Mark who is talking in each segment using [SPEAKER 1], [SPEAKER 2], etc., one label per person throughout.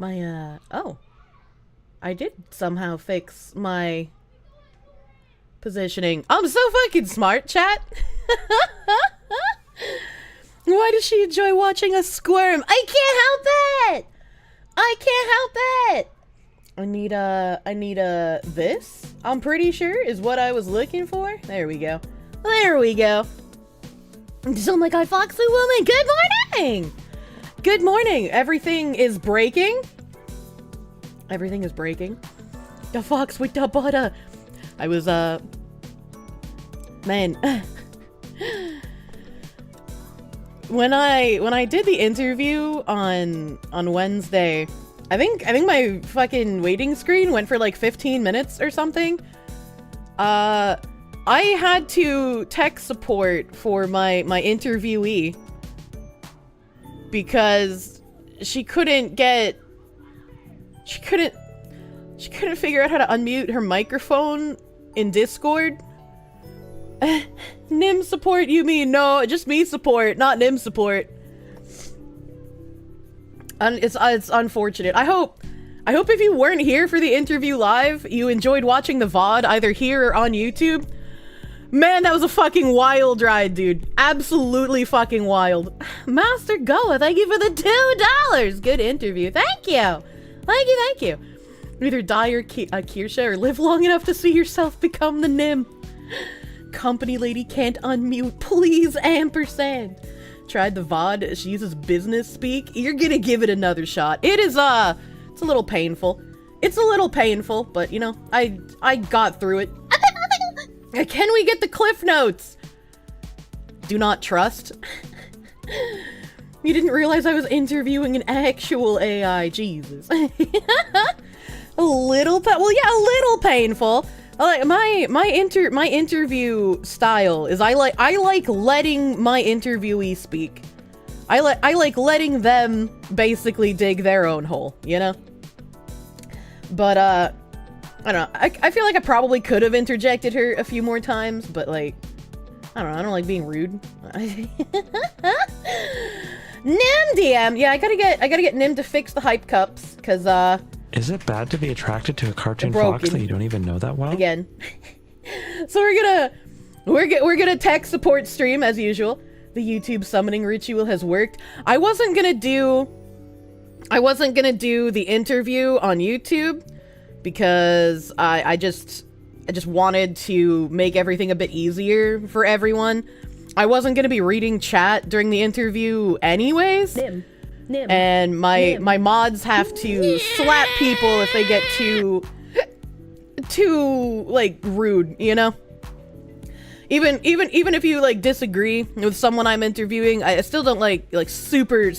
[SPEAKER 1] Oh. I did somehow fix my positioning. I'm so fucking smart, chat. Why does she enjoy watching us squirm? I can't help it! I can't help it! I need this, I'm pretty sure, is what I was looking for. There we go. There we go. Oh my god, Foxy Woman, good morning! Good morning! Everything is breaking. Everything is breaking. The fox with the butter. I was, man. When I did the interview on Wednesday, I think my fucking waiting screen went for like 15 minutes or something. I had to tech support for my interviewee because she couldn't figure out how to unmute her microphone in Discord. Nim support, you mean? No, just me support, not Nim support. It's unfortunate. I hope if you weren't here for the interview live, you enjoyed watching the VoD either here or on YouTube. Man, that was a fucking wild ride, dude. Absolutely fucking wild. Master Goa, thank you for the $2. Good interview. Thank you. Thank you. Either die or Kirsche or live long enough to see yourself become the Nim. Company lady can't unmute, please, ampersand. Tried the VoD, she uses business speak. You're gonna give it another shot. It is, it's a little painful. It's a little painful, but, you know, I got through it. Can we get the cliff notes? Do not trust. You didn't realize I was interviewing an actual AI, Jesus. a little painful. Like my interview style is I like letting my interviewee speak. I like letting them basically dig their own hole, you know? But I don't know. I feel like I probably could have interjected her a few more times, but like I don't know, I don't like being rude. Nim DM. Yeah, I gotta get Nim to fix the hype cups, cause
[SPEAKER 2] is it bad to be attracted to a cartoon fox that you don't even know that well?
[SPEAKER 1] Again. So we're gonna tech support stream as usual. The YouTube summoning ritual has worked. I wasn't gonna do the interview on YouTube because I just wanted to make everything a bit easier for everyone. I wasn't gonna be reading chat during the interview anyways.
[SPEAKER 3] Nim.
[SPEAKER 1] And my mods have to slap people if they get too like rude, you know? Even if you like disagree with someone I'm interviewing, I still don't like super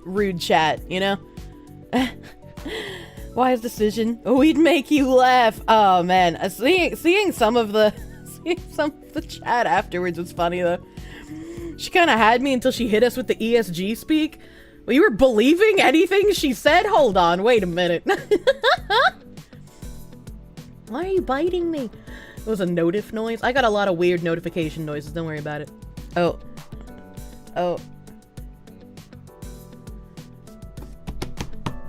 [SPEAKER 1] rude chat, you know? Wise decision. We'd make you laugh. Oh man, seeing some of the chat afterwards was funny though. She kind of had me until she hit us with the ESG speak. Well, you were believing anything she said? Hold on, wait a minute. Why are you biting me? It was a notif noise. I got a lot of weird notification noises, don't worry about it. Oh.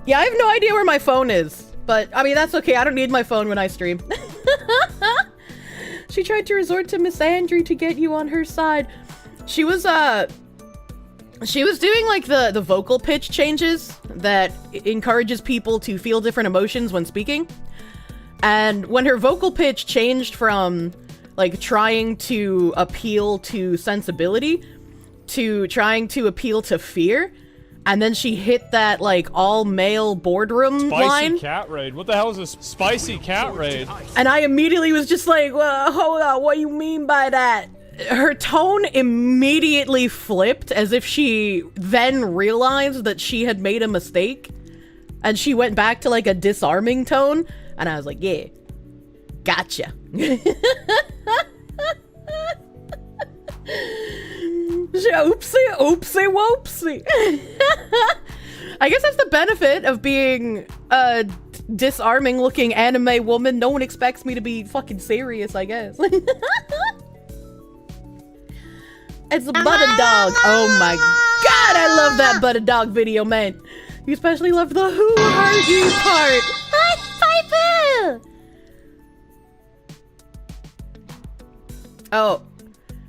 [SPEAKER 1] Yeah, I have no idea where my phone is. But, I mean, that's okay. I don't need my phone when I stream. She tried to resort to misandry to get you on her side. She was doing, like, the vocal pitch changes that encourages people to feel different emotions when speaking. And when her vocal pitch changed from, like, trying to appeal to sensibility to trying to appeal to fear, and then she hit that, like, all-male boardroom line.
[SPEAKER 4] Spicy cat raid. What the hell is a spicy cat raid?
[SPEAKER 1] And I immediately was just like, well, hold on, what do you mean by that? Her tone immediately flipped as if she then realized that she had made a mistake. And she went back to, like, a disarming tone. And I was like, yeah, gotcha. Oopsie, oopsie, whoopsie. I guess that's the benefit of being a disarming looking anime woman. No one expects me to be fucking serious, I guess. It's a butter dog. Oh my god, I love that butter dog video, man. You especially loved the who are you part. Hi, Piper! Oh.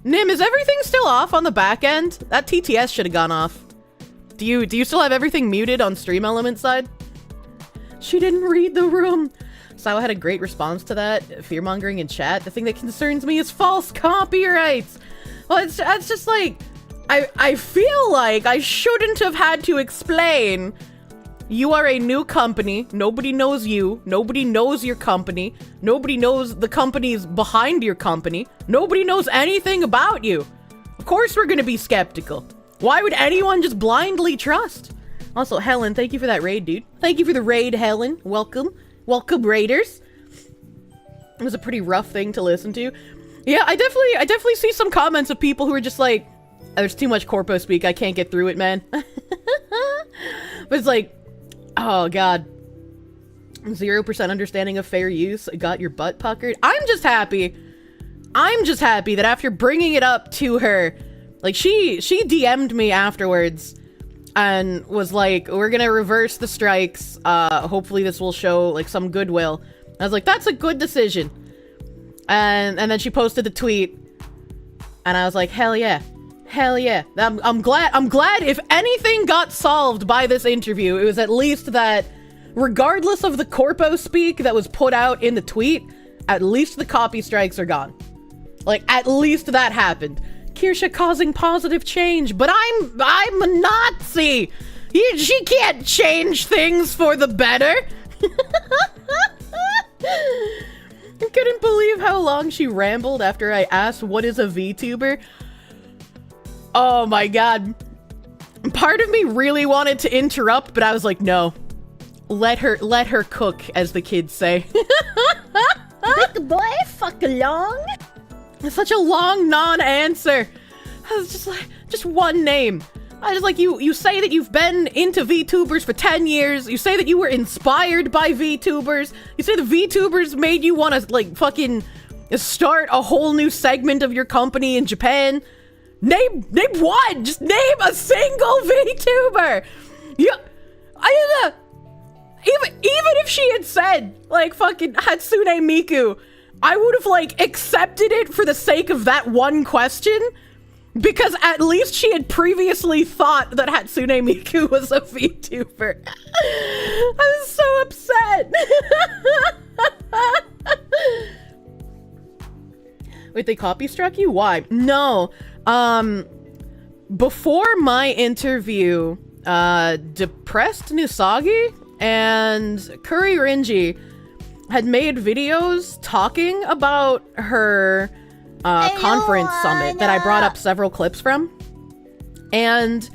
[SPEAKER 1] Nim, is everything still off on the back end? That TTS should have gone off. Do you still have everything muted on Stream Element side? She didn't read the room. Sawa had a great response to that. Fear-mongering in chat. The thing that concerns me is false copyrights. Well, it's just like, I feel like I shouldn't have had to explain. You are a new company. Nobody knows you. Nobody knows your company. Nobody knows the companies behind your company. Nobody knows anything about you. Of course we're gonna be skeptical. Why would anyone just blindly trust? Also, Helen, thank you for that raid, dude. Thank you for the raid, Helen. Welcome. Welcome, raiders. It was a pretty rough thing to listen to. Yeah, I definitely see some comments of people who are just like, there's too much corpo speak, I can't get through it, man. But it's like, oh god. 0% understanding of fair use, got your butt puckered. I'm just happy that after bringing it up to her, like she DM'd me afterwards and was like, we're gonna reverse the strikes. Hopefully this will show like some goodwill. I was like, that's a good decision. And then she posted the tweet and I was like, hell yeah. Hell yeah. I'm glad if anything got solved by this interview, it was at least that regardless of the corpo speak that was put out in the tweet, at least the copy strikes are gone. Like, at least that happened. Kirsche causing positive change, but I'm a Nazi. She can't change things for the better. I couldn't believe how long she rambled after I asked what is a VTuber. Oh my god. Part of me really wanted to interrupt, but I was like, no. Let her cook, as the kids say.
[SPEAKER 3] Big boy, fuck along.
[SPEAKER 1] Such a long non-answer. I was just like, just one name. I was like, you say that you've been into VTubers for 10 years. You say that you were inspired by VTubers. You say the VTubers made you want to, like, fucking start a whole new segment of your company in Japan. Name one! Just name a single VTuber! Yeah, even if she had said, like, fucking Hatsune Miku, I would have, like, accepted it for the sake of that one question, because at least she had previously thought that Hatsune Miku was a VTuber. I was so upset. Wait, they copy struck you? Why? No. Before my interview, Depressed Nusagi and Kuri Rinji had made videos talking about her conference summit that I brought up several clips from. And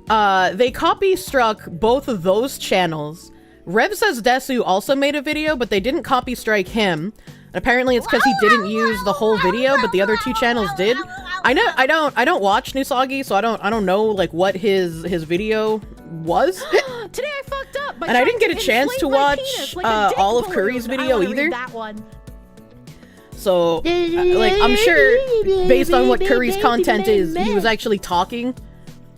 [SPEAKER 1] they copy struck both of those channels. Rev Says Desu also made a video, but they didn't copy strike him. And apparently it's because he didn't use the whole video, but the other two channels did. I don't watch Nusagi, so I don't know like what his video was.
[SPEAKER 3] Today I fucked up.
[SPEAKER 1] And I didn't get a chance to watch all of Curry's video either.
[SPEAKER 3] That one.
[SPEAKER 1] So, like, I'm sure based on what Curry's content is, he was actually talking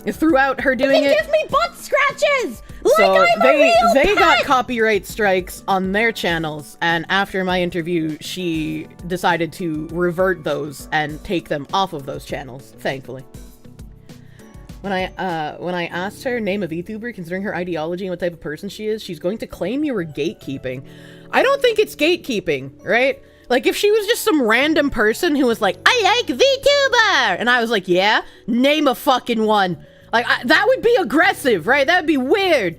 [SPEAKER 1] throughout her doing it.
[SPEAKER 3] Give me butt scratches.
[SPEAKER 1] So they got copyright strikes on their channels, and after my interview, she decided to revert those and take them off of those channels, thankfully. When I asked her name a VTuber, considering her ideology and what type of person she is, she's going to claim you were gatekeeping. I don't think it's gatekeeping, right? Like, if she was just some random person who was like, I like VTuber! And I was like, yeah? Name a fucking one. Like, that would be aggressive, right? That would be weird.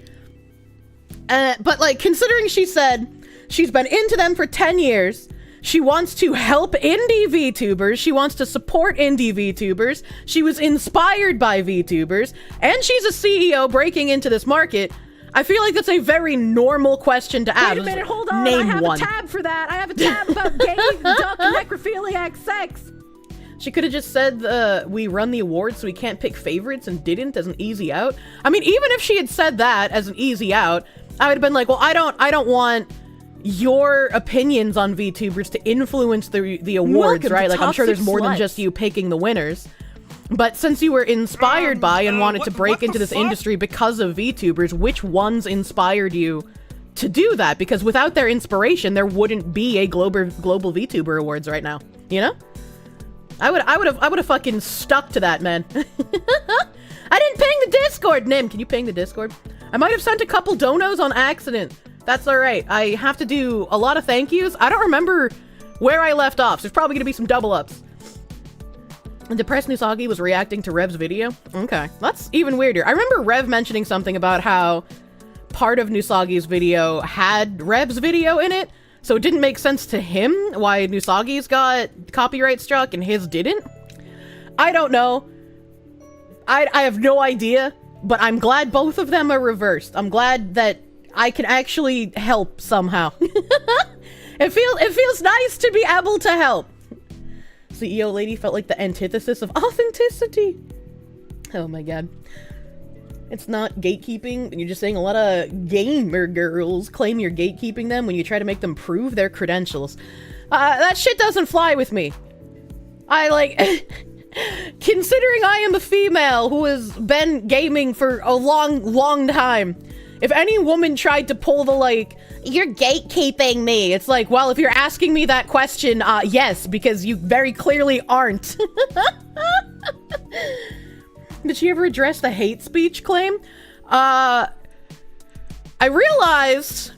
[SPEAKER 1] But, like, considering she said she's been into them for 10 years, she wants to help indie VTubers, she wants to support indie VTubers, she was inspired by VTubers, and she's a CEO breaking into this market, I feel like that's a very normal question to ask.
[SPEAKER 3] Wait a minute, hold on.
[SPEAKER 1] Name
[SPEAKER 3] I have
[SPEAKER 1] one.
[SPEAKER 3] a tab for that. I have a tab about gay, duck, necrophiliac sex.
[SPEAKER 1] She could have just said, we run the awards so we can't pick favorites and didn't as an easy out. I mean, even if she had said that as an easy out, I would have been like, well, I don't want your opinions on VTubers to influence the awards, right? Like, I'm sure there's more than just you picking the winners. But since you were inspired by and wanted to break into this industry because of VTubers, which ones inspired you to do that? Because without their inspiration, there wouldn't be a global VTuber Awards right now. You know? I would have fucking stuck to that, man. I didn't ping the Discord, Nim. Can you ping the Discord? I might have sent a couple donos on accident. That's all right. I have to do a lot of thank yous. I don't remember where I left off, so there's probably gonna be some double ups. And Depressed Nusagi was reacting to Rev's video. Okay, that's even weirder. I remember Rev mentioning something about how part of Nusagi's video had Rev's video in it, so it didn't make sense to him why Nusagi's got copyright struck and his didn't. I don't know. I have no idea, but I'm glad both of them are reversed. I'm glad that I can actually help somehow. It feels nice to be able to help. CEO lady felt like the antithesis of authenticity. Oh my god. It's not gatekeeping, and you're just saying a lot of gamer girls claim you're gatekeeping them when you try to make them prove their credentials. That shit doesn't fly with me. I like... Considering I am a female who has been gaming for a long time, if any woman tried to pull the like, you're gatekeeping me, it's like, well, if you're asking me that question, yes, because you very clearly aren't. Did she ever address the hate speech claim? I realized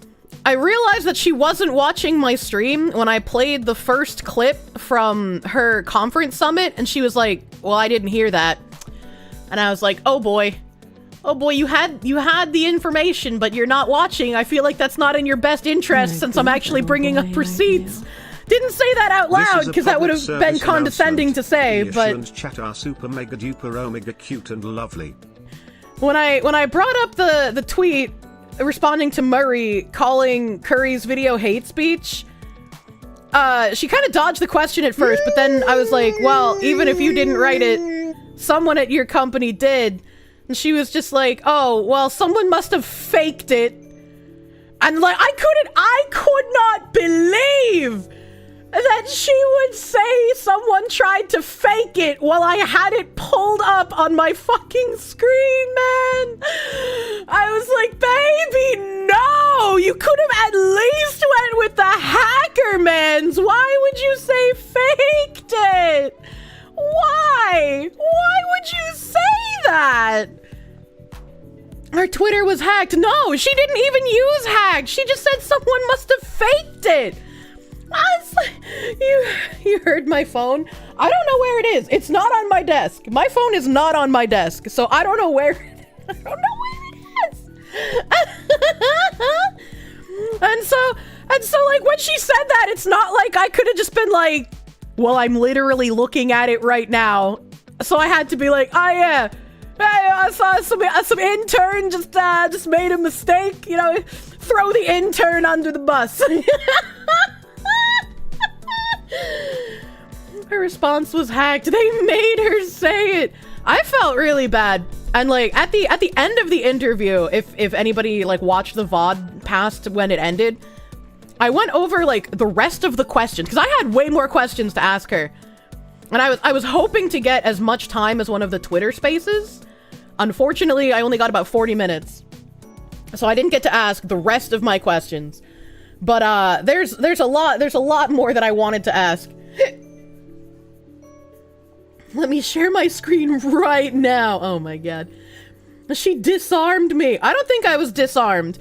[SPEAKER 1] that she wasn't watching my stream when I played the first clip from her conference summit, and she was like, well, I didn't hear that. And I was like, oh boy, you had the information, but you're not watching. I feel like that's not in your best interest since I'm actually bringing up receipts. Didn't say that out loud because that would have been condescending to say, but
[SPEAKER 5] chat are super mega duper omega cute and lovely.
[SPEAKER 1] When I brought up the tweet responding to Murray calling Curry's video hate speech, she kind of dodged the question at first, but then I was like, well, even if you didn't write it, someone at your company did. And she was just like, oh, well, someone must have faked it. And like, I could not believe that she would say someone tried to fake it while I had it pulled up on my fucking screen, man. I was like, baby, no! You could have at least went with the hacker mans. Why would you say faked it? Why? Why would you say that? Her Twitter was hacked. No, she didn't even use hacked. She just said someone must have faked it. You heard my phone? I don't know where it is. It's not on my desk. My phone is not on my desk, so I don't know where it is. and so like when she said that, it's not like I could have just been like, well, I'm literally looking at it right now. So I had to be like, oh yeah, hey, I saw some intern just made a mistake, you know, throw the intern under the bus. Her response was hacked. They made her say it. I felt really bad. And like at the end of the interview, if anybody like watched the VOD past when it ended, I went over like the rest of the questions because I had way more questions to ask her. And I was hoping to get as much time as one of the Twitter spaces. Unfortunately, I only got about 40 minutes. So I didn't get to ask the rest of my questions. But there's a lot more that I wanted to ask. Let me share my screen right now. Oh my god. She disarmed me. I don't think I was disarmed.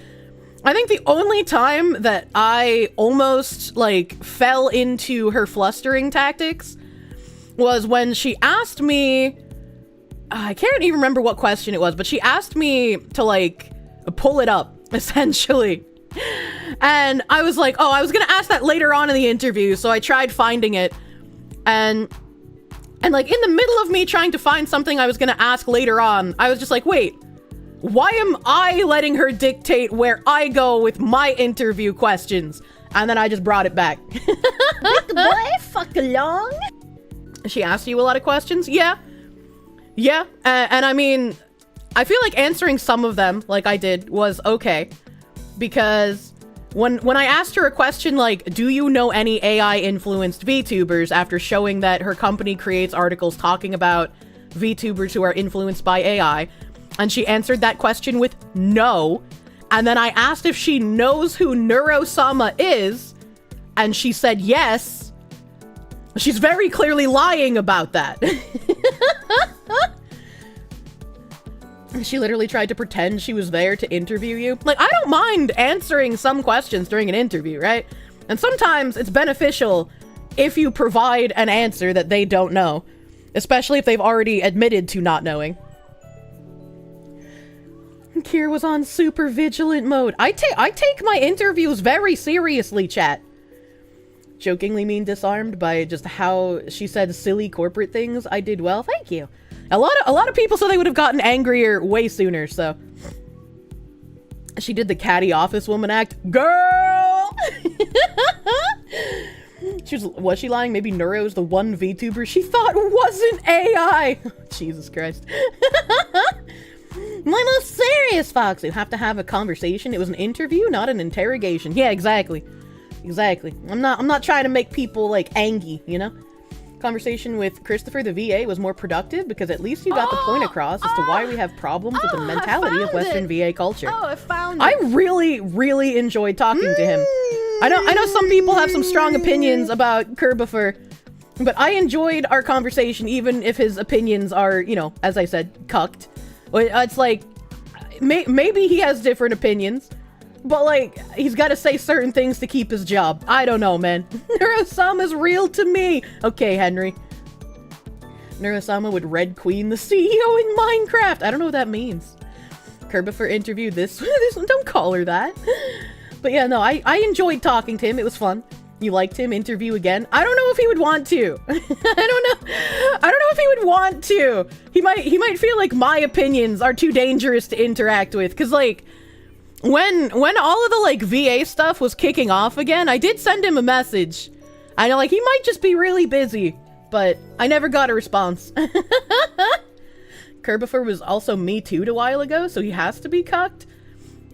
[SPEAKER 1] I think the only time that I almost like fell into her flustering tactics was when she asked me, I can't even remember what question it was, but she asked me to like pull it up essentially. And I was like, oh, I was gonna ask that later on in the interview, so I tried finding it, and like in the middle of me trying to find something I was gonna ask later on, I was just like, wait, why am I letting her dictate where I go with my interview questions? And then I just brought it back.
[SPEAKER 3] Big boy, fuck along.
[SPEAKER 1] She asked you a lot of questions? Yeah. And I mean, I feel like answering some of them, like I did, was okay. Because when I asked her a question like, do you know any AI-influenced VTubers, after showing that her company creates articles talking about VTubers who are influenced by AI, and she answered that question with no. And then I asked if she knows who Neurosama is, and she said yes. She's very clearly lying about that. She literally tried to pretend she was there to interview you. Like, I don't mind answering some questions during an interview, right? And sometimes it's beneficial if you provide an answer that they don't know, especially if they've already admitted to not knowing. Kier was on super vigilant mode. I take my interviews very seriously, chat. Jokingly mean disarmed by just how she said silly corporate things. I did well, thank you. A lot of people said they would have gotten angrier way sooner, so. She did the catty office woman act. Girl! Was she lying? Maybe Neuro's the one VTuber she thought wasn't AI. Jesus Christ. My most serious fox. You have to have a conversation. It was an interview, not an interrogation. Yeah, exactly. Exactly. I'm not trying to make people like angry, you know? Conversation with Christopher the VA was more productive because at least you got the point across as to why we have problems with the mentality of Western VA culture.
[SPEAKER 3] Oh, I found it.
[SPEAKER 1] I really enjoyed talking to him. I know some people have some strong opinions about Kerbifer, but I enjoyed our conversation even if his opinions are, you know, as I said, cucked. It's like, maybe he has different opinions, but like, he's got to say certain things to keep his job. I don't know, man. Neurosama is real to me. Okay, Henry. Neurosama would Red Queen the CEO in Minecraft. I don't know what that means. Kerbifer interviewed this one. Don't call her that. But yeah, no, I enjoyed talking to him. It was fun. You liked him. Interview again. I don't know if he would want to. I don't know if he would want to. He might feel like my opinions are too dangerous to interact with. Cause like, when all of the like VA stuff was kicking off again, I did send him a message. I know like he might just be really busy, but I never got a response. Kerbifer was also Me Too'd a while ago, so he has to be cucked.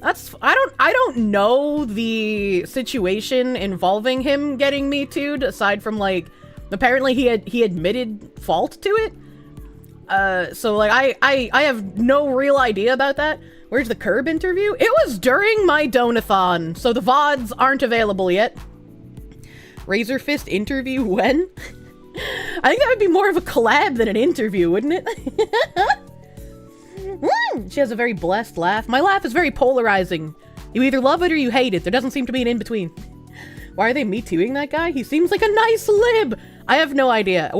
[SPEAKER 1] I don't know the situation involving him getting Me Too'd, aside from like, apparently he admitted fault to it. So like I have no real idea about that. Where's the Curb interview? It was during my Donathon, so the VODs aren't available yet. Razor Fist interview when? I think that would be more of a collab than an interview, wouldn't it? She has a very blessed laugh. My laugh is very polarizing. You either love it or you hate it. There doesn't seem to be an in-between. Why are they Me Too'ing that guy? He seems like a nice lib. I have no idea.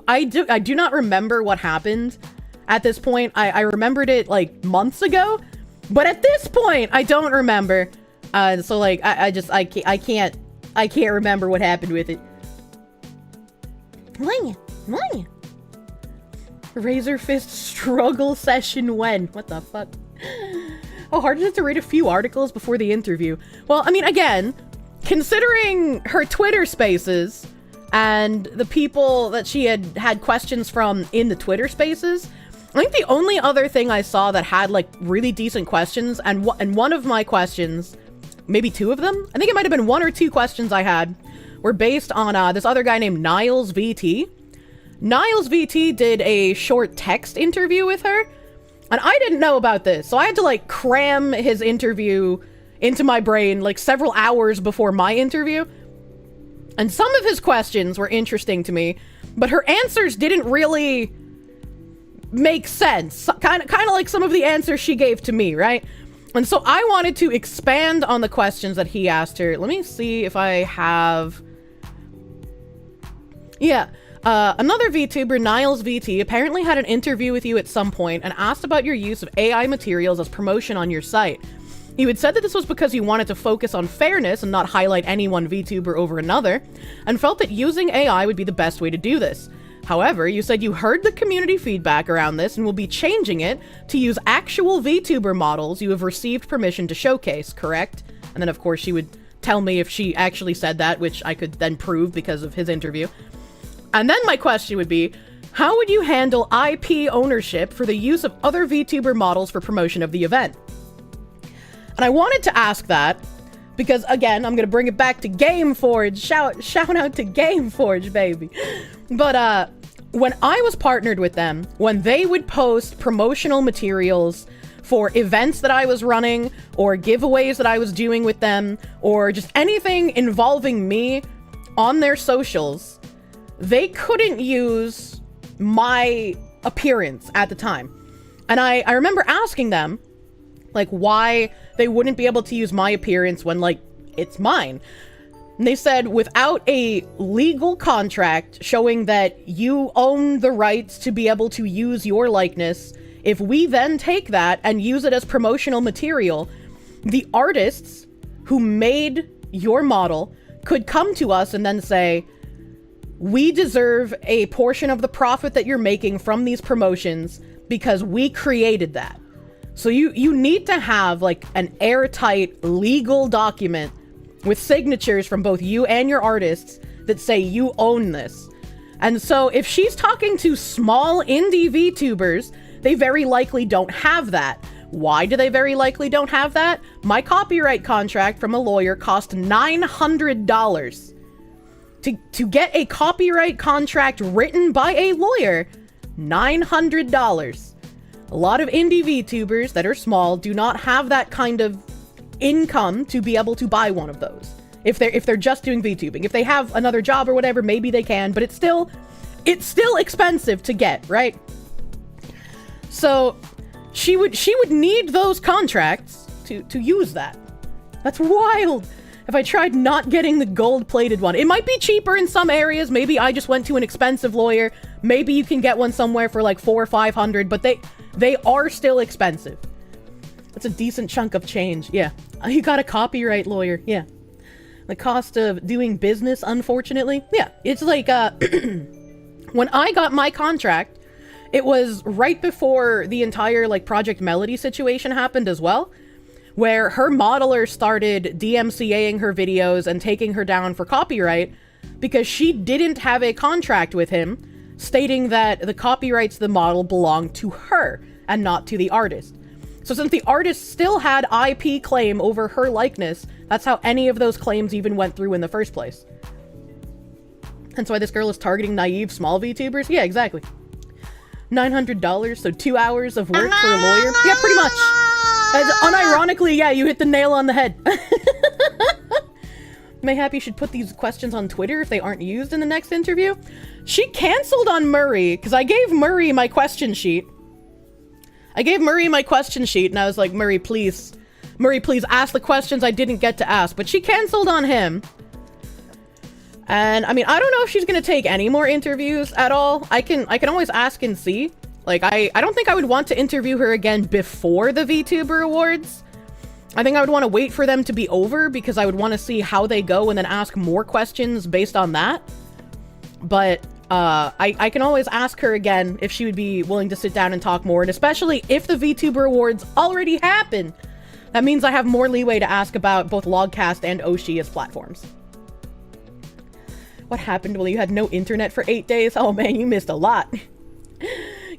[SPEAKER 1] I do not remember what happened at this point. I remembered it like months ago, but at this point I don't remember. So like I can't remember what happened with it. Razor Fist struggle session when? What the fuck? How hard is it to read a few articles before the interview? Well, I mean, again, considering her Twitter spaces and the people that she had questions from in the Twitter spaces, I think the only other thing I saw that had like really decent questions, and one of my questions, maybe two of them, I think it might have been one or two questions I had, were based on this other guy named Niles VT. Niles VT did a short text interview with her, and I didn't know about this, so I had to like cram his interview into my brain like several hours before my interview. And some of his questions were interesting to me, but her answers didn't really make sense. Kind of like some of the answers she gave to me, right? And so I wanted to expand on the questions that he asked her. Let me see if I have... Yeah. Another VTuber, Niles VT, apparently had an interview with you at some point and asked about your use of AI materials as promotion on your site. You had said that this was because you wanted to focus on fairness and not highlight any one VTuber over another, and felt that using AI would be the best way to do this. However, you said you heard the community feedback around this and will be changing it to use actual VTuber models you have received permission to showcase, correct? And then of course she would tell me if she actually said that, which I could then prove because of his interview. And then my question would be, how would you handle IP ownership for the use of other VTuber models for promotion of the event? And I wanted to ask that because, again, I'm going to bring it back to Gameforge. Shout out to Gameforge, baby. But when I was partnered with them, when they would post promotional materials for events that I was running or giveaways that I was doing with them or just anything involving me on their socials, they couldn't use my appearance at the time. And I remember asking them, like, why they wouldn't be able to use my appearance when, like, it's mine. And they said, without a legal contract showing that you own the rights to be able to use your likeness, if we then take that and use it as promotional material, the artists who made your model could come to us and then say, we deserve a portion of the profit that you're making from these promotions because we created that. So you need to have like an airtight legal document with signatures from both you and your artists that say you own this. And so if she's talking to small indie VTubers, they very likely don't have that. Why do they very likely don't have that? My copyright contract from a lawyer cost $900. To get a copyright contract written by a lawyer, $900. A lot of indie VTubers that are small do not have that kind of income to be able to buy one of those. If they're just doing VTubing. If they have another job or whatever, maybe they can, but it's still expensive to get, right? So she would need those contracts to use that. That's wild. If I tried not getting the gold-plated one, it might be cheaper in some areas. Maybe I just went to an expensive lawyer. Maybe you can get one somewhere for like $400 or $500, but they are still expensive. That's a decent chunk of change. Yeah, you got a copyright lawyer. Yeah, the cost of doing business, unfortunately. Yeah, it's like when I got my contract, it was right before the entire like Project Melody situation happened as well, where her modeler started DMCAing her videos and taking her down for copyright because she didn't have a contract with him stating that the copyrights to the model belonged to her and not to the artist. So since the artist still had IP claim over her likeness, that's how any of those claims even went through in the first place. Hence why this girl is targeting naive small VTubers. Yeah, exactly. $900, so 2 hours of work for a lawyer. Yeah, pretty much. Unironically, yeah, you hit the nail on the head. Mayhap you should put these questions on Twitter if they aren't used in the next interview. She canceled on Murray, because I gave Murray my question sheet. And I was like, Murray, please ask the questions I didn't get to ask. But she canceled on him. And, I mean, I don't know if she's gonna take any more interviews at all. I can always ask and see. Like, I don't think I would want to interview her again before the VTuber Awards. I think I would want to wait for them to be over because I would want to see how they go and then ask more questions based on that. But I can always ask her again if she would be willing to sit down and talk more. And especially if the VTuber Awards already happen, that means I have more leeway to ask about both Logcast and Oshi as platforms. What happened? Well, you had no internet for 8 days? Oh man, you missed a lot.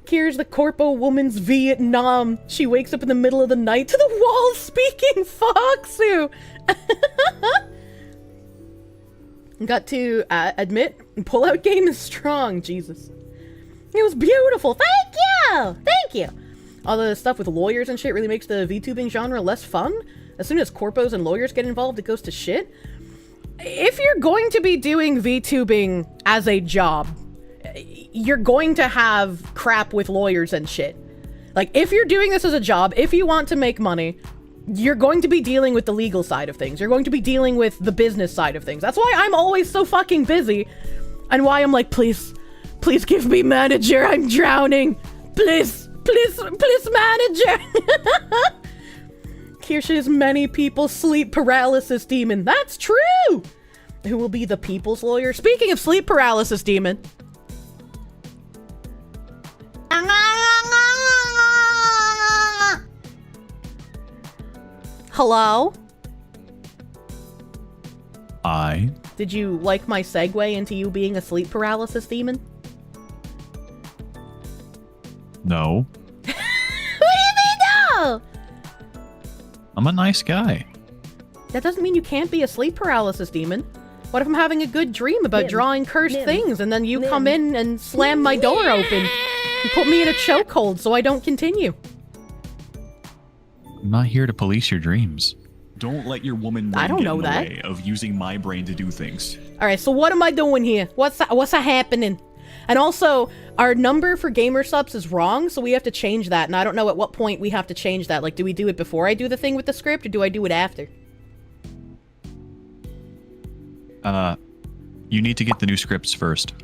[SPEAKER 1] Here's the corpo woman's Vietnam. She wakes up in the middle of the night to the wall speaking foxu. Got to admit, pull-out game is strong. Jesus. It was beautiful. Thank you. Thank you. All the stuff with lawyers and shit really makes the VTubing genre less fun. As soon as corpos and lawyers get involved, it goes to shit. If you're going to be doing VTubing as a job, you're going to have crap with lawyers and shit. Like, if you're doing this as a job, if you want to make money, you're going to be dealing with the legal side of things. You're going to be dealing with the business side of things. That's why I'm always so fucking busy. And why I'm like, please give me manager. I'm drowning. Please manager. Kirsche's many people sleep paralysis demon. That's true. Who will be the people's lawyer? Speaking of sleep paralysis demon. Hello?
[SPEAKER 6] Hi.
[SPEAKER 1] Did you like my segue into you being a sleep paralysis demon?
[SPEAKER 6] No.
[SPEAKER 1] What do you mean no?
[SPEAKER 6] I'm a nice guy.
[SPEAKER 1] That doesn't mean you can't be a sleep paralysis demon. What if I'm having a good dream about drawing cursed things, and then you come in and slam my door open and put me in a chokehold so I don't continue?
[SPEAKER 6] I'm not here to police your dreams. Don't let your woman brain
[SPEAKER 1] I don't
[SPEAKER 6] get
[SPEAKER 1] know
[SPEAKER 6] in the
[SPEAKER 1] that.
[SPEAKER 6] way of using my brain to do things.
[SPEAKER 1] All right, so what am I doing here? What's happening? And also, our number for gamer subs is wrong, so we have to change that. And I don't know at what point we have to change that. Like, do we do it before I do the thing with the script, or do I do it after?
[SPEAKER 6] You need to get the new scripts first.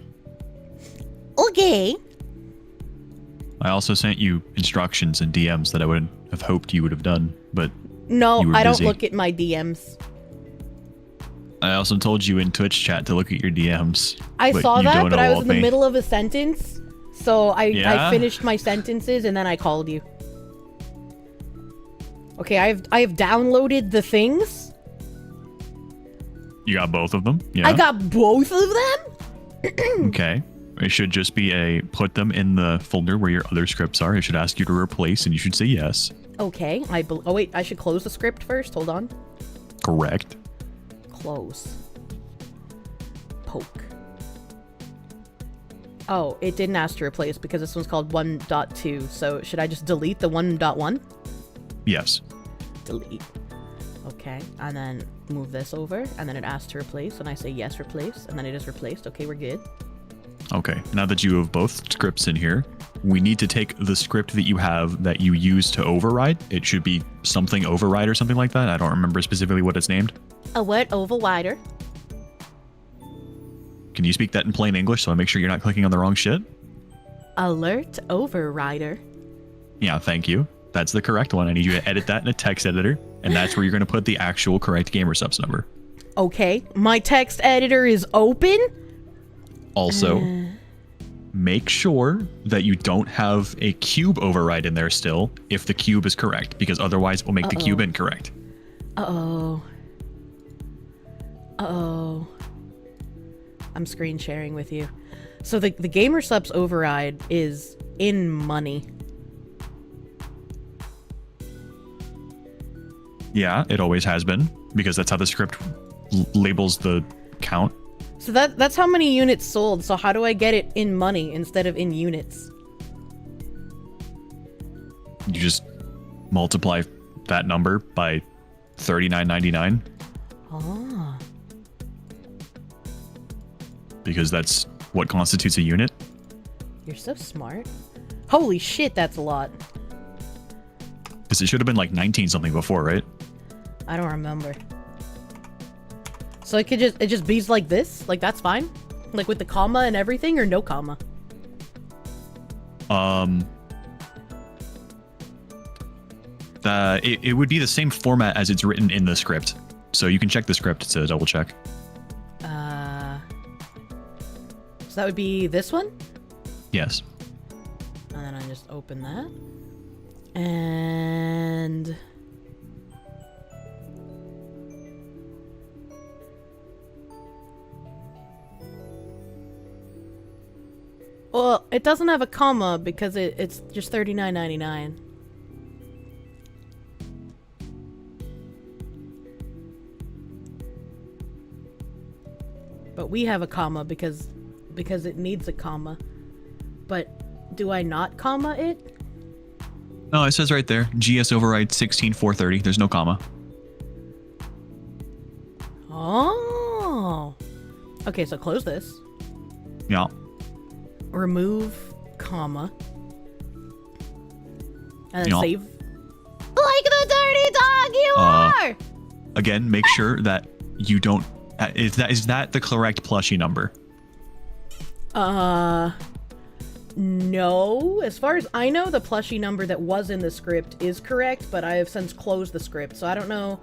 [SPEAKER 1] Okay.
[SPEAKER 6] I also sent you instructions and DMs that I would have hoped you would have done, but
[SPEAKER 1] No,
[SPEAKER 6] you were
[SPEAKER 1] I don't
[SPEAKER 6] busy.
[SPEAKER 1] look at my DMs.
[SPEAKER 6] I also told you in Twitch chat to look at your DMs.
[SPEAKER 1] I
[SPEAKER 6] but
[SPEAKER 1] saw
[SPEAKER 6] you
[SPEAKER 1] that,
[SPEAKER 6] don't
[SPEAKER 1] but
[SPEAKER 6] know
[SPEAKER 1] I was
[SPEAKER 6] all
[SPEAKER 1] in the
[SPEAKER 6] me.
[SPEAKER 1] middle of a sentence, so I
[SPEAKER 6] Yeah?
[SPEAKER 1] finished my sentences and then I called you. Okay, I have downloaded the things.
[SPEAKER 6] You got both of them? Yeah.
[SPEAKER 1] I got both of them?
[SPEAKER 6] Okay. It should just be a put them in the folder where your other scripts are. It should ask you to replace, and you should say yes.
[SPEAKER 1] Okay, oh wait, I should close the script first. Hold on.
[SPEAKER 6] Correct.
[SPEAKER 1] Close. Poke. Oh, it didn't ask to replace because this one's called 1.2. So should I just delete the 1.1?
[SPEAKER 6] Yes.
[SPEAKER 1] Delete. Okay, and then move this over, and then it asks to replace, and I say yes, replace, and then it is replaced. Okay, we're good.
[SPEAKER 6] Okay. Now that you have both scripts in here, we need to take the script that you have that you use to override. It should be something override or something like that. I don't remember specifically what it's named.
[SPEAKER 1] A what? Overrider?
[SPEAKER 6] Can you speak that in plain English so I make sure you're not clicking on the wrong shit?
[SPEAKER 1] Alert overrider.
[SPEAKER 6] Yeah, thank you. That's the correct one. I need you to edit that in a text editor, and that's where you're going to put the actual correct gamer subs number.
[SPEAKER 1] Okay, my text editor is open.
[SPEAKER 6] Also, make sure that you don't have a cube override in there still if the cube is correct, because otherwise it will make the cube incorrect.
[SPEAKER 1] Uh-oh. Uh-oh. I'm screen sharing with you. So the gamer subs override is in money.
[SPEAKER 6] Yeah, it always has been, because that's how the script labels the count.
[SPEAKER 1] So that's how many units sold. So how do I get it in money instead of in units?
[SPEAKER 6] You just multiply that number by $39.99.
[SPEAKER 1] Oh.
[SPEAKER 6] Because that's what constitutes a unit.
[SPEAKER 1] You're so smart. Holy shit, that's a lot.
[SPEAKER 6] Because it should have been like 19 something before, right?
[SPEAKER 1] I don't remember. So it just be like this? Like that's fine? Like with the comma and everything, or no comma?
[SPEAKER 6] It would be the same format as it's written in the script. So you can check the script to double check.
[SPEAKER 1] So that would be this one?
[SPEAKER 6] Yes.
[SPEAKER 1] And then I just open that. And... well, it doesn't have a comma because it's just $39.99. But we have a comma because it needs a comma. But do I not comma it?
[SPEAKER 6] No, it says right there, GS override 16430. There's no comma.
[SPEAKER 1] Oh. Okay, so close this.
[SPEAKER 6] Yeah.
[SPEAKER 1] Remove comma. And then
[SPEAKER 6] Yeah.
[SPEAKER 1] save. Like the dirty dog you are!
[SPEAKER 6] Again, make sure that you don't... Is that the correct plushie number?
[SPEAKER 1] No. As far as I know, the plushie number that was in the script is correct, but I have since closed the script, so I don't know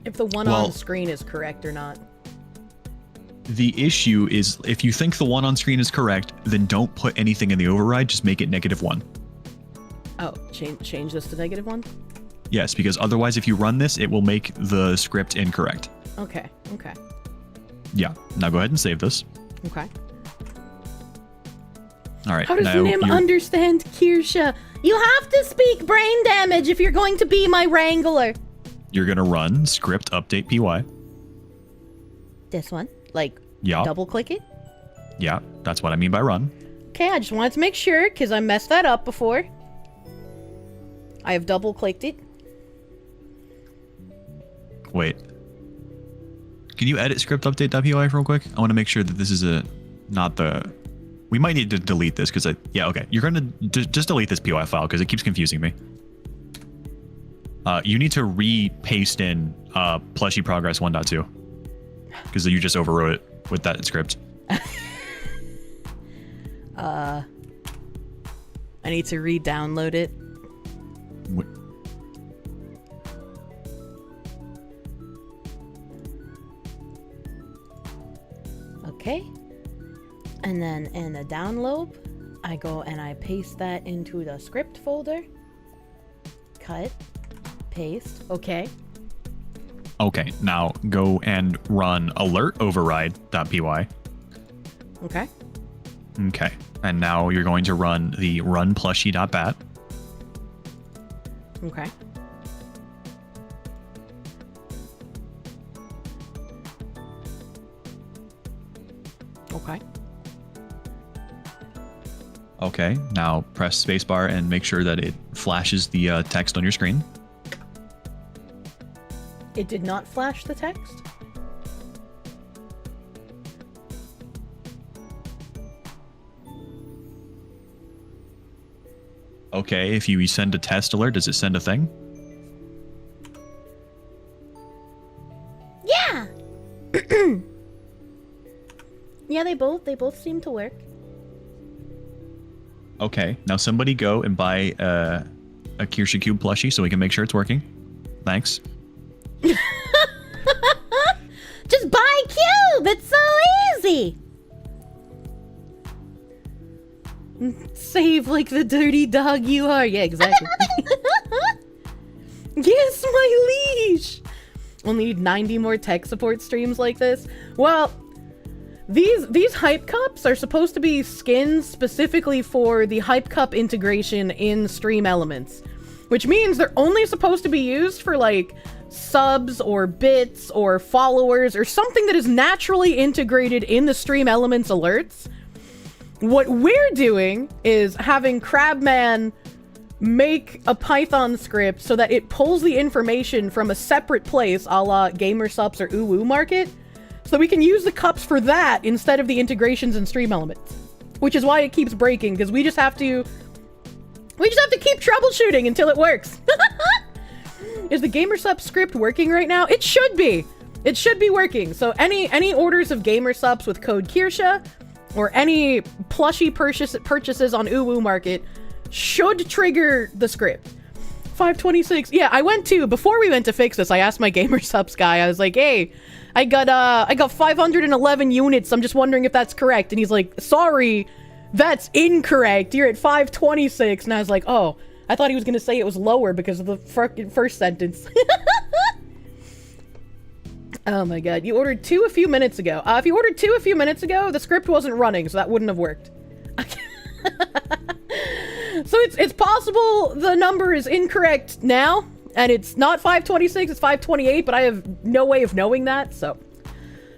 [SPEAKER 1] if the one on screen is correct or not.
[SPEAKER 6] The issue is, if you think the one on screen is correct, then don't put anything in the override, just make it -1.
[SPEAKER 1] Oh, change this to -1?
[SPEAKER 6] Yes, because otherwise if you run this, it will make the script incorrect.
[SPEAKER 1] Okay, okay,
[SPEAKER 6] Yeah. Now go ahead and save this.
[SPEAKER 1] okay.
[SPEAKER 6] All right.
[SPEAKER 1] How does
[SPEAKER 6] now
[SPEAKER 1] Nim understand Kirsche? You have to speak brain damage if you're going to be my wrangler.
[SPEAKER 6] You're going to run script update py.
[SPEAKER 1] This one? Like,
[SPEAKER 6] Yeah.
[SPEAKER 1] double click it?
[SPEAKER 6] Yeah, that's what I mean by run.
[SPEAKER 1] Okay, I just wanted to make sure, because I messed that up before. I have double clicked it.
[SPEAKER 6] Wait. Can you edit script update.py real quick? I want to make sure that this is not the... We might need to delete this because yeah, okay. You're going to just delete this PY file because it keeps confusing me. You need to re-paste in plushie progress 1.2 because you just overwrote it with that script.
[SPEAKER 1] I need to re-download it. Okay. And then in the download, I go and I paste that into the script folder. Cut. Paste. Okay.
[SPEAKER 6] Okay, now go and run alert override.py.
[SPEAKER 1] Okay.
[SPEAKER 6] Okay, and now you're going to run the run plushie.bat.
[SPEAKER 1] Okay. Okay.
[SPEAKER 6] Okay, now press spacebar and make sure that it flashes the text on your screen.
[SPEAKER 1] It did not flash the text?
[SPEAKER 6] Okay, if you send a test alert, does it send a thing?
[SPEAKER 1] Yeah! Yeah, they both seem to work.
[SPEAKER 6] Okay, now somebody go and buy a Kirsche Cube plushie so we can make sure it's working. Thanks.
[SPEAKER 1] Just buy Cube! It's so easy! Save like the dirty dog you are. Yeah, exactly. Yes, my leash! We'll need 90 more tech support streams like this. Well, these hype cups are supposed to be skins specifically for the hype cup integration in Stream Elements, which means they're only supposed to be used for like subs or bits or followers or something that is naturally integrated in the Stream Elements alerts. What we're doing is having Crabman make a Python script so that it pulls the information from a separate place, a la GamerSups or Uwu Market, so that we can use the cups for that instead of the integrations in Stream Elements. Which is why it keeps breaking, because we just have to keep troubleshooting until it works. Is the GamerSup script working right now? It should be. It should be working. So any orders of GamerSups with code Kirsche or any plushie purchases on Uwu Market should trigger the script. 526. Yeah, before we went to fix this, I asked my GamerSups guy. I was like, "Hey, I got 511 units. I'm just wondering if that's correct." And he's like, "Sorry, that's incorrect. You're at 526." And I was like, "Oh, I thought he was going to say it was lower because of the first sentence." Oh my god. You ordered 2 a few minutes ago. If you ordered 2 a few minutes ago, the script wasn't running, so that wouldn't have worked. So it's possible the number is incorrect now, and it's not 526, it's 528, but I have no way of knowing that, so...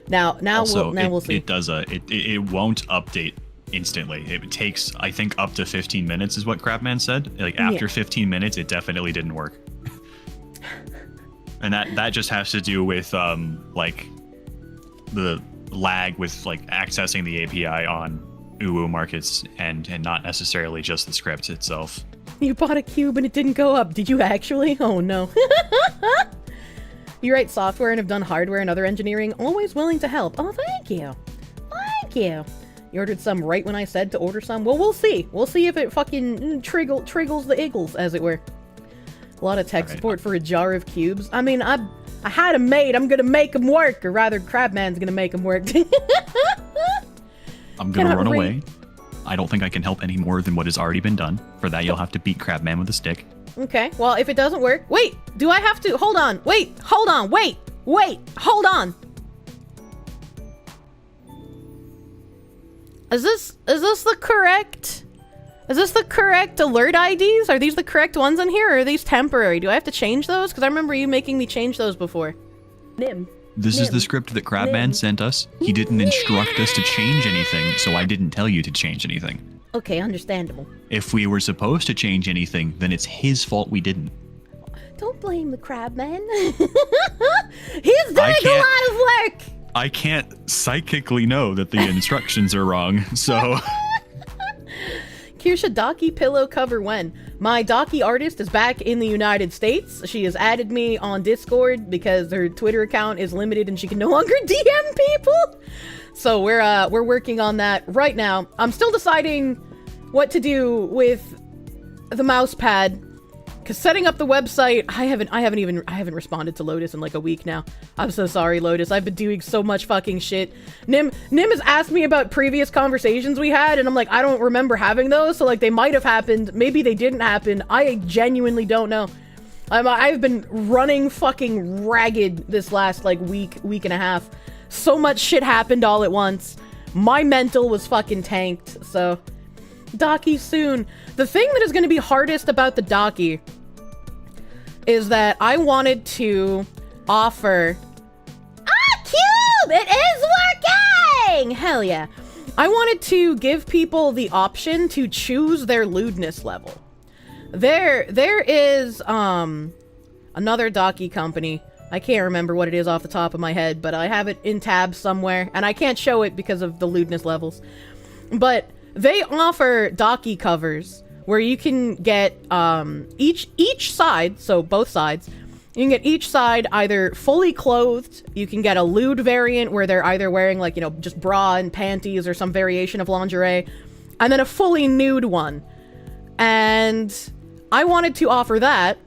[SPEAKER 1] Now we'll see.
[SPEAKER 6] It won't update instantly. It takes, I think, up to 15 minutes is what Crabman said. Like, after 15 minutes, it definitely didn't work. And that just has to do with, like, the lag with, like, accessing the API on Uwu markets and not necessarily just the script itself.
[SPEAKER 1] You bought a cube and it didn't go up. Did you actually? Oh, no. You write software and have done hardware and other engineering. Always willing to help. Oh, thank you. Thank you. You ordered some right when I said to order some? Well, we'll see. We'll see if it fucking triggles the eagles, as it were. A lot of tech support for a jar of cubes. I mean, I had them made. I'm gonna make them work. Or rather, Crabman's gonna make them work.
[SPEAKER 6] I'm gonna run away. I don't think I can help any more than what has already been done. For that, you'll have to beat Crabman with a stick. Okay, well, if it doesn't work... Wait! Do I have to... Hold on! Wait! Hold on! Wait! Wait! Hold on! Is this the correct... Is this the correct alert IDs? Are these the correct ones in here, or are these temporary? Do I have to change those? Because I remember you making me change those before.
[SPEAKER 3] Nim.
[SPEAKER 6] This is the script that Crabman sent us. He didn't instruct us to change anything, so I didn't tell you to change anything.
[SPEAKER 1] Okay, understandable.
[SPEAKER 6] If we were supposed to change anything, then it's his fault we didn't.
[SPEAKER 1] Don't blame the Crabman. He's doing a lot of work!
[SPEAKER 6] I can't psychically know that the instructions are wrong, so...
[SPEAKER 1] Kirsche Docky pillow cover when? My Docky artist is back in the United States. She has added me on Discord because her Twitter account is limited and she can no longer DM people. So we're working on that right now. I'm still deciding what to do with the mouse pad. Cause setting up the website, I haven't responded to Lotus in like a week now. I'm so sorry, Lotus. I've been doing so much fucking shit. Nim has asked me about previous conversations we had, and I'm like, I don't remember having those. So like, they might have happened. Maybe they didn't happen. I genuinely don't know. I've been running fucking ragged this last like week and a half. So much shit happened all at once. My mental was fucking tanked. So. Docky soon. The thing that is going to be hardest about the Docky is that I wanted to offer... Cube! It is working! Hell yeah. I wanted to give people the option to choose their lewdness level. There is, another Docky company. I can't remember what it is off the top of my head, but I have it in tabs somewhere, and I can't show it because of the lewdness levels. But... they offer Docky covers where you can get each side, so both sides, you can get each side either fully clothed, you can get a lewd variant where they're either wearing like, you know, just bra and panties or some variation of lingerie, and then a fully nude one. And I wanted to offer that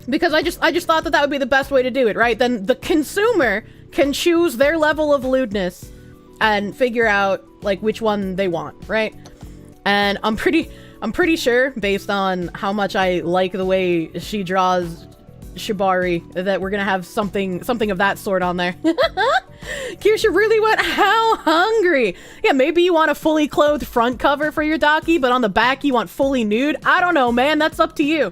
[SPEAKER 1] because I just thought that would be the best way to do it, right? Then the consumer can choose their level of lewdness and figure out like which one they want, right? And I'm pretty sure, based on how much I like the way she draws Shibari, that we're gonna have something of that sort on there. Kirsche really went how hungry. Yeah, maybe you want a fully clothed front cover for your Docky, but on the back you want fully nude. I don't know, man. That's up to you.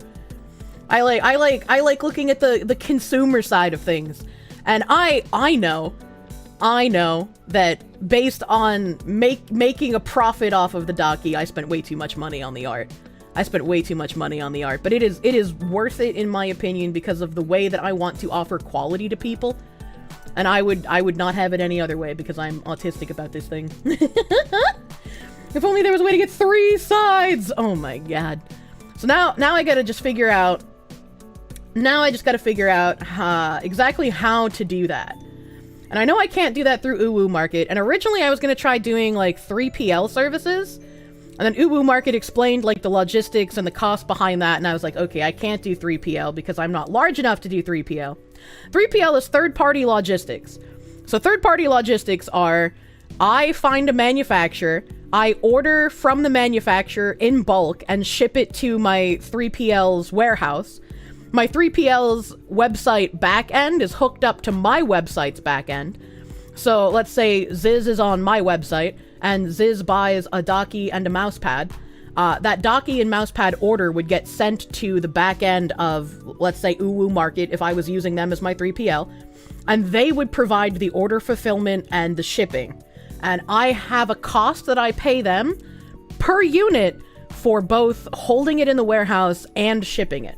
[SPEAKER 1] I like looking at the consumer side of things, and I know that based on making a profit off of the Docky, I spent way too much money on the art. But it is worth it in my opinion because of the way that I want to offer quality to people. And I would not have it any other way because I'm autistic about this thing. If only there was a way to get 3 sides. Oh my god. So now I gotta just figure out. Now I just gotta figure out exactly how to do that. And I know I can't do that through Uwu Market. And originally I was gonna try doing like 3PL services. And then Uwu Market explained like the logistics and the cost behind that. And I was like, okay, I can't do 3PL because I'm not large enough to do 3PL. 3PL is third-party logistics. So third-party logistics are, I find a manufacturer, I order from the manufacturer in bulk and ship it to my 3PL's warehouse. My 3PL's website backend is hooked up to my website's backend. So let's say Ziz is on my website and Ziz buys a Docky and a mousepad. That Docky and mousepad order would get sent to the back end of, let's say, Uwu Market if I was using them as my 3PL, and they would provide the order fulfillment and the shipping. And I have a cost that I pay them per unit for both holding it in the warehouse and shipping it.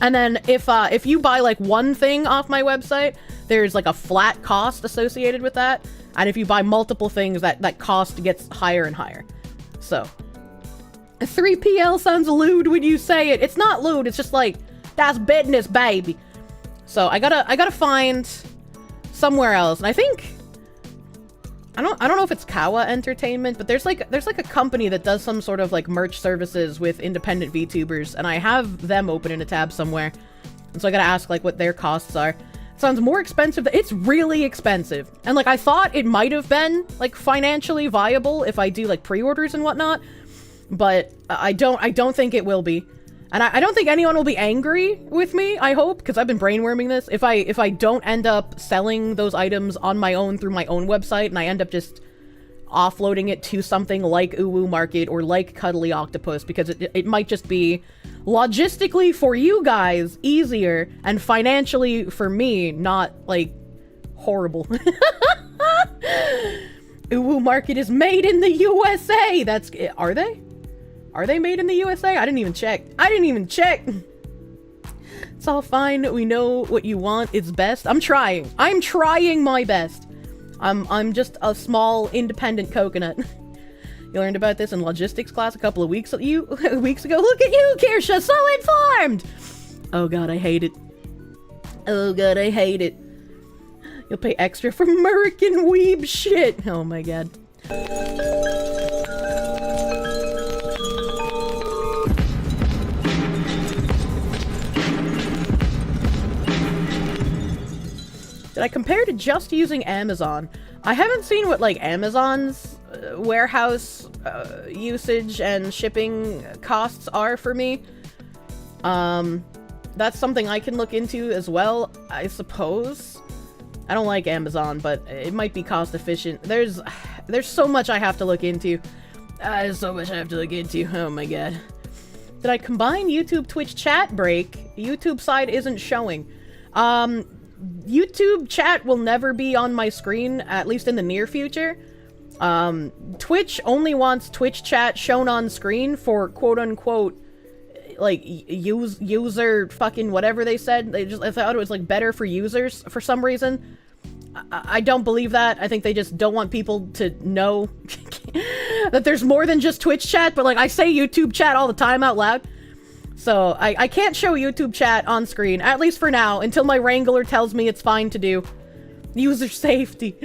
[SPEAKER 1] And then if you buy like one thing off my website, there's like a flat cost associated with that. And if you buy multiple things, that cost gets higher and higher. So 3PL sounds lewd when you say it. It's not lewd, it's just like, that's business, baby. So I gotta find somewhere else. And I think, I don't know if it's Kawa Entertainment, but there's like a company that does some sort of like merch services with independent VTubers, and I have them open in a tab somewhere. And so I gotta ask like what their costs are. It sounds more expensive. It's really expensive. And like I thought it might have been like financially viable if I do like pre-orders and whatnot. But I don't think it will be. And I don't think anyone will be angry with me, I hope, because I've been brainworming this. If I don't end up selling those items on my own through my own website, and I end up just offloading it to something like Uwu Market or like Cuddly Octopus, because it might just be logistically for you guys easier and financially for me not like horrible. Uwu Market is made in the USA. Are they? Are they made in the USA? I didn't even check. It's all fine. We know what you want. It's best. I'm trying my best. I'm just a small independent coconut. You learned about this in logistics class a couple of weeks ago. Look at you, Kirsche, so informed. Oh god, I hate it. You'll pay extra for American weeb shit. Oh my god. Did I compare to just using Amazon? I haven't seen what like Amazon's warehouse usage and shipping costs are for me. That's something I can look into as well, I suppose. I don't like Amazon, but it might be cost efficient. There's so much I have to look into. Oh my god. Did I combine YouTube Twitch chat break? YouTube side isn't showing. YouTube chat will never be on my screen, at least in the near future. Twitch only wants Twitch chat shown on screen for quote-unquote, like, user fucking whatever they said. I thought it was, like, better for users for some reason. I don't believe that. I think they just don't want people to know that there's more than just Twitch chat, but, like, I say YouTube chat all the time out loud. So, I can't show YouTube chat on screen, at least for now, until my Wrangler tells me it's fine to do. User safety.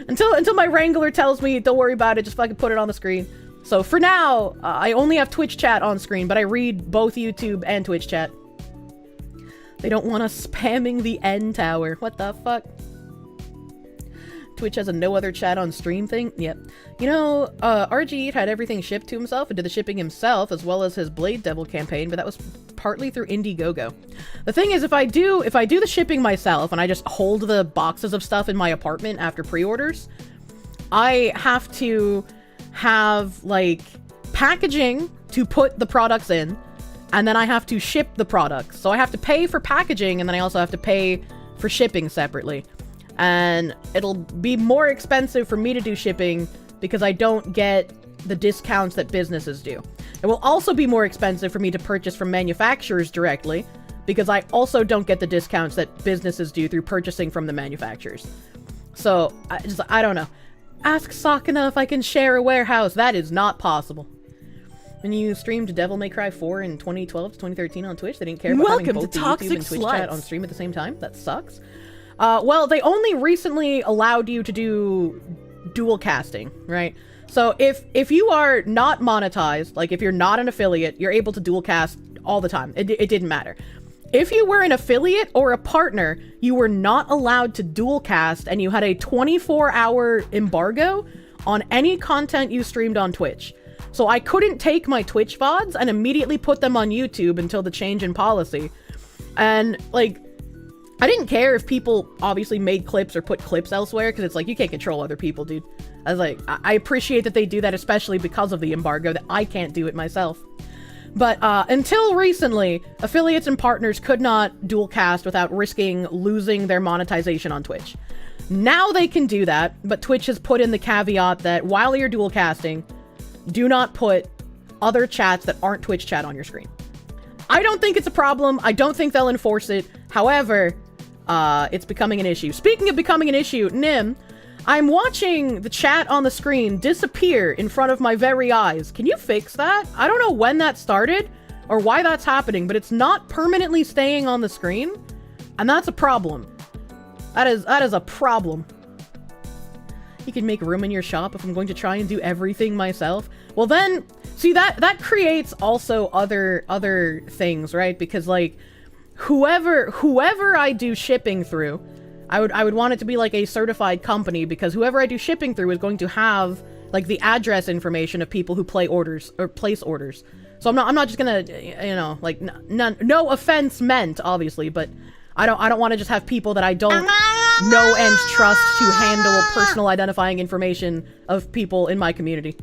[SPEAKER 1] Until my Wrangler tells me, don't worry about it, just fucking put it on the screen. So, for now, I only have Twitch chat on screen, but I read both YouTube and Twitch chat. They don't want us spamming the N tower. What the fuck? Twitch has a no other chat on stream thing? Yep. You know, RG had everything shipped to himself and did the shipping himself, as well as his Blade Devil campaign, but that was partly through Indiegogo. The thing is, if I do the shipping myself, and I just hold the boxes of stuff in my apartment after pre-orders, I have to have, like, packaging to put the products in, and then I have to ship the products. So I have to pay for packaging, and then I also have to pay for shipping separately. And it'll be more expensive for me to do shipping because I don't get the discounts that businesses do. It will also be more expensive for me to purchase from manufacturers directly because I also don't get the discounts that businesses do through purchasing from the manufacturers. So, I don't know. Ask Sakana if I can share a warehouse. That is not possible. When you streamed Devil May Cry 4 in 2012 to 2013 on Twitch, they didn't care about having both the YouTube and Twitch chat on stream at the same time? That sucks. Well, they only recently allowed you to do dual casting, right? So if you are not monetized, like if you're not an affiliate, you're able to dual cast all the time. It didn't matter. If you were an affiliate or a partner, you were not allowed to dual cast, and you had a 24-hour embargo on any content you streamed on Twitch. So I couldn't take my Twitch VODs and immediately put them on YouTube until the change in policy. And, like, I didn't care if people obviously made clips or put clips elsewhere, because it's like, you can't control other people, dude. I was like, I appreciate that they do that, especially because of the embargo, that I can't do it myself. But until recently, affiliates and partners could not dual cast without risking losing their monetization on Twitch. Now they can do that, but Twitch has put in the caveat that while you're dual casting, do not put other chats that aren't Twitch chat on your screen. I don't think it's a problem. I don't think they'll enforce it. However, it's becoming an issue. Speaking of becoming an issue, Nim, I'm watching the chat on the screen disappear in front of my very eyes. Can you fix that? I don't know when that started or why that's happening, but it's not permanently staying on the screen, and that's a problem. That is a problem. You can make room in your shop if I'm going to try and do everything myself. Well then, see, that creates also other things, right? Because, like, whoever I do shipping through, I would want it to be like a certified company, because whoever I do shipping through is going to have, like, the address information of people who place orders. So I'm not just gonna, you know, like, no offense meant, obviously, but I don't want to just have people that I don't know and trust to handle personal identifying information of people in my community.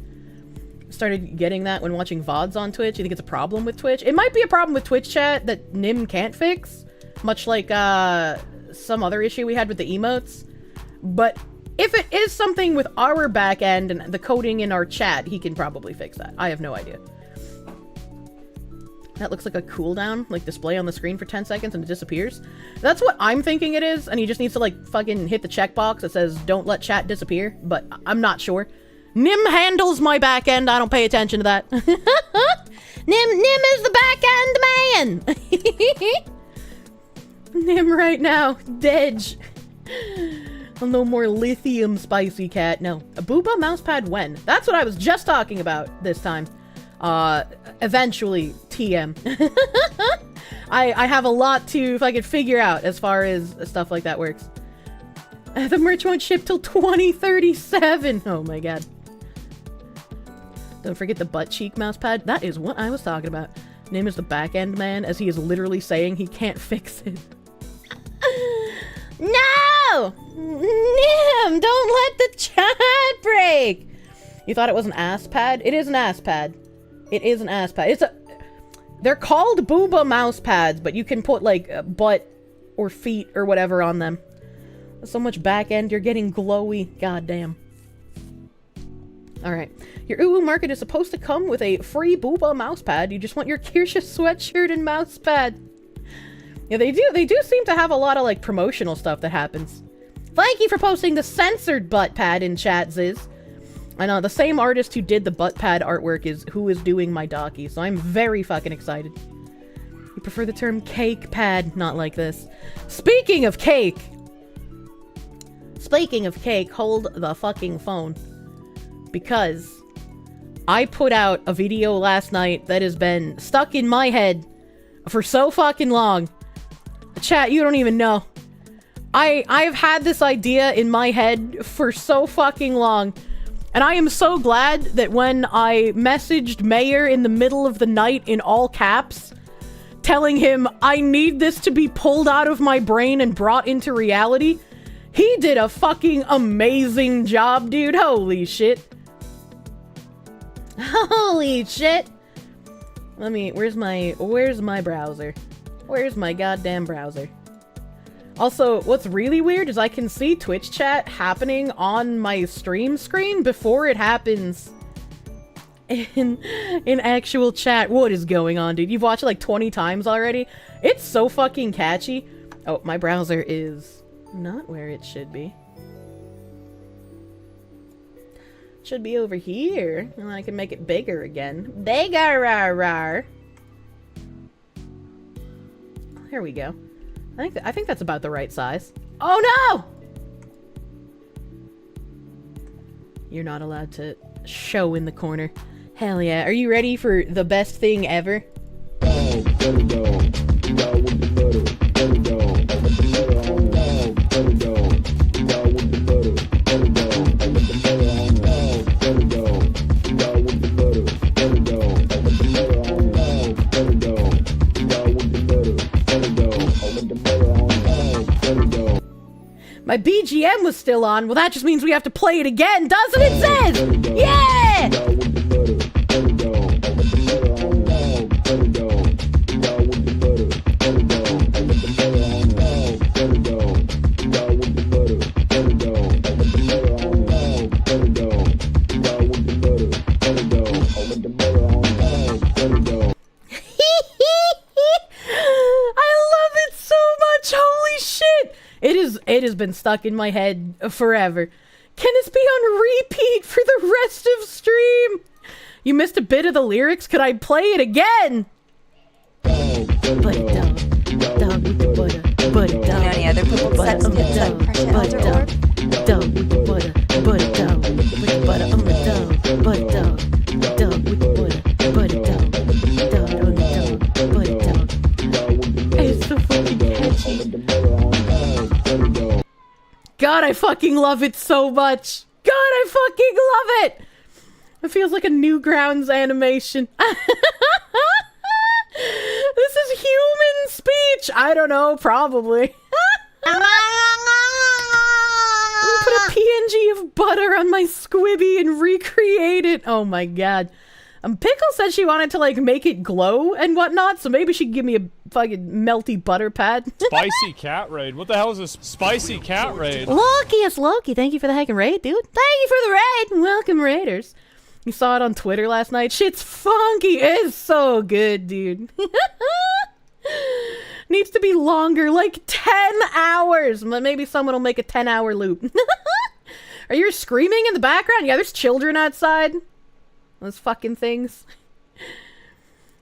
[SPEAKER 1] Started getting that when watching VODs on Twitch. You think it's a problem with Twitch? It might be a problem with Twitch chat that Nim can't fix, much like some other issue we had with the emotes. But if it is something with our back end and the coding in our chat, he can probably fix that. I have no idea. That looks like a cooldown, like display on the screen for 10 seconds and it disappears. That's what I'm thinking it is, and he just needs to like fucking hit the checkbox that says don't let chat disappear, but I'm not sure. Nim handles my back end, I don't pay attention to that. Nim is the back end man! Nim right now, Dedge. No more lithium, spicy cat. No. A booba mousepad when? That's what I was just talking about this time. Eventually, TM. I have a lot to fucking figure out as far as stuff like that works. The merch won't ship till 2037. Oh my god. Don't forget the butt cheek mousepad. That is what I was talking about. Nim is the back end man, as he is literally saying he can't fix it. No! Nim, don't let the chat break! You thought it was an ass pad? It is an ass pad. It is an ass pad. It's a... They're called booba mouse pads, but you can put, like, butt or feet or whatever on them. So much back end, you're getting glowy. Goddamn. Alright. Your Uwu Market is supposed to come with a free booba mouse pad. You just want your Kirsche sweatshirt and mouse pad. Yeah, they do seem to have a lot of, like, promotional stuff that happens. Thank you for posting the censored butt pad in chat, Ziz. I know, the same artist who did the butt pad artwork is who is doing my docky, so I'm very fucking excited. You prefer the term cake pad, not like this. Speaking of cake, hold the fucking phone. Because I put out a video last night that has been stuck in my head for so fucking long. Chat, you don't even know. I've had this idea in my head for so fucking long. And I am so glad that when I messaged Mayor in the middle of the night in all caps, telling him I need this to be pulled out of my brain and brought into reality, he did a fucking amazing job, dude. Holy shit. Holy shit. Where's my browser? Where's my goddamn browser? Also, what's really weird is I can see Twitch chat happening on my stream screen before it happens in actual chat. What is going on, dude? You've watched it like 20 times already? It's so fucking catchy. Oh, my browser is not where it should be. It should be over here. And then I can make it bigger again. Bigger. There we go. I think that's about the right size. Oh no! You're not allowed to show in the corner. Hell yeah. Are you ready for the best thing ever? My BGM was still on. Well, that just means we have to play it again, doesn't it, Zez? Yeah! It has been stuck in my head forever. Can this be on repeat for the rest of stream? You missed a bit of the lyrics. Could I play it again? Butter dog with the butter dog.
[SPEAKER 7] Any other people besides
[SPEAKER 1] butter dog with the butter dog with the butter on the dog, butter dog with the butter dog on the dog, butter dog. It's so fucking catchy. God, I fucking love it so much. God, I fucking love it. It feels like a Newgrounds animation. This is human speech. I don't know, probably. I'm gonna put a PNG of butter on my Squibby and recreate it. Oh my god. Pickle said she wanted to, like, make it glow and whatnot, so maybe she could give me a fucking melty butter pad.
[SPEAKER 4] Spicy cat raid. What the hell is this spicy cat raid?
[SPEAKER 1] Loki, it's Loki. Thank you for the heckin' raid, dude. Thank you for the raid. Welcome, raiders. You saw it on Twitter last night. Shit's funky. It's so good, dude. Needs to be longer, like 10 hours. Maybe someone will make a 10-hour loop. Are you screaming in the background? Yeah, there's children outside. Those fucking things.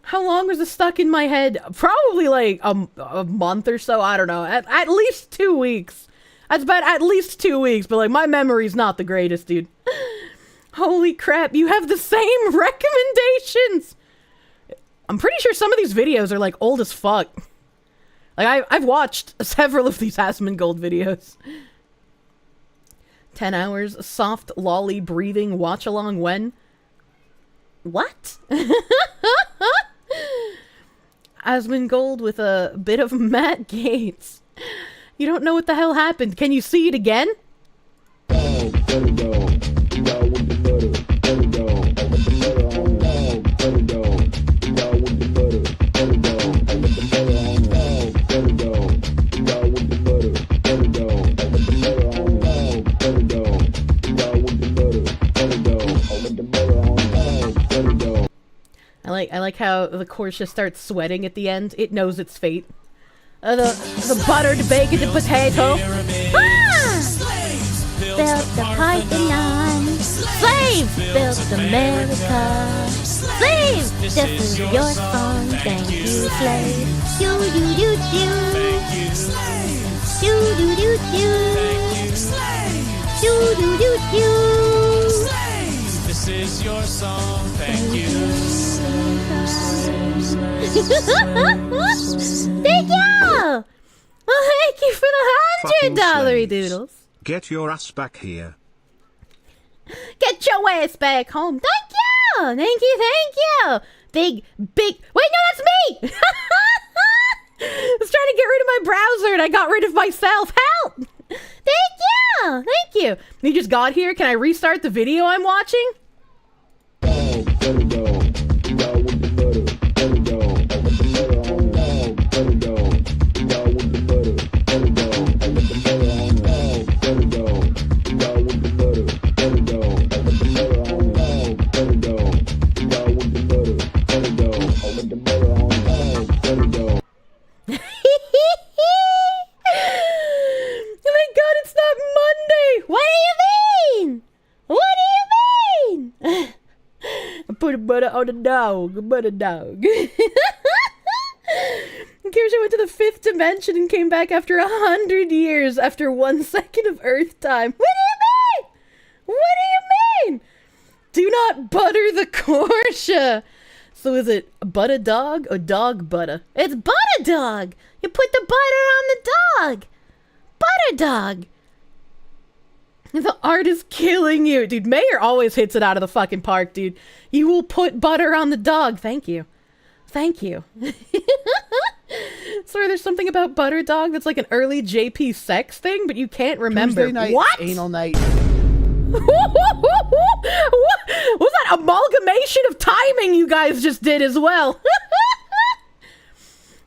[SPEAKER 1] How long was it stuck in my head? Probably like a month or so. I don't know. At least 2 weeks. That's about at least 2 weeks, but like my memory's not the greatest, dude. Holy crap, you have the same recommendations! I'm pretty sure some of these videos are like old as fuck. Like I've watched several of these Asmongold videos. 10 hours, soft lolly breathing, watch along when? What? Asmongold with a bit of Matt Gates. You don't know what the hell happened. Can you see it again? I like how the Kirsche starts sweating at the end. It knows its fate. The buttered bacon potato.
[SPEAKER 7] Built the Python. Slaves built America. Slaves, this is your song. Thank you, slaves. Do do do do. Do do do do. Do do do do.
[SPEAKER 8] This is your song. Thank you.
[SPEAKER 7] Thank you. Well, thank you for the $100 doodles.
[SPEAKER 5] Get your ass back here.
[SPEAKER 7] Get your ass back home. Thank you. Thank you. Thank you. Big. Wait, no, that's me. I was trying to get rid of my browser and I got rid of myself. Help. Thank you. Thank you.
[SPEAKER 1] You just got here. Can I restart the video I'm watching? Butter on a dog, butter dog. Kirsche went to the 5th dimension and came back after 100 years after 1 second of Earth time. What do you mean? What do you mean? Do not butter the Kirsche. So is it butter dog or dog butter?
[SPEAKER 7] It's butter dog. You put the butter on the dog. Butter dog.
[SPEAKER 1] The art is killing you. Dude, Mayor always hits it out of the fucking park, dude. You will put butter on the dog. Thank you. Thank you. Sorry, there's something about butter dog that's like an early JP sex thing, but you can't remember.
[SPEAKER 9] Tuesday night,
[SPEAKER 1] what?
[SPEAKER 9] Anal night.
[SPEAKER 1] What was that amalgamation of timing you guys just did as well?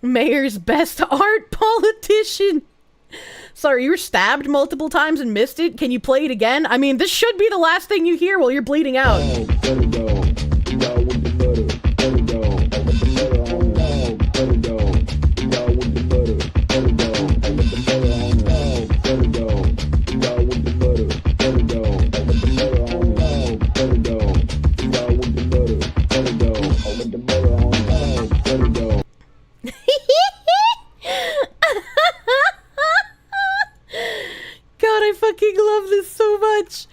[SPEAKER 1] Mayor's best art politician. Sorry, you were stabbed multiple times and missed it? Can you play it again? I mean, this should be the last thing you hear while you're bleeding out. God, I fucking love this so much.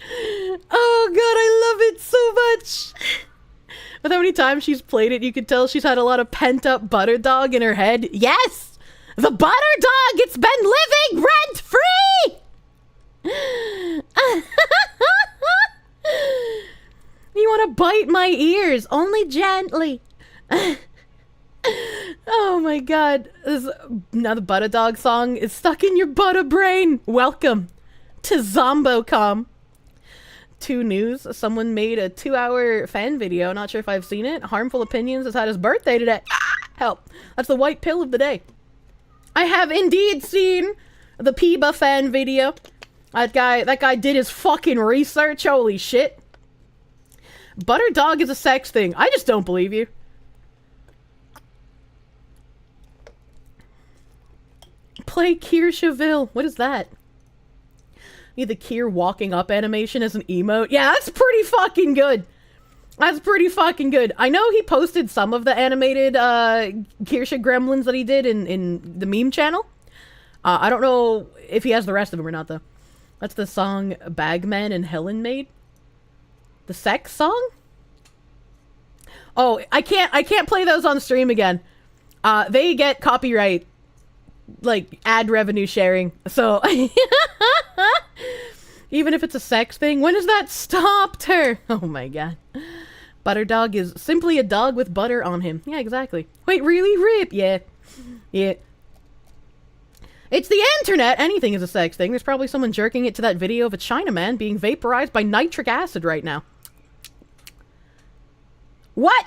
[SPEAKER 1] Oh god, I love it so much. With how many times she's played it, you can tell she's had a lot of pent-up butter dog in her head. Yes! The butter dog! It's been living rent-free! You want to bite my ears? Only gently. Oh my god. Now the butter dog song is stuck in your butter brain. Welcome to Zombocom. 2 News. Someone made a 2-hour fan video. Not sure if I've seen it. Harmful Opinions has had his birthday today. Help. That's the white pill of the day. I have indeed seen the Peeba fan video. That guy did his fucking research. Holy shit. Butter dog is a sex thing. I just don't believe you. Play Kirscheville. What is that? Need the Kier walking up animation as an emote. Yeah, that's pretty fucking good. That's pretty fucking good. I know he posted some of the animated Kirsche gremlins that he did in the meme channel. I don't know if he has the rest of them or not, though. That's the song Bagman and Helen made. The sex song? Oh, I can't play those on stream again. They get copyright, like, ad revenue sharing. So, even if it's a sex thing, when has that stopped her? Oh my god. Butter dog is simply a dog with butter on him. Yeah, exactly. Wait, really? Rip? Yeah. Yeah. It's the internet! Anything is a sex thing. There's probably someone jerking it to that video of a Chinaman being vaporized by nitric acid right now. What?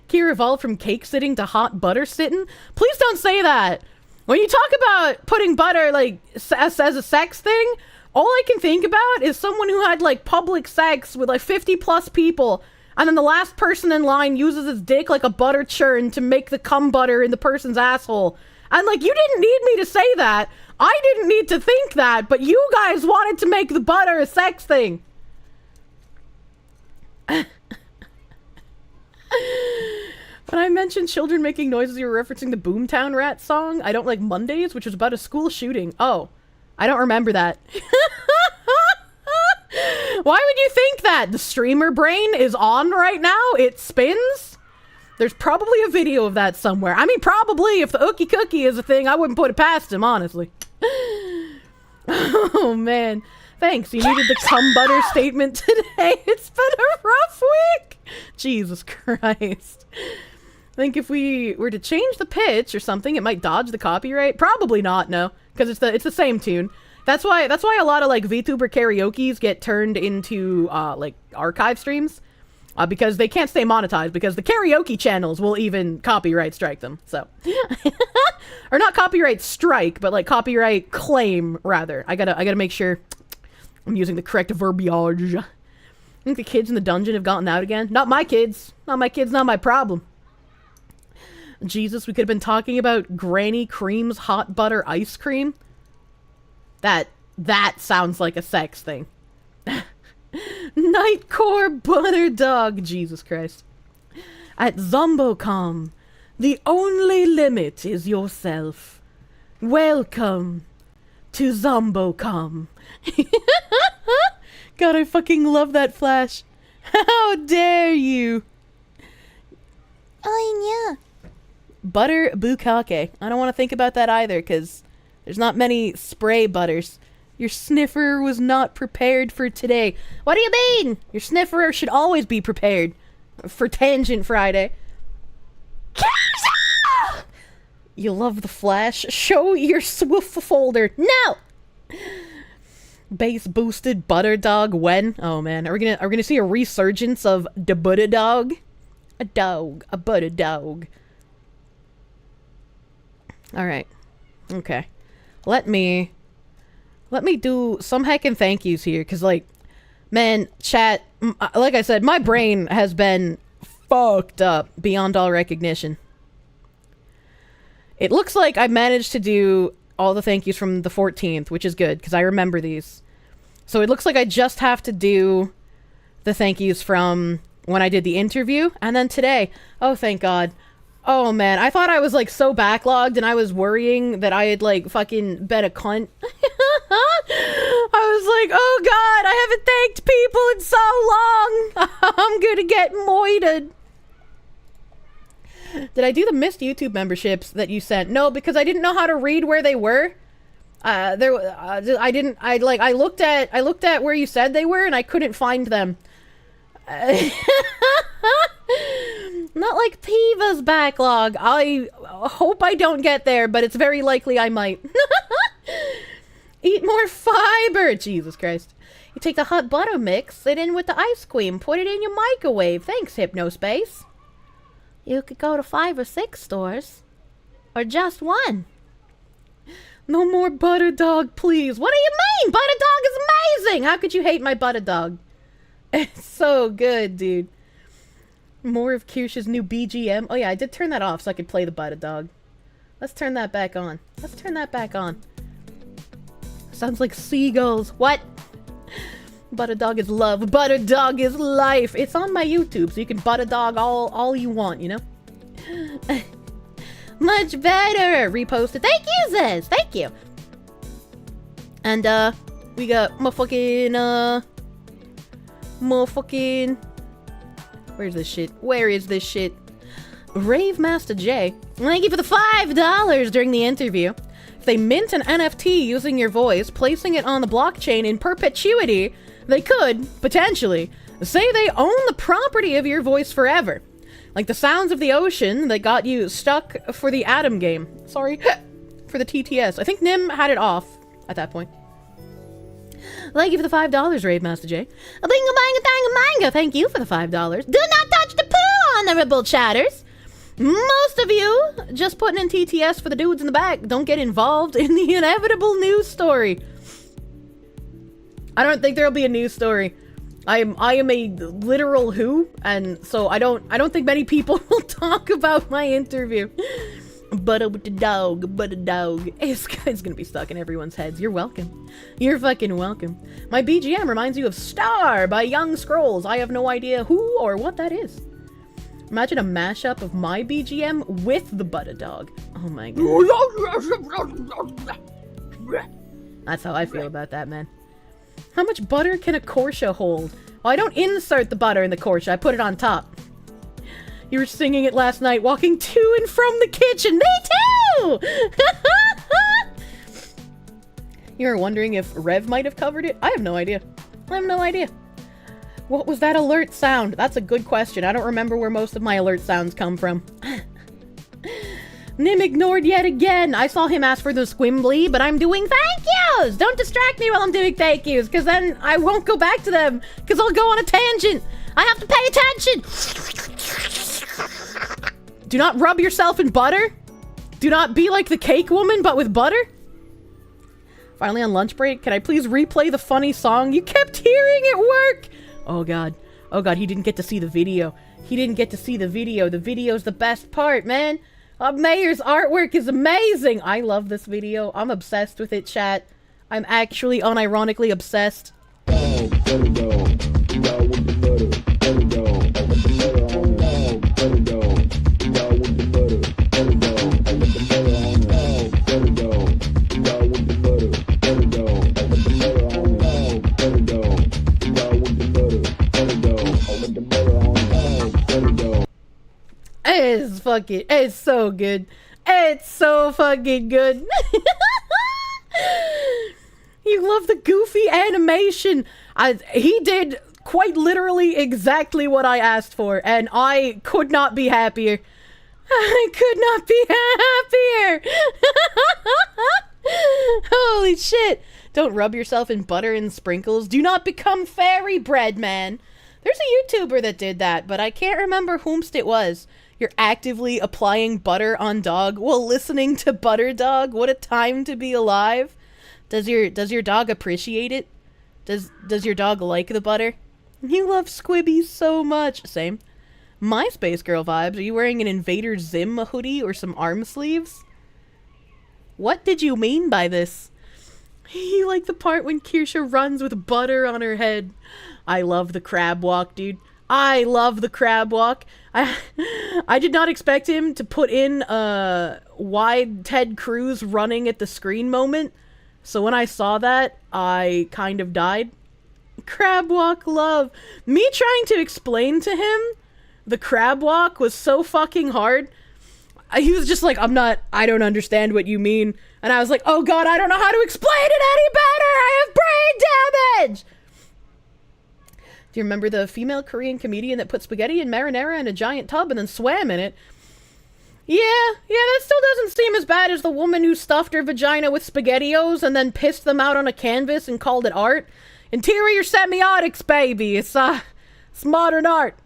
[SPEAKER 1] Kier evolved from cake sitting to hot butter sitting? Please don't say that! When you talk about putting butter, like, as a sex thing, all I can think about is someone who had, like, public sex with, like, 50 plus people, and then the last person in line uses his dick like a butter churn to make the cum butter in the person's asshole. And, like, you didn't need me to say that. I didn't need to think that, but you guys wanted to make the butter a sex thing. When I mentioned children making noises, you were referencing the Boomtown Rat song, I Don't Like Mondays, which was about a school shooting. Oh, I don't remember that. Why would you think that? The streamer brain is on right now? It spins? There's probably a video of that somewhere. I mean, probably. If the ookie cookie is a thing, I wouldn't put it past him, honestly. Oh, man. Thanks. You needed the cum butter statement today. It's been a rough week. Jesus Christ. I think if we were to change the pitch or something, it might dodge the copyright. Probably not, no. Because it's the same tune. That's why a lot of, like, VTuber karaokes get turned into, like, archive streams. Because they can't stay monetized, because the karaoke channels will even copyright strike them, so. Or not copyright strike, but, like, copyright claim, rather. I gotta make sure I'm using the correct verbiage. I think the kids in the dungeon have gotten out again. Not my kids. Not my kids, not my problem. Jesus, we could have been talking about Granny Cream's hot butter ice cream. That sounds like a sex thing. Nightcore butter dog, Jesus Christ. At Zombocom, the only limit is yourself. Welcome to Zombocom. God, I fucking love that flash. How dare you? Oh, yeah. Butter bukkake. I don't want to think about that either, because there's not many spray butters. Your sniffer was not prepared for today. What do you mean? Your sniffer should always be prepared for Tangent Friday. You love the flash? Show your swoof folder. No! Base boosted butter dog when? Oh man, are we gonna see a resurgence of the butter dog? A butter dog. Alright. Okay. Let me do some heckin' thank yous here, because, like, man, chat, like I said, my brain has been fucked up beyond all recognition. It looks like I managed to do all the thank yous from the 14th, which is good, because I remember these. So it looks like I just have to do the thank yous from when I did the interview, and then today. Oh, thank God. Oh, man, I thought I was, like, so backlogged, and I was worrying that I had, like, fucking been a cunt. I was like, oh, God, I haven't thanked people in so long. I'm gonna get moited. Did I do the missed YouTube memberships that you sent? No, because I didn't know how to read where they were. I looked at where you said they were, and I couldn't find them. Not like Piva's backlog. I hope I don't get there, but it's very likely I might.
[SPEAKER 7] Eat more fiber! Jesus Christ. You take the hot butter mix, it in with the ice cream, put it in your microwave. Thanks, Hypnospace. You could go to 5 or 6 stores. Or just one.
[SPEAKER 1] No more butter dog, please.
[SPEAKER 7] What do you mean? Butter dog is amazing! How could you hate my butter dog?
[SPEAKER 1] It's so good, dude. More of Kirsche's new BGM. Oh yeah, I did turn that off so I could play the butter dog. Let's turn that back on. Let's turn that back on. Sounds like seagulls. What? Butter dog is love. Butter dog is life. It's on my YouTube, so you can butter dog all you want, you know?
[SPEAKER 7] Much better. Reposted. Thank you, Ziz. Thank you.
[SPEAKER 1] And we got motherfucking where's this shit? Where is this shit? Rave Master J.
[SPEAKER 7] Thank you for the $5 during the interview.
[SPEAKER 1] If they mint an NFT using your voice, placing it on the blockchain in perpetuity, they could, potentially, say they own the property of your voice forever. Like the sounds of the ocean that got you stuck for the Atom game. Sorry, for the TTS. I think Nim had it off at that point.
[SPEAKER 7] Thank you for the $5, Rave Master J. A bingo banga tanga manga. Thank you for the $5. Do not touch the poo, honorable chatters.
[SPEAKER 1] Most of you just putting in TTS for the dudes in the back don't get involved in the inevitable news story. I don't think there'll be a news story. I am a literal who, and so I don't think many people will talk about my interview. Butter with the dog, butter dog. It's gonna be stuck in everyone's heads. You're welcome. You're fucking welcome. My BGM reminds you of Star by Young Scrolls. I have no idea who or what that is. Imagine a mashup of my BGM with the butter dog. Oh my god. That's how I feel about that, man. How much butter can a Kirsche hold? Well, I don't insert the butter in the Kirsche. I put it on top. You were singing it last night, walking to and from the kitchen. Me too! You were wondering if Rev might have covered it? I have no idea. I have no idea. What was that alert sound? That's a good question. I don't remember where most of my alert sounds come from. Nim ignored yet again. I saw him ask for the squimbly, but I'm doing thank yous. Don't distract me while I'm doing thank yous, because then I won't go back to them, because I'll go on a tangent. I have to pay attention. Do not rub yourself in butter. Do not be like the cake woman, but with butter. Finally on lunch break, can I please replay the funny song you kept hearing at work? Oh god. Oh god, he didn't get to see the video. He didn't get to see the video. The video's the best part, man. Mayor's artwork is amazing. I love this video. I'm obsessed with it, chat. I'm actually unironically obsessed. It's so good. It's so fucking good. You love the goofy animation. He did quite literally exactly what I asked for, and I could not be happier. I could not be happier. Holy shit. Don't rub yourself in butter and sprinkles. Do not become fairy bread, man. There's a YouTuber that did that, but I can't remember whomst it was. You're actively applying butter on dog while listening to Butter Dog. What a time to be alive. Does your dog appreciate it? Does your dog like the butter? You love Squibby so much. Same. MySpace girl vibes. Are you wearing an Invader Zim hoodie or some arm sleeves? What did you mean by this? You like the part when Kirsche runs with butter on her head. I love the crab walk, dude. I love the crab walk. I did not expect him to put in a wide Ted Cruz running at the screen moment. So when I saw that, I kind of died. Crab walk love. Me trying to explain to him the crab walk was so fucking hard. He was just like, I don't understand what you mean. And I was like, oh god, I don't know how to explain it any better. I have brain damage. Do you remember the female Korean comedian that put spaghetti and marinara in a giant tub and then swam in it? that still doesn't seem as bad as the woman who stuffed her vagina with SpaghettiOs and then pissed them out on a canvas and called it art. Interior semiotics, baby. It's modern art.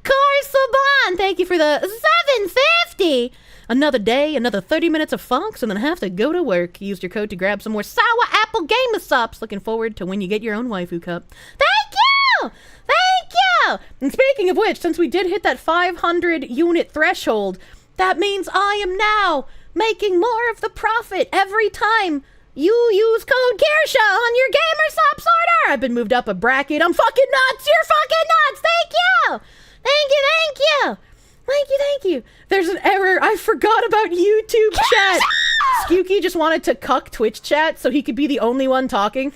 [SPEAKER 7] Carsaban, thank you for the 750. Another day, another 30 minutes of Fox, and then have to go to work. Used your code to grab some more sour apple gamer subs. Looking forward to when you get your own waifu cup. Thank you! Thank you!
[SPEAKER 1] And speaking of which, since we did hit that 500 unit threshold, that means I am now making more of the profit every time you use code Kirsche on your gamer subs order. I've been moved up a bracket. I'm fucking nuts. You're fucking nuts. Thank you. Thank you. Thank you. Thank you. Thank you. There's an error. I forgot about YouTube chat. Skewky just wanted to cuck Twitch chat so he could be the only one talking.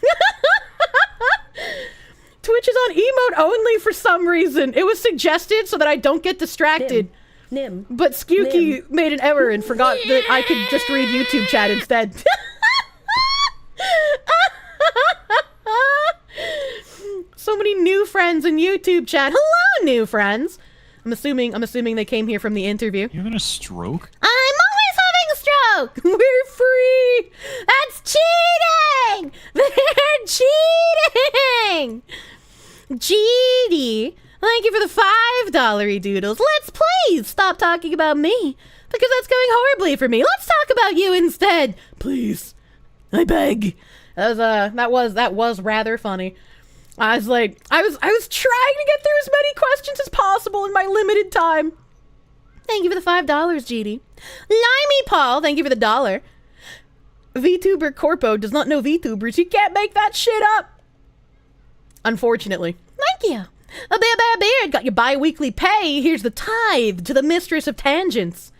[SPEAKER 1] Twitch is on emote only for some reason. It was suggested so that I don't get distracted.
[SPEAKER 3] Nim.
[SPEAKER 1] But Skewky made an error and forgot that I could just read YouTube chat instead. So many new friends in YouTube chat. Hello, new friends. I'm assuming they came here from the interview.
[SPEAKER 6] You having a stroke?
[SPEAKER 7] I'm always having a stroke.
[SPEAKER 1] We're free.
[SPEAKER 7] That's cheating. They're cheating. GD, thank you for the $5 doodles. Let's please stop talking about me because that's going horribly for me. Let's talk about you instead, please. I beg.
[SPEAKER 1] That was rather funny. I was trying to get through as many questions as possible in my limited time.
[SPEAKER 7] Thank you for the $5, GD. Limey Paul, thank you for the $1.
[SPEAKER 1] VTuber Corpo does not know VTubers. He can't make that shit up. Unfortunately.
[SPEAKER 7] Thank you. A Bear Beard got your bi-weekly pay. Here's the tithe to the mistress of tangents.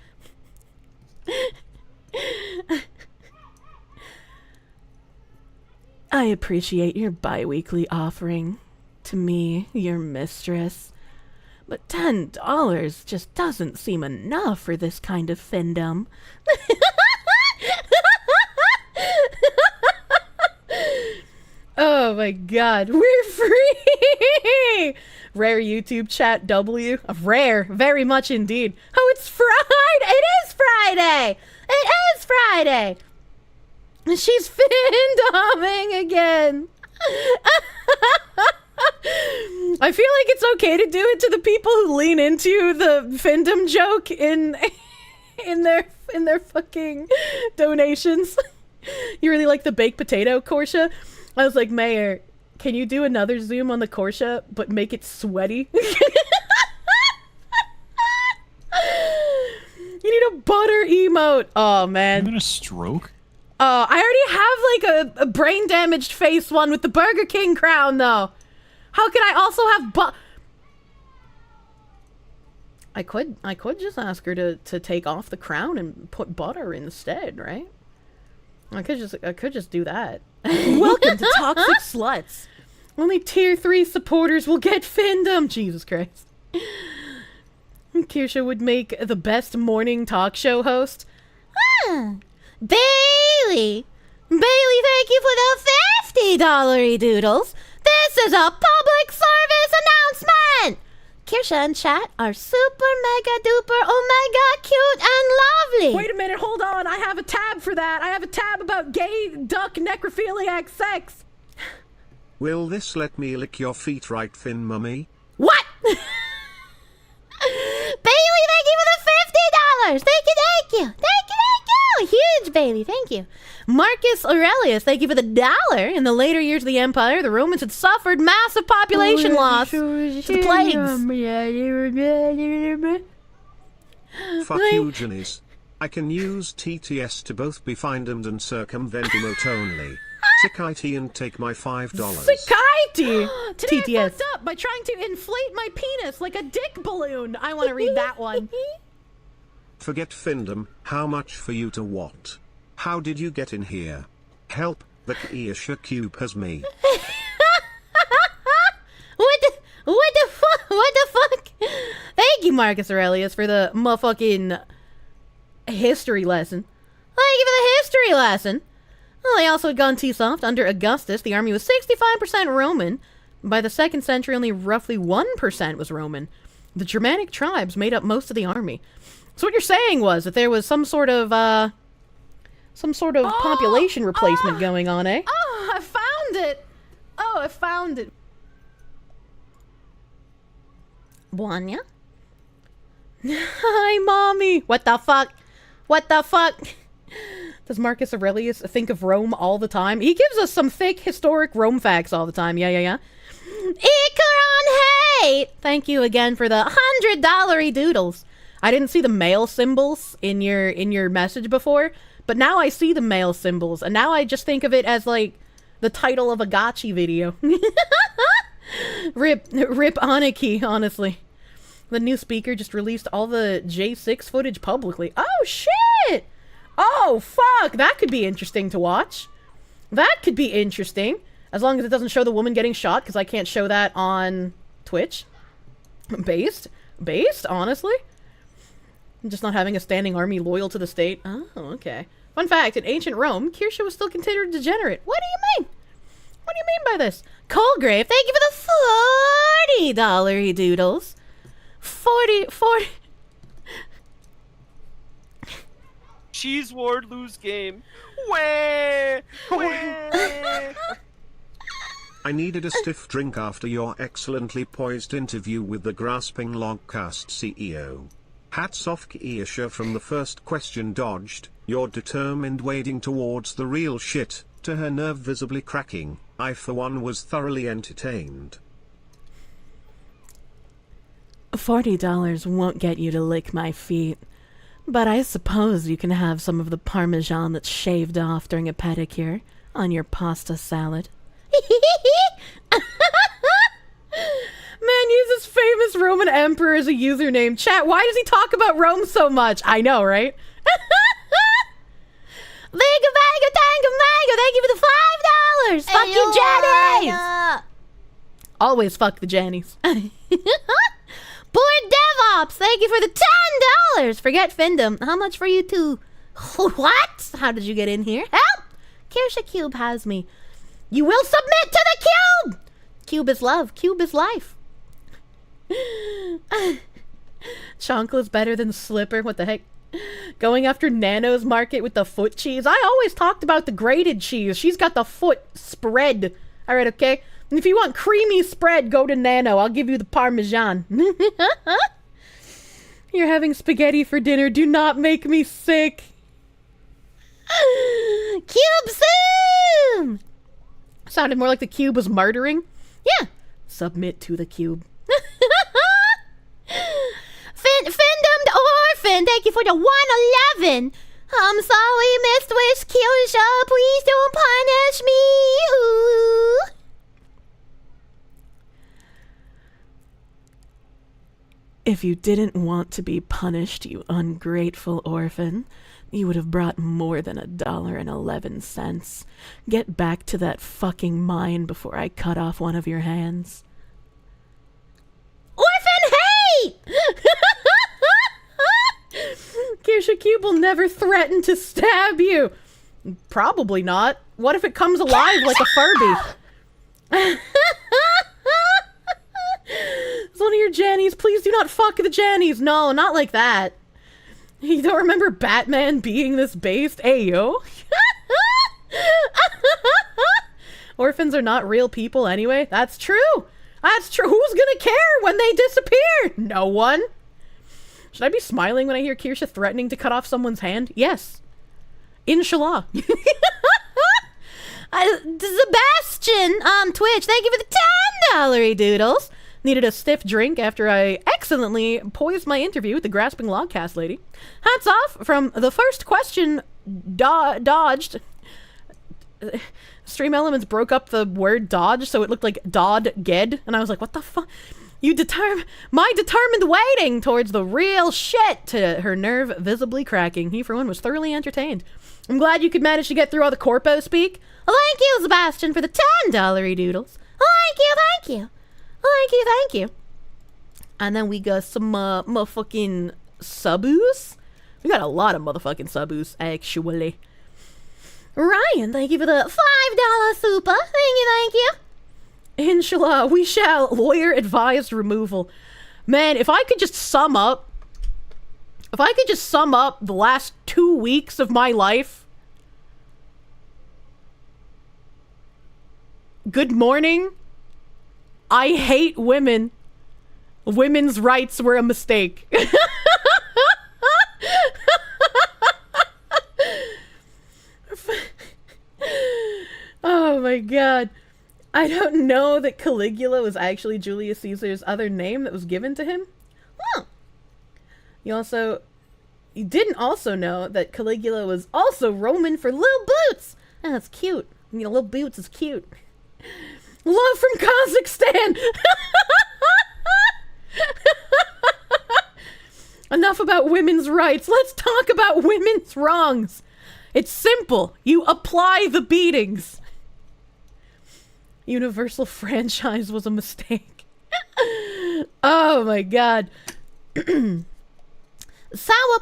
[SPEAKER 1] I appreciate your bi-weekly offering to me, your mistress. But $10 just doesn't seem enough for this kind of findom. Oh my god, we're free! Rare YouTube chat W. Rare, very much indeed. Oh, it's Friday! It is Friday! It is Friday! She's findoming again. I feel like it's okay to do it to the people who lean into the findom joke in their fucking donations. You really like the baked potato, Kirsche? I was like, Mayor, can you do another zoom on the Kirsche, but make it sweaty? You need a butter emote. Oh, man.
[SPEAKER 6] You having a stroke?
[SPEAKER 1] I already have, like, a brain-damaged face one with the Burger King crown, though. How can I also have I could just ask her to take off the crown and put butter instead, right? I could just do that. Welcome to Toxic Sluts. Only tier 3 supporters will get findom. Jesus Christ. Kirsche would make the best morning talk show host.
[SPEAKER 7] Bailey, thank you for the $50 doodles. This is a public service announcement. Kirsche and chat are super mega duper omega cute and lovely.
[SPEAKER 1] Wait a minute, hold on. I have a tab for that. I have a tab about gay duck necrophiliac sex.
[SPEAKER 5] Will this let me lick your feet right, Fin Mummy?
[SPEAKER 1] What?
[SPEAKER 7] Bailey, thank you for the $50. Thank you. Huge Bailey, thank you. Marcus Aurelius, thank you for the $1. In the later years of the Empire, the Romans had suffered massive population loss to the plagues.
[SPEAKER 5] Fuck you, Janice. I can use TTS to both be findomed and circumvent emote only. Sick IT and take my $5.
[SPEAKER 1] Sikaiti!
[SPEAKER 3] Today
[SPEAKER 1] TTS.
[SPEAKER 3] I fucked up by trying to inflate my penis like a dick balloon. I want to read that one.
[SPEAKER 5] Forget findom, how much for you to what? How did you get in here? Help, the Kirsche cube has me.
[SPEAKER 7] What the fuck? Thank you, Marcus Aurelius, for the motherfucking history lesson. Thank you for the history lesson. Well, they also had gone too soft. Under Augustus, the army was 65% Roman. By the 2nd century, only roughly 1% was Roman.
[SPEAKER 1] The Germanic tribes made up most of the army. So what you're saying was that there was some sort of population replacement going on, eh?
[SPEAKER 3] Oh, I found it. Oh, I found it.
[SPEAKER 7] Buanya?
[SPEAKER 1] Hi, mommy. What the fuck? What the fuck? Does Marcus Aurelius think of Rome all the time? He gives us some thick historic Rome facts all the time. Yeah. Icaron hate! Thank you again for the $100 doodles. I didn't see the male symbols in your message before, but now I see the male symbols, and now I just think of it as like the title of a gotchi video. Rip Aniki, honestly. The new speaker just released all the J6 footage publicly. Oh shit! Oh fuck! That could be interesting to watch. That could be interesting. As long as it doesn't show the woman getting shot, because I can't show that on Twitch. Based, honestly. Just not having a standing army loyal to the state. Oh, okay. Fun fact, in ancient Rome, Kirsche was still considered degenerate. What do you mean? What do you mean by this? Coldgrave, thank you for the $40 doodles. 40.
[SPEAKER 9] Cheese ward lose game. Wah!
[SPEAKER 5] I needed a stiff drink after your excellently poised interview with the grasping Logcast CEO. Hats off Kirsche from the first question dodged, your determined wading towards the real shit, to her nerve visibly cracking. I for one was thoroughly entertained.
[SPEAKER 1] $40 won't get you to lick my feet, but I suppose you can have some of the parmesan that's shaved off during a pedicure on your pasta salad. Man uses famous Roman emperor as a username. Chat, why does he talk about Rome so much? I know, right? Thank you for the $5! Fuck you, Jannies! Always fuck the Jannies.
[SPEAKER 7] Board DevOps, thank you for the $10! Forget Findom. How much for you two? What? How did you get in here? Help! Kirsche Cube has me. You will submit to the cube! Cube is love. Cube is life.
[SPEAKER 1] Chonkla's better than Slipper. What the heck? Going after Nano's market with the foot cheese. I always talked about the grated cheese. She's got the foot spread. All right, okay? And if you want creamy spread, go to Nano. I'll give you the Parmesan. You're having spaghetti for dinner. Do not make me sick.
[SPEAKER 7] Cube soon!
[SPEAKER 1] Sounded more like the cube was murdering. Yeah. Submit to the cube.
[SPEAKER 7] Findom the Orphan, thank you for the 111. I'm sorry, Miss Wish Kirsche. Please don't punish me. Ooh.
[SPEAKER 1] If you didn't want to be punished, you ungrateful orphan, you would have brought more than $1.11. Get back to that fucking mine before I cut off one of your hands.
[SPEAKER 7] Orphan hate!
[SPEAKER 1] Kirsche Cube will never threaten to stab you. Probably not. What if it comes alive like a Furby? It's one of your Jannies. Please do not fuck the Jannies. No, not like that. You don't remember Batman being this based? Ayo. Orphans are not real people anyway. That's true. That's true. Who's gonna care when they disappear? No one. Should I be smiling when I hear Kirsche threatening to cut off someone's hand? Yes. Inshallah.
[SPEAKER 7] Sebastian on Twitch, thank you for the $10 doodles.
[SPEAKER 1] Needed a stiff drink after I excellently poised my interview with the grasping logcast lady. Hats off from the first question dodged. Stream Elements broke up the word dodge so it looked like Dod-ged, and I was like, what the fuck? My determined waiting towards the real shit, to her nerve visibly cracking. He, for one, was thoroughly entertained. I'm glad you could manage to get through all the corpo speak.
[SPEAKER 7] Thank you, Sebastian, for the $10 doodles. Thank you.
[SPEAKER 1] Thank you. And then we got some motherfucking subus. We got a lot of motherfucking subus, actually.
[SPEAKER 7] Ryan, thank you for the $5 super. Thank you.
[SPEAKER 1] Inshallah, we shall. Lawyer advised removal. Man, if I could just sum up the last 2 weeks of my life. Good morning. I hate women. Women's rights were a mistake. Oh my god. I don't know that Caligula was actually Julius Caesar's other name that was given to him. Huh. You didn't also know that Caligula was also Roman for little boots. Oh, that's cute. Little boots is cute. Love from Kazakhstan. Enough about women's rights. Let's talk about women's wrongs. It's simple. You apply the beatings. Universal franchise was a mistake. Oh my god.
[SPEAKER 7] Sour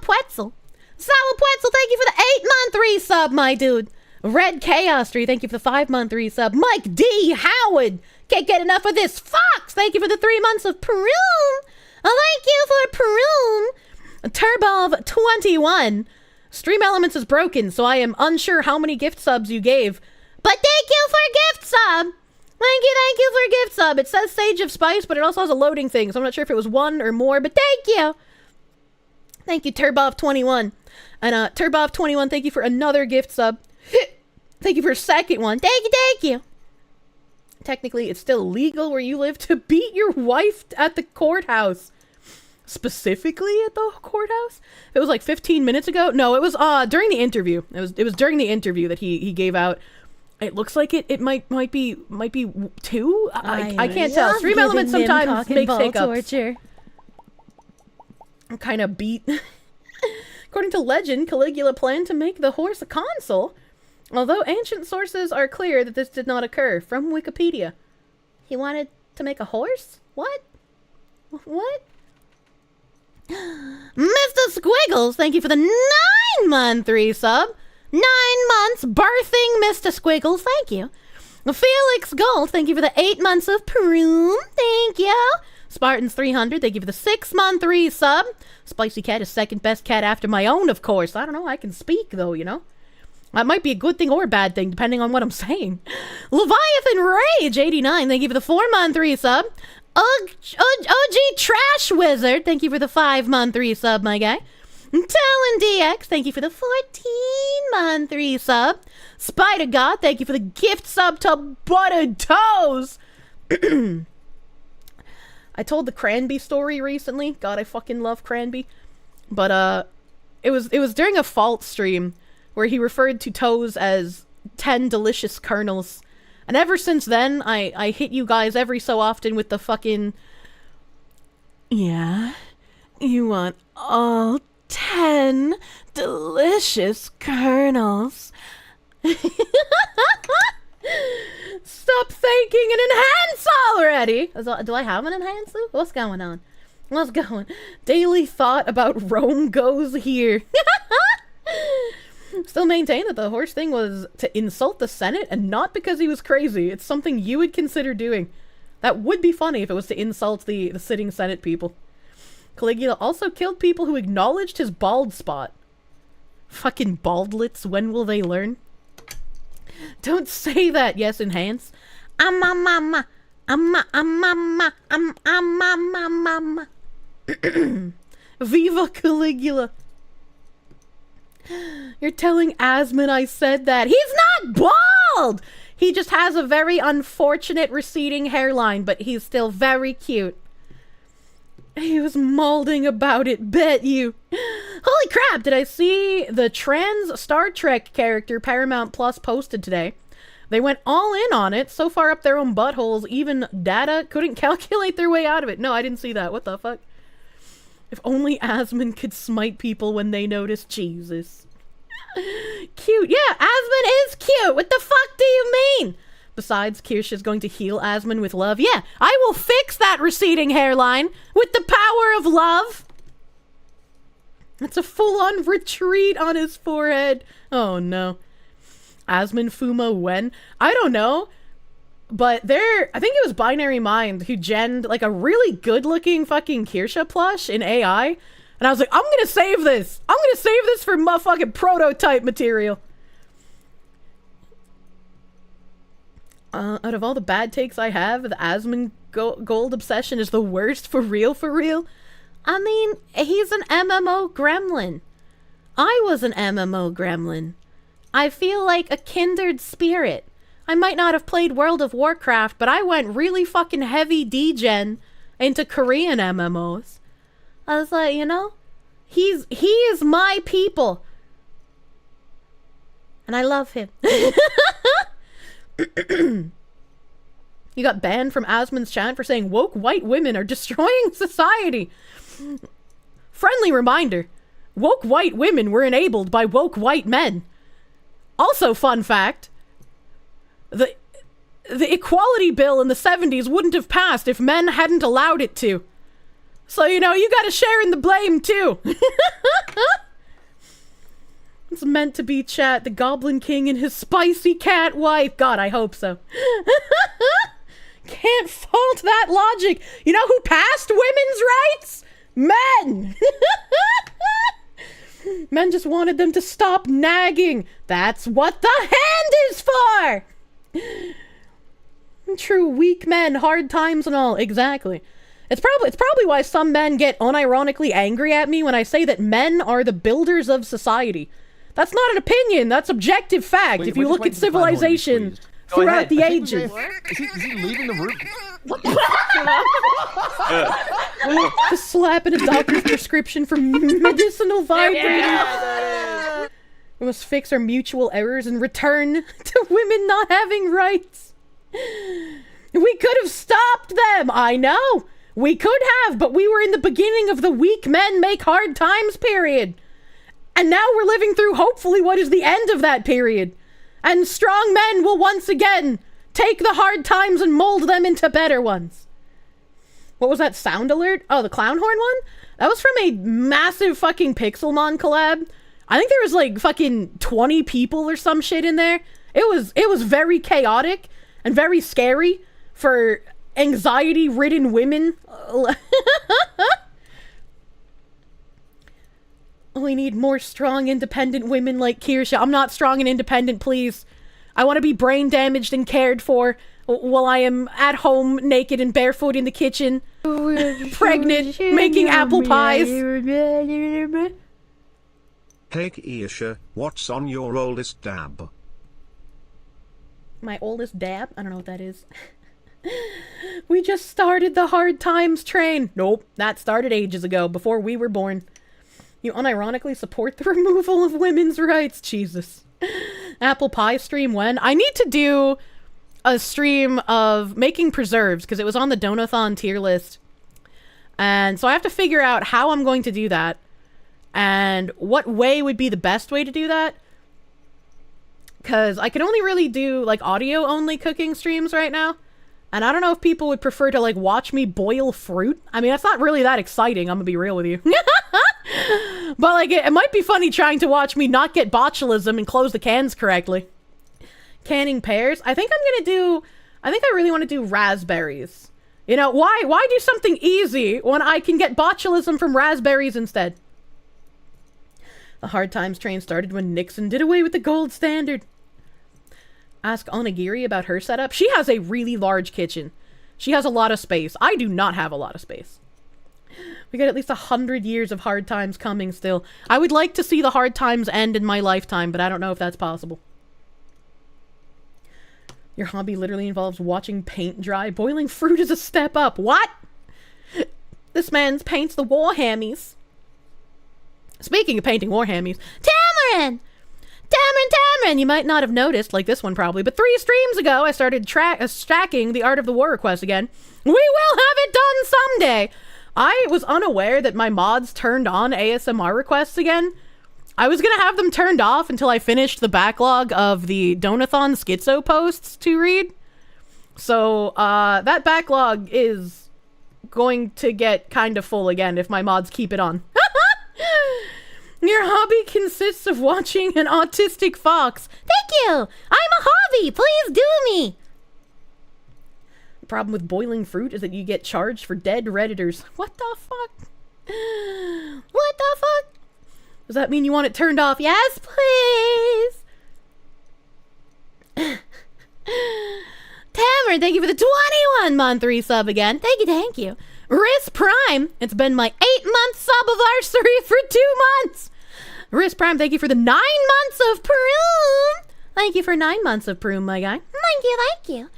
[SPEAKER 7] Pretzel. Sour Pretzel, thank you for the 8-month resub, my dude. Red Chaos Tree, thank you for the 5-month resub. Mike D. Howard, can't get enough of this. Fox, thank you for the 3 months of Perun. Thank you for Perun. Turbov 21. Stream Elements is broken, so I am unsure how many gift subs you gave. But thank you for gift sub. Thank you for gift sub. It says Sage of Spice, but it also has a loading thing, so I'm not sure if it was 1 or more, but thank you. Thank you, Turbov21. And Turbov21, thank you for another gift sub. Thank you for a second one. Thank you. Technically, it's still legal where you live to beat your wife at the courthouse. Specifically at the courthouse? It was like 15 minutes ago? No, it was during the interview. It was during the interview that he gave out. It looks like it might be 2. I can't tell. Stream Elements sometimes makes hiccups. I'm kind of beat. According to legend, Caligula planned to make the horse a consul, although ancient sources are clear that this did not occur. From Wikipedia. He wanted to make a horse? What? Mr. Squiggles, thank you for the 9-month resub. 9 months birthing Mr. Squiggles, thank you. Felix Gold, thank you for the 8 months of Peru, thank you. Spartans 300, thank you for the 6-month resub. Spicy Cat is second best cat after my own, of course. I don't know, I can speak though, you know. That might be a good thing or a bad thing, depending on what I'm saying. Leviathan Rage 89, thank you for the 4-month resub. OG Trash Wizard, thank you for the 5-month resub, my guy. Talon DX, thank you for the 14-month resub. Spider God, thank you for the gift sub to Buttered Toes. I told the Cranby story recently. God, I fucking love Cranby. But it was during a Fault stream where he referred to toes as 10 delicious kernels. And ever since then, I hit you guys every so often with the fucking... Yeah, you want all 10 delicious kernels. Stop thinking and enhance already! Do I have an enhance? What's going on? Daily thought about Rome goes here. Still maintain that the horse thing was to insult the Senate and not because he was crazy. It's something you would consider doing. That would be funny if it was to insult the sitting Senate people. Caligula also killed people who acknowledged his bald spot. Fucking baldlets, when will they learn? Don't say that, yes, enhance. Viva Caligula. You're telling Asmon I said that. He's not bald! He just has a very unfortunate receding hairline, but he's still very cute. He was molding about it, bet you. Holy crap, did I see the trans Star Trek character Paramount Plus posted today? They went all in on it, so far up their own buttholes, even Data couldn't calculate their way out of it. No, I didn't see that. What the fuck? If only Asmon could smite people when they notice. Jesus. Cute. Yeah, Asmon is cute. What the fuck do you mean? Besides, Kirsche is going to heal Asmon with love. Yeah, I will fix that receding hairline with the power of love. That's a full-on retreat on his forehead. Oh, no. Asmon Fuma when? I don't know.
[SPEAKER 1] But I think it was Binary Mind who genned like a really good looking fucking Kirsche plush in AI. And I was like, I'm gonna save this. I'm gonna save this for motherfucking prototype material. Out of all the bad takes I have, the Asmon Gold obsession is the worst for real, for real. I mean, he's an MMO gremlin. I was an MMO gremlin. I feel like a kindred spirit. I might not have played World of Warcraft, but I went really fucking heavy degen into Korean MMOs. I was like, you know, he is my people. And I love him. You got banned from Asmon's chant for saying woke white women are destroying society. Friendly reminder, woke white women were enabled by woke white men. Also, fun fact, the equality bill in the 70s wouldn't have passed if men hadn't allowed it to. So, you know, you gotta share in the blame, too. It's meant to be chat, the Goblin King and his spicy cat wife. God, I hope so. Can't fault that logic. You know who passed women's rights? Men! Men just wanted them to stop nagging. That's what the hand is for! True, weak men, hard times and all. Exactly. It's probably why some men get unironically angry at me when I say that men are the builders of society. That's not an opinion, that's objective fact.
[SPEAKER 9] Wait,
[SPEAKER 1] if you look at civilization throughout the ages.
[SPEAKER 9] Is he leaving the room?
[SPEAKER 1] Just slapping a doctor's prescription for medicinal vitamins. We must fix our mutual errors and return to women not having rights. We could have stopped them, I know. We could have, but we were in the beginning of the weak men make hard times period. And now we're living through hopefully what is the end of that period. And strong men will once again take the hard times and mold them into better ones. What was that sound alert? Oh, the clown horn one? That was from a massive fucking Pixelmon collab. I think there was like fucking 20 people or some shit in there. It was very chaotic and very scary for anxiety-ridden women. We need more strong, independent women like Kirsche. I'm not strong and independent, please. I want to be brain damaged and cared for while I am at home, naked and barefoot in the kitchen, pregnant, making apple pies.
[SPEAKER 5] Hey Kirsche, what's on your oldest dab?
[SPEAKER 1] My oldest dab? I don't know what that is. We just started the hard times train. Nope, that started ages ago, before we were born. You unironically support the removal of women's rights. Jesus. Apple pie stream when? I need to do a stream of making preserves, because it was on the Donathon tier list. And so I have to figure out how I'm going to do that. And what way would be the best way to do that. Because I can only really do, like, audio-only cooking streams right now. And I don't know if people would prefer to, like, watch me boil fruit. I mean, that's not really that exciting, I'm gonna be real with you. But, like, it might be funny trying to watch me not get botulism and close the cans correctly. Canning pears? I think I really want to do raspberries. You know, why do something easy when I can get botulism from raspberries instead? The hard times train started when Nixon did away with the gold standard. Ask Onigiri about her setup. She has a really large kitchen. She has a lot of space. I do not have a lot of space. We got at least 100 years of hard times coming still. I would like to see the hard times end in my lifetime, but I don't know if that's possible. Your hobby literally involves watching paint dry. Boiling fruit is a step up. What? This man's paints the Warhammies. Speaking of painting Warhammies, Tamarin! Tamarin! You might not have noticed, like this one probably, but 3 streams ago I started stacking the Art of the War request again. We will have it done someday! I was unaware that my mods turned on ASMR requests again. I was gonna have them turned off until I finished the backlog of the Donathon Schizo posts to read. So, that backlog is going to get kind of full again if my mods keep it on. Your hobby consists of watching an autistic fox.
[SPEAKER 7] Thank you! I'm a hobby! Please do me!
[SPEAKER 1] problem with boiling fruit is that you get charged for dead Redditors. What the fuck? What the fuck? Does that mean you want it turned off? Yes, please! Tamara, thank you for the 21-month resub again. Thank you. Riz Prime, it's been my 8-month sub-anniversary for 2 months. Riz Prime, thank you for the 9 months of Proom. Thank you for 9 months of Proom, my guy. Thank you.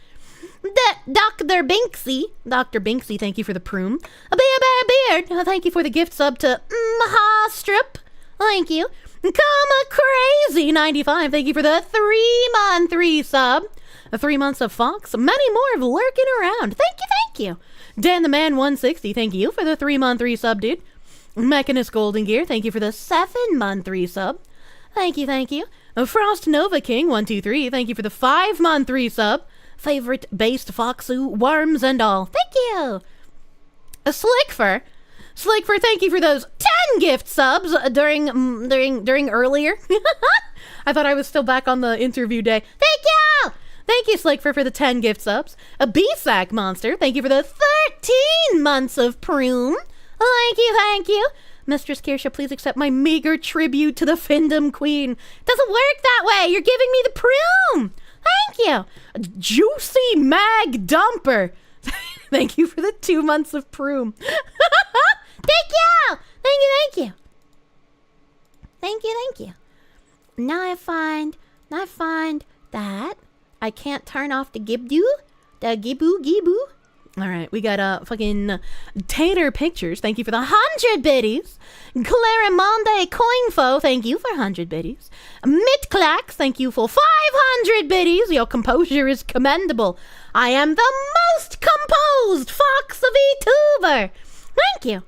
[SPEAKER 1] Dr. Binksy, thank you for the Proom. A Beard, thank you for the gift sub to Mahastrip. Thank you. Comma Crazy 95, thank you for the 3-month resub. 3 months of Fox, many more of lurking around. Thank you. Dan the Man 160, thank you for the 3-month resub, dude. Mechanist Golden Gear, thank you for the 7-month resub. Thank you. Frost Nova King 123, thank you for the 5-month resub. Favorite based foxu, worms and all. Thank you. Slickfur, thank you for those 10 gift subs during earlier. I thought I was still back on the interview day. Thank you, Slickfur, for the 10 gift subs. A B-Sack Monster, thank you for the 13 months of Proom. Thank you. Mistress Kirsche, please accept my meager tribute to the Findom Queen. Doesn't work that way. You're giving me the Proom. Thank you. Juicy Mag Dumper. Thank you for the 2 months of Proom. Thank you. Now I find that I can't turn off the Giboo. Alright, we got fucking Tater Pictures, thank you for the 100 biddies. Clarimonde Coinfo, thank you for 100 biddies. Mitclax, thank you for 500 biddies. Your composure is commendable. I am the most composed fox of VTuber. Thank you.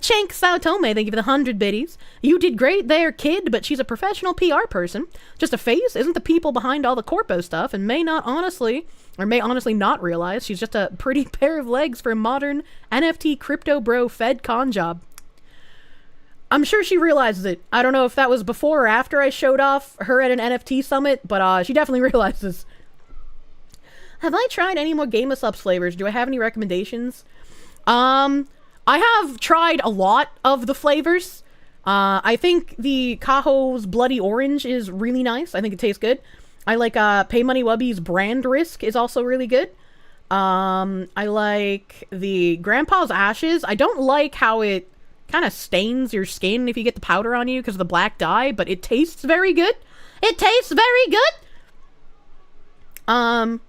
[SPEAKER 1] Chank Saotome, thank you for the 100 biddies. You did great there, kid, but she's a professional PR person. Just a face isn't the people behind all the corpo stuff, and may honestly not realize she's just a pretty pair of legs for a modern NFT crypto bro fed con job. I'm sure she realizes it. I don't know if that was before or after I showed off her at an NFT summit, but she definitely realizes. Have I tried any more Game of Subs flavors? Do I have any recommendations? I have tried a lot of the flavors. I think the Cajo's Bloody Orange is really nice. I think it tastes good. I like Pay Money Wubby's Brand Risk is also really good. I like the Grandpa's Ashes. I don't like how it kind of stains your skin if you get the powder on you because of the black dye, but it tastes very good. I'm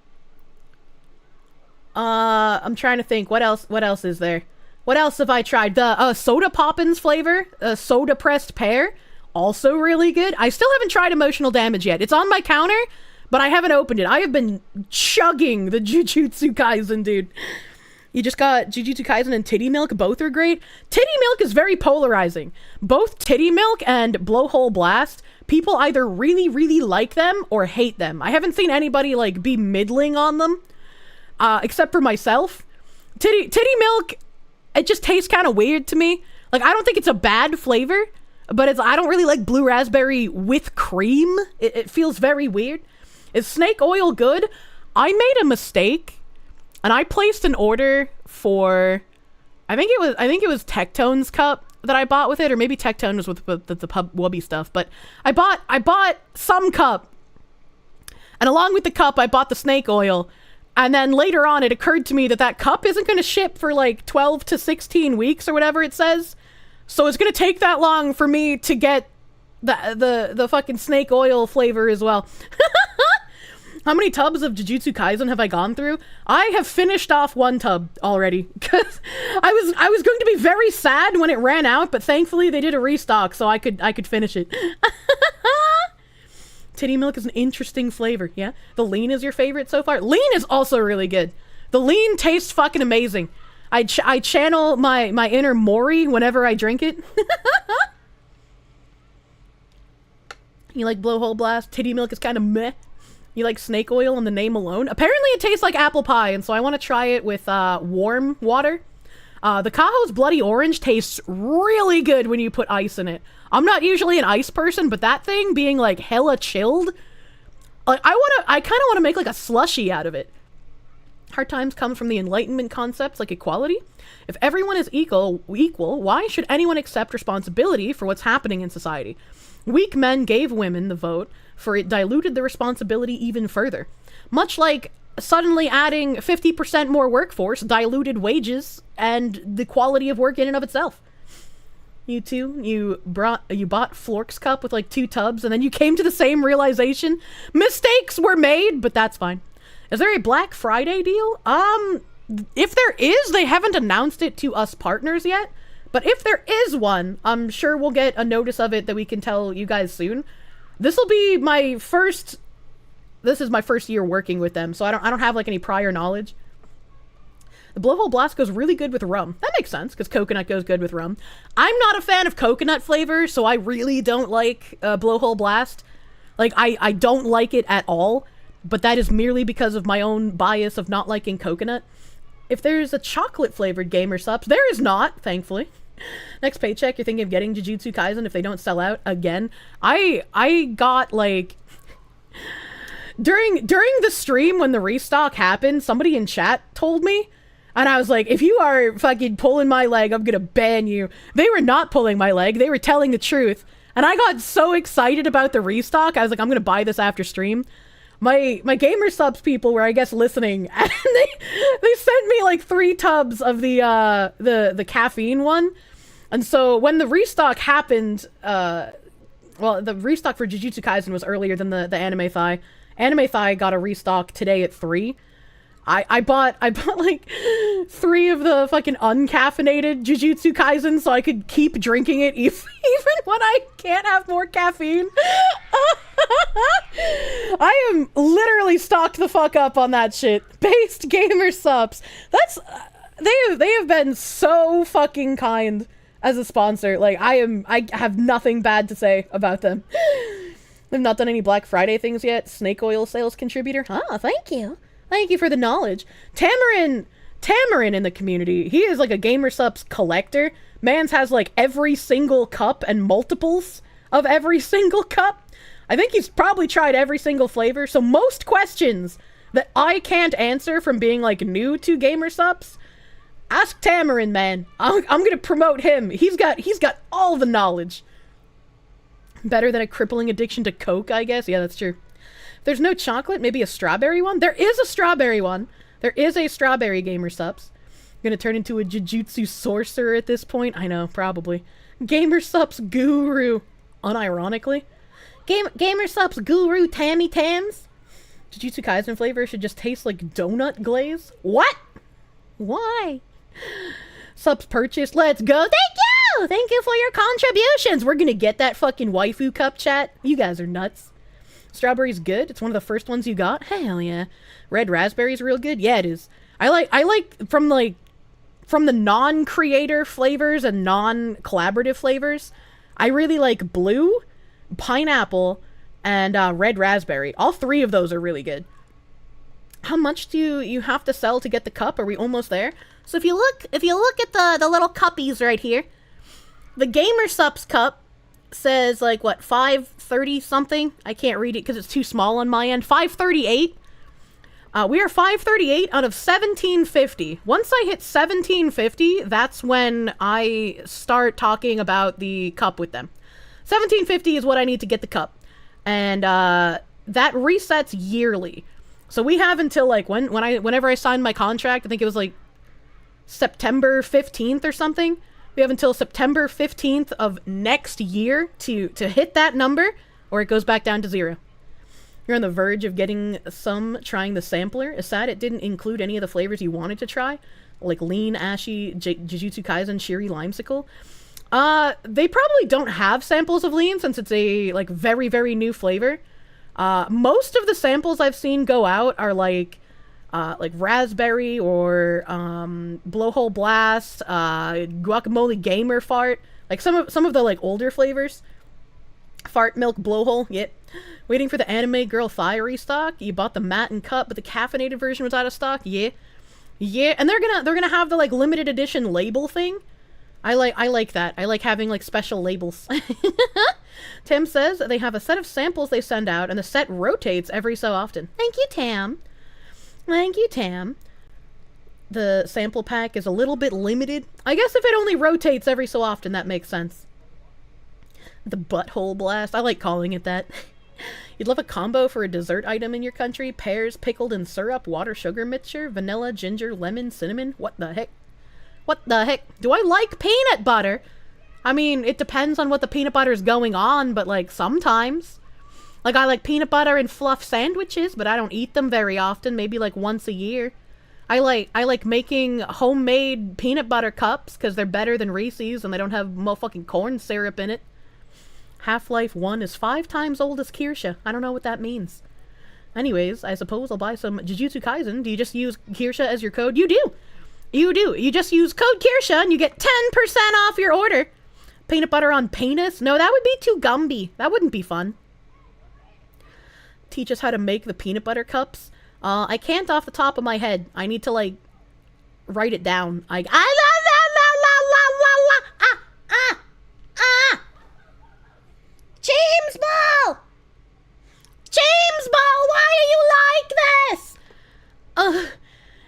[SPEAKER 1] trying to think. What else is there? What else have I tried? The Soda Poppins flavor, Soda Pressed Pear, also really good. I still haven't tried Emotional Damage yet. It's on my counter, but I haven't opened it. I have been chugging the Jujutsu Kaisen, dude. You just got Jujutsu Kaisen and Titty Milk. Both are great. Titty Milk is very polarizing. Both Titty Milk and Blowhole Blast, people either really, really like them or hate them. I haven't seen anybody, like, be middling on them, except for myself. Titty Milk, it just tastes kind of weird to me. Like, I don't think it's a bad flavor, but I don't really like blue raspberry with cream. It feels very weird. Is snake oil good? I made a mistake, and I placed an order for, I think it was Tectone's cup that I bought with it, or maybe Tectone was with the Pub Wubby stuff, but I bought some cup, and along with the cup, I bought the snake oil. And then later on, it occurred to me that cup isn't going to ship for like 12 to 16 weeks or whatever it says. So it's going to take that long for me to get the fucking snake oil flavor as well. How many tubs of Jujutsu Kaisen have I gone through? I have finished off 1 tub already. Because I was going to be very sad when it ran out, but thankfully they did a restock so I could finish it. Titty Milk is an interesting flavor, yeah? The lean is your favorite so far? Lean is also really good. The lean tastes fucking amazing. I channel my inner Mori whenever I drink it. You like Blowhole Blast? Titty Milk is kind of meh. You like snake oil in the name alone? Apparently it tastes like apple pie, and so I want to try it with warm water. The Cajo's Bloody Orange tastes really good when you put ice in it. I'm not usually an ice person, but that thing being like hella chilled, like I kind of want to make like a slushie out of it. Hard times come from the Enlightenment concepts like equality. If everyone is equal, why should anyone accept responsibility for what's happening in society? Weak men gave women the vote, for it diluted the responsibility even further. Much like suddenly adding 50% more workforce diluted wages and the quality of work in and of itself. You two, you bought Flork's Cup with like 2 tubs, and then you came to the same realization. Mistakes were made, but that's fine. Is there a Black Friday deal? If there is, they haven't announced it to us partners yet. But if there is one, I'm sure we'll get a notice of it that we can tell you guys soon. This is my first year working with them, so I don't have like any prior knowledge. The Blowhole Blast goes really good with rum. That makes sense, because coconut goes good with rum. I'm not a fan of coconut flavor, so I really don't like Blowhole Blast. Like, I don't like it at all, but that is merely because of my own bias of not liking coconut. If there's a chocolate-flavored Gamer Sups, there is not, thankfully. Next paycheck, you're thinking of getting Jujutsu Kaisen if they don't sell out again. I got, like... During the stream when the restock happened, somebody in chat told me, and I was like, if you are fucking pulling my leg, I'm gonna ban you. They were not pulling my leg, they were telling the truth. And I got so excited about the restock, I was like, I'm gonna buy this after stream. My Gamer Subs people were, I guess, listening, and they sent me like 3 tubs of the caffeine one. And so when the restock happened, well, the restock for Jujutsu Kaisen was earlier than the Anime Thigh. Anime Thigh got a restock today at 3. I bought like 3 of the fucking uncaffeinated Jujutsu Kaisen so I could keep drinking it even when I can't have more caffeine. I am literally stocked the fuck up on that shit. Based Gamer Subs. They have been so fucking kind as a sponsor. Like, I have nothing bad to say about them. They've not done any Black Friday things yet. Snake oil sales contributor. Ah, thank you. Thank you for the knowledge. Tamarin in the community. He is like a Gamer Subs collector. Mans has like every single cup and multiples of every single cup. I think he's probably tried every single flavor. So most questions that I can't answer from being like new to Gamer Subs, ask Tamarin, man. I'm gonna promote him. He's got all the knowledge. Better than a crippling addiction to Coke, I guess. Yeah, that's true. If there's no chocolate, maybe a strawberry one? There is a strawberry one. There is a strawberry Gamer Subs. I'm gonna turn into a Jujutsu sorcerer at this point. I know, probably. Gamer Subs guru. Unironically. Gamer Subs guru Tammy Tams. Jujutsu Kaisen flavor should just taste like donut glaze. What? Why? Subs purchased. Let's go. Thank you! Thank you for your contributions. We're gonna get that fucking waifu cup, chat. You guys are nuts. Strawberry's good. It's one of the first ones you got. Hell yeah. Red raspberry's real good. Yeah, it is. I like from the non-creator flavors and non-collaborative flavors. I really like blue, pineapple, and red raspberry. All 3 of those are really good. How much do you have to sell to get the cup? Are we almost there? So if you look at the little cuppies right here, the Gamer Subs cup says like what, 530 something? I can't read it because it's too small on my end. 538. We are 538 out of 1750. Once I hit 1750, that's when I start talking about the cup with them. 1750 is what I need to get the cup. And that resets yearly. So we have until like whenever I signed my contract, I think it was like September 15th or something. We have until September 15th of next year to hit that number, or it goes back down to 0. You're on the verge of getting trying the sampler. It's sad it didn't include any of the flavors you wanted to try, like lean, ashy, Jujutsu Kaisen, Shiri, Limesicle. They probably don't have samples of lean since it's a like very, very new flavor. Most of the samples I've seen go out are like raspberry or blowhole blast, guacamole gamer fart, like some of the like older flavors. Fart milk blowhole, yep. Waiting for the anime girl thigh restock. You bought the matte and cup, but the caffeinated version was out of stock. Yeah, and they're gonna have the like limited edition label thing. I like that. I like having like special labels. Tim says they have a set of samples they send out, and the set rotates every so often. Thank you, Tam. Thank you, Tam. the sample pack is a little bit limited. I guess if it only rotates every so often, that makes sense. The butthole blast. I like calling it that. You'd love a combo for a dessert item in your country? Pears pickled in syrup, water sugar mixture, vanilla, ginger, lemon, cinnamon? What the heck? What the heck? Do I like peanut butter? I mean, it depends on what the peanut butter is going on, but like sometimes. Like I like peanut butter and fluff sandwiches, but I don't eat them very often, maybe like once a year. I like making homemade peanut butter cups because they're better than Reese's and they don't have motherfucking corn syrup in it. Half-Life 1 is 5 times old as Kirsche. I don't know what that means. Anyways, I suppose I'll buy some Jujutsu Kaisen. Do you just use Kirsche as your code? You do! You do. You just use code Kirsche and you get 10% off your order. Peanut butter on penis? No, that would be too Gumby. That wouldn't be fun. Teach us how to make the peanut butter cups. I can't off the top of my head. I need to, like, write it down.
[SPEAKER 7] James Ball! James Ball, why are you like this?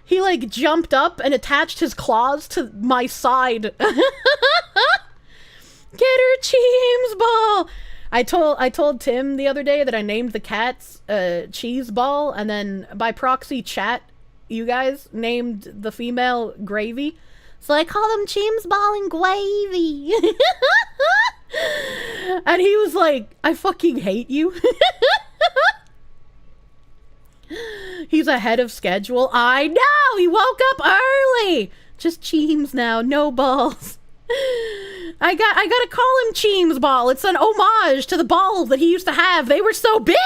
[SPEAKER 1] He, like, jumped up and attached his claws to my side. Get her, James Ball! I told Tim the other day that I named the cats Cheese Ball, and then by proxy chat, you guys named the female Gravy.
[SPEAKER 7] So I call them James Ball and Gravy.
[SPEAKER 1] And he was like, I fucking hate you. He's ahead of schedule. I know! He woke up early! Just Cheems now, no balls. I gotta call him Cheems Ball. It's an homage to the balls that he used to have. They were so big!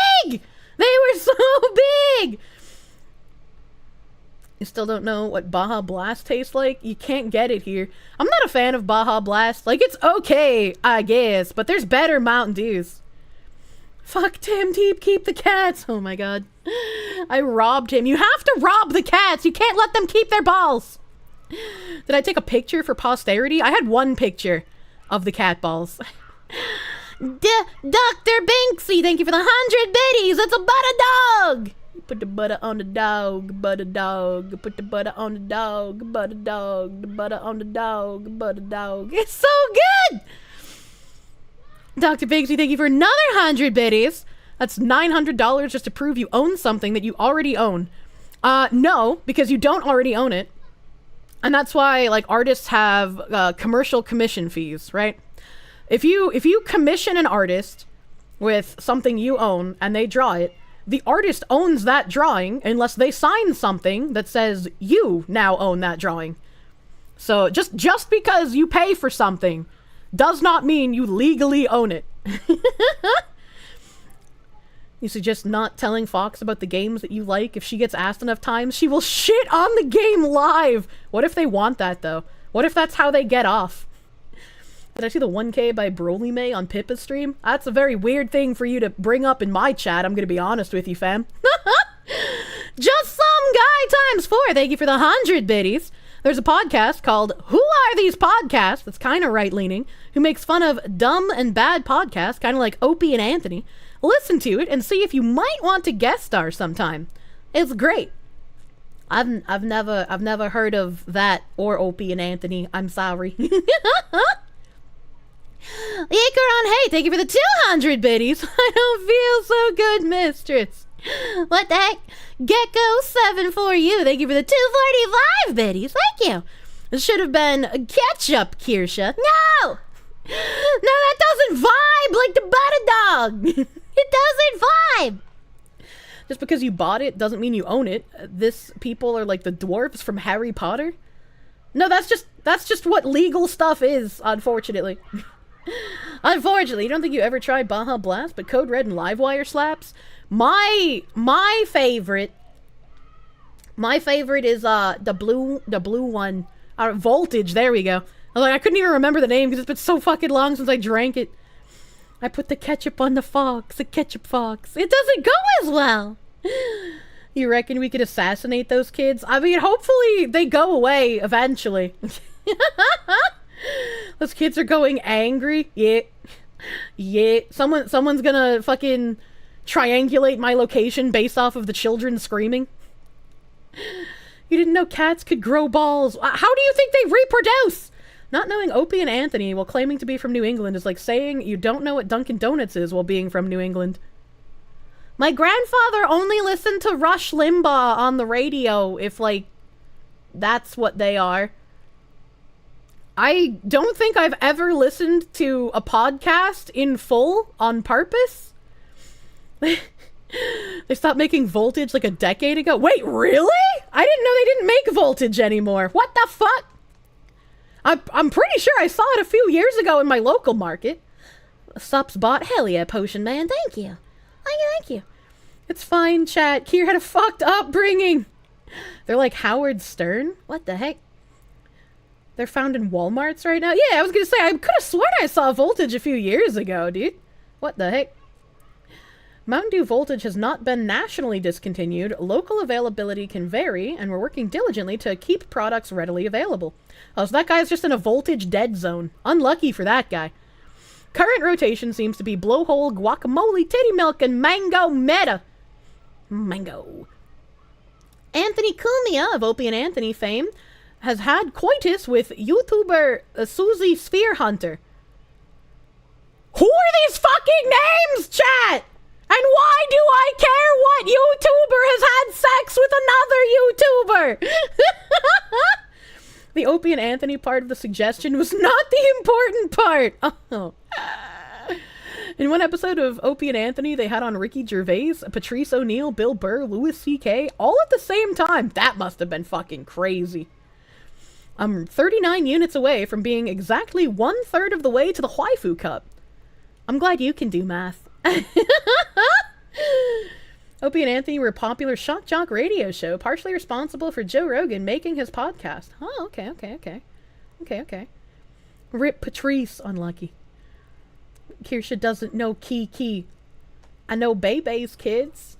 [SPEAKER 1] They were so big! You still don't know what Baja Blast tastes like? You can't get it here. I'm not a fan of Baja Blast. Like, it's okay, I guess, but there's better Mountain Dews. Fuck Tim Deep, keep the cats. Oh my god. I robbed him. You have to rob the cats. You can't let them keep their balls. Did I take a picture for posterity? I had one picture of the cat balls.
[SPEAKER 7] Dr. Banksy, thank you for the 100 biddies. It's a butter dog.
[SPEAKER 1] Put the butter on the dog, butter dog. Put the butter on the dog, butter dog. The butter on the dog, butter dog. It's so good! Dr. Banksy, thank you for another 100 biddies. That's $900 just to prove you own something that you already own. No, because you don't already own it. And that's why, like, artists have commercial commission fees, right? If you commission an artist with something you own and they draw it, the artist owns that drawing unless they sign something that says you now own that drawing. So just because you pay for something does not mean you legally own it. You suggest not telling Fox about the games that you like. If she gets asked enough times, she will shit on the game live. What if they want that, though? What if that's how they get off? Did I see the 1K by Broly May on Pippa's stream? That's a very weird thing for you to bring up in my chat, I'm gonna be honest with you, fam. Just some guy times 4. Thank you for the 100 biddies. There's a podcast called Who Are These Podcasts? That's kind of right-leaning, who makes fun of dumb and bad podcasts, kind of like Opie and Anthony. Listen to it and see if you might want to guest star sometime. It's great. I've never heard of that or Opie and Anthony. I'm sorry. Icaron, hey, thank you for the 200 biddies. I don't feel so good, mistress. What the heck? Gecko7 for you. Thank you for the 245 biddies. Thank you. It should have been ketchup, Kirsche. No! No, that doesn't vibe like the butter dog. It doesn't vibe. Just because you bought it doesn't mean you own it. This people are like the dwarves from Harry Potter. No, that's just what legal stuff is, unfortunately. Unfortunately, you don't think you ever tried Baja Blast, but Code Red and Livewire slaps? My favorite is the blue one. Voltage, there we go. I couldn't even remember the name because it's been so fucking long since I drank it. I put the ketchup on the fox, the ketchup fox. It doesn't go as well. You reckon we could assassinate those kids? I mean, hopefully they go away eventually. Those kids are going angry. Yeah. Someone's gonna fucking triangulate my location based off of the children screaming. You didn't know cats could grow balls. How do you think they reproduce? Not knowing Opie and Anthony while claiming to be from New England is like saying you don't know what Dunkin' Donuts is while being from New England. My grandfather only listened to Rush Limbaugh on the radio if, like, that's what they are. I don't think I've ever listened to a podcast in full on purpose. They stopped making Voltage like a decade ago. Wait, really? I didn't know they didn't make Voltage anymore. What the fuck? I'm pretty sure I saw it a few years ago in my local market. Sups bought. Hell yeah, Potion Man. Thank you. Thank you. It's fine, chat. Kier had a fucked upbringing. They're like Howard Stern? What the heck? They're found in Walmarts right now? Yeah, I was gonna say, I could have sworn I saw Voltage a few years ago, dude. What the heck? Mountain Dew Voltage has not been nationally discontinued. Local availability can vary, and we're working diligently to keep products readily available. Oh, so that guy's just in a Voltage dead zone. Unlucky for that guy. Current rotation seems to be Blowhole, Guacamole, Titty Milk, and Mango Meta. Mango. Anthony Cumia of Opie and Anthony fame has had coitus with YouTuber Susie Sphere Hunter. Who are these fucking names, chat? And why do I care what YouTuber has had sex with another YouTuber? The Opie and Anthony part of the suggestion was not the important part. Oh. In one episode of Opie and Anthony, they had on Ricky Gervais, Patrice O'Neal, Bill Burr, Louis C.K., all at the same time. That must have been fucking crazy. I'm 39 units away from being exactly 1/3 of the way to the Waifu Cup. I'm glad you can do math. Opie and Anthony were a popular shock jock radio show, partially responsible for Joe Rogan making his podcast. Oh, okay. Rip Patrice, unlucky. Kirsche doesn't know Kiki. I know Bebe's kids.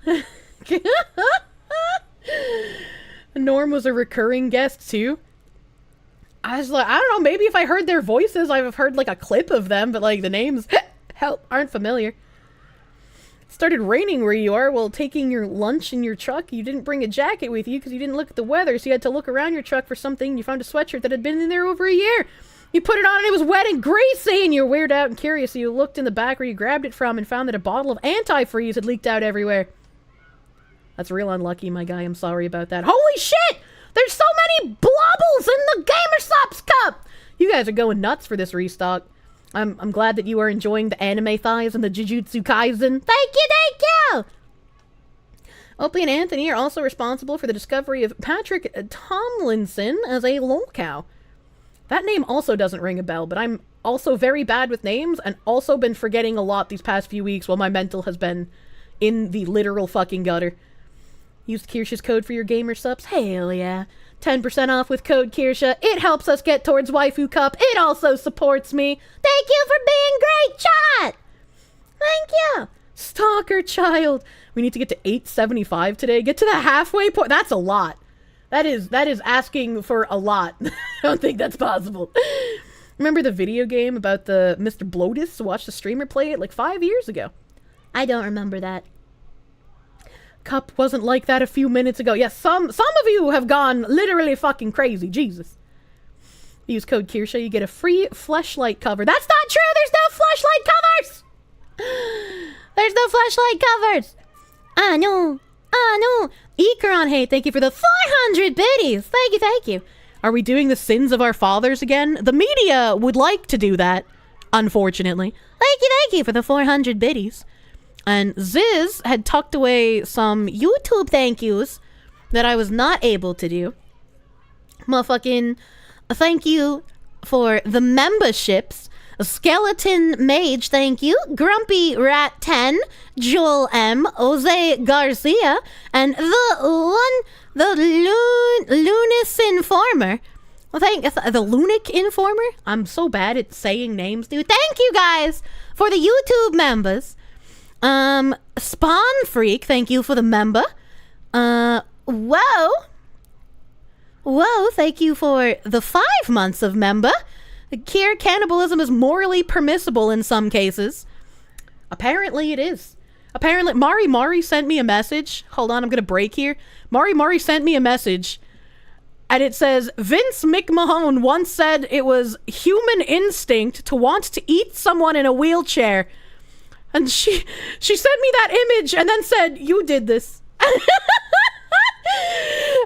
[SPEAKER 1] Norm was a recurring guest too. I was like, I don't know, maybe if I heard their voices, I've heard like a clip of them, but like the names aren't familiar. It started raining where you are while taking your lunch in your truck. You didn't bring a jacket with you because you didn't look at the weather, so you had to look around your truck for something, and you found a sweatshirt that had been in there over a year. You put it on and it was wet and greasy, and you're weirded out and curious, so you looked in the back where you grabbed it from and found that a bottle of antifreeze had leaked out everywhere. That's real unlucky, my guy. I'm sorry about that. Holy shit! There's so many blobbles in the Gamersops Cup! You guys are going nuts for this restock. I'm glad that you are enjoying the anime thighs and the Jujutsu Kaisen. Thank you! Opie and Anthony are also responsible for the discovery of Patrick Tomlinson as a lolcow. That name also doesn't ring a bell, but I'm also very bad with names and also been forgetting a lot these past few weeks while my mental has been in the literal fucking gutter. Used Kirsche's code for your gamer subs? Hell yeah. 10% off with code Kirsche. It helps us get towards Waifu Cup. It also supports me. Thank you for being great, chat! Thank you! Stalker child. We need to get to 875 today. Get to the halfway point. That's a lot. That is asking for a lot. I don't think that's possible. Remember the video game about the Mr. Bloatus? Watched the streamer play it like 5 years ago. I don't remember that. Cup wasn't like that a few minutes ago. Yes, some of you have gone literally fucking crazy. Jesus. Use code Kirsche, you get a free fleshlight cover. That's not true! There's no fleshlight covers! There's no fleshlight covers! Ah, no. Ikaron, hey, thank you for the 400 biddies. Thank you. Are we doing the sins of our fathers again? The media would like to do that, unfortunately. Thank you for the 400 biddies. And Ziz had tucked away some YouTube thank yous that I was not able to do. Motherfucking thank you for the memberships. Skeleton Mage, thank you. Grumpy Rat 10, Joel M, Jose Garcia, and the Lunis Informer. Well, the Lunic Informer? I'm so bad at saying names, dude. Thank you guys for the YouTube members. Spawn Freak, thank you for the member. Whoa, thank you for the 5 months of member. Kier, cannibalism is morally permissible in some cases. Apparently it is. Mari sent me a message. Hold on, I'm gonna break here. Mari sent me a message And it says, Vince McMahon once said it was human instinct to want to eat someone in a wheelchair. And she sent me that image and then said, you did this. And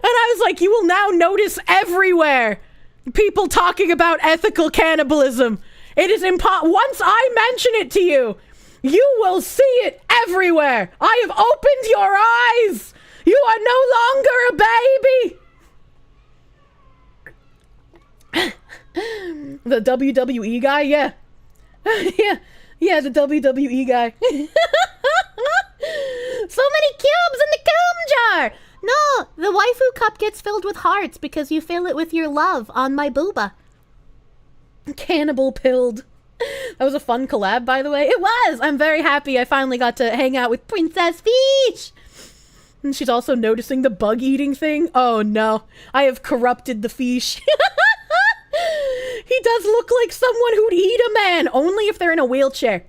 [SPEAKER 1] I was like, you will now notice everywhere people talking about ethical cannibalism. It is once I mention it to you, you will see it everywhere. I have opened your eyes. You are no longer a baby. The WWE guy, yeah. yeah, the WWE guy.
[SPEAKER 7] So many cubes in the comb jar! No, the waifu cup gets filled with hearts because you fill it with your love on my booba.
[SPEAKER 1] Cannibal pilled. That was a fun collab, by the way. It was! I'm very happy I finally got to hang out with Princess Fish! And she's also noticing the bug eating thing. Oh no, I have corrupted the fish. He does look like someone who'd eat a man, only if they're in a wheelchair.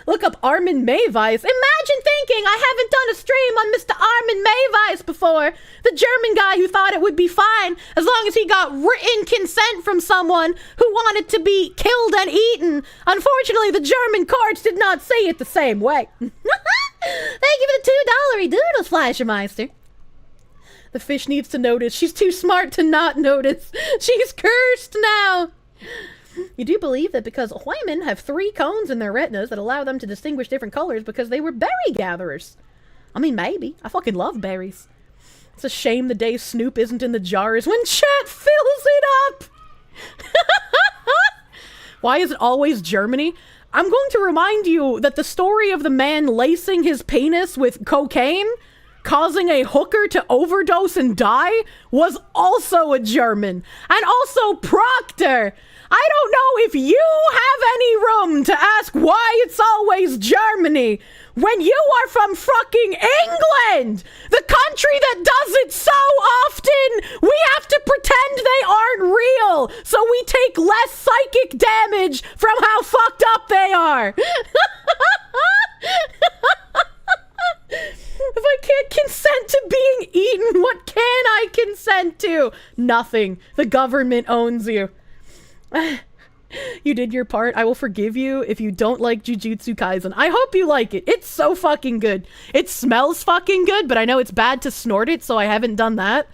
[SPEAKER 1] Look up Armin Mayweis. Imagine thinking I haven't done a stream on Mr. Armin Mayweis before. The German guy who thought it would be fine as long as he got written consent from someone who wanted to be killed and eaten. Unfortunately, the German courts did not see it the same way.
[SPEAKER 7] Thank you for the $2 doodles, Fleischermeister.
[SPEAKER 1] The fish needs to notice. She's too smart to not notice. She's cursed now. You do believe that because women have 3 cones in their retinas that allow them to distinguish different colors because they were berry gatherers. I mean, maybe. I fucking love berries. It's a shame the day Snoop isn't in the jars when chat fills it up. Why is it always Germany? I'm going to remind you that the story of the man lacing his penis with cocaine, causing a hooker to overdose and die, was also a German. And also Proctor. I don't know if you have any room to ask why it's always Germany when you are from fucking England, the country that does it so often. We have to pretend they aren't real so we take less psychic damage from how fucked up they are. If I can't consent to being eaten, what can I consent to? Nothing. The government owns you. You did your part. I will forgive you if you don't like Jujutsu Kaisen. I hope you like it. It's so fucking good. It smells fucking good, but I know it's bad to snort it, so I haven't done that.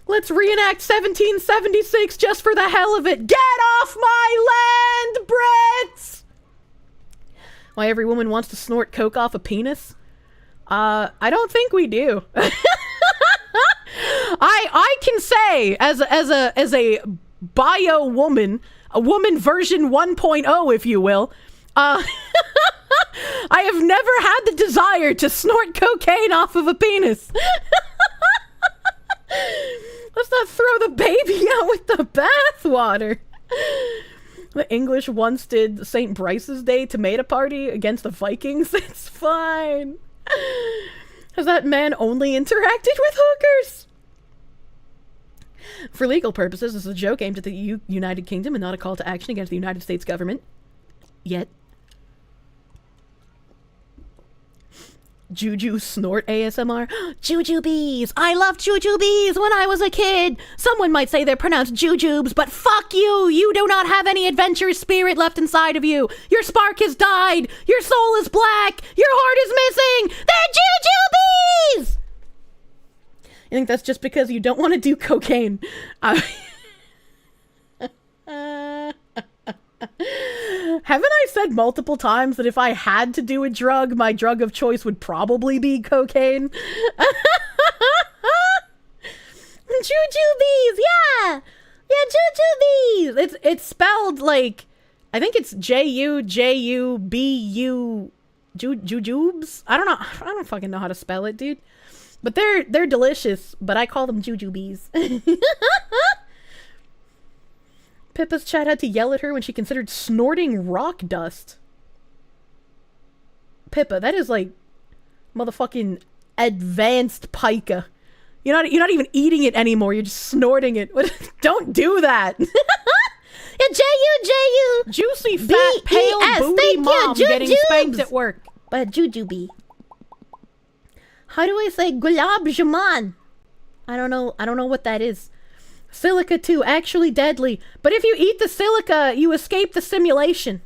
[SPEAKER 1] Let's reenact 1776 just for the hell of it. Get off my land, Brits! Why every woman wants to snort coke off a penis? I don't think we do. I can say as a bio woman, a woman version 1.0, if you will, I have never had the desire to snort cocaine off of a penis. Let's not throw the baby out with the bathwater. The English once did St. Bryce's Day tomato party against the Vikings. It's fine. Has that man only interacted with hookers? For legal purposes, this is a joke aimed at the United Kingdom and not a call to action against the United States government. Yet. Juju snort ASMR. Jujubes! I loved jujubes when I was a kid! Someone might say they're pronounced jujubes, but fuck you! You do not have any adventurous spirit left inside of you! Your spark has died! Your soul is black! Your heart is missing! They're jujubes! I think that's just because you don't want to do cocaine. Haven't I said multiple times that if I had to do a drug, my drug of choice would probably be cocaine? Jujubes, yeah! Yeah, jujubes! It's spelled like, I think it's Jujubu, jujubes? I don't fucking know how to spell it, dude. But they're delicious, but I call them jujubes. Pippa's chat had to yell at her when she considered snorting rock dust. Pippa, that is like motherfucking advanced pica. You're not even eating it anymore, you're just snorting it. Don't do that.
[SPEAKER 7] Yeah, J-U.
[SPEAKER 1] Juicy, fat, pale, booty mom getting spanked at work.
[SPEAKER 7] Jujubee. How do I say gulab jamun? I don't know what that is. Silica too, actually deadly. But if you eat the silica, you escape the simulation.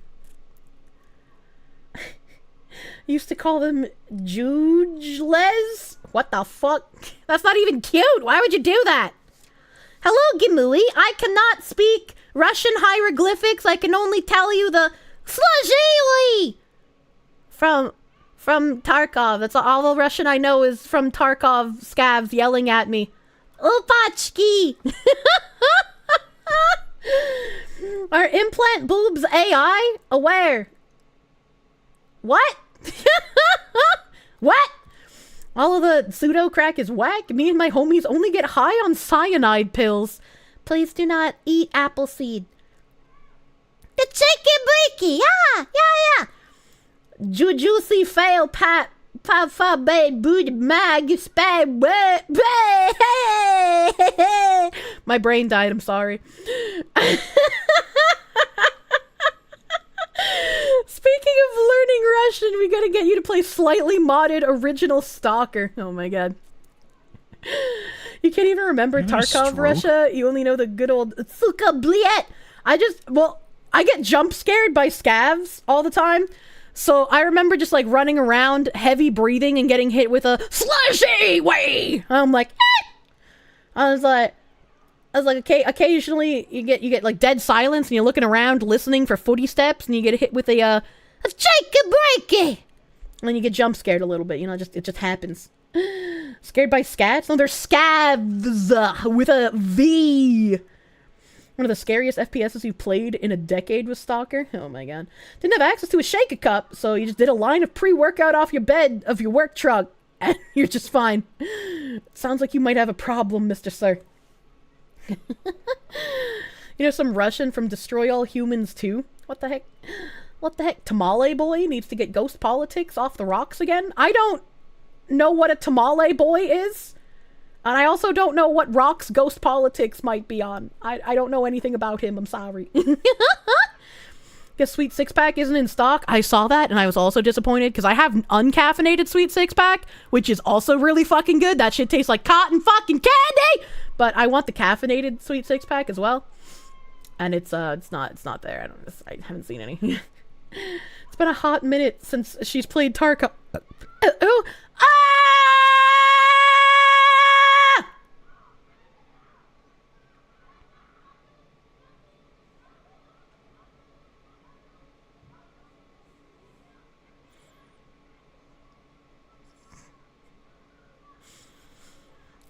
[SPEAKER 7] Used to call them jugeles? What the fuck? That's not even cute. Why would you do that? Hello, Gimui. I cannot speak Russian hieroglyphics. I can only tell you the Slajili from Tarkov. That's all the Russian I know is from Tarkov scavs yelling at me. Opachki! Are implant boobs AI? Aware. What? What? All of the pseudo crack is whack. Me and my homies only get high on cyanide pills. Please do not eat apple seed. The chicken breaky, yeah. Jujutsu fail pat fa bad boot mag spag. My brain died, I'm sorry. Speaking of learning Russian, we gotta get you to play slightly modded original Stalker. Oh my god. You can't even remember Tarkov Russia. You only know the good old Suka Bliet. I get jump scared by scavs all the time. So I remember just like running around, heavy breathing, and getting hit with a slushy way. I'm like, eh! I was like, okay. Occasionally you get like dead silence, and you're looking around, listening for footy steps, and you get hit with a Jacob breaky, and then you get jump scared a little bit. You know, it just happens. Scared by scats? No, they're scavs with a V. One of the scariest FPSs you've played in a decade was Stalker. Oh my god. Didn't have access to a shaker cup, so you just did a line of pre-workout off your bed of your work truck, and you're just fine. Sounds like you might have a problem, Mr. Sir. You know some Russian from Destroy All Humans 2? What the heck? What the heck? Tamale Boy needs to get ghost politics off the rocks again? I don't know what a Tamale Boy is. And I also don't know what rocks ghost politics might be on. I don't know anything about him. I'm sorry. Guess Sweet Six Pack isn't in stock. I saw that and I was also disappointed because I have uncaffeinated Sweet Six Pack, which is also really fucking good. That shit tastes like cotton fucking candy. But I want the caffeinated Sweet Six Pack as well. And it's not there. I haven't seen any. It's been a hot minute since she's played Tarkov. Oh!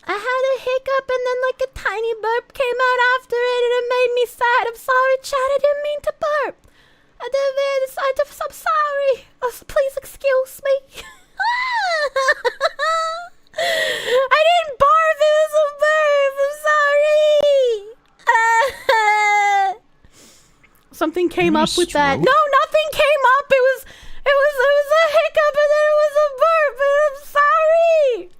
[SPEAKER 7] I had a hiccup and then like a tiny burp came out after it and it made me sad. I'm sorry, Chad. I didn't mean to burp. I'm sorry. Oh, please excuse me. I didn't barf. It was a burp. I'm sorry. Something came up with that. No, nothing came up. It was a hiccup and then it was a burp. And I'm sorry.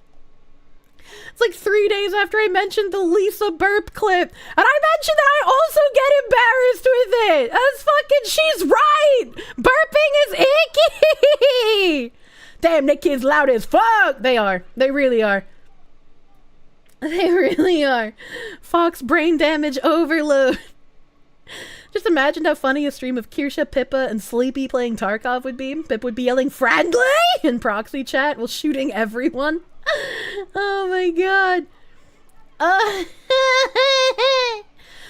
[SPEAKER 7] It's like 3 days after I mentioned the Lisa burp clip. And I mentioned that I also get embarrassed with it. That's fucking, she's right. Burping is icky. Damn, that kid's loud as fuck. They are. They really are. They really are. Fox brain damage overload. Just imagine how funny a stream of Kirsche, Pippa, and Sleepy playing Tarkov would be. Pip would be yelling friendly in proxy chat while shooting everyone. Oh my god.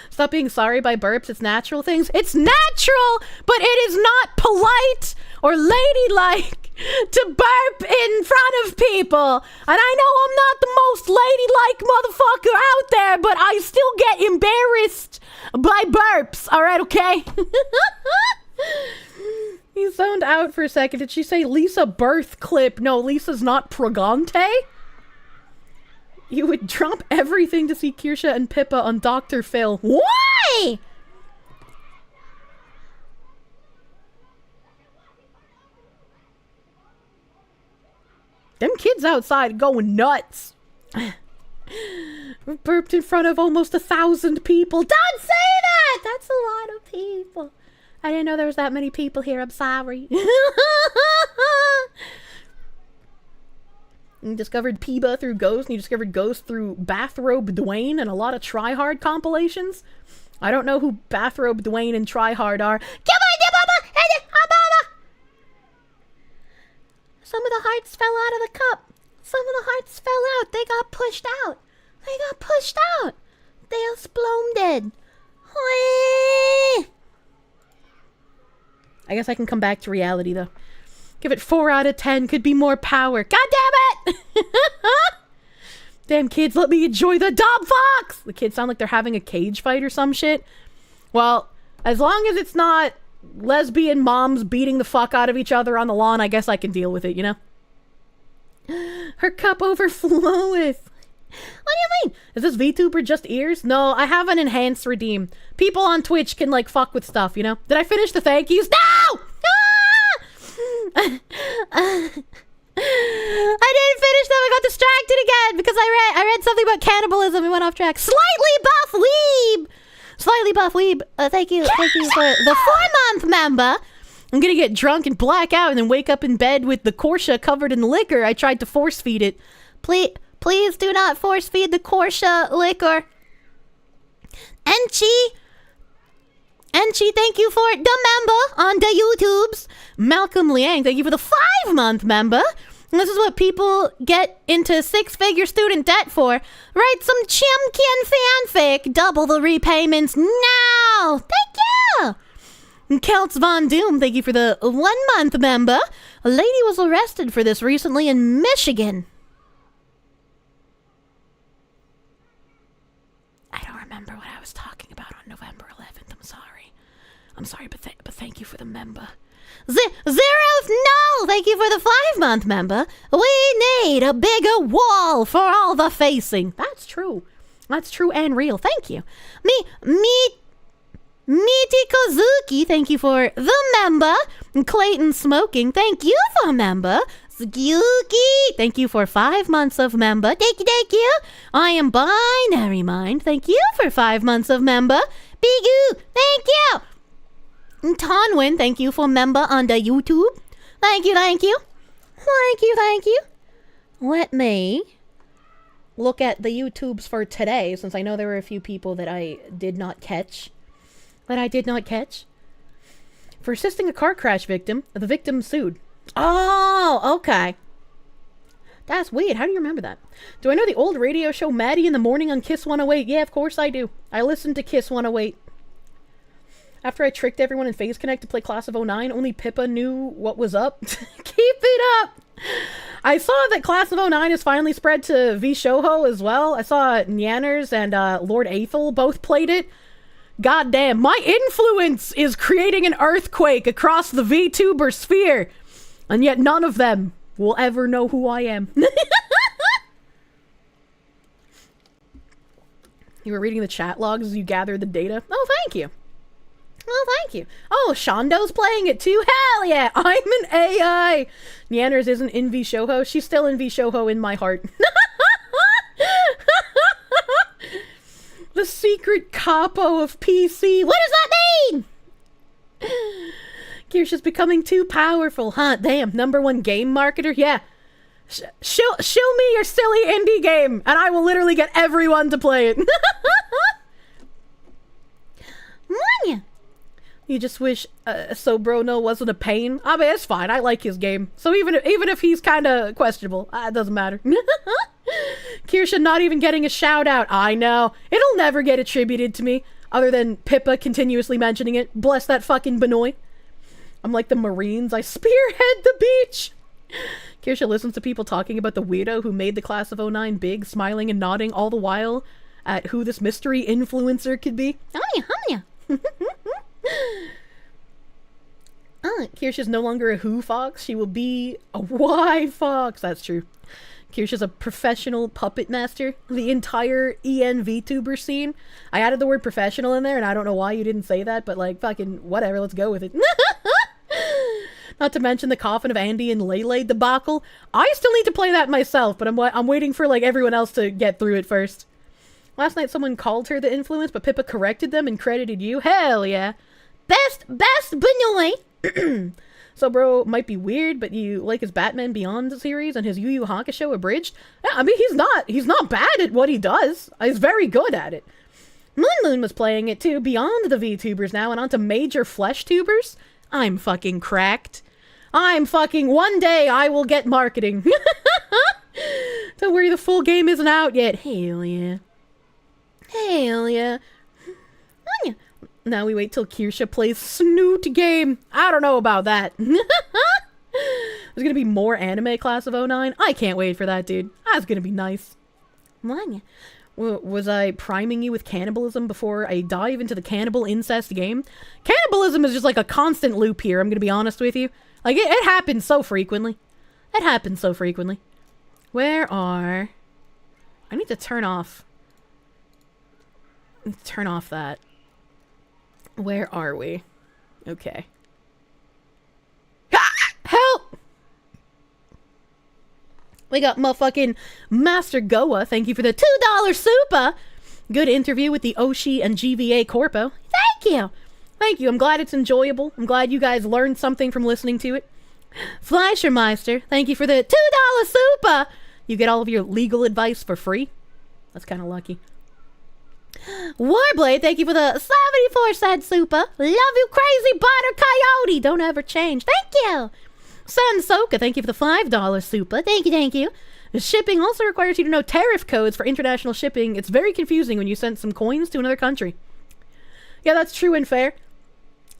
[SPEAKER 7] Stop being sorry by burps. It's natural things. It's natural, but it is not polite or ladylike to burp in front of people. And I know I'm not the most ladylike motherfucker out there, but I still get embarrassed by burps. Alright, okay? He zoned out for a second. Did she say Lisa birth clip? No, Lisa's not Progante. You would drop everything to see Kirsche and Pippa on Dr. Phil. Why? Them kids outside going nuts. We burped in front of almost 1,000 people. Don't say that! That's a lot of people. I didn't know there was that many people here. I'm sorry.
[SPEAKER 1] You discovered Peeba through Ghost, and you discovered Ghost through Bathrobe Dwayne and a lot of Tryhard compilations. I don't know who Bathrobe Dwayne and Tryhard are.
[SPEAKER 7] Some of the hearts fell out of the cup. Some of the hearts fell out. They got pushed out. They got pushed out. They exploded.
[SPEAKER 1] I guess I can come back to reality, though. Give it 4 out of 10. Could be more power. God damn it! Damn kids, let me enjoy the Dom Fox! The kids sound like they're having a cage fight or some shit. Well, as long as it's not lesbian moms beating the fuck out of each other on the lawn, I guess I can deal with it, you know? Her cup overfloweth. What do you mean? Is this VTuber just ears? No, I have an enhanced redeem. People on Twitch can, like, fuck with stuff, you know? Did I finish the thank yous? No! I didn't finish them. I got distracted again because I read something about cannibalism and went off track. Slightly buff weeb. Thank you for the 4-month member. I'm gonna get drunk and black out and then wake up in bed with the Kirsche covered in liquor. I tried to force feed it. Please do not force feed the Kirsche liquor. Enchi, thank you for the member on the YouTubes. Malcolm Liang, thank you for the 5-month member. And this is what people get into 6-figure student debt for. Write some Chimkin fanfic. Double the repayments now. Thank you. And Celts Von Doom, thank you for the 1-month member. A lady was arrested for this recently in Michigan. I don't remember what I was talking about on November 11th. I'm sorry, but thank you for the member. Zeroth, no! Thank you for the 5-month member. We need a bigger wall for all the facing. That's true. That's true and real. Thank you. Miti Kozuki, thank you for the member. Clayton Smoking, thank you for member. Suzuki, thank you for 5 months of member. Thank you. I am Binary Mind, thank you for 5 months of member. Bigu, thank you. Tonwin, thank you for member on the YouTube. Thank you. Let me look at the YouTubes for today, since I know there were a few people that I did not catch. For assisting a car crash victim, the victim sued. Oh, okay. That's weird. How do you remember that? Do I know the old radio show Maddie in the Morning on Kiss 108? Yeah, of course I do. I listened to Kiss 108. After I tricked everyone in Phase Connect to play Class of 09, only Pippa knew what was up. Keep it up! I saw that Class of 09 has finally spread to VShoho as well. I saw Nyanners and Lord Aethel both played it. God damn, my influence is creating an earthquake across the VTuber sphere. And yet none of them will ever know who I am. You were reading the chat logs as you gathered the data? Oh, thank you. Oh, Shondo's playing it too? Hell yeah! I'm an AI! Nyanners isn't in VShoho. She's still in VShoho in my heart. The secret capo of PC. What does that mean? Kirsche is becoming too powerful, huh? Damn, #1 game marketer? Yeah. Show me your silly indie game, and I will literally get everyone to play it. Manya. You just wish Sobrono wasn't a pain. I mean, it's fine. I like his game. So even if he's kind of questionable, it doesn't matter. Kirsche not even getting a shout out. I know. It'll never get attributed to me, other than Pippa continuously mentioning it. Bless that fucking Benoit. I'm like the Marines. I spearhead the beach. Kirsche listens to people talking about the weirdo who made the Class of 09 big, smiling and nodding all the while at who this mystery influencer could be. Hanya. Kirsche's no longer a Who Fox. She will be a Y Fox. That's true. Kirsche's a professional puppet master. The entire EN VTuber scene. I added the word professional in there, and I don't know why you didn't say that, but like, fucking whatever, let's go with it. Not to mention the Coffin of Andy and Lele debacle. I still need to play that myself, but I'm waiting for like everyone else to get through it first. Last night someone called her the influence, but Pippa corrected them and credited you. Hell yeah. Best Benoit. So bro might be weird, but you like his Batman Beyond series and his Yu Yu Hakusho abridged? Yeah, I mean, he's not bad at what he does. He's very good at it. Moon was playing it too, beyond the VTubers now and onto major flesh tubers. I'm fucking cracked. One day I will get marketing. Don't worry, the full game isn't out yet. Hell yeah. Hell yeah. Now we wait till Kirsche plays Snoot game. I don't know about that. There's gonna be more anime class of 09. I can't wait for that, dude. That's gonna be nice. Was I priming you with cannibalism before I dive into the cannibal incest game? Cannibalism is just like a constant loop here, I'm gonna be honest with you. Like, it happens so frequently. It happens so frequently. Where are... I need to turn off... Turn off that. Where are we? Okay. Help! We got motherfucking Master Goa. Thank you for the $2 super. Good interview with the Oshi and GVA Corpo. Thank you. Thank you. I'm glad it's enjoyable. I'm glad you guys learned something from listening to it. Fleischermeister, thank you for the $2 super. You get all of your legal advice for free. That's kind of lucky. Warblade, thank you for the 74-cent super. Love you, crazy butter coyote. Don't ever change. Thank you. Sansoka, thank you for the $5 super. Thank you, thank you. Shipping also requires you to know tariff codes for international shipping. It's very confusing when you send some coins to another country. Yeah, that's true and fair.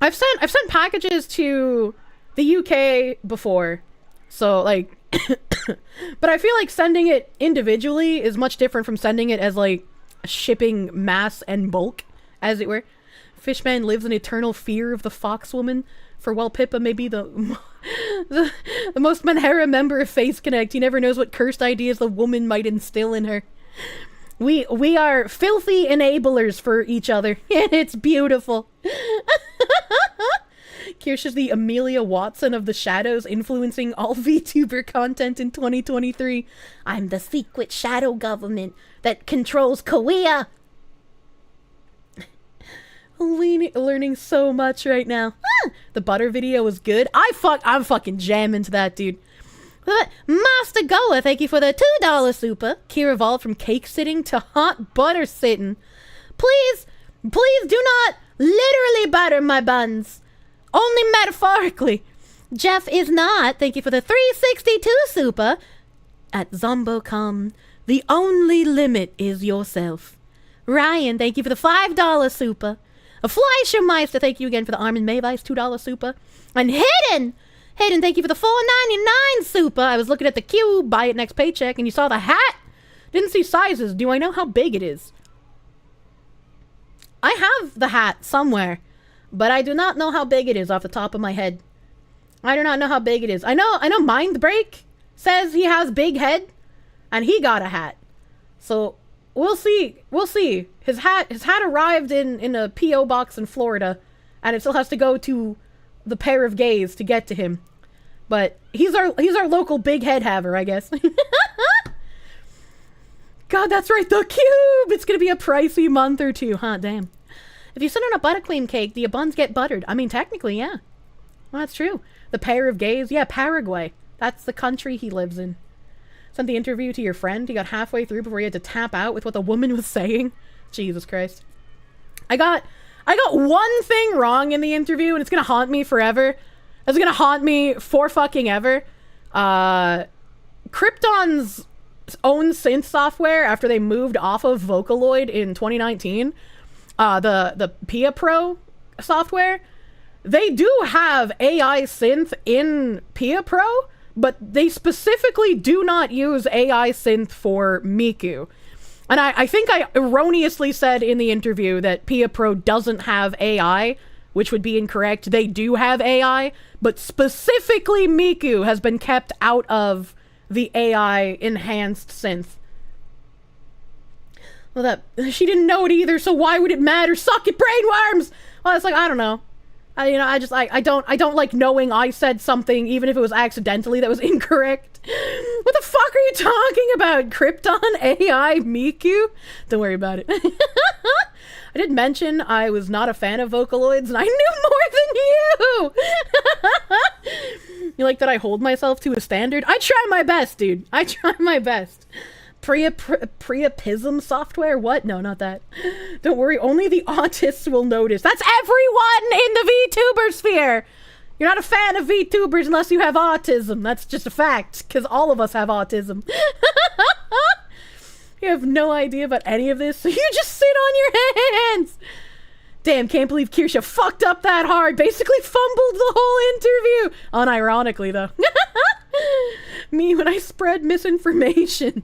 [SPEAKER 1] I've sent packages to the UK before. So, like... but I feel like sending it individually is much different from sending it as, like, shipping mass and bulk, as it were. Fishman lives in eternal fear of the fox woman, for while Pippa may be the most Manhera member of Face Connect, he never knows what cursed ideas the woman might instill in her. We are filthy enablers for each other, and it's beautiful. Kirsche is the Amelia Watson of the shadows, influencing all VTuber content in 2023. I'm the secret shadow government that controls Korea. Learning so much right now. The butter video was good. I'm fucking jamming to that, dude. Master Goa, thank you for the $2 super. Kira evolved from cake sitting to hot butter sitting. Please do not literally butter my buns. Only metaphorically. Jeff is not. Thank you for the 362 super. At ZomboCom, the only limit is yourself. Ryan, thank you for the $5 super. A Fleischermeister, thank you again for the Armin Mayvice $2 super. And Hidden, thank you for the $4.99 super. I was looking at the cube, buy it next paycheck, and you saw the hat. Didn't see sizes. Do I know how big it is? I have the hat somewhere, but I do not know how big it is off the top of my head. I do not know how big it is. I know Mindbreak says he has big head, and he got a hat. So we'll see. His hat arrived in a P.O. box in Florida, and it still has to go to the pair of gays to get to him. But he's our local big head haver, I guess. God, that's right, the cube! It's gonna be a pricey month or two, huh? Damn. If you sit on a buttercream cake, do your buns get buttered? I mean, technically, yeah. Well, that's true. The pair of gays? Yeah, Paraguay. That's the country he lives in. Sent the interview to your friend. He got halfway through before he had to tap out with what the woman was saying. Jesus Christ. I got one thing wrong in the interview, and it's gonna haunt me forever. It's gonna haunt me for fucking ever. Krypton's own synth software, after they moved off of Vocaloid in 2019, the Pia Pro software, they do have AI synth in Pia Pro, but they specifically do not use AI synth for Miku. And I think I erroneously said in the interview that Pia Pro doesn't have AI, which would be incorrect. They do have AI, but specifically Miku has been kept out of the AI enhanced synth. Well, that she didn't know it either, so why would it matter? Suck it, brainworms! Well, it's like, I don't know. I don't like knowing I said something, even if it was accidentally, that was incorrect. What the fuck are you talking about? Krypton AI Miku? Don't worry about it. I did mention I was not a fan of Vocaloids, and I knew more than you! You like that I hold myself to a standard? I try my best, dude. I try my best. Priapism software? What? No, not that. Don't worry, only the autists will notice. That's everyone in the VTuber sphere! You're not a fan of VTubers unless you have autism. That's just a fact, because all of us have autism. You have no idea about any of this, so you just sit on your hands! Damn, can't believe Kirsche fucked up that hard. Basically fumbled the whole interview. Unironically, though. Me when I spread misinformation.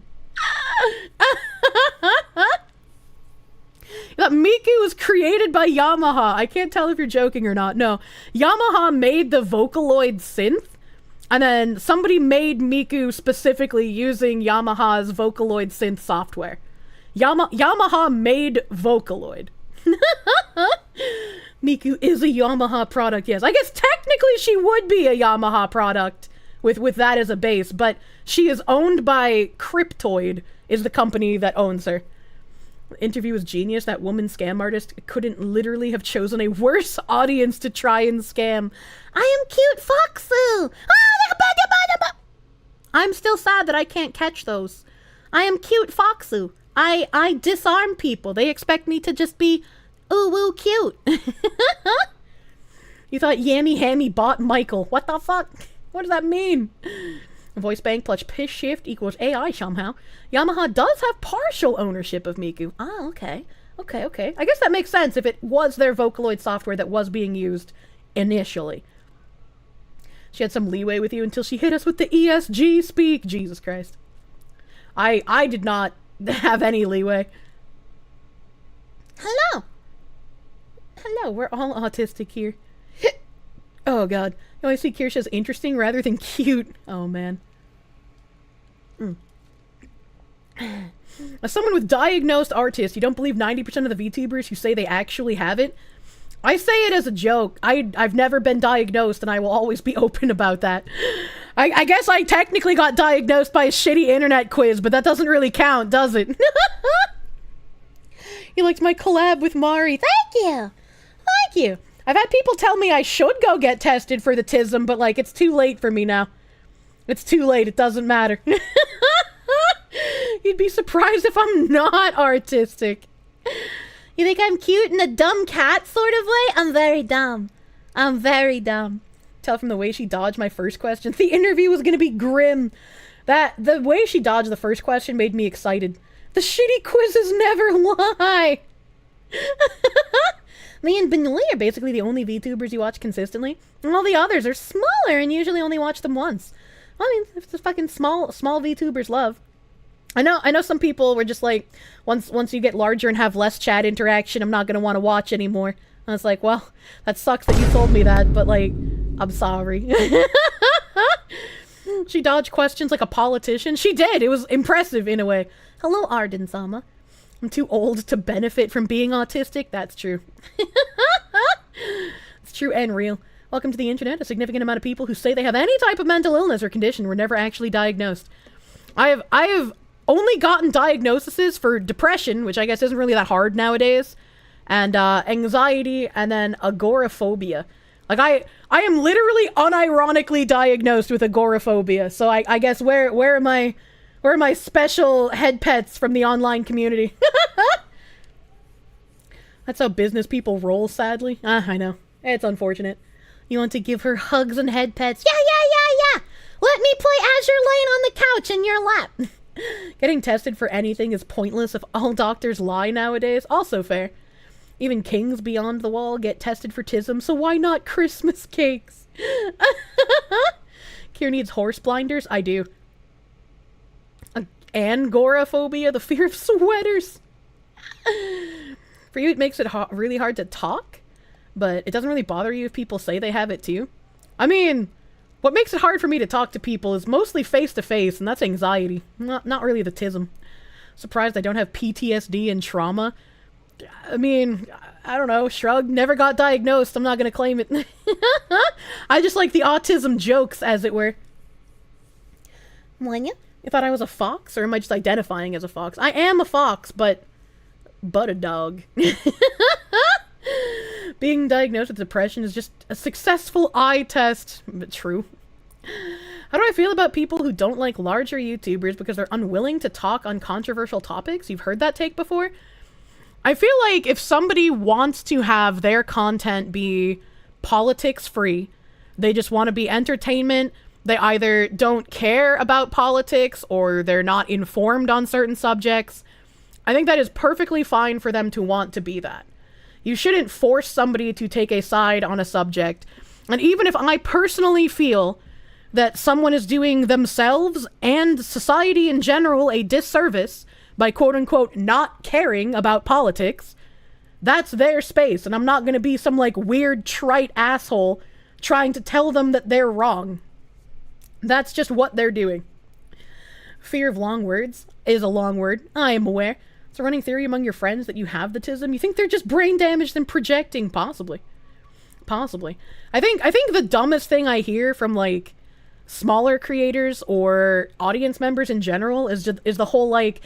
[SPEAKER 1] That Miku was created by Yamaha. I can't tell if you're joking or not. No. Yamaha made the Vocaloid synth, and then somebody made Miku specifically using Yamaha's Vocaloid synth software. Yamaha made Vocaloid. Miku is a Yamaha product, yes. I guess technically she would be a Yamaha product with that as a base, but she is owned by Cryptoid, is the company that owns her. The interview was genius. That woman scam artist couldn't literally have chosen a worse audience to try and scam. I am cute foxu! I'm still sad that I can't catch those. I am cute foxu. I disarm people. They expect me to just be ooh woo cute. You thought Yammy Hammy bought Michael. What the fuck? What does that mean? Voice bank plus piss shift equals AI somehow. Yamaha does have partial ownership of Miku. Ah, okay. Okay. I guess that makes sense if it was their Vocaloid software that was being used initially. She had some leeway with you until she hit us with the ESG speak. Jesus Christ. I did not have any leeway. Hello, we're all autistic here. Oh god. You always see Kirsche as interesting rather than cute. Oh man. As someone with diagnosed artist, you don't believe 90% of the VTubers who say they actually have it? I say it as a joke. I've never been diagnosed, and I will always be open about that. I guess I technically got diagnosed by a shitty internet quiz, but that doesn't really count, does it? You liked my collab with Mari. Thank you! Thank you! I've had people tell me I should go get tested for the tism, but, like, it's too late for me now. It's too late. It doesn't matter. You'd be surprised if I'm not artistic. You think I'm cute in a dumb cat sort of way? I'm very dumb. I'm very dumb. Tell from the way she dodged my first question. The interview was gonna be grim. The way she dodged the first question made me excited. The shitty quizzes never lie. Me and Benoit are basically the only VTubers you watch consistently, and all the others are smaller and usually only watch them once. I mean, it's the fucking small VTubers love. I know some people were just like, once you get larger and have less chat interaction, I'm not gonna want to watch anymore. And it's like, well, that sucks that you told me that, but like, I'm sorry. She dodged questions like a politician. She did. It was impressive in a way. Hello, Arden-sama. I'm too old to benefit from being autistic. That's true. It's true and real. Welcome to the internet. A significant amount of people who say they have any type of mental illness or condition were never actually diagnosed. I have only gotten diagnoses for depression, which I guess isn't really that hard nowadays, and anxiety, and then agoraphobia. Like, I am literally unironically diagnosed with agoraphobia, so I guess where are my special head pets from the online community? That's how business people roll, sadly. I know. It's unfortunate. You want to give her hugs and head pets? Yeah! Let me play as you're laying on the couch in your lap. Getting tested for anything is pointless if all doctors lie nowadays. Also fair. Even kings beyond the wall get tested for tism, so why not Christmas cakes? Kier needs horse blinders? I do. Angoraphobia, the fear of sweaters. For you, it makes it really hard to talk, but it doesn't really bother you if people say they have it too. I mean, what makes it hard for me to talk to people is mostly face-to-face, and that's anxiety. Not really the tism. Surprised I don't have PTSD and trauma. I mean, I don't know, shrug. Never got diagnosed. I'm not gonna claim it. I just like the autism jokes, as it were. Mwanya? You thought I was a fox, or am I just identifying as a fox? I am a fox, but a dog. Being diagnosed with depression is just a successful eye test. But true. How do I feel about people who don't like larger YouTubers because they're unwilling to talk on controversial topics? You've heard that take before? I feel like if somebody wants to have their content be politics free, they just want to be entertainment, they either don't care about politics or they're not informed on certain subjects, I think that is perfectly fine for them to want to be that. You shouldn't force somebody to take a side on a subject. And even if I personally feel that someone is doing themselves and society in general a disservice by quote-unquote not caring about politics, that's their space, and I'm not gonna be some like weird trite asshole trying to tell them that they're wrong. That's just what they're doing. Fear of long words is a long word, I am aware. It's a running theory among your friends that you have the tism. You think they're just brain damaged and projecting? Possibly. I think the dumbest thing I hear from like smaller creators or audience members in general is the whole like,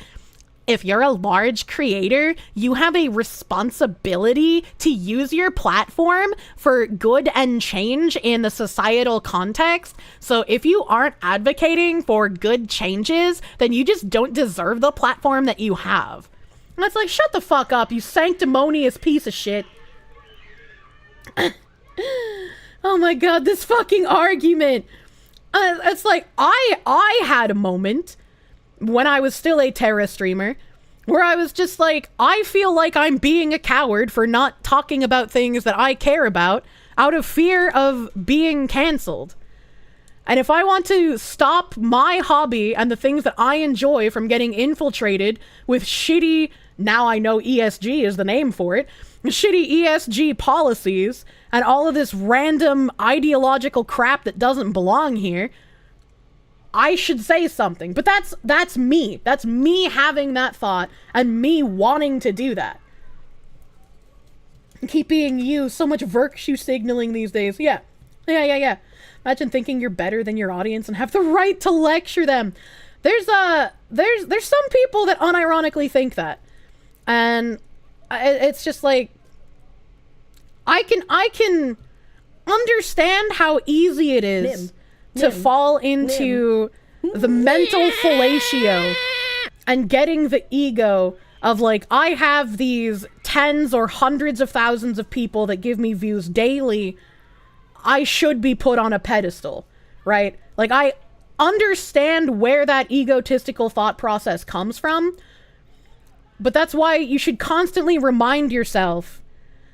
[SPEAKER 1] if you're a large creator, you have a responsibility to use your platform for good and change in the societal context. So if you aren't advocating for good changes, then you just don't deserve the platform that you have. And it's like, shut the fuck up, you sanctimonious piece of shit. Oh my god, this fucking argument. It's like, I had a moment when I was still a Terra streamer where I was just like, I feel like I'm being a coward for not talking about things that I care about out of fear of being cancelled. And if I want to stop my hobby and the things that I enjoy from getting infiltrated with shitty, now I know ESG is the name for it, shitty ESG policies and all of this random ideological crap that doesn't belong here, I should say something. But that's me. That's me having that thought and me wanting to do that. Keep being you, so much virtue signaling these days. Yeah. Imagine thinking you're better than your audience and have the right to lecture them. There's some people that unironically think that. And it's just like, I can understand how easy it is to fall into the mental fellatio and getting the ego of like, I have these tens or hundreds of thousands of people that give me views daily, I should be put on a pedestal, right? Like, I understand where that egotistical thought process comes from, but that's why you should constantly remind yourself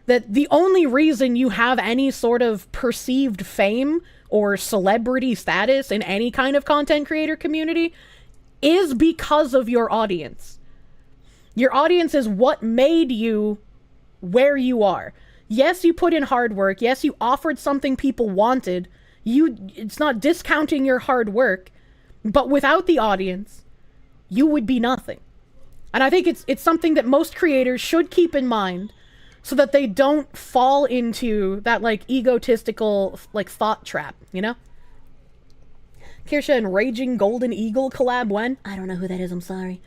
[SPEAKER 1] that the only reason you have any sort of perceived fame or celebrity status in any kind of content creator community is because of your audience. Your audience is what made you where you are. Yes, you put in hard work. Yes, you offered something people wanted. It's not discounting your hard work, but without the audience, you would be nothing. And I think it's something that most creators should keep in mind so that they don't fall into that like egotistical like thought trap, you know? Kirsche and Raging Golden Eagle collab when? I don't know who that is, I'm sorry.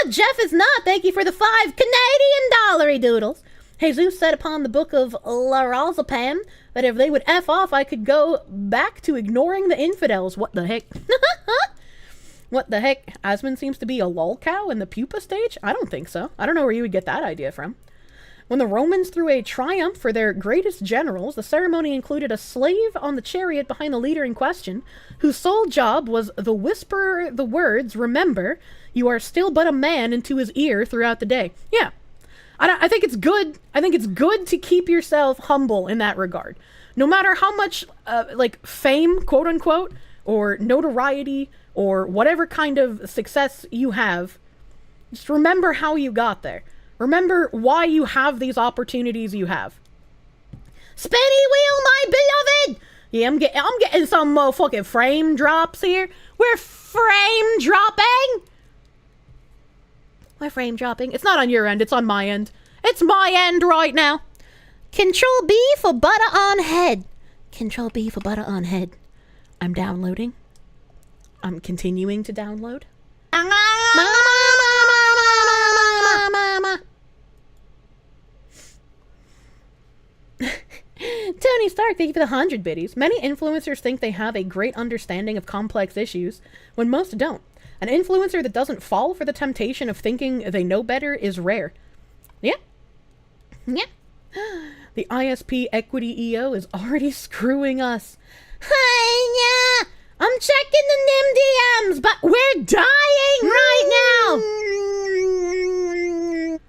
[SPEAKER 1] Jeff is not. Thank you for the 5 Canadian dollary doodles. Jesus said upon the book of Larazepam that if they would F off, I could go back to ignoring the infidels. What the heck? What the heck? Asmund seems to be a lol cow in the pupa stage? I don't think so. I don't know where you would get that idea from. When the Romans threw a triumph for their greatest generals, the ceremony included a slave on the chariot behind the leader in question, whose sole job was to whisper the words, "Remember, you are still but a man," into his ear throughout the day. Yeah. I think it's good. I think it's good to keep yourself humble in that regard. No matter how much, like, fame, quote unquote, or notoriety, or whatever kind of success you have, just remember how you got there. Remember why you have these opportunities you have. Spinny wheel, my beloved! Yeah, I'm getting some motherfucking frame drops here. We're frame dropping! We're frame dropping. It's not on your end, it's on my end. It's my end right now. Control B for butter on head. Control B for butter on head. I'm downloading. I'm continuing to download.
[SPEAKER 7] Tony Stark, thank you for the 100 biddies. Many influencers think they have a great understanding of complex issues, when most don't. An influencer that doesn't fall for the temptation of thinking they know better is rare. Yeah. Yeah. The ISP Equity EO is already screwing us. Hi-ya! I'm checking the NIM DMs, but we're dying right now!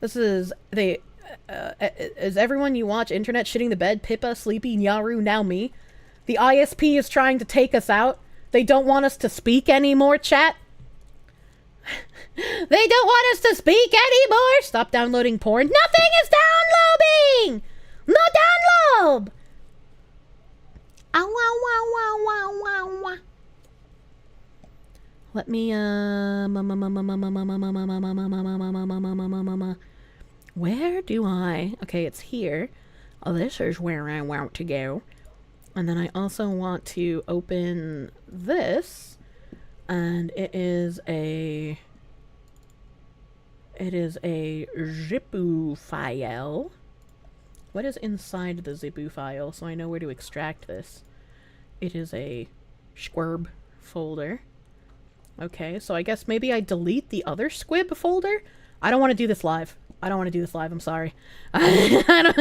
[SPEAKER 7] This is the... is everyone you watch internet shitting the bed? Pippa, Sleepy, Nyaru, now me. The ISP is trying to take us out. They don't want us to speak anymore, chat. They don't want us to speak anymore. Stop downloading porn. Nothing is downloading. No download. Ow, ow, ow, ow, ow, ow, ow. Let me, where do I... Okay, it's here. Oh, this is where I want to go. And then I also want to open this. And it is a zipu file. What is inside the zipu file so I know where to extract this? It is a squirb folder. Okay, so I guess maybe I delete the other squib folder? I don't want to do this live. I don't want to do this live. I'm sorry. I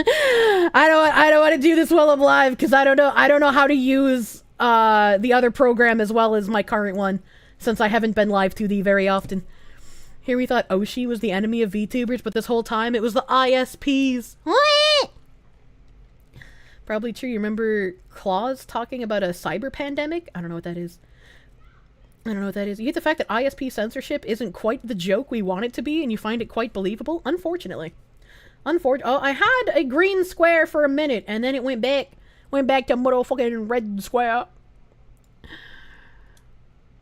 [SPEAKER 7] don't want to do this while I'm live because I don't know how to use the other program as well as my current one since I haven't been live 2D very often. Here we thought Oshi was the enemy of VTubers, but this whole time it was the ISPs. What? Probably true. You remember Claus talking about a cyber pandemic? I don't know what that is. I don't know what that is. You get the fact that ISP censorship isn't quite the joke we want it to be, and you find it quite believable? Unfortunately. Oh, I had a green square for a minute, and then it went back to motherfucking red square.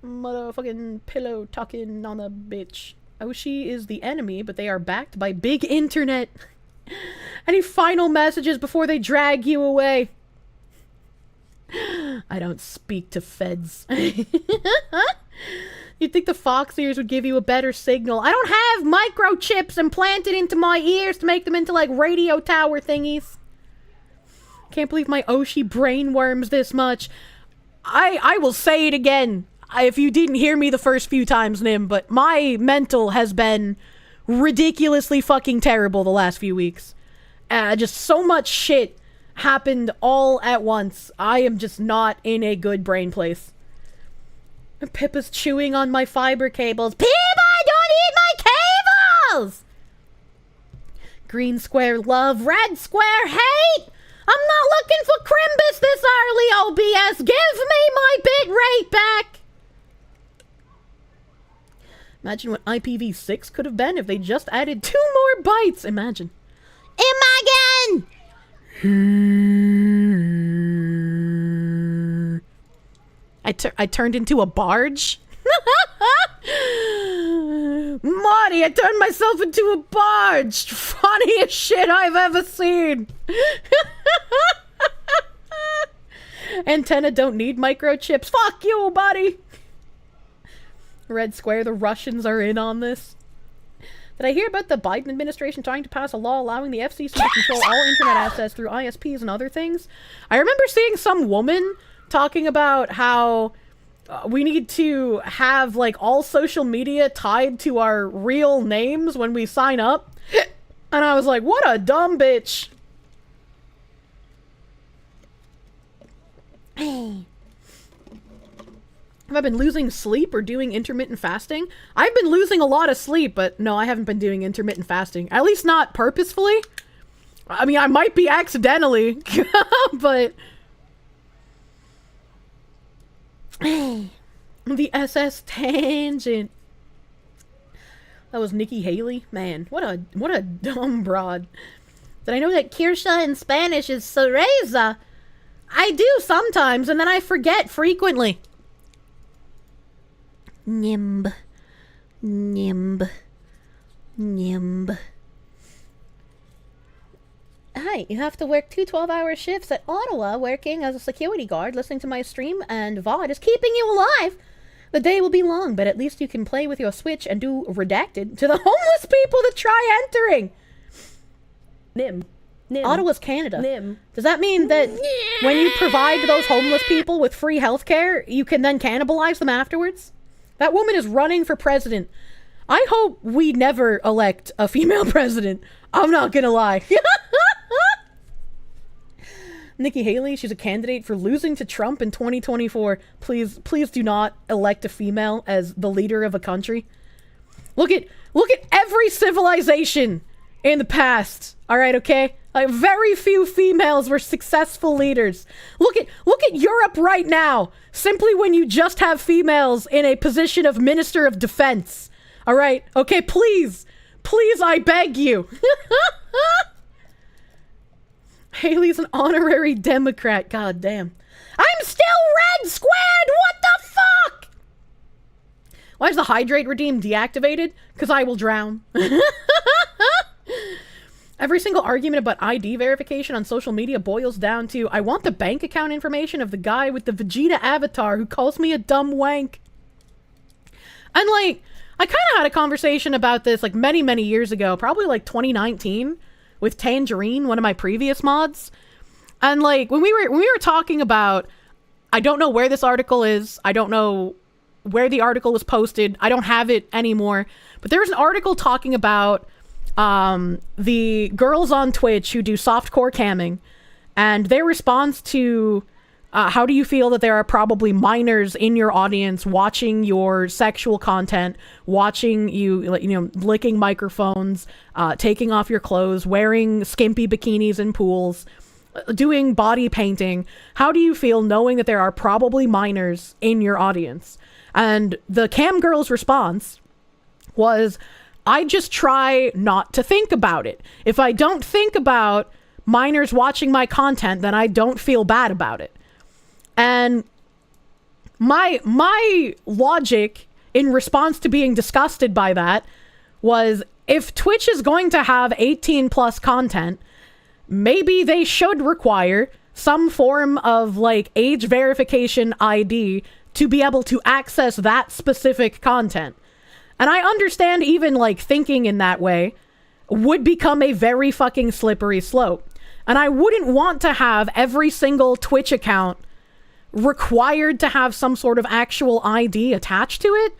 [SPEAKER 7] Motherfucking pillow talking on a bitch. Oshi is the enemy, but they are backed by big internet. Any final messages before they drag you away? I don't speak to feds. You'd think the fox ears would give you a better signal. I don't have microchips implanted into my ears to make them into like radio tower thingies. Can't believe my Oshi brain worms this much. I will say it again. If you didn't hear me the first few times, Nim, but my mental has been ridiculously fucking terrible the last few weeks. Just so much shit happened all at once. I am just not in a good brain place. Pippa's chewing on my fiber cables. Pippa, don't eat my cables! Green square love, red square hate! I'm not looking for Crimbus this early, OBS! Give me my bit rate back! Imagine what IPv6 could have been if they just added 2 more bytes. Imagine. I turned into a barge? Marty, I turned myself into a barge! Funniest shit I've ever seen! Antenna don't need microchips. Fuck you, buddy! Red Square, the Russians are in on this. Did I hear about the Biden administration trying to pass a law allowing the FCC to control all internet access through ISPs and other things? I remember seeing some woman talking about how we need to have like all social media tied to our real names when we sign up. And I was like, what a dumb bitch. Have I been losing sleep or doing intermittent fasting? I've been losing a lot of sleep, but no, I haven't been doing intermittent fasting. At least not purposefully. I mean, I might be accidentally, but... The SS Tangent. That was Nikki Haley? Man, what a dumb broad. Did I know that Kirsche in Spanish is cereza? I do sometimes, and then I forget frequently. Nimb. Nimb. Nimb. Hi. You have to work 2 12-hour shifts at Ottawa working as a security guard, listening to my stream, and VoD is keeping you alive. The day will be long, but at least you can play with your Switch and do redacted to the homeless people that try entering.
[SPEAKER 1] Nim.
[SPEAKER 7] Ottawa's Canada.
[SPEAKER 1] Nim.
[SPEAKER 7] Does that mean that when you provide those homeless people with free healthcare, you can then cannibalize them afterwards? That woman is running for president. I hope we never elect a female president. I'm not gonna lie. Nikki Haley, she's a candidate for losing to Trump in 2024. Please do not elect a female as the leader of a country. Look at every civilization in the past. All right, okay? Like, very few females were successful leaders. Look at Europe right now. Simply when you just have females in a position of Minister of Defense. All right? Okay, please, I beg you. Haley's an honorary Democrat. God damn. I'm still red squared. What the fuck? Why is the hydrate redeem deactivated? Because I will drown. Every single argument about ID verification on social media boils down to, I want the bank account information of the guy with the Vegeta avatar who calls me a dumb wank. And like, I kind of had a conversation about this like many, many years ago, probably like 2019, with Tangerine, one of my previous mods. And like, when we were talking about, I don't know where this article is, I don't know where the article was posted, I don't have it anymore, but there was an article talking about the girls on Twitch who do softcore camming, and their response to how do you feel that there are probably minors in your audience watching your sexual content, watching you, licking microphones, taking off your clothes, wearing skimpy bikinis in pools, doing body painting. How do you feel knowing that there are probably minors in your audience? And the cam girl's response was, I just try not to think about it. If I don't think about minors watching my content, then I don't feel bad about it. And my logic in response to being disgusted by that was, if Twitch is going to have 18 plus content, maybe they should require some form of like age verification ID to be able to access that specific content. And I understand even like thinking in that way would become a very fucking slippery slope. And I wouldn't want to have every single Twitch account required to have some sort of actual ID attached to it.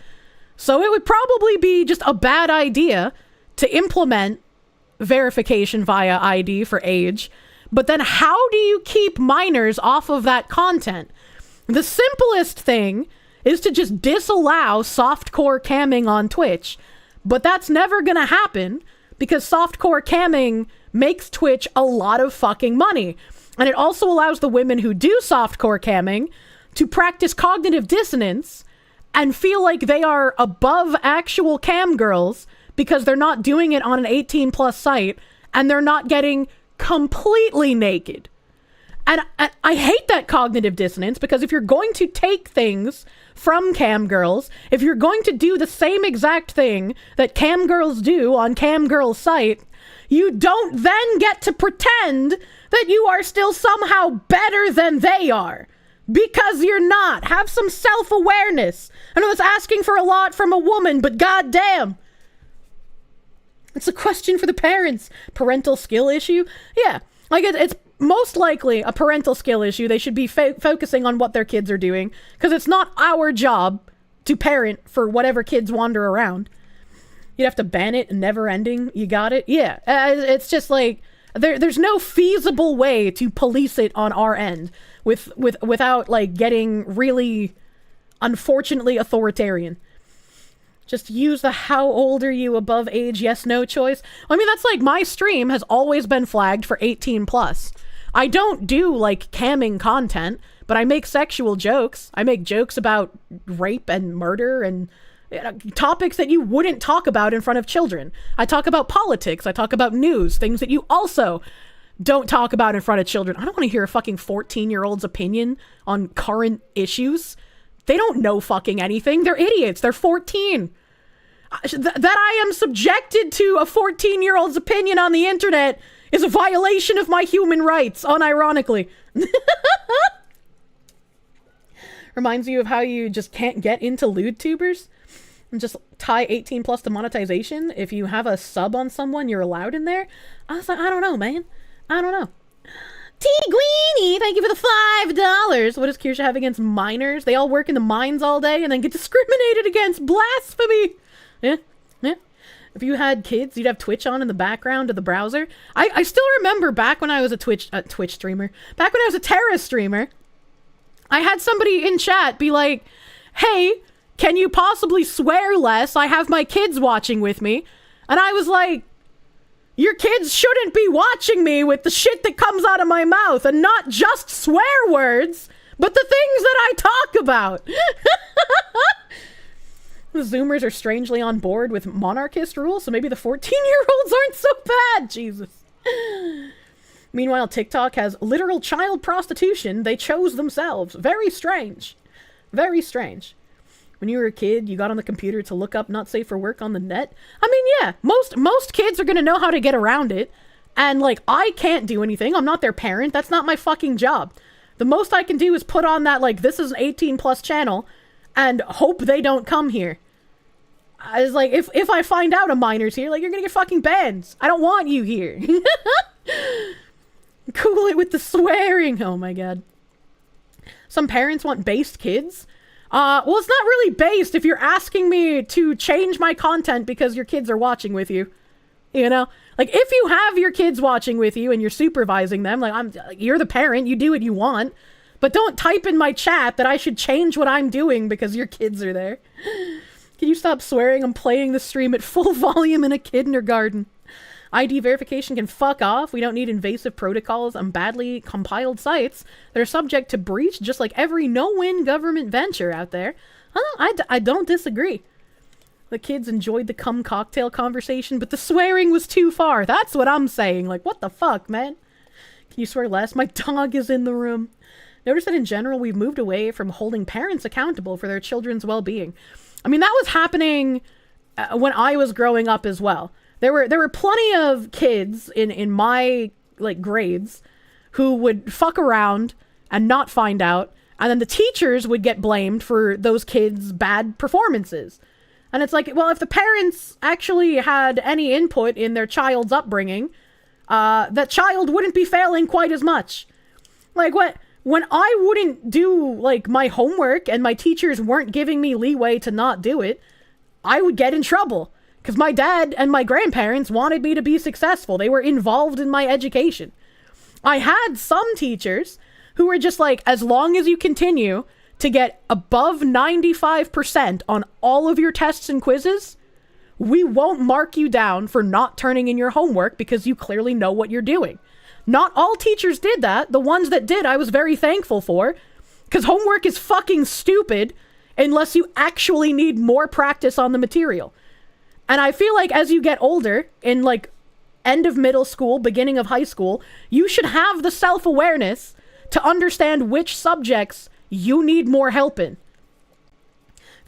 [SPEAKER 7] So it would probably be just a bad idea to implement verification via ID for age. But then how do you keep minors off of that content? The simplest thing is to just disallow softcore camming on Twitch. But that's never gonna happen because softcore camming makes Twitch a lot of fucking money. And it also allows the women who do softcore camming to practice cognitive dissonance and feel like they are above actual cam girls because they're not doing it on an 18 plus site and they're not getting completely naked. And I hate that cognitive dissonance, because if you're going to take things from cam girls, if you're going to do the same exact thing that cam girls do on cam girls' site, you don't then get to pretend that you are still somehow better than they are. Because you're not. Have some self-awareness. I know it's asking for a lot from a woman, but goddamn. It's a question for the parents. Parental skill issue? Yeah. Like, it's most likely a parental skill issue. They should be focusing on what their kids are doing, because it's not our job to parent for whatever kids wander around. You'd have to ban it and never ending. You got it? Yeah. It's just like, there's no feasible way to police it on our end without like getting really, unfortunately, authoritarian. Just use the how old are you above age yes no choice. I mean, that's like, my stream has always been flagged for 18 plus. I don't do like camming content, but I make sexual jokes. I make jokes about rape and murder and topics that you wouldn't talk about in front of children. I talk about politics. I talk about news, things that you also don't talk about in front of children. I don't want to hear a fucking 14-year-old's opinion on current issues. They don't know fucking anything. They're idiots. They're 14. That I am subjected to a 14-year-old's opinion on the internet
[SPEAKER 1] is a violation of my human rights, unironically. Reminds you of how you just can't get into lewd tubers and just tie 18 plus to monetization. If you have a sub on someone, you're allowed in there. I was like, I don't know, man. I don't know. T Greenie, thank you for the $5. What does Kirsche have against minors? They all work in the mines all day and then get discriminated against. Blasphemy. Yeah. If you had kids, you'd have Twitch on in the background of the browser. I still remember back when I was a Twitch streamer. Back when I was a Terra streamer, I had somebody in chat be like, hey, can you possibly swear less? I have my kids watching with me. And I was like, your kids shouldn't be watching me with the shit that comes out of my mouth, and not just swear words, but the things that I talk about. The Zoomers are strangely on board with monarchist rules, so maybe the 14-year-olds aren't so bad. Jesus. Meanwhile, TikTok has literal child prostitution they chose themselves. Very strange. Very strange. When you were a kid, you got on the computer to look up not safe for work on the net. I mean, yeah, most kids are gonna know how to get around it. And, like, I can't do anything. I'm not their parent. That's not my fucking job. The most I can do is put on that, like, this is an 18+ channel and hope they don't come here. I was like, if I find out a minor's here, like, you're gonna get fucking banned. I don't want you here. Cool it with the swearing. Oh my god. Some parents want based kids. Well, it's not really based if you're asking me to change my content because your kids are watching with you. You know? Like, if you have your kids watching with you and you're supervising them, like, you're the parent, you do what you want. But don't type in my chat that I should change what I'm doing because your kids are there. Can you stop swearing? I'm playing the stream at full volume in a kindergarten. ID verification can fuck off. We don't need invasive protocols on badly compiled sites that are subject to breach, just like every no-win government venture out there. I don't disagree. The kids enjoyed the cum cocktail conversation, but the swearing was too far. That's what I'm saying. Like, what the fuck, man? Can you swear less? My dog is in the room. Notice that in general, we've moved away from holding parents accountable for their children's well-being. I mean, that was happening when I was growing up as well. There were plenty of kids in my, like, grades who would fuck around and not find out, and then the teachers would get blamed for those kids' bad performances. And it's like, well, if the parents actually had any input in their child's upbringing, that child wouldn't be failing quite as much. Like, when I wouldn't do, like, my homework and my teachers weren't giving me leeway to not do it, I would get in trouble. Because my dad and my grandparents wanted me to be successful. They were involved in my education. I had some teachers who were just like, as long as you continue to get above 95% on all of your tests and quizzes, we won't mark you down for not turning in your homework because you clearly know what you're doing. Not all teachers did that. The ones that did, I was very thankful for. Because homework is fucking stupid unless you actually need more practice on the material. And I feel like as you get older, in like end of middle school, beginning of high school, you should have the self-awareness to understand which subjects you need more help in.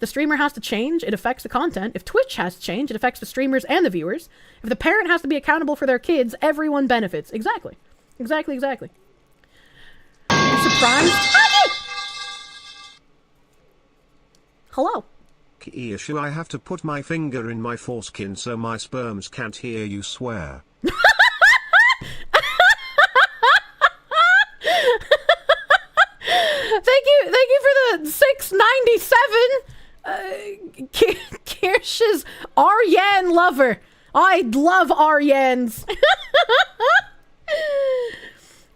[SPEAKER 1] The streamer has to change, it affects the content. If Twitch has to change, it affects the streamers and the viewers. If the parent has to be accountable for their kids, everyone benefits. Exactly. Exactly. You're surprised? Hello.
[SPEAKER 5] Kirsche, I have to put my finger in my foreskin so my sperms can't hear you swear.
[SPEAKER 1] Thank you for the 697. Kirsch's Aryan lover. I love Aryans.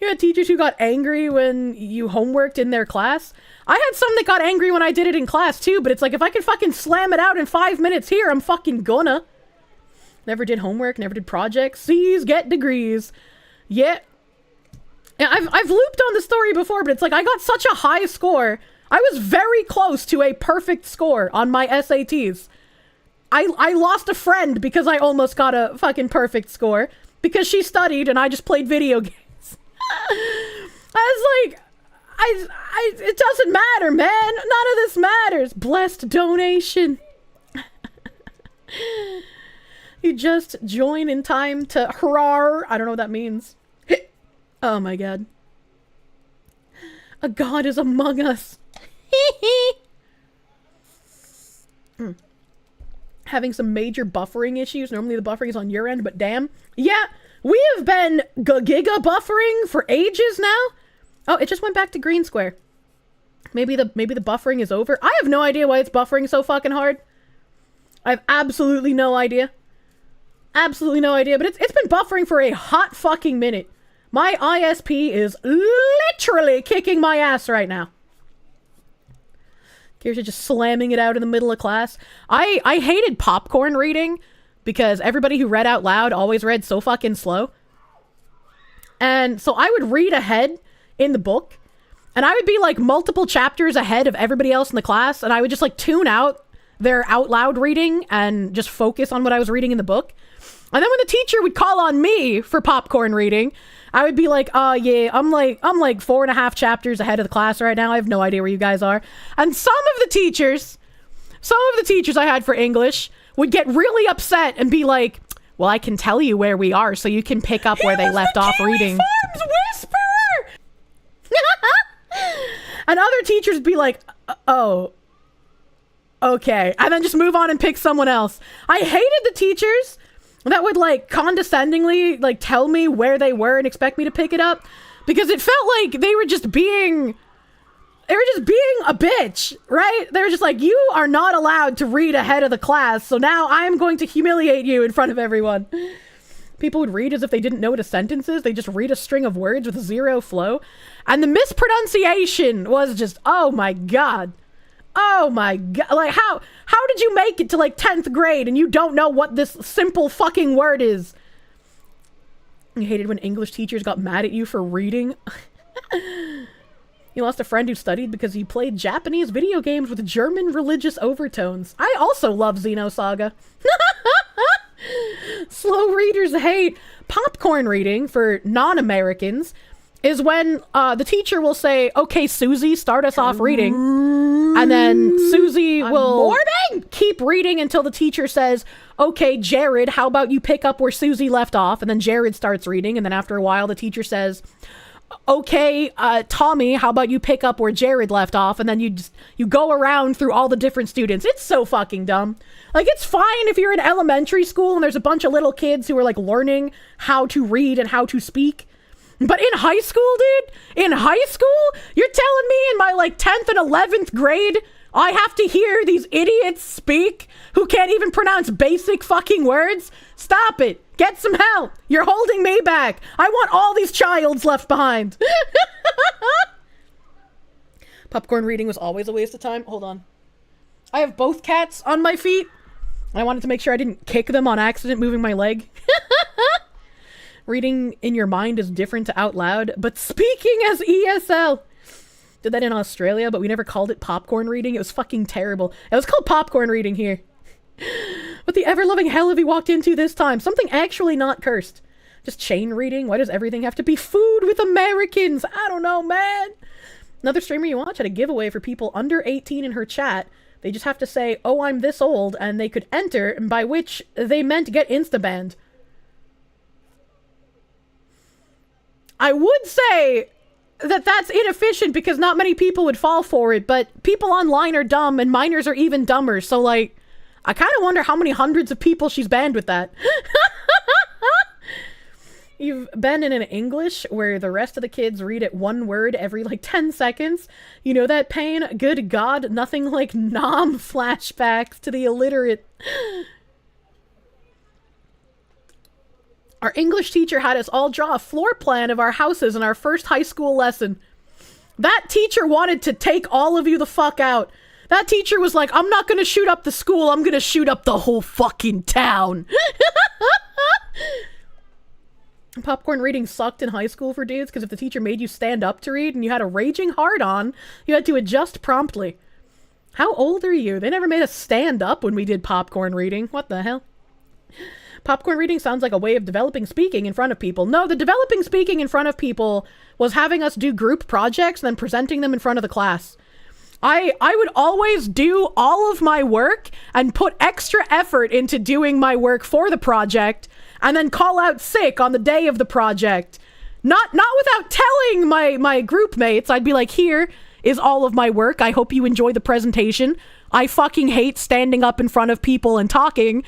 [SPEAKER 1] You had teachers who got angry when you homeworked in their class. I had some that got angry when I did it in class too, but it's like, if I can fucking slam it out in 5 minutes here, I'm fucking gonna. Never did homework, never did projects. C's get degrees. Yeah. I've looped on the story before, but it's like, I got such a high score. I was very close to a perfect score on my SATs. I lost a friend because I almost got a fucking perfect score because she studied and I just played video games. I was like, it doesn't matter, man. None of this matters. Blessed donation. You just join in time to hurrah. I don't know what that means. Oh my god. A god is among us. Having some major buffering issues. Normally the buffering is on your end, but damn. Yeah, we have been giga buffering for ages now. Oh, it just went back to green square. Maybe the buffering is over. I have no idea why it's buffering so fucking hard. I have absolutely no idea. Absolutely no idea, but it's been buffering for a hot fucking minute. My ISP is literally kicking my ass right now. Kirsche just slamming it out in the middle of class. I hated popcorn reading because everybody who read out loud always read so fucking slow. And so I would read ahead in the book, and I would be like multiple chapters ahead of everybody else in the class, and I would just like tune out their out loud reading and just focus on what I was reading in the book. And then when the teacher would call on me for popcorn reading, I would be like, yeah, I'm like 4.5 chapters ahead of the class right now. I have no idea where you guys are. And some of the teachers I had for English would get really upset and be like, well, I can tell you where we are so you can pick up where they left off reading. Farms whisperer! And other teachers would be like, oh, okay. And then just move on and pick someone else. I hated the teachers that would like condescendingly like tell me where they were and expect me to pick it up, because it felt like they were just being a bitch, right? They were just like, you are not allowed to read ahead of the class, so now I'm going to humiliate you in front of everyone. People would read as if they didn't know what a sentence is. They just read a string of words with zero flow. And the mispronunciation was just, oh my god. Oh my god. Like, how did you make it to like 10th grade and you don't know what this simple fucking word is? You hated when English teachers got mad at you for reading. You lost a friend who studied because he played Japanese video games with German religious overtones. I also love Xenosaga. Slow readers hate. Popcorn reading for non-Americans is when the teacher will say, okay, Susie, start us off reading. And then Susie will keep reading until the teacher says, okay, Jared, how about you pick up where Susie left off? And then Jared starts reading. And then after a while, the teacher says, okay, Tommy, how about you pick up where Jared left off? And then you go around through all the different students. It's so fucking dumb. Like, it's fine if you're in elementary school and there's a bunch of little kids who are like learning how to read and how to speak. But in high school, dude, in high school, you're telling me in my like 10th and 11th grade, I have to hear these idiots speak who can't even pronounce basic fucking words? Stop it. Get some help. You're holding me back. I want all these childs left behind. Popcorn reading was always a waste of time. Hold on. I have both cats on my feet. I wanted to make sure I didn't kick them on accident moving my leg. Reading in your mind is different to out loud, but speaking as ESL. Did that in Australia, but we never called it popcorn reading. It was fucking terrible. It was called popcorn reading here. What the ever-loving hell have we walked into this time? Something actually not cursed. Just chain reading? Why does everything have to be food with Americans? I don't know, man. Another streamer you watch had a giveaway for people under 18 in her chat. They just have to say, oh, I'm this old, and they could enter, and by which they meant get insta-banned. I would say that that's inefficient because not many people would fall for it, but people online are dumb and minors are even dumber, so like, I kind of wonder how many hundreds of people she's banned with that. You've been in an English where the rest of the kids read it one word every like 10 seconds. You know that pain? Good God, nothing like nom flashbacks to the illiterate. Our English teacher had us all draw a floor plan of our houses in our first high school lesson. That teacher wanted to take all of you the fuck out. That teacher was like, I'm not gonna shoot up the school, I'm gonna shoot up the whole fucking town. Popcorn reading sucked in high school for dudes because if the teacher made you stand up to read and you had a raging hard-on, you had to adjust promptly. How old are you? They never made us stand up when we did popcorn reading. What the hell? Popcorn reading sounds like a way of developing speaking in front of people. No, the developing speaking in front of people was having us do group projects and then presenting them in front of the class. I would always do all of my work and put extra effort into doing my work for the project and then call out sick on the day of the project. Not without telling my group mates. I'd be like, here is all of my work. I hope you enjoy the presentation. I fucking hate standing up in front of people and talking.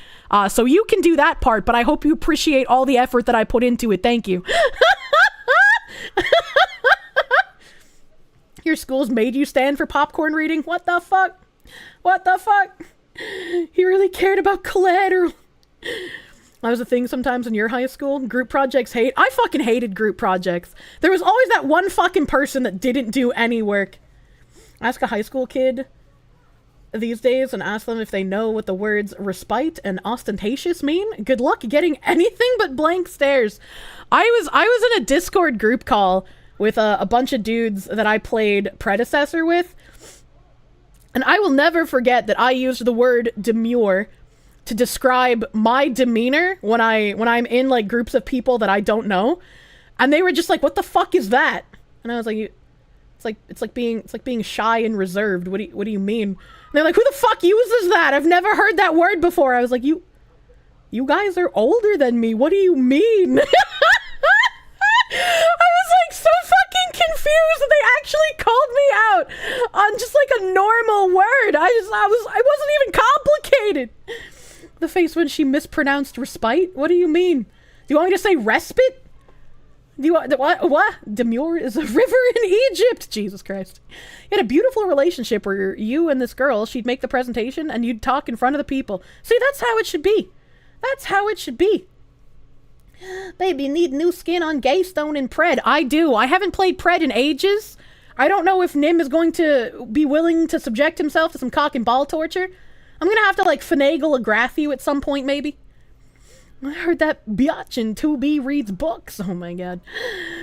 [SPEAKER 1] So you can do that part, but I hope you appreciate all the effort that I put into it. Thank you. Your school's made you stand for popcorn reading? What the fuck? What the fuck? He really cared about collateral. That was a thing sometimes in your high school. Group projects I fucking hated group projects. There was always that one fucking person that didn't do any work. Ask a high school kid these days and ask them if they know what the words respite and ostentatious mean. Good luck getting anything but blank stares. I was in a Discord group call with a bunch of dudes that I played Predecessor with. And I will never forget that I used the word demure to describe my demeanor when I'm in like groups of people that I don't know. And they were just like, what the fuck is that? And I was like, it's like being shy and reserved. What do you mean? And they're like, who the fuck uses that? I've never heard that word before. I was like, you guys are older than me. What do you mean? I was like so fucking confused that they actually called me out on just like a normal word. I wasn't even complicated. The face when she mispronounced respite? What do you mean? Do you want me to say respite? Do you want what? Demure is a river in Egypt. Jesus Christ. You had a beautiful relationship where you and this girl, she'd make the presentation and you'd talk in front of the people. See, that's how it should be. That's how it should be. Baby, need new skin on Gaystone and Pred. I do. I haven't played Pred in ages. I don't know if Nim is going to be willing to subject himself to some cock and ball torture. I'm gonna have to like finagle a graph you at some point, maybe. I heard that biatch in 2B reads books. Oh my god.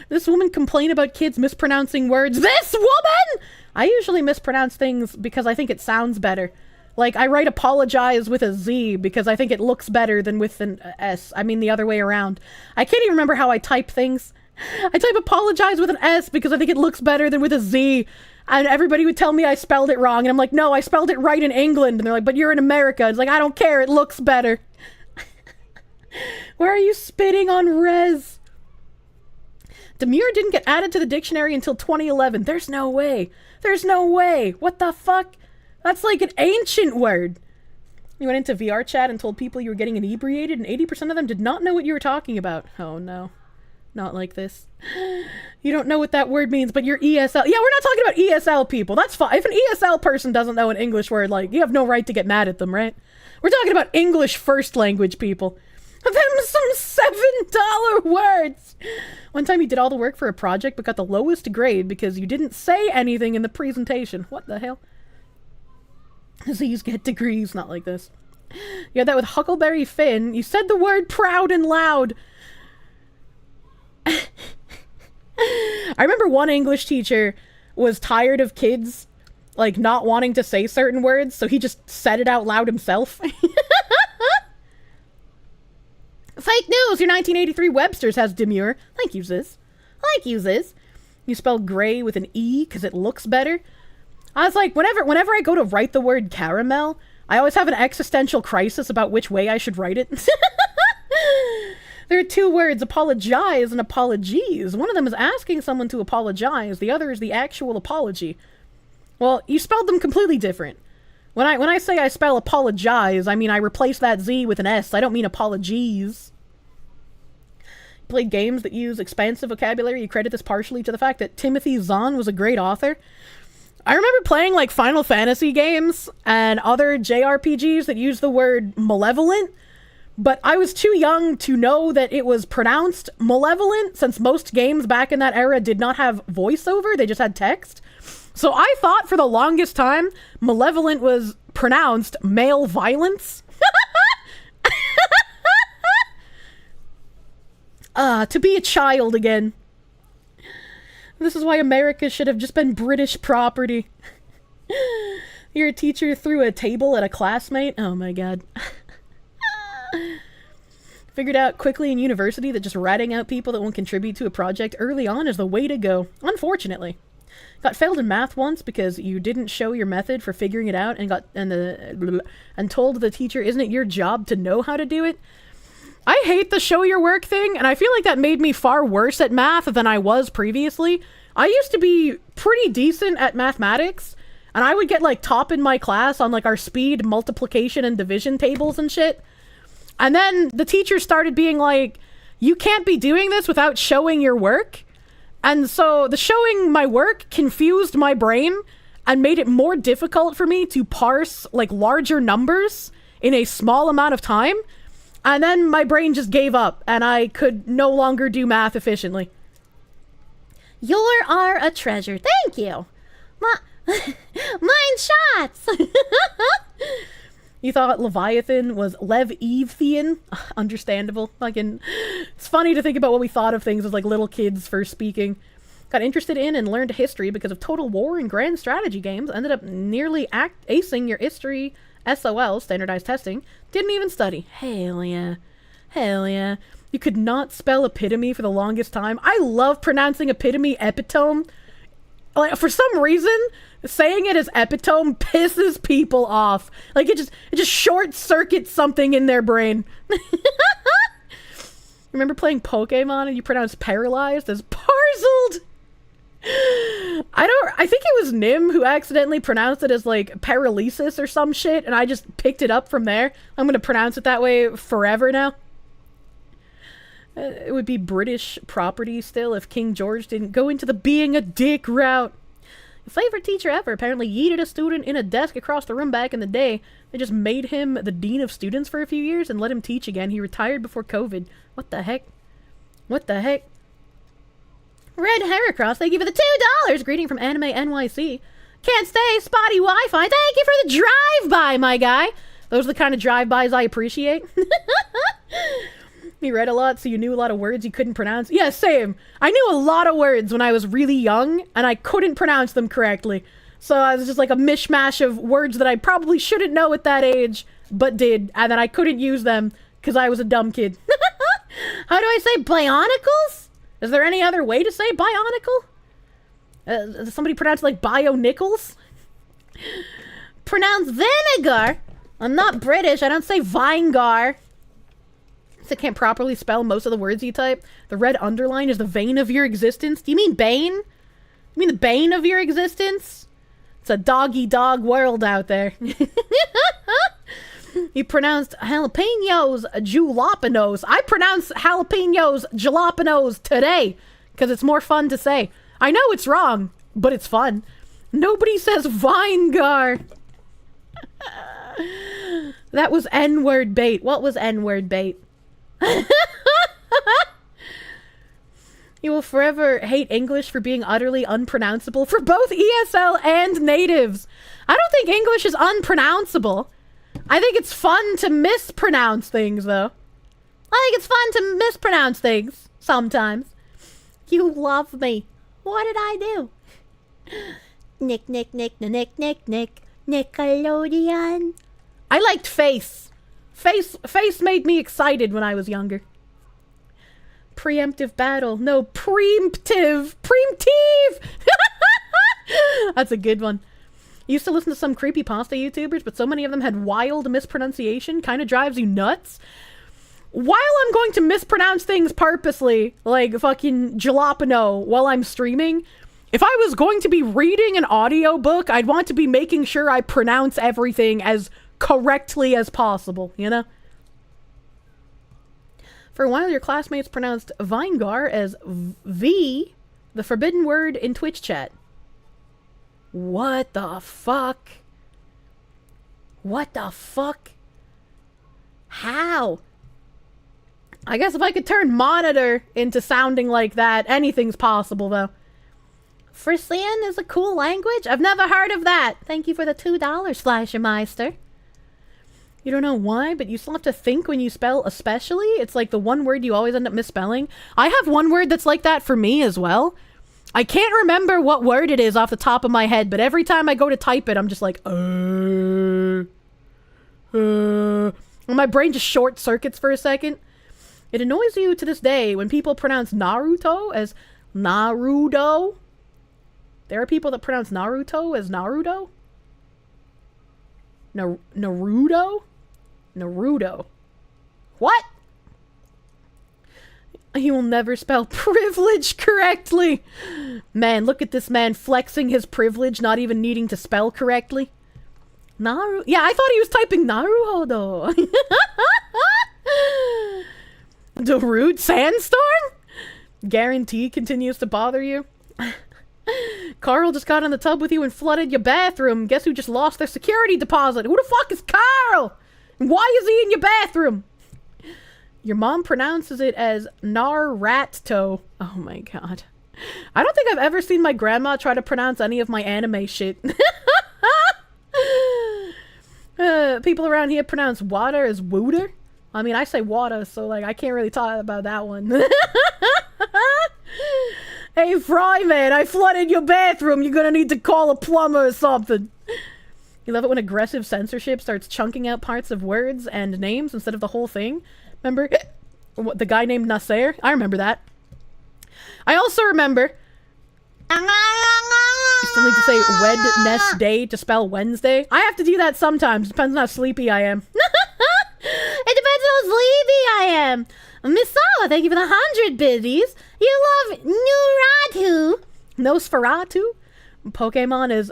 [SPEAKER 1] This woman complained about kids mispronouncing words. This woman! I usually mispronounce things because I think it sounds better. Like, I write apologize with a Z because I think it looks better than with an S. I mean, the other way around. I can't even remember how I type things. I type apologize with an S because I think it looks better than with a Z. And everybody would tell me I spelled it wrong. And I'm like, no, I spelled it right in England. And they're like, but you're in America. It's like, I don't care. It looks better. Why are you spitting on Rez? Demure didn't get added to the dictionary until 2011. There's no way. There's no way. What the fuck? That's like an ancient word. You went into VR chat and told people you were getting inebriated, and 80% of them did not know what you were talking about. Oh no. Not like this. You don't know what that word means, but you're ESL. Yeah, we're not talking about ESL people. That's fine. If an ESL person doesn't know an English word, like, you have no right to get mad at them, right? We're talking about English first language people. Them some $7 words. One time you did all the work for a project but got the lowest grade because you didn't say anything in the presentation. What the hell? Z's get degrees, not like this. You had that with Huckleberry Finn. You said the word proud and loud. I remember one English teacher was tired of kids, like, not wanting to say certain words, so he just said it out loud himself. Fake news! Your 1983 Webster's has demure. Thank you, Ziz. Thank you, Ziz. You spell gray with an E because it looks better. I was like, whenever I go to write the word caramel, I always have an existential crisis about which way I should write it. There are two words, apologize and apologies. One of them is asking someone to apologize. The other is the actual apology. Well, you spelled them completely different. When I say I spell apologize, I mean I replace that Z with an S. I don't mean apologies. Played games that use expansive vocabulary. You credit this partially to the fact that Timothy Zahn was a great author. I remember playing like Final Fantasy games and other JRPGs that use the word malevolent, but I was too young to know that it was pronounced malevolent since most games back in that era did not have voiceover, they just had text. So I thought for the longest time malevolent was pronounced male violence. To be a child again. This is why America should have just been British property. Your teacher threw a table at a classmate? Oh my god. Figured out quickly in university that just ratting out people that won't contribute to a project early on is the way to go. Unfortunately. Got failed in math once because you didn't show your method for figuring it out and told the teacher, isn't it your job to know how to do it? I hate the show your work thing, and I feel like that made me far worse at math than I was previously. I used to be pretty decent at mathematics, and I would get like top in my class on like our speed multiplication and division tables and shit. And then the teacher started being like, you can't be doing this without showing your work. And so the showing my work confused my brain and made it more difficult for me to parse like larger numbers in a small amount of time. And then my brain just gave up and I could no longer do math efficiently.
[SPEAKER 7] You are a treasure. Thank you. Mine shots.
[SPEAKER 1] You thought Leviathan was Lev-Evethian? Understandable. Fucking, it's funny to think about what we thought of things as like little kids first speaking. Got interested in and learned history because of Total War and Grand Strategy games. Ended up nearly acing your history SOL, standardized testing. Didn't even study. Hell yeah. Hell yeah. You could not spell epitome for the longest time. I love pronouncing epitome epitome. Like, for some reason, saying it as epitome pisses people off. Like, it just short circuits something in their brain. Remember playing Pokemon and you pronounced paralyzed as parzeled? I think it was Nim who accidentally pronounced it as like paralysis or some shit, and I just picked it up from there. I'm gonna pronounce it that way forever now. It would be British property still if King George didn't go into the being a dick route. Favorite teacher ever apparently yeeted a student in a desk across the room back in the day. They just made him the dean of students for a few years and let him teach again. He retired before COVID. What the heck? What the heck? Red Heracross, thank you for the $2. Greeting from Anime NYC. Can't stay, spotty Wi-Fi. Thank you for the drive-by, my guy. Those are the kind of drive-bys I appreciate. You read a lot, so you knew a lot of words you couldn't pronounce. Yeah, same. I knew a lot of words when I was really young, and I couldn't pronounce them correctly. So I was just like a mishmash of words that I probably shouldn't know at that age, but did, and then I couldn't use them because I was a dumb kid. How do I say bionicles? Is there any other way to say bionicle? Does somebody pronounce it like bio-nickels? Pronounce vinegar? I'm not British, I don't say vinegar. I can't properly spell most of the words you type. The red underline is the vein of your existence. Do you mean bane? You mean the bane of your existence? It's a dog-eat-dog world out there. You pronounced jalapenos jalapenos. I pronounce jalapenos jalapenos today because it's more fun to say. I know it's wrong, but it's fun. Nobody says Vinegar. That was N-word bait. What was N-word bait? You will forever hate English for being utterly unpronounceable for both ESL and natives. I don't think English is unpronounceable. I think it's fun to mispronounce things, though. I think it's fun to mispronounce things sometimes. You love me. What did I do? Nick, Nickelodeon. I liked Face. Face made me excited when I was younger. Preemptive battle. No, preemptive. Preemptive! That's a good one. Used to listen to some creepypasta YouTubers, but so many of them had wild mispronunciation. Kind of drives you nuts. While I'm going to mispronounce things purposely, like fucking jalapeno while I'm streaming, if I was going to be reading an audiobook, I'd want to be making sure I pronounce everything as correctly as possible, you know? For a while, your classmates pronounced Vinegar as V, the forbidden word in Twitch chat. What the fuck? What the fuck? How? I guess if I could turn monitor into sounding like that, anything's possible, though. Frisian is a cool language? I've never heard of that. Thank you for the $2, Fleischermeister. You don't know why, but you still have to think when you spell especially. It's like the one word you always end up misspelling. I have one word that's like that for me as well. I can't remember what word it is off the top of my head, but every time I go to type it, I'm just like, and my brain just short circuits for a second. It annoys you to this day when people pronounce Naruto as Naruto. There are people that pronounce Naruto as Naruto? Naruto? Naruto. What? He will never spell privilege correctly. Man, look at this man flexing his privilege, not even needing to spell correctly. Naru. Yeah, I thought he was typing Naruhodo. The rude sandstorm? Guarantee continues to bother you. Carl just got in the tub with you and flooded your bathroom. Guess who just lost their security deposit? Who the fuck is Carl? And why is he in your bathroom? Your mom pronounces it as Naratto. Oh my god. I don't think I've ever seen my grandma try to pronounce any of my anime shit. People around here pronounce water as wooter. I mean, I say water, so like I can't really talk about that one. Hey, Fryman, I flooded your bathroom. You're gonna need to call a plumber or something. You love it when aggressive censorship starts chunking out parts of words and names instead of the whole thing. Remember the guy named Nasser? I remember that. I also remember you still need to say Wednesday to spell Wednesday. I have to do that sometimes. Depends on how sleepy I am.
[SPEAKER 7] It depends on how sleepy I am. Miss Sawa, thank you for the 100 biddies. You love Nuratu.
[SPEAKER 1] Nosferatu? Pokemon is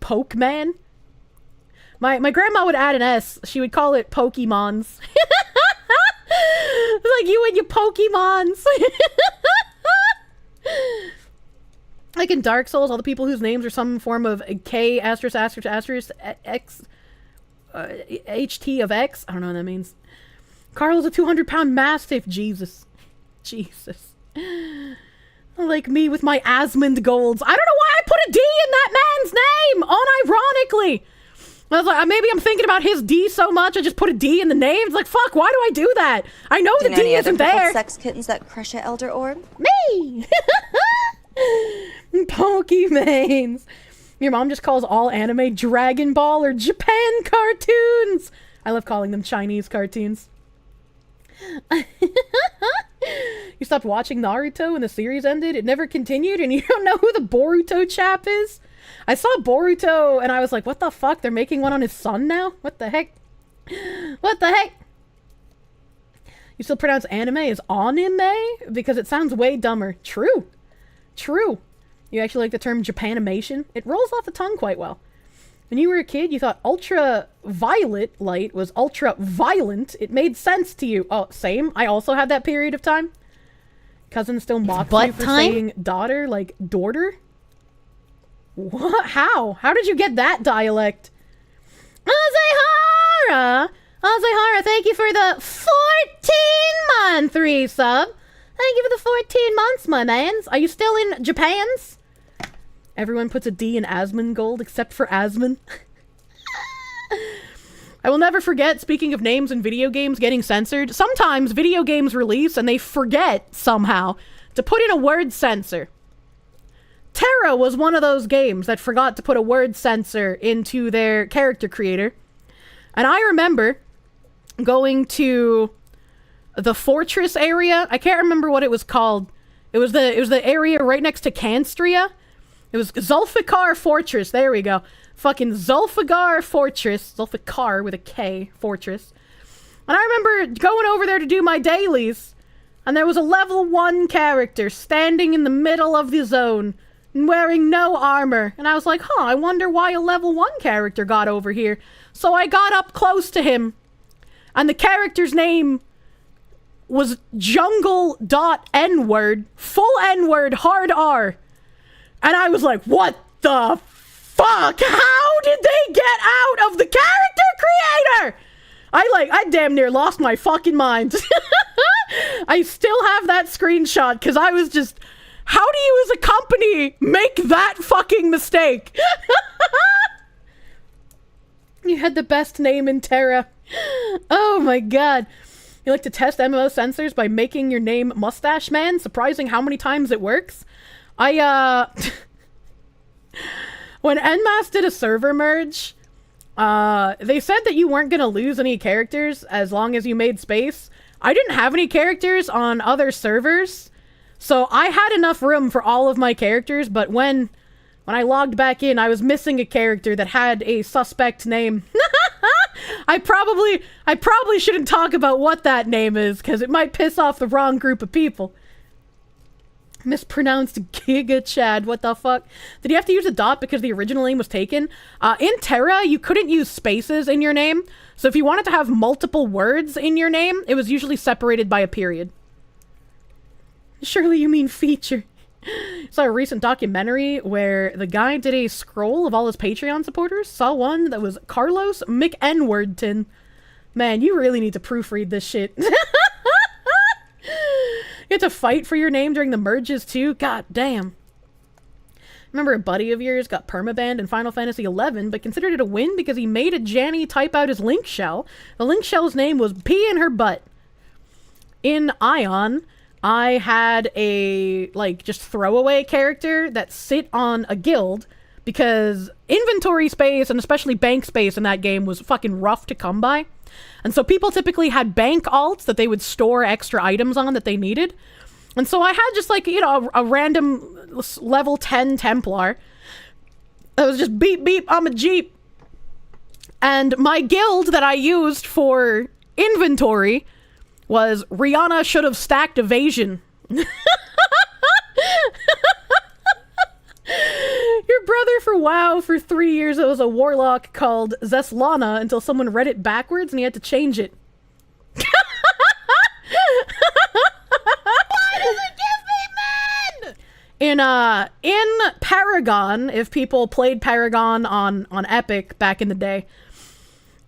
[SPEAKER 1] Pokeman? My grandma would add an S. She would call it Pokemons. It's like you and your Pokemons. Like in Dark Souls, all the people whose names are some form of K asterisk asterisk asterisk X HT of X. I don't know what that means. Carl's a 200-pound mastiff. Jesus. Jesus. Like me with my Asmund golds. I don't know why I put a D in that man's name, unironically. I was like, maybe I'm thinking about his D so much, I just put a D in the name. It's like, fuck, why do I do that? I know the D isn't there.
[SPEAKER 10] Sex kittens that crush at Elder Orb?
[SPEAKER 1] Me! Pokemanes. Your mom just calls all anime Dragon Ball or Japan cartoons. I love calling them Chinese cartoons. You stopped watching Naruto when the series ended? It never continued and you don't know who the Boruto chap is? I saw Boruto and I was like, what the fuck? They're making one on his son now? What the heck? What the heck? You still pronounce anime as anime? Because it sounds way dumber. True. True. You actually like the term Japanimation? It rolls off the tongue quite well. When you were a kid, you thought ultraviolet light was ultra violent. It made sense to you. Oh, same. I also had that period of time. Cousin still mocks you for saying daughter, like daughter. What? How? How did you get that dialect? Azehara! Azehara, thank you for the 14-month resub. Thank you for the 14 months, my mans. Are you still in Japan's? Everyone puts a D in Asmongold except for Asmon. I will never forget, speaking of names in video games getting censored, sometimes video games release and they forget, somehow, to put in a word censor. Terra was one of those games that forgot to put a word censor into their character creator. And I remember going to the fortress area. I can't remember what it was called. It was the area right next to Canstria. It was Zulfikar Fortress. There we go. Fucking Zulfikar Fortress. Zulfikar with a K. Fortress. And I remember going over there to do my dailies. And there was a level 1 character standing in the middle of the zone. Wearing no armor. And I was like, I wonder why a level 1 character got over here. So I got up close to him. And the character's name was jungle.nword. Full N-word, hard R. And I was like, what the fuck? How did they get out of the character creator? I damn near lost my fucking mind. I still have that screenshot because I was just, how do you as a company make that fucking mistake? You had the best name in Terra. Oh my god. You like to test MMO censors by making your name Mustache Man? Surprising how many times it works. When NMAS did a server merge, they said that you weren't gonna lose any characters as long as you made space. I didn't have any characters on other servers, so I had enough room for all of my characters, but when when I logged back in, I was missing a character that had a suspect name. I probably shouldn't talk about what that name is, because it might piss off the wrong group of people. Mispronounced Giga Chad, what the fuck? Did you have to use a dot because the original name was taken? In Terra, you couldn't use spaces in your name, so if you wanted to have multiple words in your name, it was usually separated by a period. Surely you mean feature. Saw a recent documentary where the guy did a scroll of all his Patreon supporters. Saw one that was Carlos McEnwardton. Man, you really need to proofread this shit. You had to fight for your name during the merges too? God damn. Remember a buddy of yours got permabanned in Final Fantasy XI, but considered it a win because he made a Janny type out his link shell. The link shell's name was Pee in Her Butt. In Ion, I had a, like, just throwaway character that sit on a guild because inventory space, and especially bank space in that game, was fucking rough to come by. And so people typically had bank alts that they would store extra items on that they needed. And so I had just, like, you know, a random level 10 Templar that was just beep beep, I'm a Jeep. And my guild that I used for inventory was Rihanna should have stacked evasion. Your brother for WoW for 3 years, it was a warlock called Zeslana until someone read it backwards and he had to change it. Why does it give me men? In Paragon, if people played Paragon on Epic back in the day,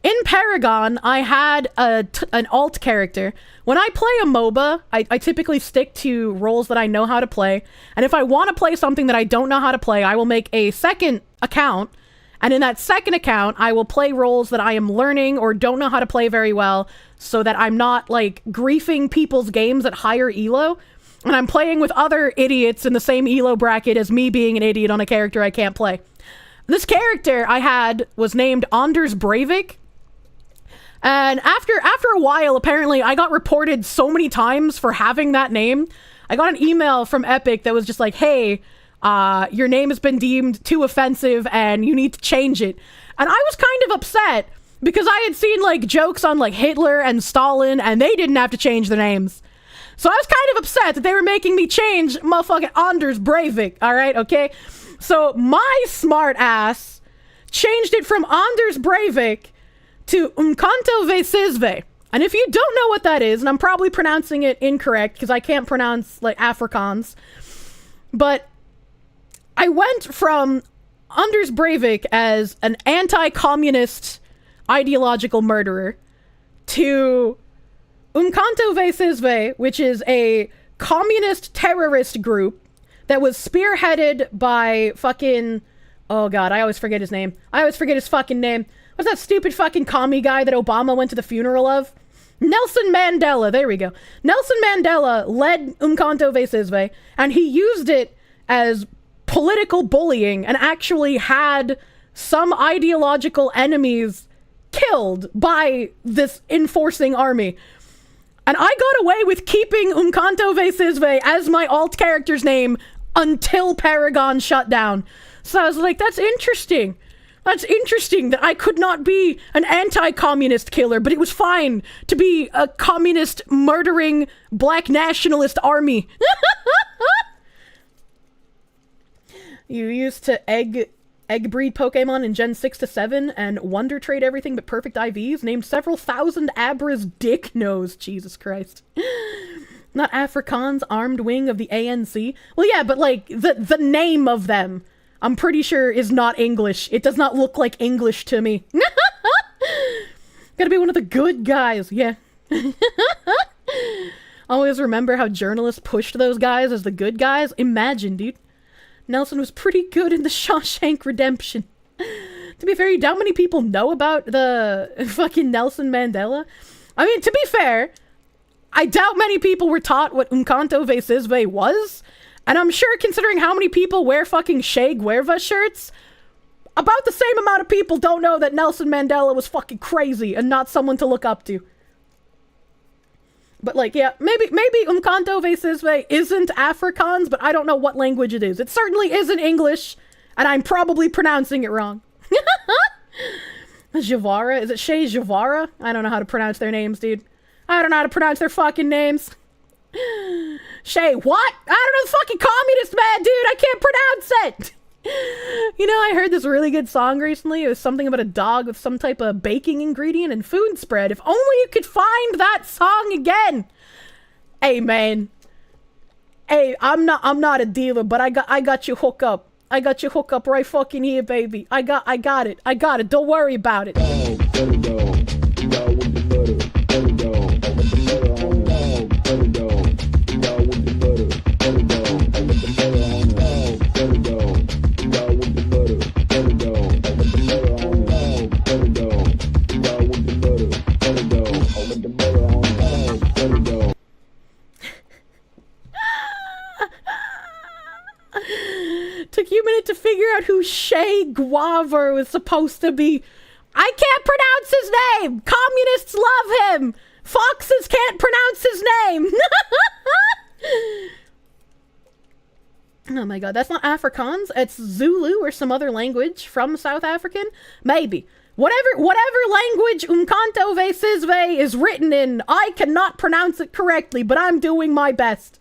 [SPEAKER 1] in Paragon, I had an alt character. When I play a MOBA, I typically stick to roles that I know how to play. And if I want to play something that I don't know how to play, I will make a second account. And in that second account, I will play roles that I am learning or don't know how to play very well, so that I'm not, like, griefing people's games at higher elo. And I'm playing with other idiots in the same elo bracket as me being an idiot on a character I can't play. This character I had was named Anders Breivik. And after a while, apparently, I got reported so many times for having that name. I got an email from Epic that was just like, hey, your name has been deemed too offensive and you need to change it. And I was kind of upset because I had seen, like, jokes on, like, Hitler and Stalin, and they didn't have to change their names. So I was kind of upset that they were making me change motherfucking Anders Breivik, all right, okay? So my smart ass changed it from Anders Breivik to Umkanto Vesizve. And if you don't know what that is, and I'm probably pronouncing it incorrect because I can't pronounce, like, Afrikaans, but I went from Anders Breivik as an anti-communist ideological murderer to Umkanto Vesizve, which is a communist terrorist group that was spearheaded by fucking, oh god, I always forget his name. I always forget his fucking name. What's that stupid fucking commie guy that Obama went to the funeral of? Nelson Mandela, there we go. Nelson Mandela led Umkanto Vesizve, and he used it as political bullying and actually had some ideological enemies killed by this enforcing army. And I got away with keeping Umkanto Vesizve as my alt character's name until Paragon shut down. So I was like, that's interesting. That's interesting that I could not be an anti-communist killer, but it was fine to be a communist murdering black nationalist army. You used to egg breed Pokemon in Gen 6 to 7 and wonder trade everything but perfect IVs, named several thousand Abra's dick nose. Jesus Christ. Not Afrikaans armed wing of the ANC. Well, yeah, but, like, the name of them, I'm pretty sure, is not English. It does not look like English to me. Gotta be one of the good guys, yeah. Always remember how journalists pushed those guys as the good guys. Imagine, dude. Nelson was pretty good in the Shawshank Redemption. To be fair, you doubt many people know about the fucking Nelson Mandela. I mean, to be fair, I doubt many people were taught what Umkanto Vesizve was. And I'm sure, considering how many people wear fucking Che Guevara shirts, about the same amount of people don't know that Nelson Mandela was fucking crazy and not someone to look up to. But, like, yeah, maybe Umkanto Vesizve isn't Afrikaans, but I don't know what language it is. It certainly isn't English, And I'm probably pronouncing it wrong. Javara? Is it Shay Javara? I don't know how to pronounce their names, dude. I don't know how to pronounce their fucking names. Shay, what? I don't know the fucking communist man, dude. I can't pronounce it. You know, I heard this really good song recently. It was something about a dog with some type of baking ingredient and food spread. If only you could find that song again. Hey, man. Hey, I'm not a dealer, but I got you hooked up. I got you hooked up right fucking here, baby. I got it. Don't worry about it. Took you a minute to figure out who Shay Guaver was supposed to be. I can't pronounce his name. Communists love him. Foxes can't pronounce his name. Oh my god, that's not Afrikaans. It's Zulu or some other language from South African. Maybe. Whatever language Umkanto ve Sizwe is written in, I cannot pronounce it correctly, but I'm doing my best.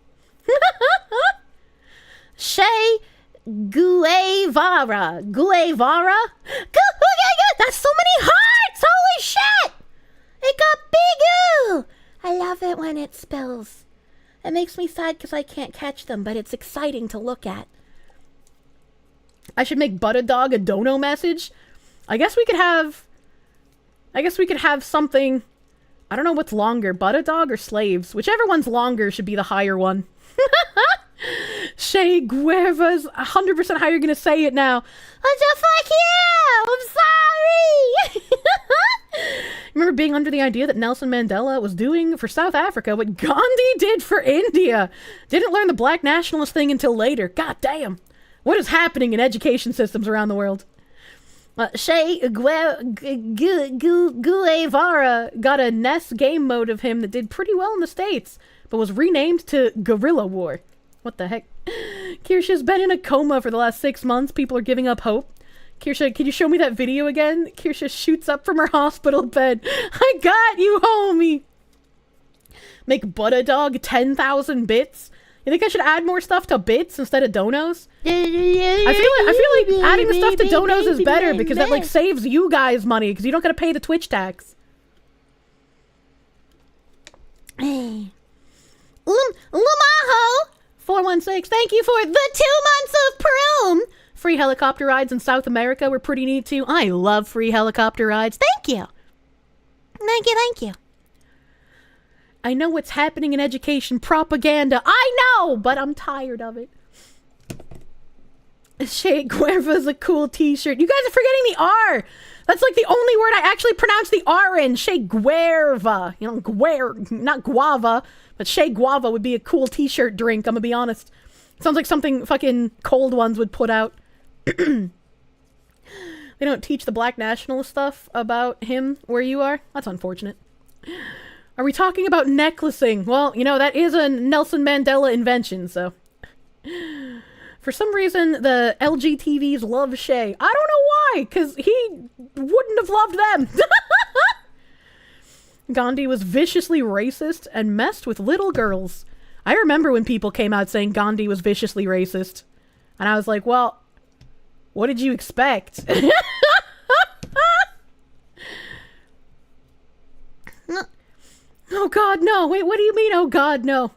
[SPEAKER 1] Shay Guevara. That's so many hearts! Holy shit! It got big! I love it when it spills. It makes me sad because I can't catch them, but it's exciting to look at. I should make Buttadog a dono message. I guess we could have something. I don't know what's longer, Buttadog or slaves. Whichever one's longer should be the higher one. Shay Guevara's 100% how you're gonna say it now. What the fuck you? I'm sorry! Remember being under the idea that Nelson Mandela was doing for South Africa what Gandhi did for India. Didn't learn the black nationalist thing until later. God damn. What is happening in education systems around the world? Shay Guevara got a NES game mode of him that did pretty well in the States, but was renamed to Guerrilla War. What the heck? Kirsche's been in a coma for the last 6 months. People are giving up hope. Kirsche, can you show me that video again? Kirsche shoots up from her hospital bed. I got you, homie! Make Buttadog 10,000 bits? You think I should add more stuff to bits instead of donos? I feel like adding the stuff to donos is better because that like saves you guys money because you don't gotta pay the Twitch tax. Lumaho 416, thank you for the 2 months of Perum. Free helicopter rides in South America were pretty neat too. I love free helicopter rides. Thank you. Thank you. I know what's happening in education propaganda. I know, but I'm tired of it. Che Guevara's a cool t-shirt. You guys are forgetting the R. That's like the only word I actually pronounce the R in. Che Guevara. You know, not guava, but Che Guava would be a cool t-shirt drink, I'm gonna be honest. Sounds like something fucking Cold Ones would put out. They don't teach the black nationalist stuff about him where you are? That's unfortunate. Are we talking about necklacing? Well, you know, that is a Nelson Mandela invention, so. For some reason, the LGTVs love Shay. I don't know why, because he wouldn't have loved them. Gandhi was viciously racist and messed with little girls. I remember when people came out saying Gandhi was viciously racist. And I was like, well, what did you expect? Oh god, no. Wait, what do you mean, oh god, no?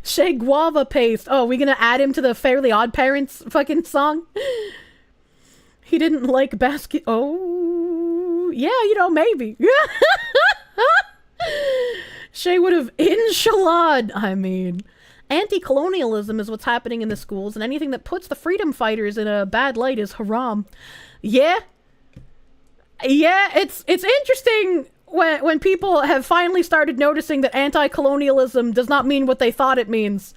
[SPEAKER 1] Shay Guava paste. Oh, we gonna add him to the Fairly Odd Parents fucking song? He didn't like basket. Oh, yeah, you know, maybe. Shay would have inshallah. I mean, anti-colonialism is what's happening in the schools, and anything that puts the freedom fighters in a bad light is haram. Yeah, it's interesting when people have finally started noticing that anti-colonialism does not mean what they thought it means.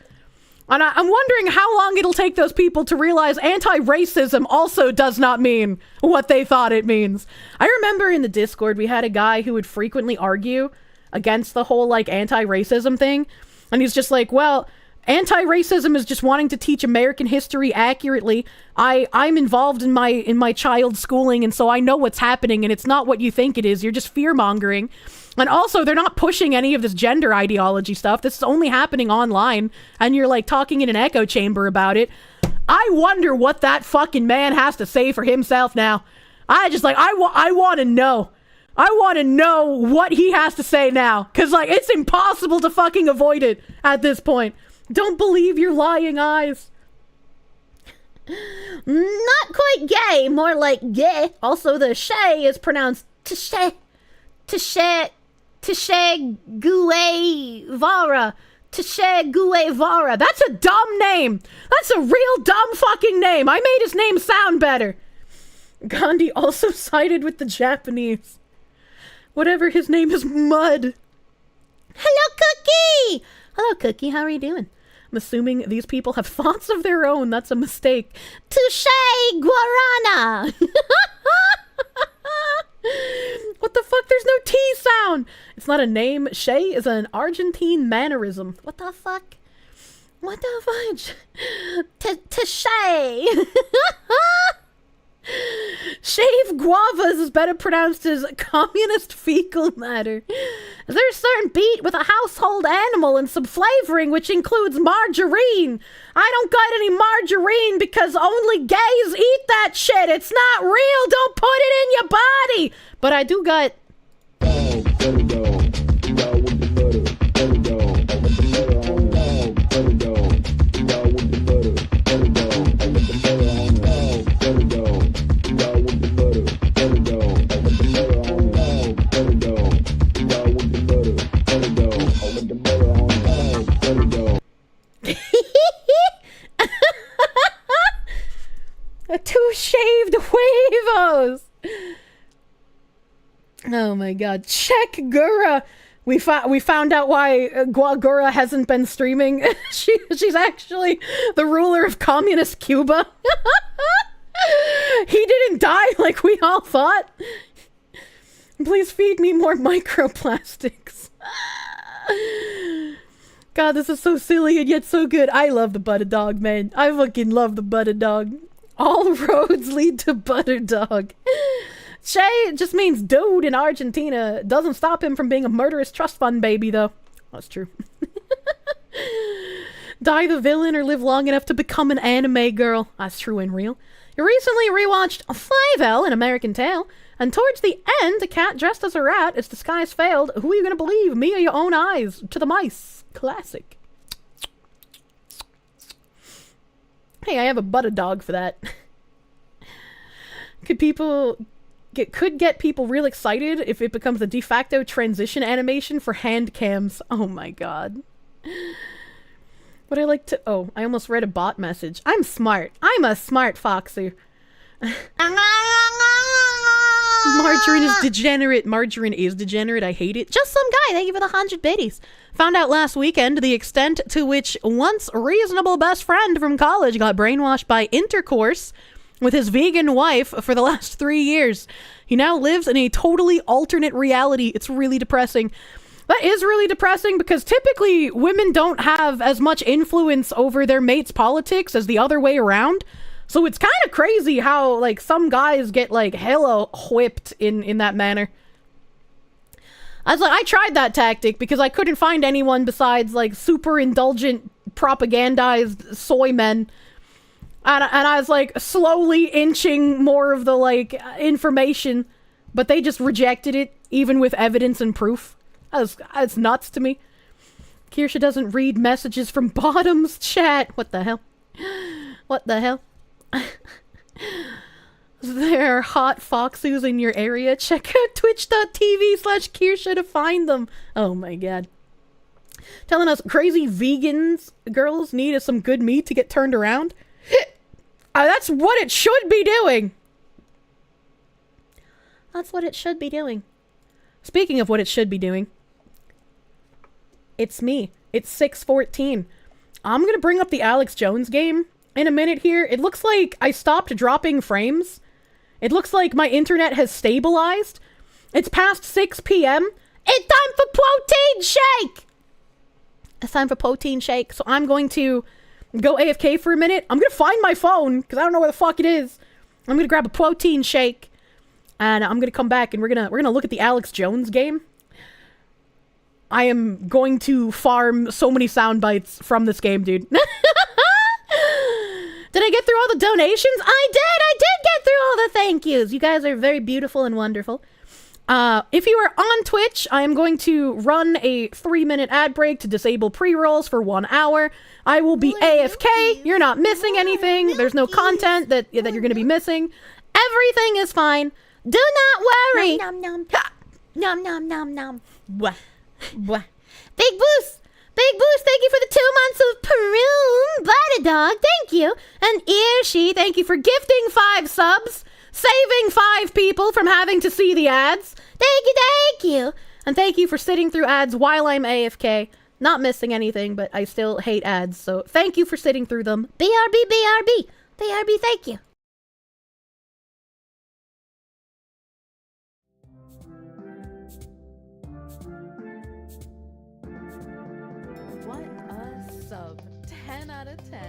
[SPEAKER 1] And I'm wondering how long it'll take those people to realize anti-racism also does not mean what they thought it means. I remember in the Discord we had a guy who would frequently argue against the whole like anti-racism thing. And he's just like, well, Anti-racism is just wanting to teach American history accurately. I'm involved in my child's schooling, and so I know what's happening, and it's not what you think it is. You're just fear-mongering. And also, they're not pushing any of this gender ideology stuff. This is only happening online, and you're like talking in an echo chamber about it. I wonder what that fucking man has to say for himself now. I want to know. I want to know what he has to say now. Because, like, it's impossible to fucking avoid it at this point. Don't believe your lying eyes.
[SPEAKER 7] Not quite gay, more like gay. Also, the shay is pronounced Tishe Guevara. Tishe Guevara. That's a dumb name. That's a real dumb fucking name. I made his name sound better. Gandhi also sided with the Japanese. Whatever his name is, Mud. Hello, Cookie!
[SPEAKER 1] Hello, Cookie. How are you doing? I'm assuming these people have thoughts of their own. That's a mistake.
[SPEAKER 7] Touche Guarana!
[SPEAKER 1] What the fuck? There's no T sound! It's not a name. Shay is an Argentine mannerism. What the fuck? What the fudge?
[SPEAKER 7] Touche!
[SPEAKER 1] Shave guavas is better pronounced as communist fecal matter.
[SPEAKER 7] There's a certain beat with a household animal and some flavoring, which includes margarine. I don't got any margarine because only gays eat that shit. It's not real. Don't put it in your body.
[SPEAKER 1] But I do got... Two shaved huevos. Oh my god. Check Gura. We found out why Guagura hasn't been streaming. She's actually the ruler of communist Cuba. He didn't die like we all thought. Please feed me more microplastics. God, this is so silly and yet so good. I love the Butter Dog, man. I fucking love the Butter Dog. All roads lead to Butter Dog. Shay just means dude in Argentina. Doesn't stop him from being a murderous trust fund baby, though. That's true. Die the villain or live long enough to become an anime girl. That's true and real. You recently rewatched 5L, An American Tale, and towards the end, a cat dressed as a rat, its disguise failed. Who are you gonna believe, me or your own eyes? To the mice. Classic. Hey, I have a Butter Dog for that. Could get people real excited if it becomes the de facto transition animation for hand cams. Oh my god. Would I like to... Oh, I almost read a bot message. I'm smart. I'm a smart foxer. Margarine is degenerate. Margarine is degenerate. I hate it. Just some guy. Thank you for the 100 biddies. Found out last weekend the extent to which once reasonable best friend from college got brainwashed by intercourse with his vegan wife for the last 3 years. He now lives in a totally alternate reality. It's really depressing. That is really depressing because typically women don't have as much influence over their mate's politics as the other way around. So it's kind of crazy how, like, some guys get, like, hella whipped in that manner. I tried that tactic because I couldn't find anyone besides, like, super indulgent, propagandized soy men. And I was, like, slowly inching more of the, like, information. But they just rejected it, even with evidence and proof. That's nuts to me. Kirsche doesn't read messages from bottoms chat. What the hell? What the hell? There are hot foxus in your area. Check out twitch.tv/Kirsche to find them. Oh my god. Telling us crazy vegans girls need some good meat to get turned around. That's what it should be doing. That's what it should be doing. Speaking of what it should be doing. It's me. It's 6:14. I'm gonna bring up the Alex Jones game in a minute here. It looks like I stopped dropping frames. It looks like my internet has stabilized. It's past 6 p.m. It's time for protein shake! It's time for protein shake. So I'm going to go AFK for a minute. I'm going to find my phone because I don't know where the fuck it is. I'm going to grab a protein shake and I'm going to come back and we're going to look at the Alex Jones game. I am going to farm so many sound bites from this game, dude. Did I get through all the donations? I did get through all the thank yous. You guys are very beautiful and wonderful. If you are on Twitch, I am going to run a 3-minute ad break to disable pre-rolls for 1 hour. I will be AFK. You're not missing anything. There's no content that you're going to be missing. Everything is fine. Do not worry.
[SPEAKER 7] Nom nom nom nom nom nom.
[SPEAKER 1] Blah. Blah.
[SPEAKER 7] Big Boost! Big Boost, thank you for the 2 months of Perun Butter Dog, thank you. And Kirsche, thank you for gifting 5 subs, saving 5 people from having to see the ads. Thank you. And thank you for sitting through ads while I'm AFK. Not missing anything, but I still hate ads, so thank you for sitting through them. BRB, thank you.
[SPEAKER 1] What a sub. 10 out of 10.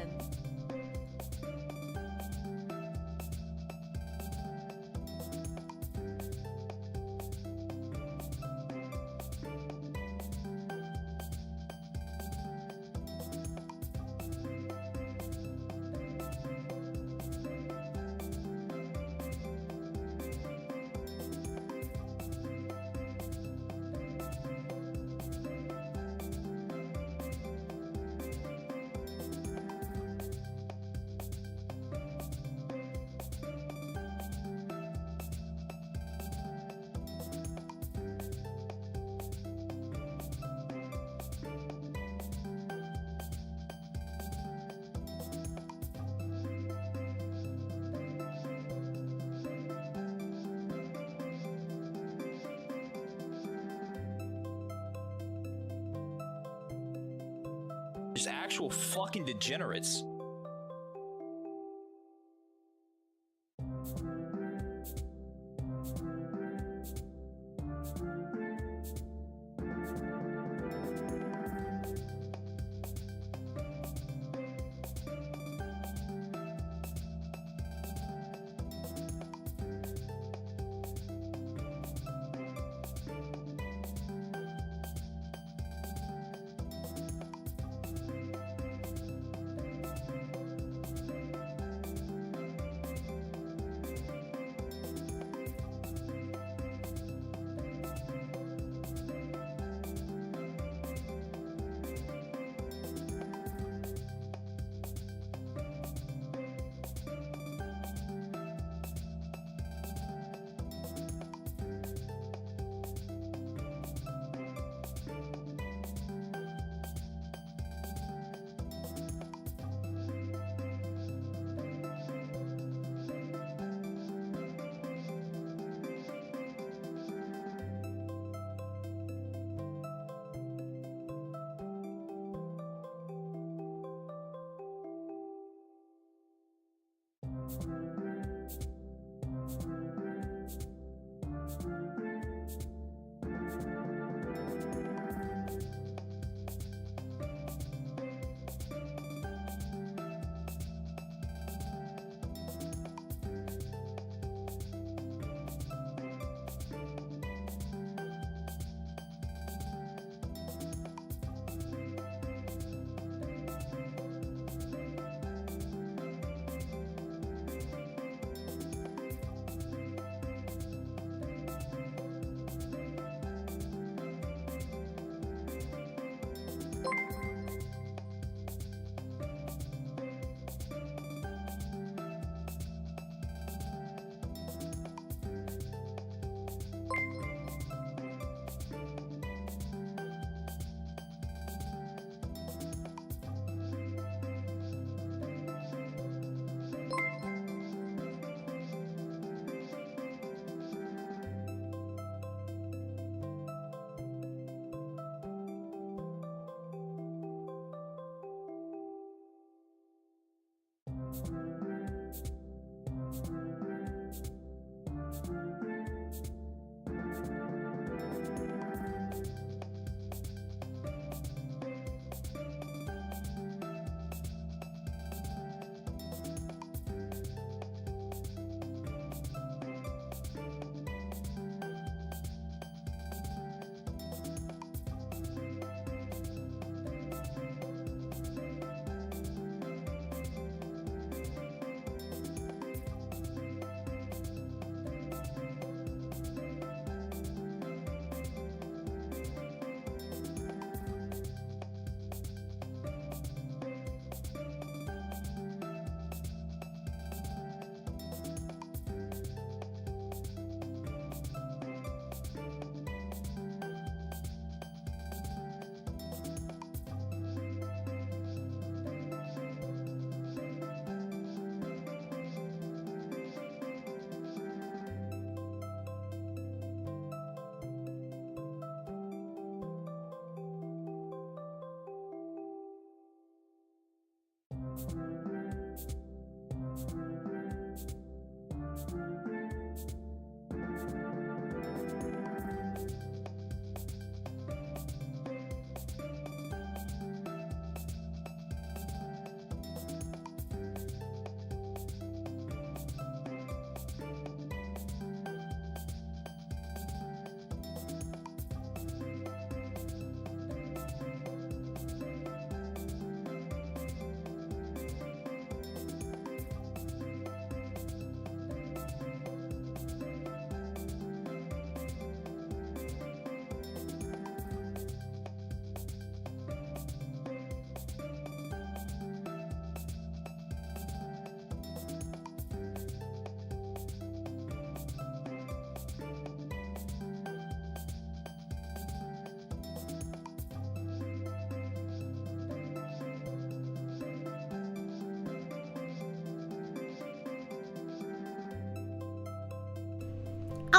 [SPEAKER 11] Just actual fucking degenerates.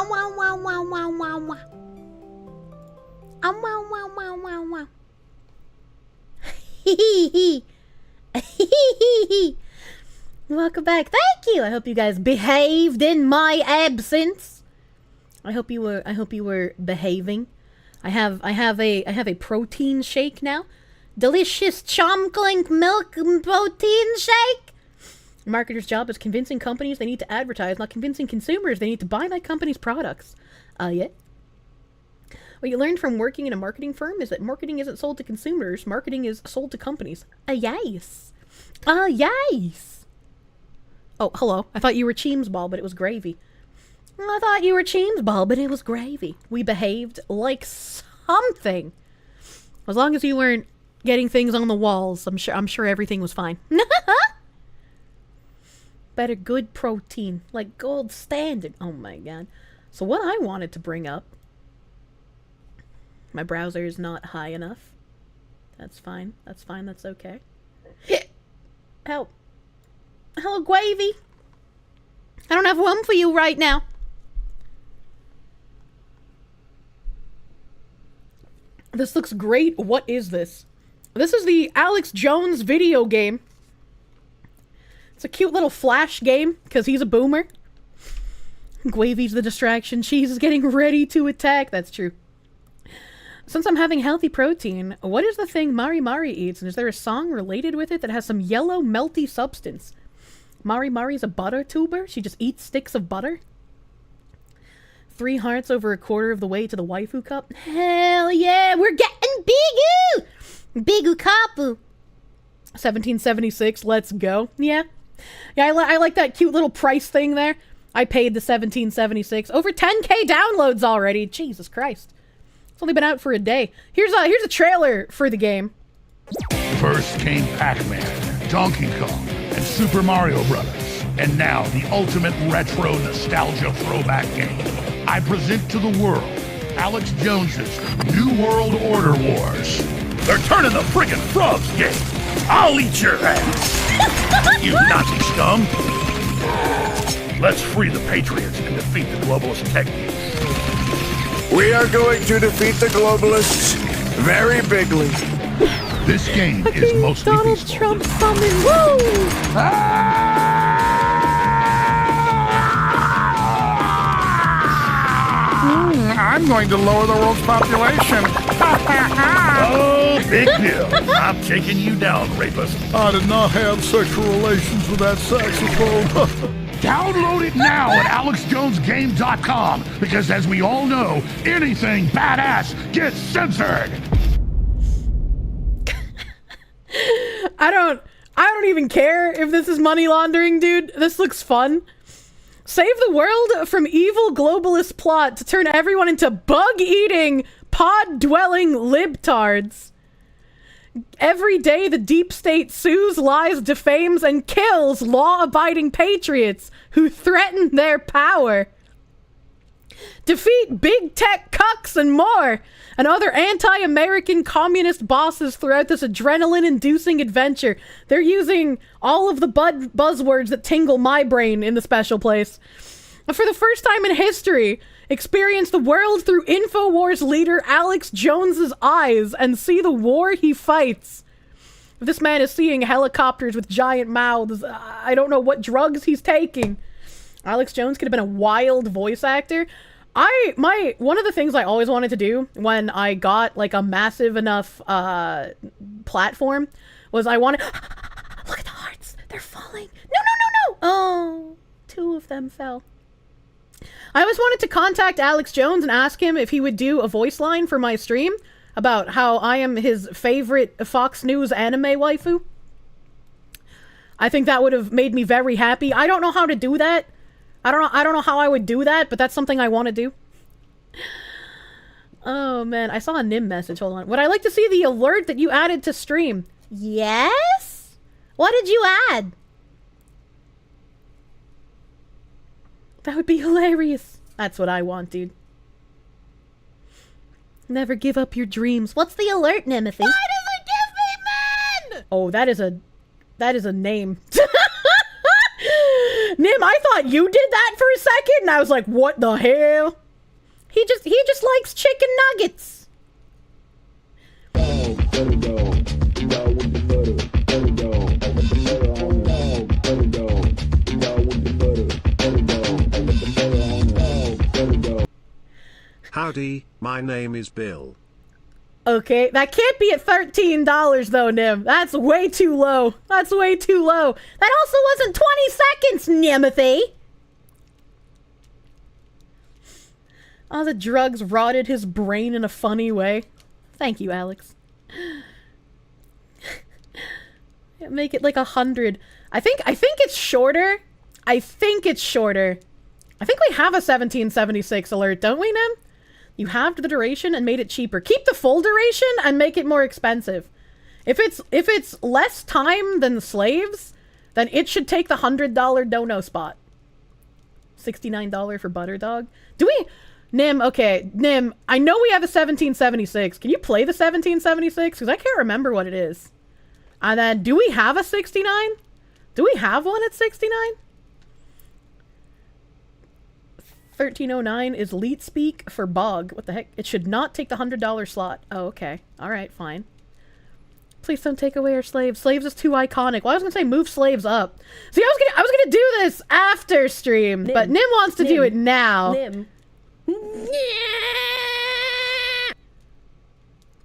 [SPEAKER 7] wow, wow, wow, wow, wow, wow. Wow, wow, wow, wow, wow. Welcome back. Thank you. I hope you guys behaved in my absence. I hope you were behaving. I have a protein shake now. Delicious chomclink milk protein shake. A marketer's job is convincing companies they need to advertise, not convincing consumers they need to buy that company's products. Yeah. What you learned from working in a marketing firm is that marketing isn't sold to consumers, marketing is sold to companies. Yes. Yes. Oh, hello. I thought you were Cheems Ball, but it was gravy. I thought you were Cheems Ball, but it was gravy. We behaved like something. As long as you weren't getting things on the walls, I'm sure everything was fine. Better good protein, like gold standard. Oh my god. So what I wanted to bring up, my browser is not high enough. That's fine. That's fine. That's okay. Help. Hello, Gravy. I don't have room for you right now. This looks great. What is this? This is the Alex Jones video game. It's a cute little flash game, because he's a boomer. Gravy's the distraction. Cheese is getting ready to attack. That's true. Since I'm having healthy protein, what is the thing Mari Mari eats? And is there a song related with it that has some yellow melty substance? Mari Mari's a butter tuber? She just eats sticks of butter? 3 hearts over a quarter of the way to the waifu cup? Hell yeah, we're getting bigu! Bigu kapu! 1776, let's go. Yeah. Yeah, I like that cute little price thing there. I paid the 1776. Over 10k downloads already. Jesus Christ. It's only been out for a day. Here's a trailer for the game.
[SPEAKER 12] First came Pac-Man, Donkey Kong, and Super Mario Brothers. And now the ultimate retro nostalgia throwback game. I present to the world Alex Jones's New World Order Wars. They're turning the friggin' frogs game. I'll eat your ass, you Nazi scum. Let's free the Patriots and defeat the globalist tech geeks.
[SPEAKER 13] We are going to defeat the globalists very bigly.
[SPEAKER 12] This game is mostly
[SPEAKER 7] Donald
[SPEAKER 12] peaceful.
[SPEAKER 7] Trump summoned. Woo!
[SPEAKER 12] I'm going to lower the world's population. Oh, big deal. I'm taking you down, rapist.
[SPEAKER 9] I did not have sexual relations with that saxophone.
[SPEAKER 12] Download it now at AlexJonesGame.com, because as we all know, anything badass gets censored.
[SPEAKER 1] I don't even care if this is money laundering, dude. This looks fun. Save the world from evil globalist plot to turn everyone into bug-eating, pod-dwelling libtards. Every day the deep state sues, lies, defames, and kills law-abiding patriots who threaten their power. Defeat big tech cucks and more, and other anti-American communist bosses throughout this adrenaline-inducing adventure. They're using all of the buzzwords that tingle my brain in the special place. For the first time in history, experience the world through InfoWars leader Alex Jones's eyes and see the war he fights. If this man is seeing helicopters with giant mouths, I don't know what drugs he's taking. Alex Jones could have been a wild voice actor. One of the things I always wanted to do when I got like a massive enough platform was I wanted look at the hearts, they're falling. No. Oh, 2 of them fell. I always wanted to contact Alex Jones and ask him if he would do a voice line for my stream about how I am his favorite Fox News anime waifu. I think that would have made me very happy. I don't know how to do that. I don't know how I would do that, but that's something I want to do. Oh man, I saw a Nim message. Hold on. Would I like to see the alert that you added to stream?
[SPEAKER 7] Yes? What did you add?
[SPEAKER 1] That would be hilarious. That's what I want, dude. Never give up your dreams.
[SPEAKER 7] What's the alert, Nimothy?
[SPEAKER 3] Why does it give me men?
[SPEAKER 1] Oh, that is a name. Nim, I thought you did that for a second, and I was like, what the hell? He just likes chicken nuggets.
[SPEAKER 5] Howdy, my name is Bill.
[SPEAKER 1] Okay, that can't be at $13 though, Nim. That's way too low. That's way too low. That also wasn't 20 seconds, Nimothy. Oh, the drugs rotted his brain in a funny way. Thank you, Alex. Make it like 100. I think it's shorter. I think we have a 1776 alert, don't we, Nim? You halved the duration and made it cheaper. Keep the full duration and make it more expensive. If it's less time than the slaves, then it should take the $100 dono spot. $69 for Butter Dog. Do we... Nim, okay. Nim, I know we have a 1776. Can you play the 1776? Because I can't remember what it is. And then, do we have a 69? Do we have one at 69? 1309 is leet speak for bog. What the heck? It should not take the $100 slot. Oh, okay. Alright, fine. Please don't take away our slaves. Slaves is too iconic. Well, I was gonna say move slaves up. See, I was gonna do this after stream, but Nim wants to do it now.
[SPEAKER 7] Nim.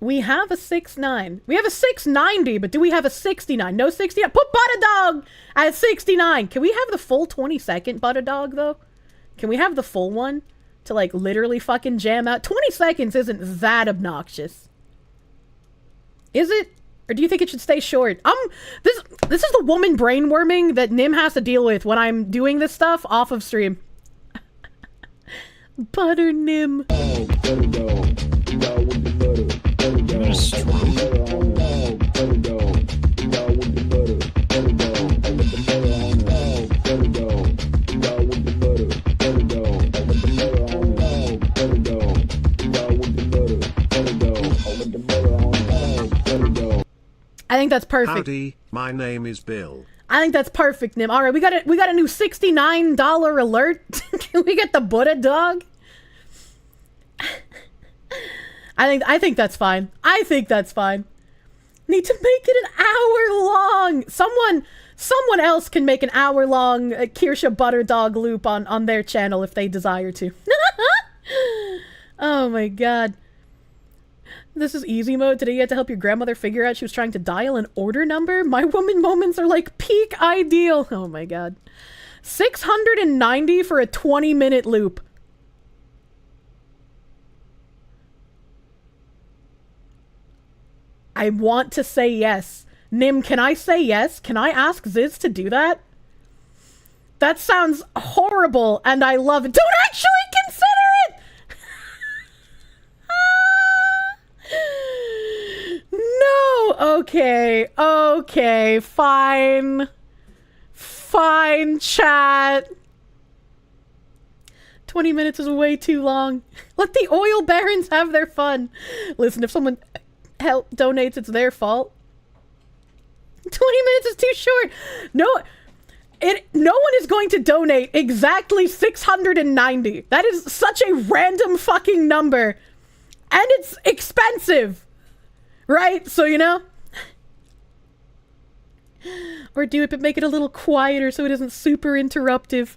[SPEAKER 1] We have a 69. We have a 690, but do we have a 69? No 69. Put Butter Dog at 69. Can we have the full 20-second Butter Dog, though? Can we have the full one to, like, literally fucking jam out? 20 seconds isn't that obnoxious. Is it? Or do you think it should stay short? This is the woman brainworming that Nim has to deal with when I'm doing this stuff off of stream. Butter Nim. I think that's perfect.
[SPEAKER 5] Howdy, my name is Bill.
[SPEAKER 1] I think that's perfect, Nim. All right, we got a new $69 alert. Can we get the Buddha Dog? I think that's fine. I think that's fine. Need to make it an hour long. Someone else can make an hour long Kirsche Butter Dog loop on their channel if they desire to. Oh my god. This is easy mode. Today you had to help your grandmother figure out she was trying to dial an order number. My woman moments are like peak ideal. Oh my god. 690 for a 20-minute loop. I want to say yes. Nim, can I say yes? Can I ask Ziz to do that? That sounds horrible and I love it. Don't actually consider it! No! Okay, fine. Fine, chat. 20 minutes is way too long. Let the oil barons have their fun. Listen, if someone donates, it's their fault. 20 minutes is too short. No one is going to donate exactly 690. That is such a random fucking number. And it's expensive. Right? So, you know? Or do it, but make it a little quieter so it isn't super interruptive.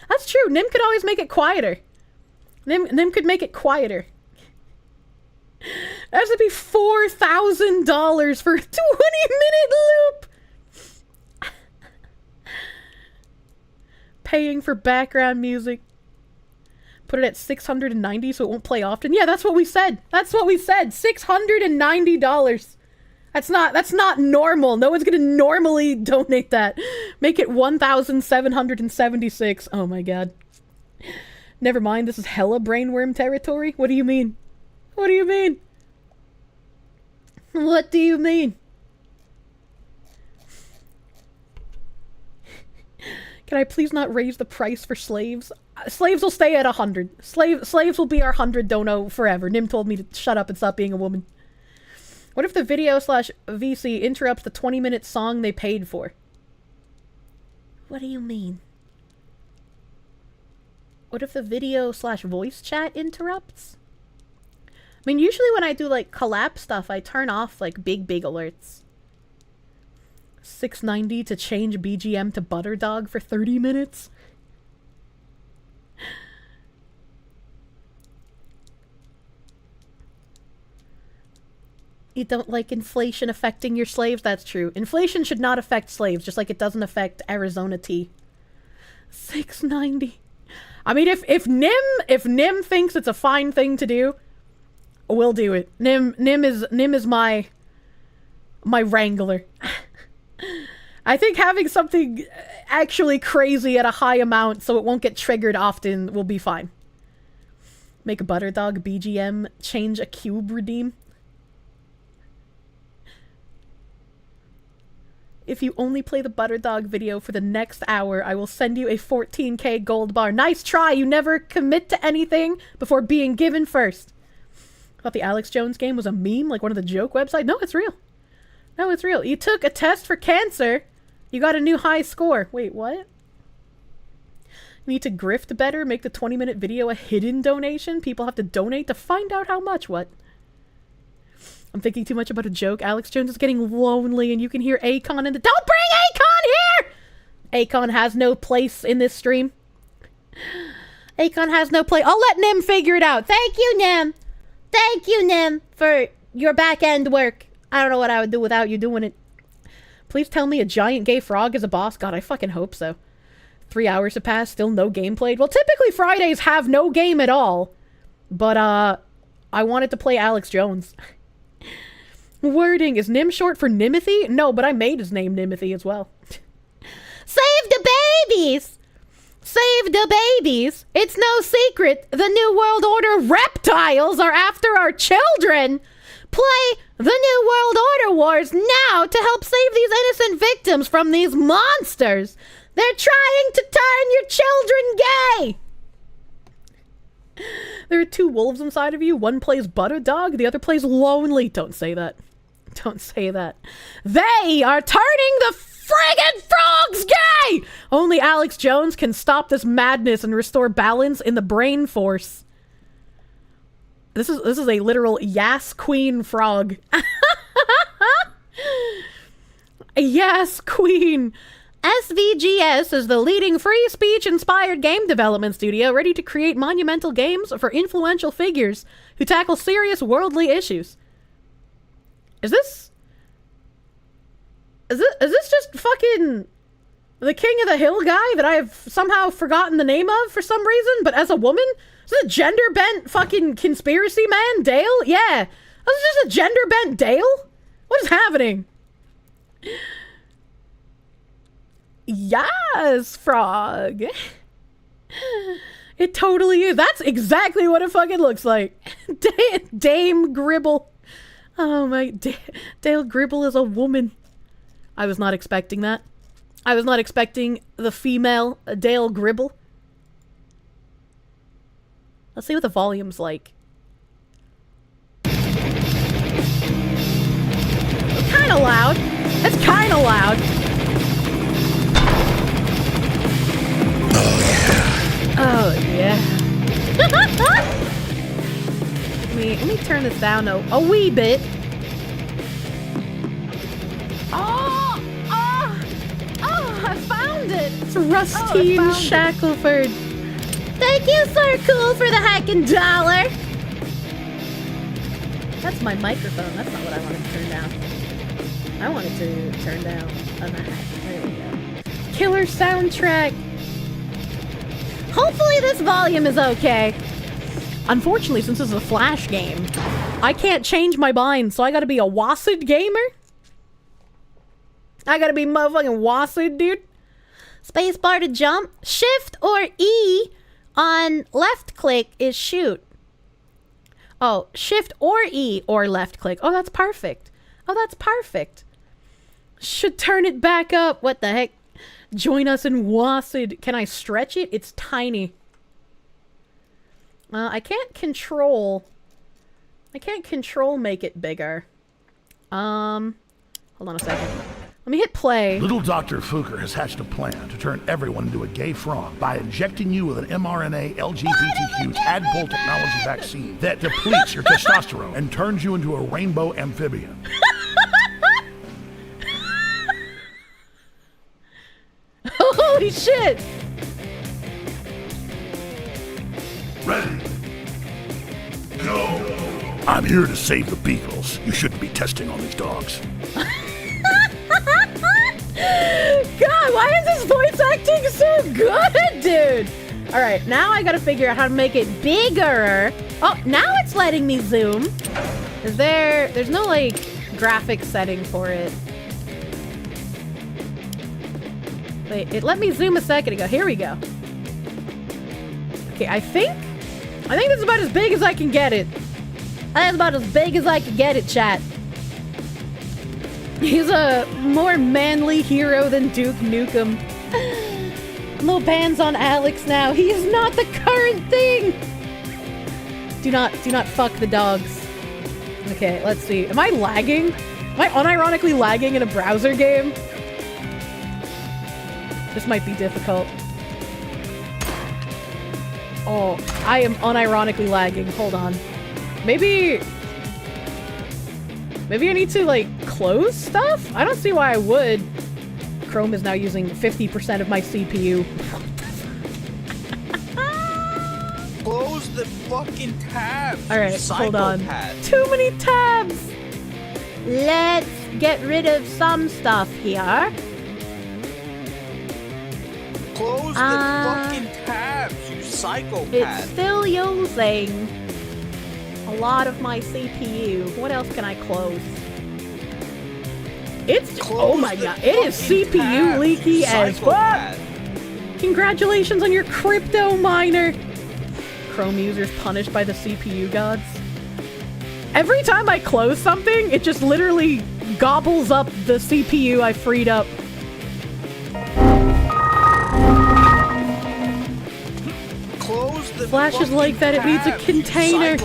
[SPEAKER 1] That's true. Nim could always make it quieter. Nim could make it quieter. That would be $4,000 for a 20-minute loop. Paying for background music. Put it at 690 so it won't play often. Yeah, that's what we said. That's what we said. $690. That's not normal. No one's gonna normally donate that. Make it 1,776. Oh my god. Never mind, this is hella brainworm territory. What do you mean? What do you mean? What do you mean? Can I please not raise the price for slaves? Slaves will stay at 100. Slaves will be our 100 dono forever. Nim told me to shut up and stop being a woman. What if the video/VC interrupts the 20-minute song they paid for? What do you mean? What if the video/voice chat interrupts? I mean, usually when I do like collab stuff, I turn off like big alerts. 690 to change BGM to Butterdog for 30 minutes. You don't like inflation affecting your slaves? That's true. Inflation should not affect slaves, just like it doesn't affect Arizona tea. 690. I mean, if Nim thinks it's a fine thing to do, we'll do it. Nim is my wrangler. I think having something actually crazy at a high amount so it won't get triggered often will be fine. Make a Butterdog BGM, change a cube redeem. If you only play the Butterdog video for the next hour, I will send you a 14k gold bar. Nice try! You never commit to anything before being given first. I thought the Alex Jones game was a meme, like one of the joke websites. No, it's real. No, it's real. You took a test for cancer. You got a new high score. Wait, what? You need to grift better, make the 20-minute video a hidden donation. People have to donate to find out how much. What? I'm thinking too much about a joke. Alex Jones is getting lonely and you can hear Akon in the— Don't bring Akon here! Akon has no place in this stream. Akon has no place. I'll let Nim figure it out. Thank you, Nim. Thank you, Nim, for your back-end work. I don't know what I would do without you doing it. Please tell me a giant gay frog is a boss. God, I fucking hope so. 3 hours have passed, still no game played. Well, typically Fridays have no game at all. But, I wanted to play Alex Jones. Wording. Is Nim short for Nimothy? No, but I made his name Nimothy as well. Save the babies! Save the babies! It's no secret the New World Order reptiles are after our children! Play the New World Order Wars now to help save these innocent victims from these monsters! They're trying to turn your children gay! There are two wolves inside of you. One plays Butterdog, the other plays Lonely. Don't say that. Don't say that. They are turning the friggin' frogs gay! Only Alex Jones can stop this madness and restore balance in the brain force. This is a literal Yas Queen frog. Yas Queen. SVGS is the leading free speech-inspired game development studio ready to create monumental games for influential figures who tackle serious worldly issues. Is this just fucking the King of the Hill guy that I have somehow forgotten the name of for some reason, but as a woman? Is this a gender-bent fucking conspiracy man, Dale? Yeah. This is just a gender-bent Dale? What is happening? Yes, frog. It totally is. That's exactly what it fucking looks like. Dame Gribble. Oh my, Dale Gribble is a woman. I was not expecting that. I was not expecting the female Dale Gribble. Let's see what the volume's like. It's kind of loud. It's kind of loud. Oh yeah. Let me turn this down a wee bit. Oh, I found it. It's Rustine Shackleford. Thank you, Sir Cool, for the heckin' $1. That's my microphone. That's not what I wanted to turn down. I wanted to turn down on the hack. There we go. Killer soundtrack. Hopefully this volume is okay. Unfortunately, since this is a Flash game, I can't change my mind, so I gotta be a WASD gamer? I gotta be motherfucking WASD, dude? Spacebar to jump. Shift or E on left click is shoot. Oh, Shift or E or left click. Oh, that's perfect. Oh, that's perfect. Should turn it back up. What the heck? Join us in WASD. Can I stretch it? It's tiny. I can't control make it bigger. Hold on a second. Let me hit play.
[SPEAKER 12] Little Dr. Fuker has hatched a plan to turn everyone into a gay frog by injecting you with an mRNA LGBTQ tadpole technology vaccine that depletes your testosterone and turns you into a rainbow amphibian.
[SPEAKER 1] Holy shit!
[SPEAKER 12] Ready. Go. I'm here to save the beagles. You shouldn't be testing on these dogs.
[SPEAKER 1] God, why is this voice acting so good, dude? All right, now I gotta figure out how to make it bigger. Oh, now it's letting me zoom. There's no, like, graphic setting for it. Wait, it let me zoom a second ago. Here we go. Okay, I think this is about as big as I can get it. That's about as big as I can get it, chat. He's a more manly hero than Duke Nukem. No bans on Alex now. He is not the current thing. Do not fuck the dogs. Okay, let's see. Am I lagging? Am I unironically lagging in a browser game? This might be difficult. Oh, I am unironically lagging. Hold on. Maybe I need to, like, close stuff? I don't see why I would. Chrome is now using 50% of my CPU.
[SPEAKER 11] Close the fucking tabs.
[SPEAKER 1] Alright, hold on. Too many tabs! Let's get rid of some stuff here.
[SPEAKER 11] Close the fucking tabs, you psychopath.
[SPEAKER 1] It's still using a lot of my CPU. What else can I close? Oh my god, it is CPU leaky as fuck! Congratulations on your crypto miner! Chrome users punished by the CPU gods. Every time I close something, it just literally gobbles up the CPU I freed up.
[SPEAKER 11] Close the
[SPEAKER 1] Flash is like that, it needs a container.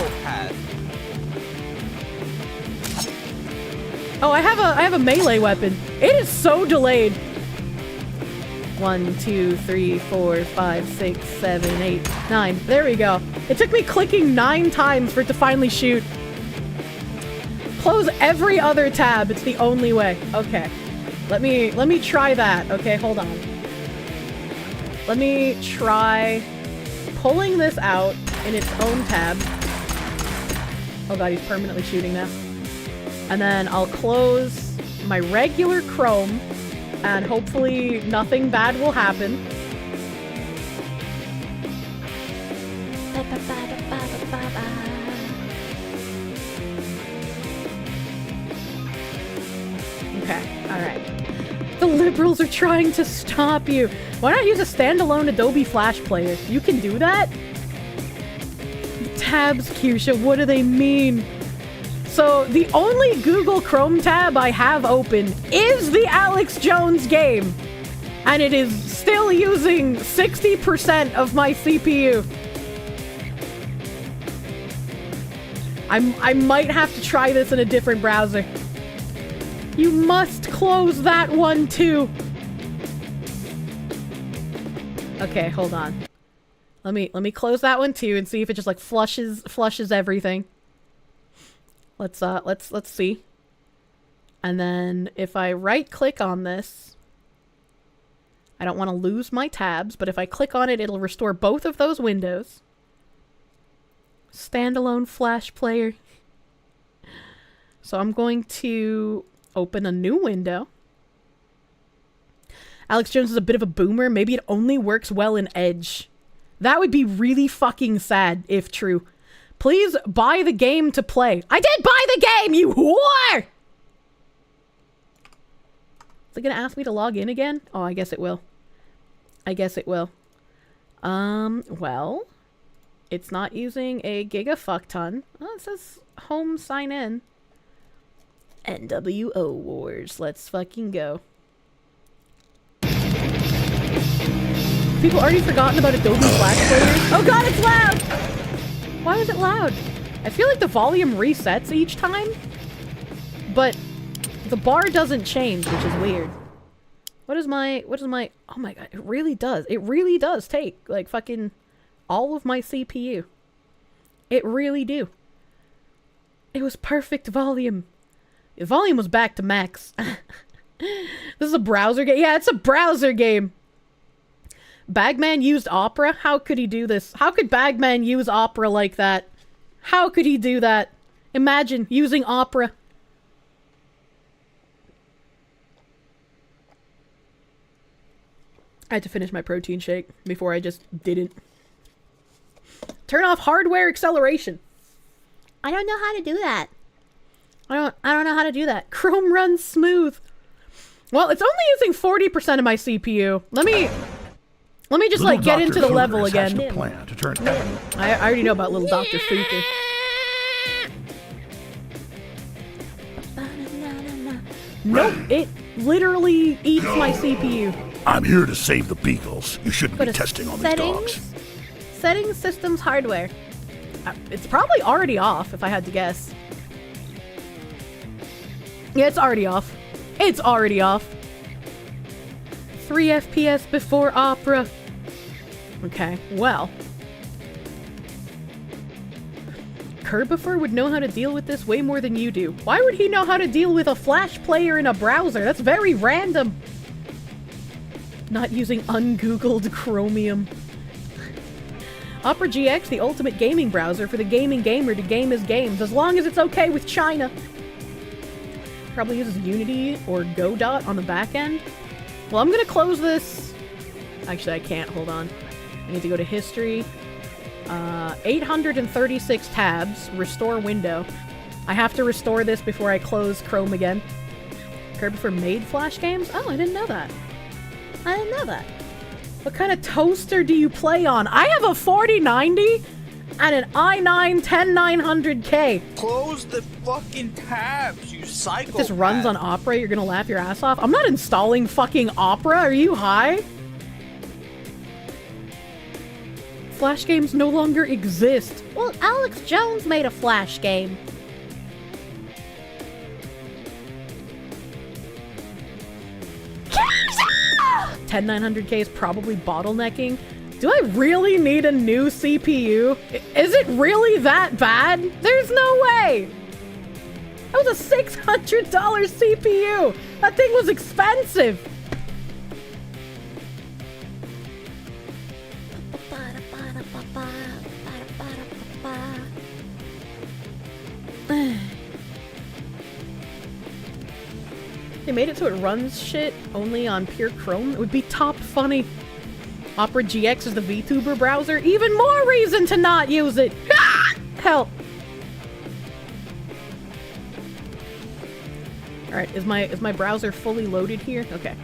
[SPEAKER 1] Oh, I have a melee weapon. It is so delayed. 1, 2, 3, 4, 5, 6, 7, 8, 9. There we go. It took me clicking 9 times for it to finally shoot. Close every other tab. It's the only way. Okay. Let me try that. Okay, hold on. Let me try pulling this out in its own tab. Oh god, he's permanently shooting now. And then I'll close my regular Chrome, and hopefully nothing bad will happen. Okay, alright. The liberals are trying to stop you. Why not use a standalone Adobe Flash player? You can do that? Tabs, Kirsche, what do they mean? So, the only Google Chrome tab I have open is the Alex Jones game. And it is still using 60% of my CPU. I might have to try this in a different browser. You must close that one too. Okay, hold on. Let me close that one too and see if it just like flushes everything. Let's see. And then if I right click on this, I don't want to lose my tabs, but if I click on it, it'll restore both of those windows. Standalone Flash player. So I'm going to open a new window. Alex Jones is a bit of a boomer. Maybe it only works well in Edge. That would be really fucking sad if true. Please buy the game to play. I did buy the game, you whore! Is it gonna ask me to log in again? Oh, I guess it will. I guess it will. Well, it's not using a gigafuckton. Oh, it says home sign in. NWO Wars. Let's fucking go. People already forgotten about Adobe Flash players. Oh god, it's loud! Why is it loud? I feel like the volume resets each time, but The bar doesn't change, which is weird. What is my, oh my god, it really does take, like, fucking all of my CPU. It really do. It was perfect volume. The volume was back to max. This is a browser game? Yeah, it's a browser game. Bagman used Opera? How could he do this? How could Bagman use Opera like that? How could he do that? Imagine using Opera. I had to finish my protein shake before I just didn't. Turn off hardware acceleration.
[SPEAKER 7] I don't know how to do that.
[SPEAKER 1] I don't know how to do that. Chrome runs smooth. Well, it's only using 40% of my CPU. Let me just like get into the level again. I already know about little Dr. Fuker. Nope, it literally eats my CPU.
[SPEAKER 12] I'm here to save the beagles. You shouldn't be testing on these dogs.
[SPEAKER 1] Settings, systems, hardware. It's probably already off, if I had to guess. Yeah, it's already off. It's already off. 3 FPS before Opera. Okay, well. Kerbifer would know how to deal with this way more than you do. Why would he know how to deal with a Flash player in a browser? That's very random. Not using ungoogled Chromium. Opera GX, the ultimate gaming browser for the gaming gamer to game his games, as long as it's okay with China. Probably uses Unity or Godot on the back end. Well, I'm gonna close this. Actually, I can't. Hold on. I need to go to history. 836 tabs. Restore window. I have to restore this before I close Chrome again. Kerbifer made Flash games? Oh, I didn't know that. I didn't know that. What kind of toaster do you play on? I have a 4090 and an i9 10900K.
[SPEAKER 11] Close the fucking tabs, you psychopath.
[SPEAKER 1] If this runs on Opera, you're gonna laugh your ass off. I'm not installing fucking Opera. Are you high? Flash games no longer exist.
[SPEAKER 7] Well, Alex Jones made a Flash game.
[SPEAKER 1] Kirsche! 10900K is probably bottlenecking. Do I really need a new CPU? Is it really that bad? There's no way! That was a $600 CPU! That thing was expensive! They made it so it runs shit only on pure Chrome. It would be top funny. Opera GX is the VTuber browser. Even more reason to not use it. Help. All right, is my browser fully loaded here? Okay.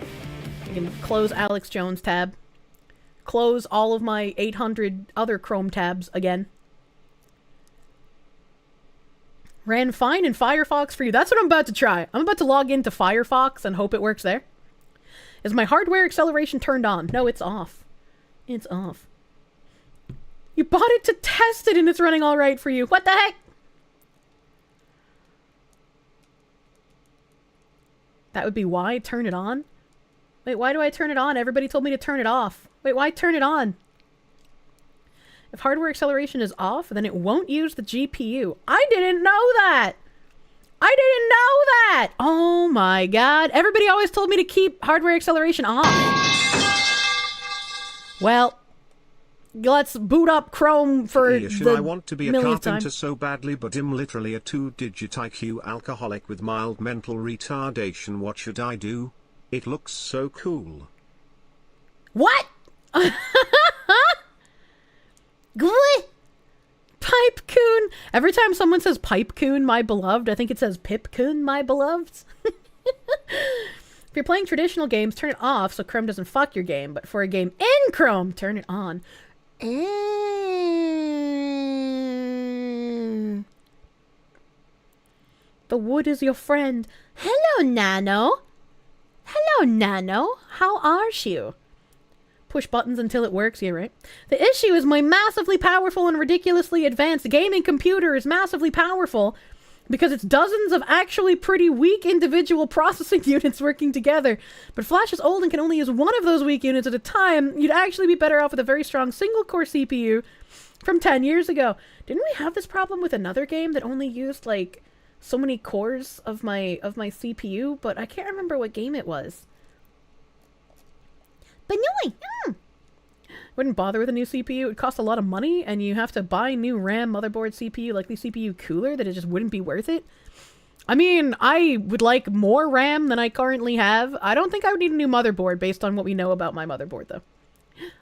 [SPEAKER 1] I can close Alex Jones tab. Close all of my 800 other Chrome tabs again. Ran fine in Firefox for you. That's what I'm about to try. I'm about to log into Firefox and hope it works there. Is my hardware acceleration turned on? No, it's off. It's off. You bought it to test it and it's running all right for you. What the heck? That would be why. Turn it on? Wait, why do I turn it on? Everybody told me to turn it off. Wait, why turn it on? If hardware acceleration is off, then it won't use the GPU. I didn't know that! I didn't know that! Oh my god. Everybody always told me to keep hardware acceleration off. Well, let's boot up Chrome for
[SPEAKER 5] I want to be a carpenter so badly, but I'm literally a 2-digit IQ alcoholic with mild mental retardation. What should I do? It looks so cool.
[SPEAKER 1] What? Good. Pipe Coon. Every time someone says Pipe Coon, my beloved, I think it says Pip Coon, my beloveds. If you're playing traditional games, turn it off so Chrome doesn't fuck your game. But for a game in Chrome, turn it on. The wood is your friend.
[SPEAKER 7] Hello, Nano. Hello, Nano. How are you?
[SPEAKER 1] Push buttons until it works. Yeah, right. The issue is my massively powerful and ridiculously advanced gaming computer is massively powerful, because it's dozens of actually pretty weak individual processing units working together. But Flash is old and can only use one of those weak units at a time. You'd actually be better off with a very strong single-core CPU from 10 years ago. Didn't we have this problem with another game that only used, like, so many cores of my CPU? But I can't remember what game it was.
[SPEAKER 7] But no,
[SPEAKER 1] Wouldn't bother with a new CPU. It would cost a lot of money, and you have to buy new RAM, motherboard, CPU, likely CPU cooler, that it just wouldn't be worth it. I mean, I would like more RAM than I currently have. I don't think I would need a new motherboard based on what we know about my motherboard, though.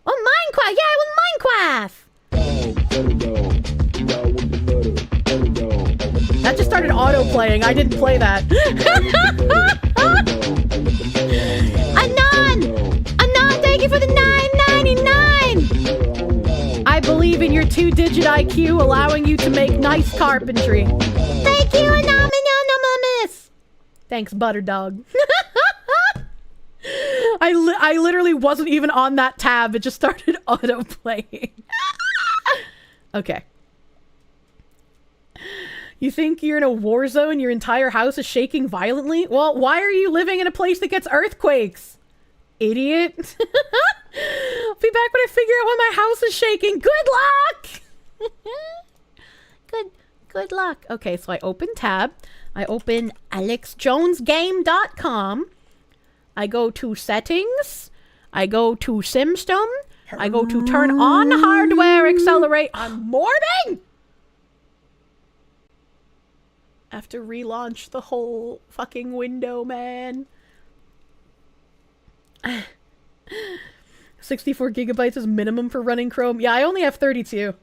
[SPEAKER 7] Oh, Minecraft! Yeah, it was Minecraft!
[SPEAKER 1] That just started auto-playing. I didn't play that.
[SPEAKER 7] Anon, thank you for the $9.99!
[SPEAKER 1] I believe in your 2-digit IQ, allowing you to make nice carpentry.
[SPEAKER 7] Thank you, Anonymous!
[SPEAKER 1] Thanks, Butterdog. I literally wasn't even on that tab. It just started auto-playing. Okay. You think you're in a war zone? Your entire house is shaking violently? Well, why are you living in a place that gets earthquakes? Idiot. I'll be back when I figure out why my house is shaking. Good luck! Good luck. Okay, so I open tab. I open alexjonesgame.com. I go to settings. I go to SimStum. I go to turn on hardware accelerate. I'm morning! I have to relaunch the whole fucking window, man. 64 gigabytes is minimum for running Chrome. Yeah, I only have 32.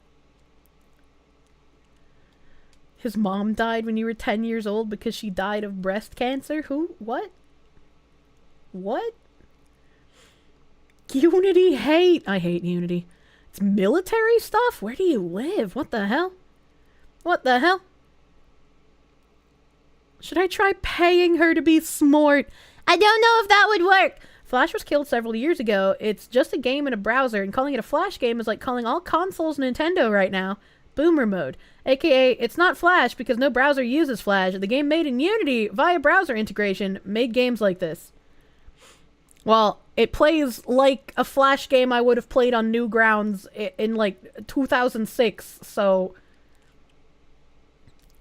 [SPEAKER 1] His mom died when you were 10 years old because she died of breast cancer? Who? What? What? Unity hate. I hate Unity. It's military stuff? Where do you live? What the hell? What the hell? Should I try paying her to be smart?
[SPEAKER 7] I don't know if that would work.
[SPEAKER 1] Flash was killed several years ago. It's just a game in a browser, and calling it a Flash game is like calling all consoles Nintendo right now. Boomer mode. AKA, it's not Flash because no browser uses Flash. The game made in Unity via browser integration made games like this. Well, it plays like a Flash game I would have played on Newgrounds in like 2006, so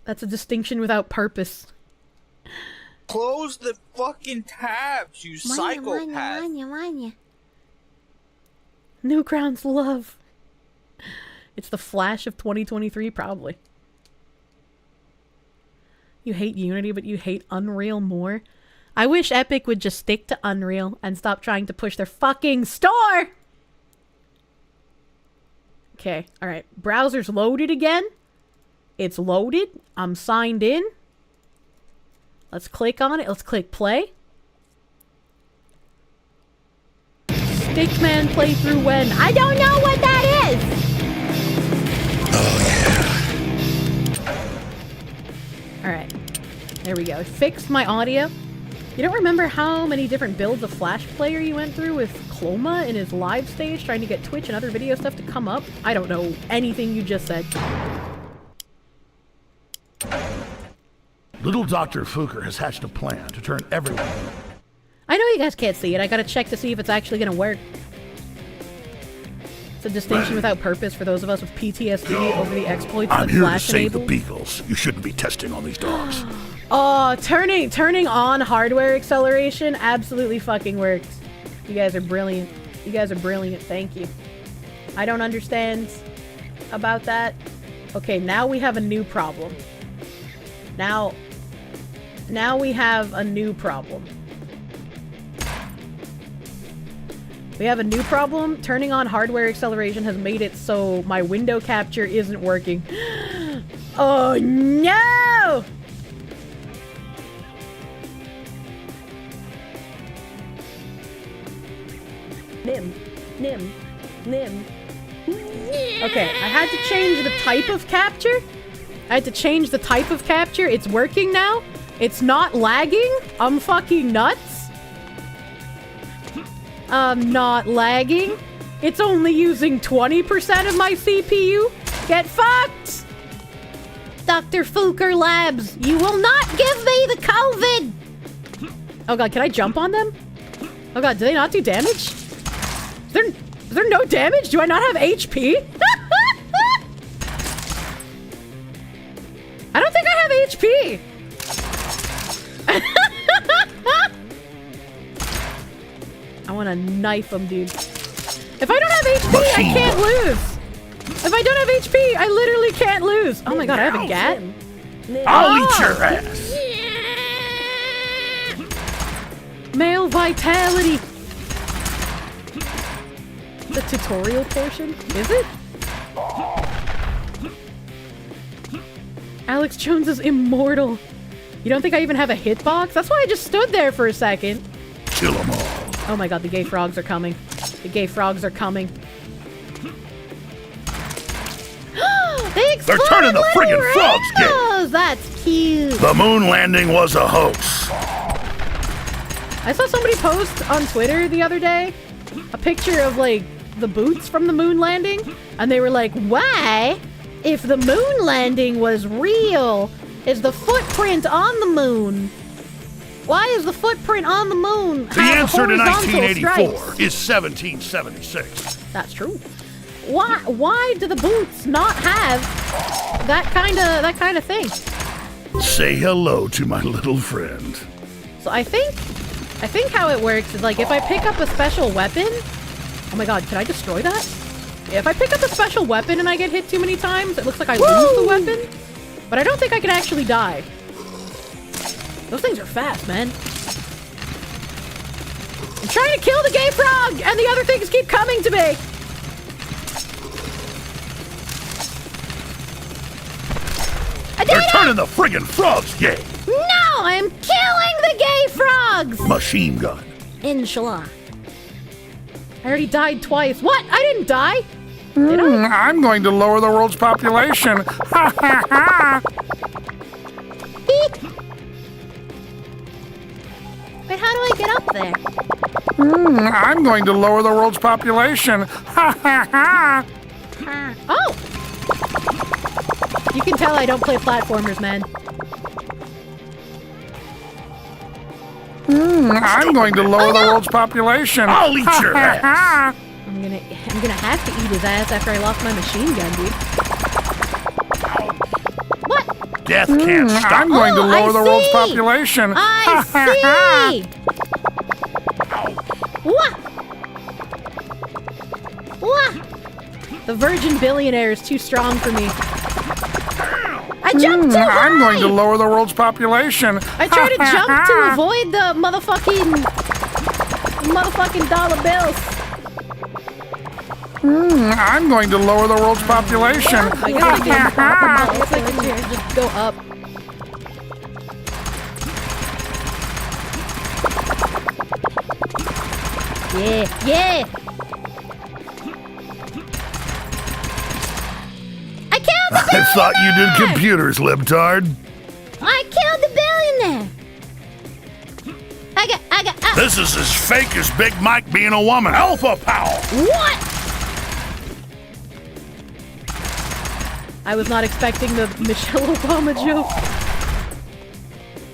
[SPEAKER 1] that's a distinction without purpose.
[SPEAKER 11] Close the fucking tabs, you psychopath.
[SPEAKER 7] Manya.
[SPEAKER 1] Newgrounds love. It's the Flash of 2023, probably. You hate Unity, but you hate Unreal more? I wish Epic would just stick to Unreal and stop trying to push their fucking store! Okay, alright. Browser's loaded again. It's loaded. I'm signed in. Let's click on it. Let's click play. Stickman playthrough when? I don't know what that is! Alright. There we go. Fixed my audio. You don't remember how many different builds of Flash Player you went through with Cloma in his live stage trying to get Twitch and other video stuff to come up? I don't know anything you just said.
[SPEAKER 12] Little Dr. Fuker has hatched a plan to turn everyone...
[SPEAKER 1] I know you guys can't see it. I gotta check to see if it's actually gonna work. It's a distinction without purpose for those of us with PTSD over the exploits that Flash enabled.
[SPEAKER 12] I'm here to save the beagles. You shouldn't be testing on these dogs.
[SPEAKER 1] Oh, turning on hardware acceleration absolutely fucking works. You guys are brilliant. You guys are brilliant. Thank you. I don't understand about that. Okay, now we have a new problem. Now we have a new problem. We have a new problem. Turning on hardware acceleration has made it so my window capture isn't working. Oh no! Nim. Okay, I had to change the type of capture. It's working now. It's not lagging. I'm fucking nuts. I'm not lagging. It's only using 20% of my CPU. Get fucked!
[SPEAKER 7] Dr. Fuker Labs. You will not give me the COVID.
[SPEAKER 1] Oh god, can I jump on them? Oh god, do they not do damage? Is there no damage? Do I not have HP? I don't think I have HP. I want to knife them, dude. If I don't have HP, I can't lose. If I don't have HP, I literally can't lose. Oh my god, I have a gat.
[SPEAKER 12] I'll eat your ass.
[SPEAKER 1] Male vitality. The tutorial portion? Is it? Alex Jones is immortal. You don't think I even have a hitbox? That's why I just stood there for a second.
[SPEAKER 12] Kill them all.
[SPEAKER 1] Oh my god, the gay frogs are coming. The gay frogs are coming.
[SPEAKER 12] They're turning the friggin' frogs gay.
[SPEAKER 7] Oh, that's cute.
[SPEAKER 12] The moon landing was a hoax.
[SPEAKER 1] I saw somebody post on Twitter the other day a picture of like the boots from the moon landing, and they were like, why, if the moon landing was real, is the footprint on the moon? Why is the footprint on the moon?
[SPEAKER 12] The answer to 1984
[SPEAKER 1] stripes?
[SPEAKER 12] is 1776.
[SPEAKER 1] That's true. Why do the boots not have that kind of thing?
[SPEAKER 12] Say hello to my little friend.
[SPEAKER 1] So I think how it works is like if I pick up a special weapon. Oh my god, can I destroy that? Yeah, if I pick up a special weapon and I get hit too many times, it looks like I lose the weapon. But I don't think I can actually die. Those things are fast, man. I'm trying to kill the gay frog, and the other things keep coming to me.
[SPEAKER 12] They're turning the friggin' frogs gay.
[SPEAKER 7] No, I'm killing the gay frogs.
[SPEAKER 12] Machine gun.
[SPEAKER 7] Inshallah.
[SPEAKER 1] I already died twice. What? I didn't die. Did I?
[SPEAKER 9] I'm going to lower the world's population. Ha ha ha!
[SPEAKER 7] Wait, how do I get up there?
[SPEAKER 9] I'm going to lower the world's population. Ha ha ha!
[SPEAKER 1] Oh! You can tell I don't play platformers, man.
[SPEAKER 9] I'm going to lower the world's population.
[SPEAKER 12] I'll eat your ass.
[SPEAKER 1] I'm gonna have to eat his ass after I lost my machine gun, dude. What?
[SPEAKER 12] Death can't stop.
[SPEAKER 9] I'm going to lower the world's population.
[SPEAKER 7] I see. What? What?
[SPEAKER 1] The virgin billionaire is too strong for me.
[SPEAKER 7] I jumped too high.
[SPEAKER 9] I'm going to lower the world's population.
[SPEAKER 1] I tried to jump to avoid the motherfucking dollar bills.
[SPEAKER 9] I'm going to lower the world's population.
[SPEAKER 1] I guess I can just go up.
[SPEAKER 7] Yeah, yeah. I killed the billionaire.
[SPEAKER 12] I thought you did computers, libtard.
[SPEAKER 7] I killed the billionaire. I got.
[SPEAKER 12] This is as fake as Big Mike being a woman. Alpha power.
[SPEAKER 7] What?
[SPEAKER 1] I was not expecting the Michelle Obama joke.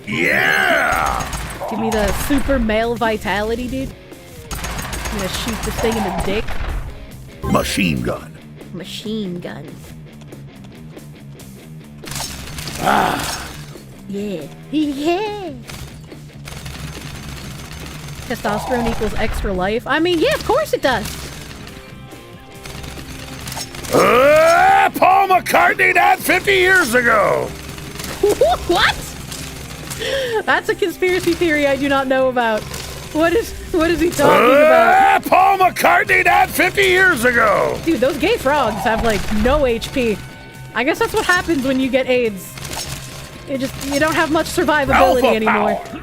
[SPEAKER 12] Yeah.
[SPEAKER 1] Give me the super male vitality, dude. I'm gonna shoot this thing in the dick.
[SPEAKER 12] Machine gun.
[SPEAKER 7] Machine gun. Yeah. Yeah.
[SPEAKER 1] Testosterone equals extra life. I mean, yeah, of course it does.
[SPEAKER 12] Paul McCartney died 50 years ago.
[SPEAKER 1] What? That's a conspiracy theory I do not know about. What is he talking about?
[SPEAKER 12] Paul McCartney died 50 years ago.
[SPEAKER 1] Dude, those gay frogs have like no HP. I guess that's what happens when you get AIDS. You don't have much survivability
[SPEAKER 12] Alpha
[SPEAKER 1] anymore.
[SPEAKER 12] Power.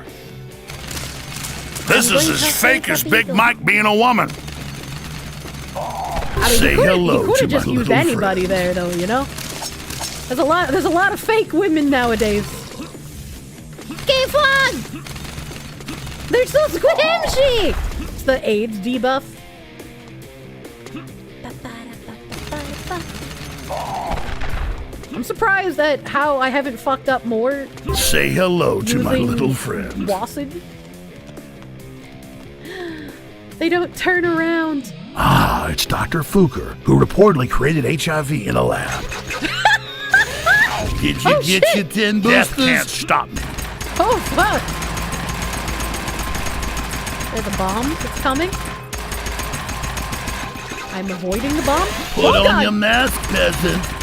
[SPEAKER 12] This is as fake as Big Mike being a woman.
[SPEAKER 1] I mean,
[SPEAKER 12] Say hello
[SPEAKER 1] you could
[SPEAKER 12] to
[SPEAKER 1] have just
[SPEAKER 12] my
[SPEAKER 1] used
[SPEAKER 12] little
[SPEAKER 1] anybody
[SPEAKER 12] friend.
[SPEAKER 1] there, though. You know, there's a lot of fake women nowadays.
[SPEAKER 7] Gay frog.
[SPEAKER 1] They're so squishy. It's the AIDS debuff. I'm I'm surprised at how I haven't fucked up more.
[SPEAKER 12] Say hello to my little friend.
[SPEAKER 1] Wassid. They don't turn around.
[SPEAKER 12] Ah, it's Dr. Fuker, who reportedly created HIV in a lab. Did you get your 10 boosters? Death can't stop me.
[SPEAKER 1] Oh, fuck. There's a bomb that's coming. I'm avoiding the bomb.
[SPEAKER 12] Put on your mask, peasant.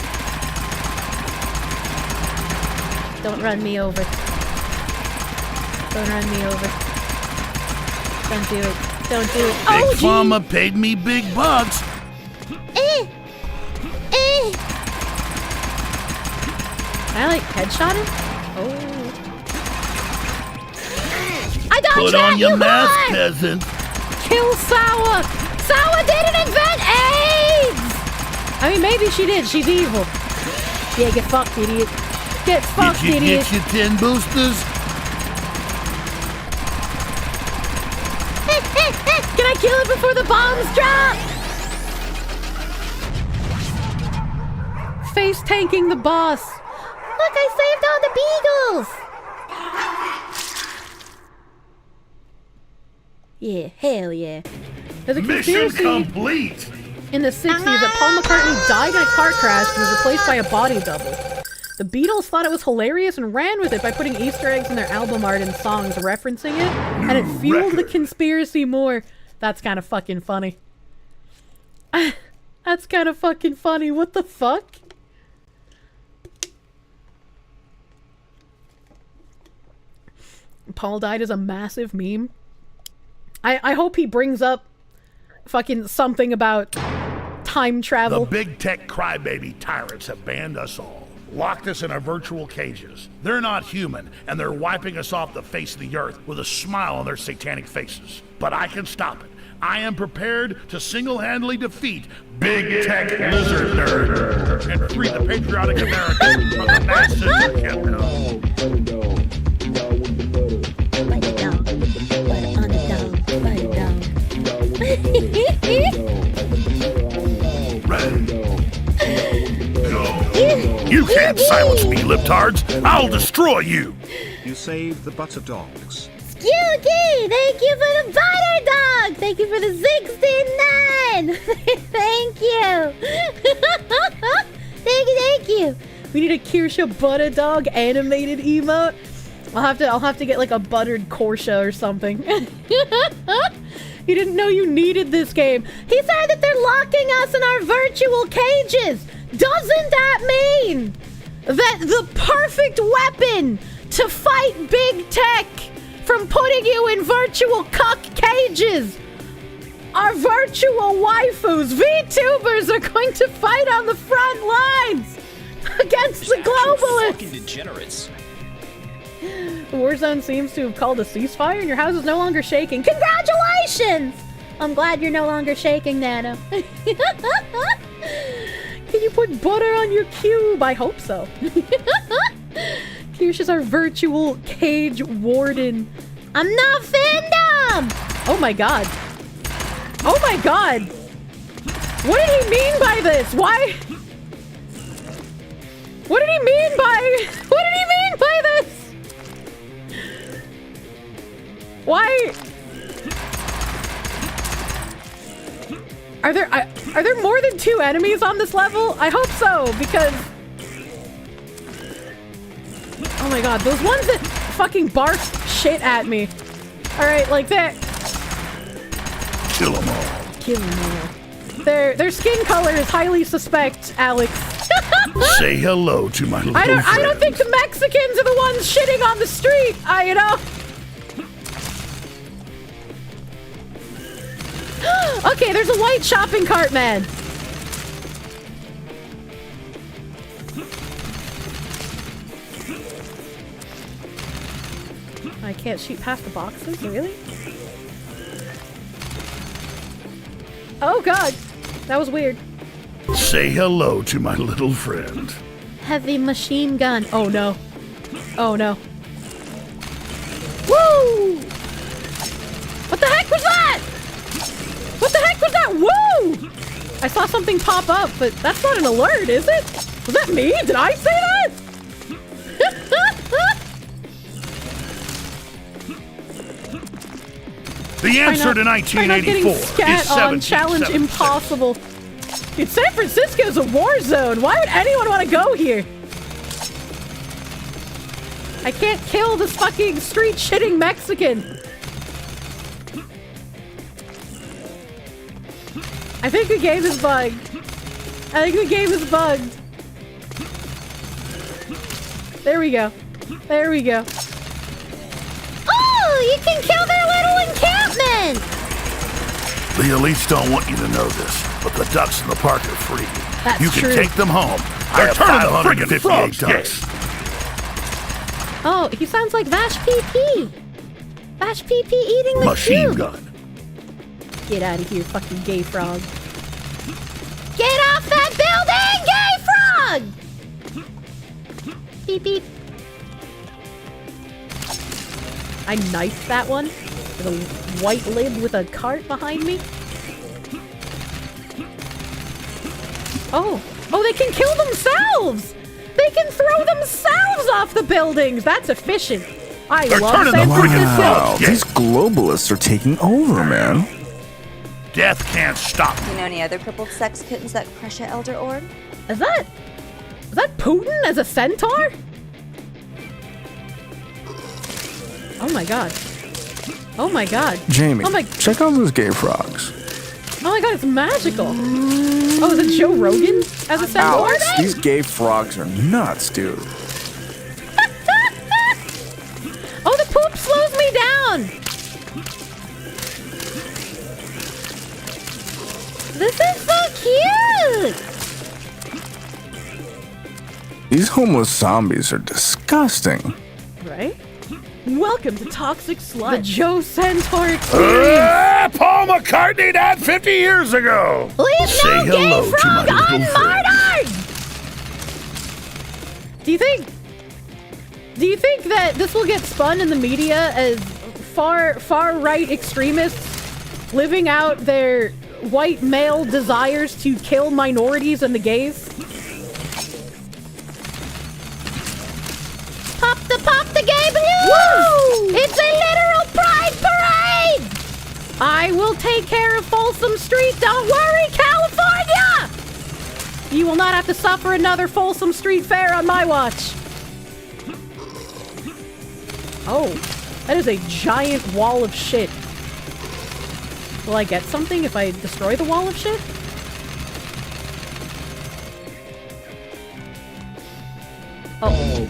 [SPEAKER 7] Don't run me over. Don't run me over. Don't do it. Don't do it.
[SPEAKER 12] Big Pharma paid me big bucks.
[SPEAKER 1] Can I like headshot him? Oh.
[SPEAKER 7] I dodged
[SPEAKER 12] Put
[SPEAKER 7] that,
[SPEAKER 12] on your
[SPEAKER 7] you
[SPEAKER 12] mask,
[SPEAKER 7] whore!
[SPEAKER 12] peasant.
[SPEAKER 1] Kill Sawa! Sawa didn't invent AIDS! I mean, maybe she did. She's evil. Yeah, get fucked, idiot. Get fucked,
[SPEAKER 12] Did you
[SPEAKER 1] idiot.
[SPEAKER 12] get your 10 boosters?
[SPEAKER 1] Can I kill it before the bombs drop? Face tanking the boss.
[SPEAKER 7] Look, I saved all the beagles! Yeah, hell yeah.
[SPEAKER 1] There's a
[SPEAKER 12] Mission
[SPEAKER 1] conspiracy
[SPEAKER 12] complete.
[SPEAKER 1] in the 60s that Paul McCartney died in a car crash and was replaced by a body double. The Beatles thought it was hilarious and ran with it by putting Easter eggs in their album art and songs referencing it, and it fueled the conspiracy more. That's kind of fucking funny. That's kind of fucking funny. What the fuck? Paul died as a massive meme. I hope he brings up fucking something about time travel.
[SPEAKER 12] The big tech crybaby tyrants have banned us all, locked us in our virtual cages. They're not human, and they're wiping us off the face of the earth with a smile on their satanic faces. But I can stop it. I am prepared to single-handedly defeat Big Tech Lizard Nerd and free the patriotic Americans from the mass censorship. You can't silence me, libtards! I'll destroy you!
[SPEAKER 5] You saved the butter dogs.
[SPEAKER 7] Skewky! Thank you for the butter dog! Thank you for the 69! Thank you! Thank you!
[SPEAKER 1] We need a Kirsche butter dog animated emote. I'll have to get like a buttered Kirsche or something. You didn't know you needed this game.
[SPEAKER 7] He said that they're locking us in our virtual cages! Doesn't that mean that the perfect weapon to fight big tech from putting you in virtual cuck cages are virtual waifus? VTubers are going to fight on the front lines against the globalists!
[SPEAKER 14] Fucking degenerates.
[SPEAKER 1] The Warzone seems to have called a ceasefire and your house is no longer shaking.
[SPEAKER 7] Congratulations! I'm glad you're no longer shaking, Nana.
[SPEAKER 1] Can you put butter on your cube? I hope so. Kirsch is our virtual cage warden.
[SPEAKER 7] I'm not fandom!
[SPEAKER 1] Oh my god. Oh my god! What did he mean by this? Why? What did he mean by... What did he mean by this? Why? Are there more than 2 enemies on this level? I hope so, because... Oh my god, those ones that fucking bark shit at me. Alright, like that.
[SPEAKER 12] Kill them all.
[SPEAKER 1] Kill them all. Their skin color is highly suspect, Alex.
[SPEAKER 12] Say hello to my little
[SPEAKER 1] I don't
[SPEAKER 12] friend.
[SPEAKER 1] think the Mexicans are the ones shitting on the street, you know? Okay, there's a white shopping cart man. I can't shoot past the boxes, really? Oh god, that was weird.
[SPEAKER 12] Say hello to my little friend.
[SPEAKER 7] Heavy machine gun.
[SPEAKER 1] Oh no. Oh no. Woo! What the heck was that? What the heck was that? Woo! I saw something pop up, but that's not an alert, is it? Was that me? Did I say that?
[SPEAKER 12] The answer to 1984 is
[SPEAKER 1] scat on Challenge Impossible. Dude, San Francisco's a war zone. Why would anyone want to go here? I can't kill this fucking street-shitting Mexican. I think the game is bugged. I think the game is bugged. There we go. There we go.
[SPEAKER 7] Oh, you can kill their little encampment!
[SPEAKER 12] The elites don't want you to know this, but the ducks in the park are free.
[SPEAKER 1] That's
[SPEAKER 12] you can
[SPEAKER 1] true.
[SPEAKER 12] take them home. They're turning the friggin' frogs ducks.
[SPEAKER 7] Oh, he sounds like Vash PP. Vash PP eating the
[SPEAKER 12] Machine
[SPEAKER 7] cube.
[SPEAKER 12] gun.
[SPEAKER 1] Get out of here, fucking gay frog.
[SPEAKER 7] Get off that building, gay frog! Beep beep.
[SPEAKER 1] I knifed that one with a white lid with a cart behind me. Oh, they can kill themselves! They can throw themselves off the buildings! That's efficient. I love San Francisco.
[SPEAKER 13] Wow, these globalists are taking over, man.
[SPEAKER 12] Death can't stop.
[SPEAKER 10] Do you know any other crippled sex kittens that crush an elder orb?
[SPEAKER 1] Is that Putin as a centaur? Oh my god. Oh my god.
[SPEAKER 13] Jamie,
[SPEAKER 1] Oh my,
[SPEAKER 13] check out those gay frogs.
[SPEAKER 1] oh my god, it's magical. Oh, is it Joe Rogan as a centaur?
[SPEAKER 13] Alex, these gay frogs are nuts, dude.
[SPEAKER 1] Oh, the poop slows me down.
[SPEAKER 7] This is so cute!
[SPEAKER 13] These homeless zombies are disgusting.
[SPEAKER 1] Right? Welcome to Toxic Sludge. The Joe Centaur experience.
[SPEAKER 12] Paul McCartney died 50 years ago.
[SPEAKER 7] Leave
[SPEAKER 12] Say
[SPEAKER 7] no
[SPEAKER 12] hello
[SPEAKER 7] gay
[SPEAKER 12] to
[SPEAKER 7] frog
[SPEAKER 12] my little friend.
[SPEAKER 7] unmurdered!
[SPEAKER 1] Do you think that this will get spun in the media as far right extremists living out their white male desires to kill minorities and the gays?
[SPEAKER 7] Pop the gay balloon! Woo! It's a literal pride parade!
[SPEAKER 1] I will take care of Folsom Street. Don't worry, California! You will not have to suffer another Folsom Street fair on my watch. Oh, that is a giant wall of shit. Will I get something if I destroy the wall of shit? Oh.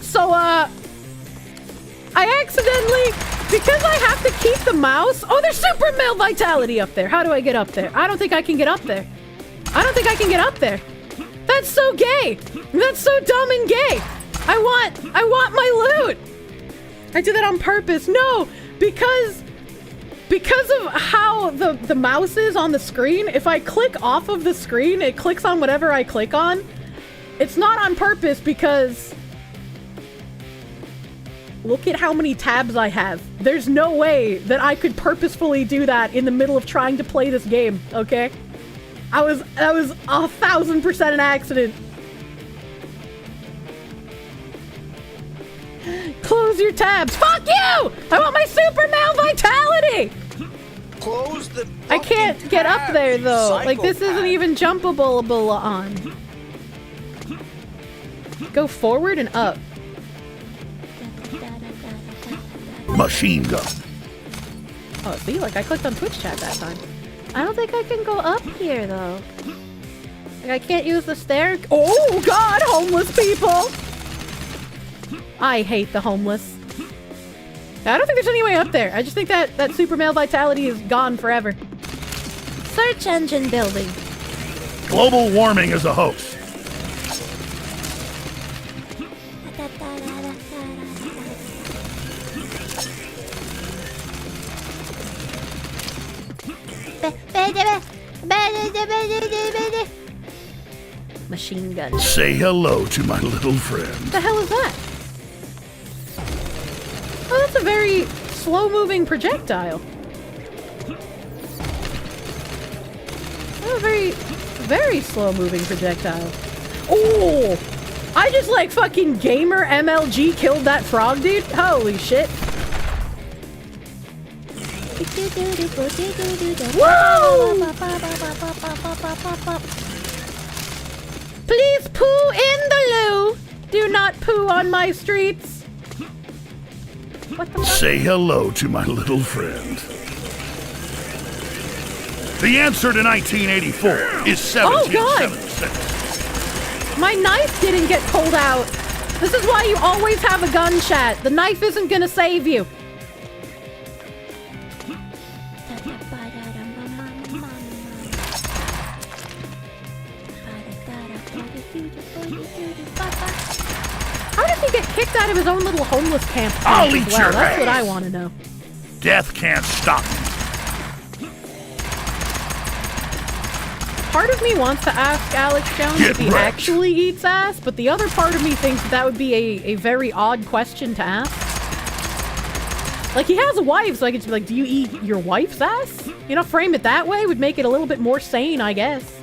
[SPEAKER 1] So, I accidentally, because I have to keep the mouse. Oh, there's super male vitality up there. How do I get up there? I don't think I can get up there. I don't think I can get up there. That's so gay. That's so dumb and gay. I want my loot. I did that on purpose. No, because of how the mouse is on the screen, if I click off of the screen, it clicks on whatever I click on. It's not on purpose because look at how many tabs I have. There's no way that I could purposefully do that in the middle of trying to play this game, okay? That was 1000% an accident. Close your tabs. Fuck you! I want my super male vitality!
[SPEAKER 11] Close the
[SPEAKER 1] I can't get up there though. Like this isn't even jumpable on. Go forward and up.
[SPEAKER 12] Machine gun.
[SPEAKER 1] Oh, see, like I clicked on Twitch chat that time.
[SPEAKER 7] I don't think I can go up here though.
[SPEAKER 1] Like I can't use the stair. Oh God, homeless people! I hate the homeless. I don't think there's any way up there. I just think that super male vitality is gone forever.
[SPEAKER 7] Search engine building.
[SPEAKER 12] Global warming is a hoax.
[SPEAKER 7] Machine gun.
[SPEAKER 12] Say hello to my little friend.
[SPEAKER 1] What the hell is that? Oh, that's a very slow-moving projectile. Oh, very slow-moving projectile. Oh! I just like fucking gamer MLG killed that frog, dude. Holy shit. Woo! Please poo in the loo. Do not poo on my streets. What the fuck?
[SPEAKER 12] Say hello to my little friend. The answer to 1984 is 1776.
[SPEAKER 1] My knife didn't get pulled out. This is why you always have a gun, chat. The knife isn't gonna save you. How did he get kicked out of his own little homeless camp?
[SPEAKER 12] I'll eat your
[SPEAKER 1] That's
[SPEAKER 12] ass.
[SPEAKER 1] what I want to know.
[SPEAKER 12] Death can't stop me.
[SPEAKER 1] Part of me wants to ask Alex Jones if he actually eats ass, but the other part of me thinks that would be a very odd question to ask. Like, he has a wife, so I could just be like, do you eat your wife's ass? You know, frame it that way would make it a little bit more sane, I guess.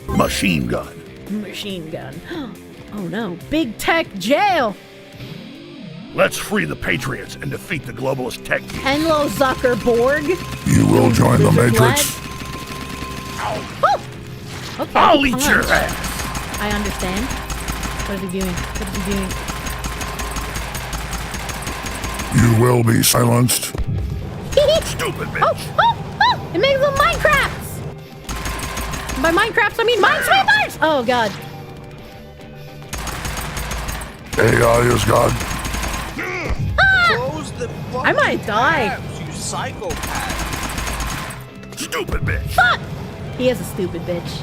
[SPEAKER 12] Machine gun.
[SPEAKER 1] Machine gun. Oh no. Big tech jail!
[SPEAKER 12] Let's free the Patriots and defeat the globalist tech geeks.
[SPEAKER 1] Hello, Zuckerborg.
[SPEAKER 9] You will join the Matrix.
[SPEAKER 1] Oh! Okay,
[SPEAKER 12] I'll eat your
[SPEAKER 1] punch.
[SPEAKER 12] ass.
[SPEAKER 1] I understand. What is he doing? What is he doing?
[SPEAKER 9] You will be silenced.
[SPEAKER 12] Stupid bitch.
[SPEAKER 1] Oh! It makes them Minecrafts! By Minecrafts, I mean Minesweepers! Oh, God.
[SPEAKER 9] AI is God.
[SPEAKER 11] Close the
[SPEAKER 1] I might die.
[SPEAKER 11] tabs, you psychopath.
[SPEAKER 12] Stupid bitch.
[SPEAKER 1] Fuck! He is a stupid bitch.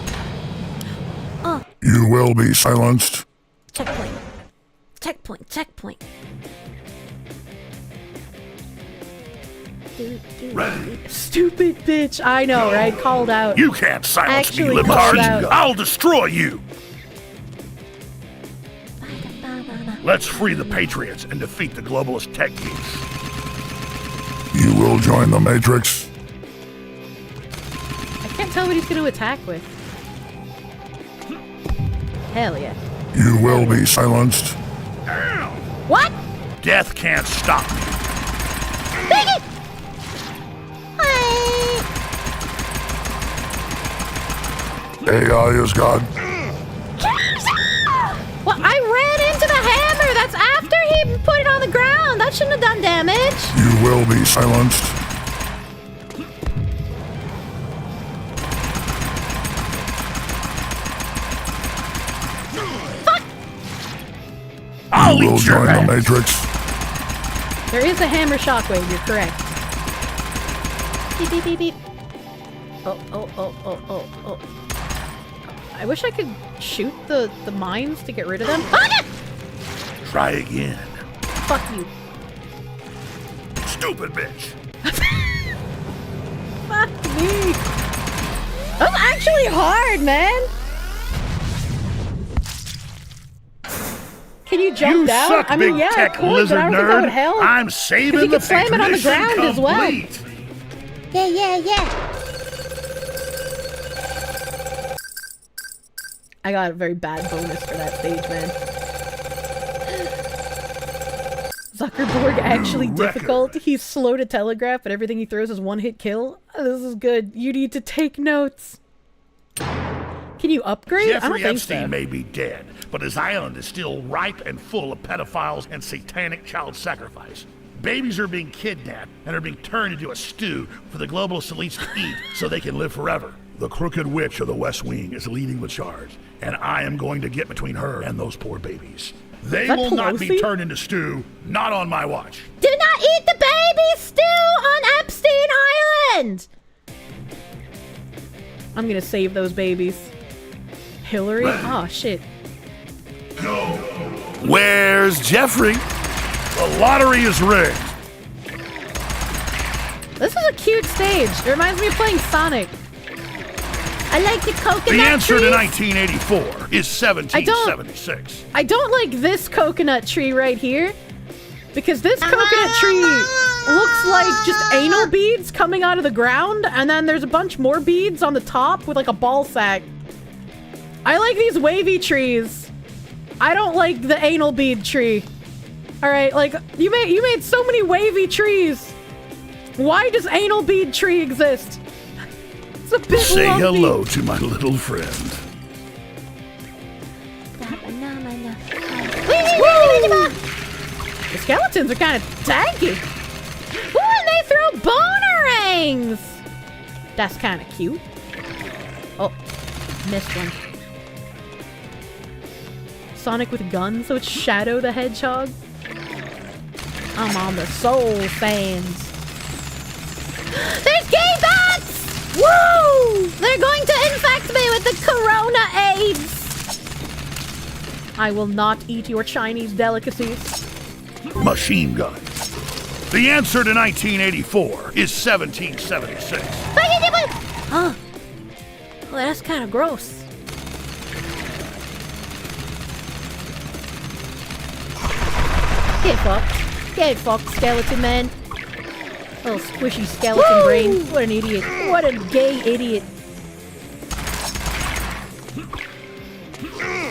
[SPEAKER 9] You will be silenced.
[SPEAKER 7] Checkpoint. Checkpoint. Checkpoint.
[SPEAKER 12] Ready.
[SPEAKER 1] Stupid bitch. I know, right? Called out.
[SPEAKER 12] You can't silence me,
[SPEAKER 1] Actually called
[SPEAKER 12] libtard.
[SPEAKER 1] out.
[SPEAKER 12] I'll destroy you. Let's free the Patriots and defeat the globalist tech geeks.
[SPEAKER 9] You will join the Matrix.
[SPEAKER 1] I can't tell what he's going to attack with. Hell yeah.
[SPEAKER 9] You will be silenced.
[SPEAKER 1] What?
[SPEAKER 12] Death can't stop me.
[SPEAKER 1] Biggie!
[SPEAKER 9] AI is God.
[SPEAKER 1] Well, I ran into the hammer. That's after he put it on the ground. That shouldn't have done damage.
[SPEAKER 9] You will be silenced.
[SPEAKER 12] I'll
[SPEAKER 9] You will
[SPEAKER 12] eat your
[SPEAKER 9] join the
[SPEAKER 12] ass.
[SPEAKER 9] Matrix.
[SPEAKER 1] There is a hammer shockwave. You're correct. Beep, beep, beep, beep. Oh. I wish I could shoot the mines to get rid of them. Ah!
[SPEAKER 12] Try again.
[SPEAKER 1] Fuck you.
[SPEAKER 12] Stupid bitch.
[SPEAKER 1] Fuck me. That was actually hard, man. Can you jump
[SPEAKER 12] You
[SPEAKER 1] down?
[SPEAKER 12] suck,
[SPEAKER 1] I mean,
[SPEAKER 12] big
[SPEAKER 1] yeah,
[SPEAKER 12] tech
[SPEAKER 1] I could,
[SPEAKER 12] lizard
[SPEAKER 1] but I don't think that
[SPEAKER 12] nerd.
[SPEAKER 1] would help.
[SPEAKER 12] I'm
[SPEAKER 1] 'Cause
[SPEAKER 12] saving
[SPEAKER 1] you
[SPEAKER 12] the
[SPEAKER 1] could slam it on the
[SPEAKER 12] Patriots
[SPEAKER 1] ground as well.
[SPEAKER 12] complete.
[SPEAKER 7] Yeah.
[SPEAKER 1] I got a very bad bonus for that stage, man. Zuckerborg actually difficult. He's slow to telegraph, but everything he throws is one-hit kill. This is good. You need to take notes. Can you upgrade? I don't
[SPEAKER 12] Jeffrey
[SPEAKER 1] think
[SPEAKER 12] Epstein
[SPEAKER 1] so.
[SPEAKER 12] may be dead, but his island is still ripe and full of pedophiles and satanic child sacrifice. Babies are being kidnapped and are being turned into a stew for the globalist elites to eat so they can live forever. The crooked witch of the West Wing is leading the charge, and I am going to get between her and those poor babies. They will not be
[SPEAKER 1] Pelosi?
[SPEAKER 12] turned into stew, not on my watch.
[SPEAKER 7] Do not eat the baby stew on Epstein Island!
[SPEAKER 1] I'm gonna save those babies. Hillary? Oh, shit.
[SPEAKER 12] Where's Jeffrey? The lottery is rigged.
[SPEAKER 1] This is a cute stage. It reminds me of playing Sonic.
[SPEAKER 7] I like the coconut
[SPEAKER 12] The answer
[SPEAKER 7] trees.
[SPEAKER 12] to 1984 is 1776.
[SPEAKER 1] I don't like this coconut tree right here. Because this coconut tree looks like just anal beads coming out of the ground. And then there's a bunch more beads on the top with like a ball sack. I like these wavy trees. I don't like the anal bead tree. Alright, like, you made so many wavy trees. Why does anal bead tree exist? It's a bit
[SPEAKER 12] Say
[SPEAKER 1] lumpy.
[SPEAKER 12] hello to my little friend.
[SPEAKER 1] The skeletons are kind of tanky. Ooh, and they throw bonerings. That's kind of cute. Oh, missed one. Sonic with guns, so it's Shadow the Hedgehog. I'm on the soul fans.
[SPEAKER 7] There's gay bats! Woo! They're going to infect me with the corona AIDS.
[SPEAKER 1] I will not eat your Chinese delicacies.
[SPEAKER 12] Machine gun. The answer to 1984 is 1776.
[SPEAKER 7] Huh. Well, that's kind of gross.
[SPEAKER 1] Get fucked, skeleton man. Little squishy skeleton brain. What an idiot. What a gay idiot.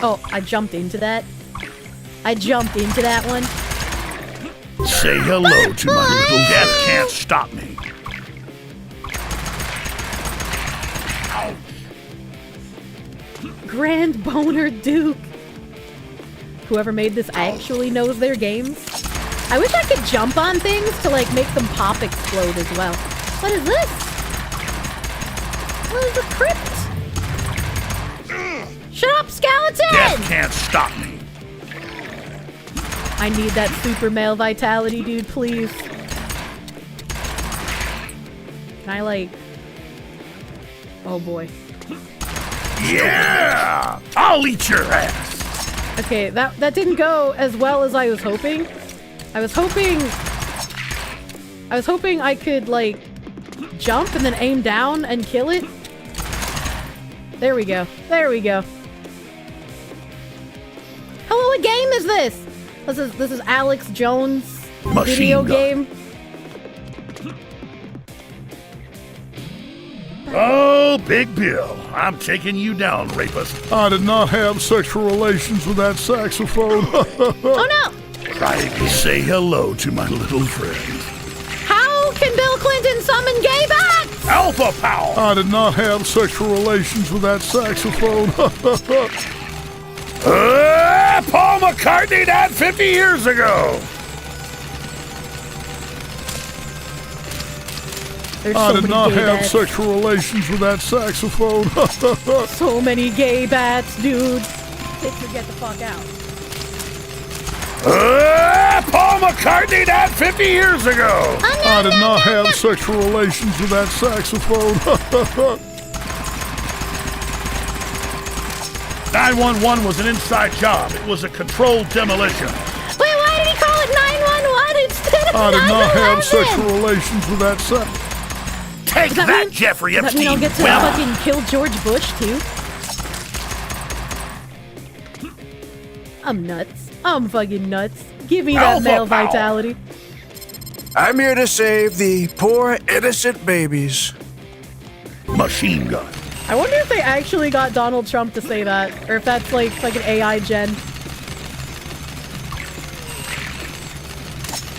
[SPEAKER 1] Oh, I jumped into that. I jumped into that one.
[SPEAKER 12] Say hello to my little death can't stop me.
[SPEAKER 1] Grand Boner Duke. Whoever made this actually knows their games. I wish I could jump on things to like make them pop explode as well. What is this? What is a crypt? Shut up, skeleton!
[SPEAKER 12] Death can't stop me.
[SPEAKER 1] I need that super male vitality, dude, please. Can I like... Oh boy.
[SPEAKER 12] Yeah! I'll eat your ass!
[SPEAKER 1] Okay, that didn't go as well as I was hoping. I was hoping I could, like, jump and then aim down and kill it. There we go. There we go. Hello, what game is this? This is Alex Jones' video game.
[SPEAKER 12] Oh, Big Bill, I'm taking you down, rapist.
[SPEAKER 9] I did not have sexual relations with that saxophone.
[SPEAKER 1] Oh no!
[SPEAKER 12] Try to say hello to my little friend.
[SPEAKER 1] How can Bill Clinton summon gay bats?
[SPEAKER 12] Alpha power!
[SPEAKER 9] I did not have sexual relations with that saxophone.
[SPEAKER 12] Paul McCartney died 50 years ago.
[SPEAKER 9] I did not have sexual relations with that saxophone.
[SPEAKER 1] So many gay bats, dude. Kids should get the fuck out.
[SPEAKER 12] Paul McCartney died 50 years ago.
[SPEAKER 9] I did not have sexual relations with that saxophone.
[SPEAKER 12] 911 was an inside job. It was a controlled demolition.
[SPEAKER 7] Wait, why did he call it 911 instead of
[SPEAKER 9] I did not have
[SPEAKER 7] 9/11?
[SPEAKER 9] sexual relations with that sax.
[SPEAKER 12] Take that, Jeffrey
[SPEAKER 1] Does that mean I'll
[SPEAKER 12] Epstein.
[SPEAKER 1] get to fucking kill George Bush, too? I'm nuts. I'm fucking nuts. Give me that
[SPEAKER 13] Alpha
[SPEAKER 1] male
[SPEAKER 13] power.
[SPEAKER 1] vitality.
[SPEAKER 13] I'm here to save the poor innocent babies.
[SPEAKER 12] Machine gun.
[SPEAKER 1] I wonder if they actually got Donald Trump to say that, or if that's like an AI gen.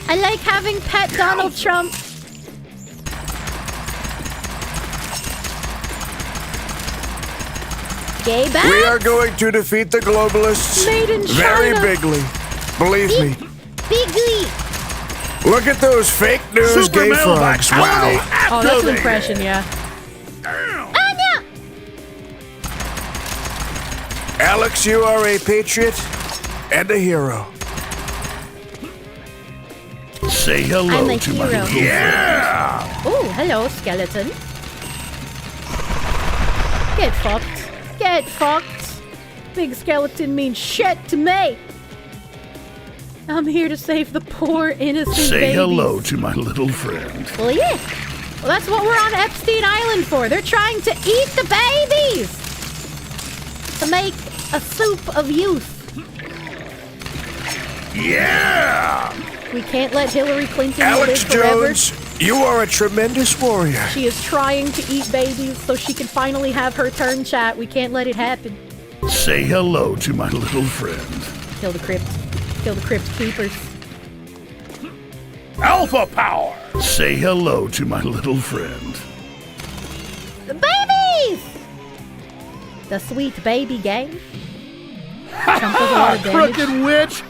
[SPEAKER 7] I like having pet Donald Trump. Gay bats?
[SPEAKER 13] We are going to defeat the globalists
[SPEAKER 7] Made in
[SPEAKER 13] very
[SPEAKER 7] China.
[SPEAKER 13] bigly. Believe me.
[SPEAKER 7] Bigly.
[SPEAKER 13] Look at those fake news
[SPEAKER 12] Super
[SPEAKER 13] gay
[SPEAKER 12] male
[SPEAKER 13] frogs.
[SPEAKER 12] vitality
[SPEAKER 13] Wow.
[SPEAKER 1] Oh, that's an
[SPEAKER 12] activated.
[SPEAKER 1] impression, yeah.
[SPEAKER 7] Anya!
[SPEAKER 13] Alex, you are a patriot and a hero.
[SPEAKER 12] Say hello
[SPEAKER 7] I'm a
[SPEAKER 12] to my
[SPEAKER 7] hero.
[SPEAKER 12] little
[SPEAKER 1] Yeah! Oh, hello, skeleton. Get fucked. Get fucked. Big skeleton means shit to me. I'm here to save the poor innocent
[SPEAKER 12] Say
[SPEAKER 1] babies.
[SPEAKER 12] hello to my little friend.
[SPEAKER 1] Well, yeah.
[SPEAKER 7] That's what we're on Epstein Island for. They're trying to eat the babies to make a soup of youth.
[SPEAKER 12] Yeah!
[SPEAKER 7] We can't let Hillary Clinton
[SPEAKER 13] Alex
[SPEAKER 7] live forever.
[SPEAKER 13] Jones, you are a tremendous warrior.
[SPEAKER 7] She is trying to eat babies so she can finally have her turn, chat. We can't let it happen.
[SPEAKER 12] Say hello to my little friend.
[SPEAKER 7] Kill the crypt. Kill the crypt keepers.
[SPEAKER 12] Alpha power! Say hello to my little friend.
[SPEAKER 7] The babies! The sweet baby gang. Trump does a lot of damage.
[SPEAKER 12] Crooked witch!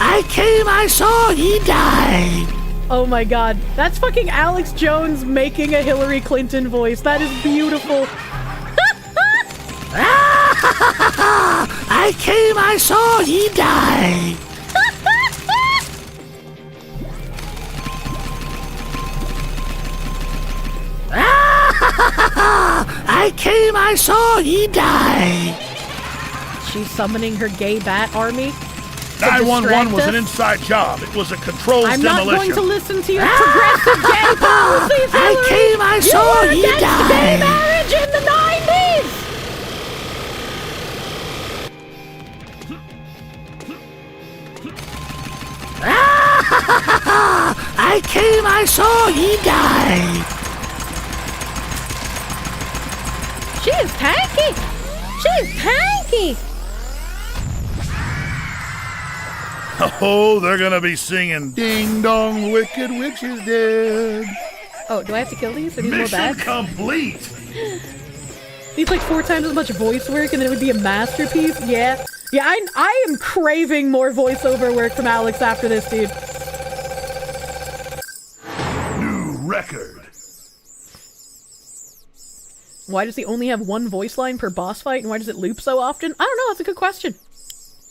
[SPEAKER 9] I came, I saw, he died.
[SPEAKER 1] Oh my god. That's fucking Alex Jones making a Hillary Clinton voice. That is beautiful.
[SPEAKER 9] I came, I saw, he died. I came, I saw, he died.
[SPEAKER 1] She's summoning her gay bat army.
[SPEAKER 12] 911 was an inside job. It was a controlled
[SPEAKER 1] I'm
[SPEAKER 12] demolition.
[SPEAKER 1] not going to listen to your progressive gay policies, Hillary.
[SPEAKER 9] I came, I saw,
[SPEAKER 1] you were
[SPEAKER 9] he
[SPEAKER 1] against
[SPEAKER 9] died.
[SPEAKER 1] gay marriage in the 90s.
[SPEAKER 9] I came, I saw, he died.
[SPEAKER 7] She is tanky. She is tanky.
[SPEAKER 12] Oh, they're gonna be singing Ding Dong, Wicked Witch is Dead.
[SPEAKER 1] Oh, do I have to kill these? Are these more
[SPEAKER 12] Mission
[SPEAKER 1] bad?
[SPEAKER 12] complete.
[SPEAKER 1] Needs like 4 times as much voice work and then it would be a masterpiece? Yeah. Yeah, I am craving more voiceover work from Alex after this, dude.
[SPEAKER 12] New record.
[SPEAKER 1] Why does he only have 1 voice line per boss fight and why does it loop so often? I don't know, that's a good question.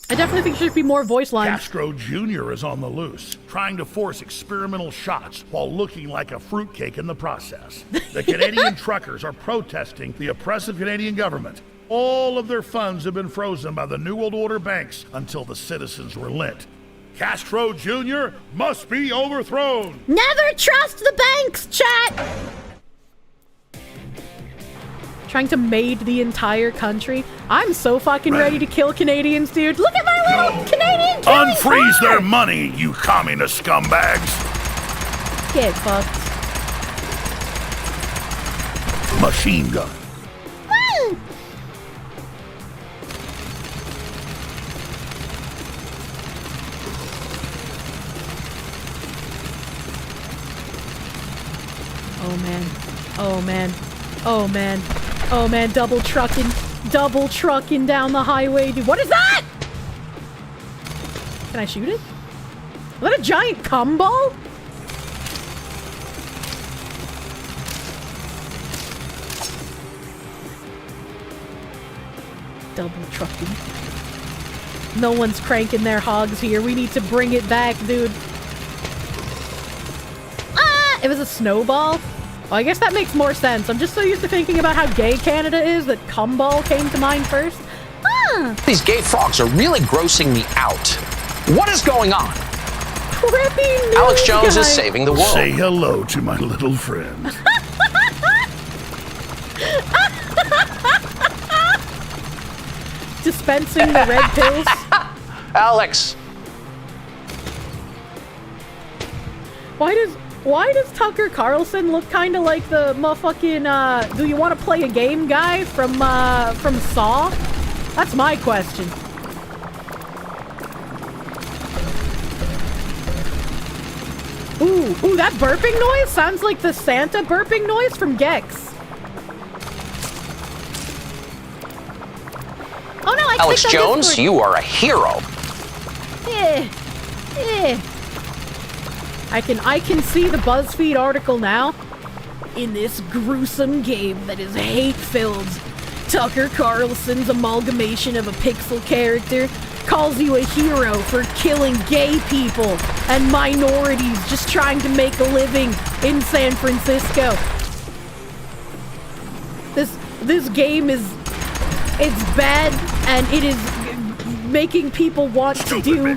[SPEAKER 1] I definitely think there should be more voice lines.
[SPEAKER 12] Castro Jr. is on the loose, trying to force experimental shots while looking like a fruitcake in the process. The Canadian truckers are protesting the oppressive Canadian government. All of their funds have been frozen by the New World Order banks until the citizens relent. Castro Jr. must be overthrown.
[SPEAKER 7] Never trust the banks, chat.
[SPEAKER 1] Trying to maid the entire country. I'm so fucking ready to kill Canadians, dude. Look at my little Canadian killing
[SPEAKER 12] Unfreeze
[SPEAKER 1] sword!
[SPEAKER 12] their money, you communist scumbags.
[SPEAKER 1] Get fucked.
[SPEAKER 12] Machine gun.
[SPEAKER 1] Oh man. Oh man. Oh man. Oh man, double trucking down the highway, dude. What is that? Can I shoot it? Is that a giant cum ball? Double trucking. No one's cranking their hogs here. We need to bring it back, dude. Ah! It was a snowball? Well, I guess that makes more sense. I'm just so used to thinking about how gay Canada is that cumball came to mind first. Ah!
[SPEAKER 14] These gay frogs are really grossing me out. What is going on?
[SPEAKER 1] Trippy news
[SPEAKER 14] Alex Jones
[SPEAKER 1] guy.
[SPEAKER 14] is saving the world.
[SPEAKER 12] Say hello to my little friend.
[SPEAKER 1] Dispensing the red pills.
[SPEAKER 14] Alex.
[SPEAKER 1] Why does Tucker Carlson look kind of like the motherfucking do you want to play a game guy from Saw? That's my question. Ooh, that burping noise sounds like the Santa burping noise from Gex. Oh no, I
[SPEAKER 14] Alex
[SPEAKER 1] clicked on
[SPEAKER 14] Jones,
[SPEAKER 1] Discord.
[SPEAKER 14] you are a hero.
[SPEAKER 1] I can see the BuzzFeed article now. In this gruesome game that is hate-filled, Tucker Carlson's amalgamation of a pixel character calls you a hero for killing gay people and minorities just trying to make a living in San Francisco. This game it's bad and it is making people want to do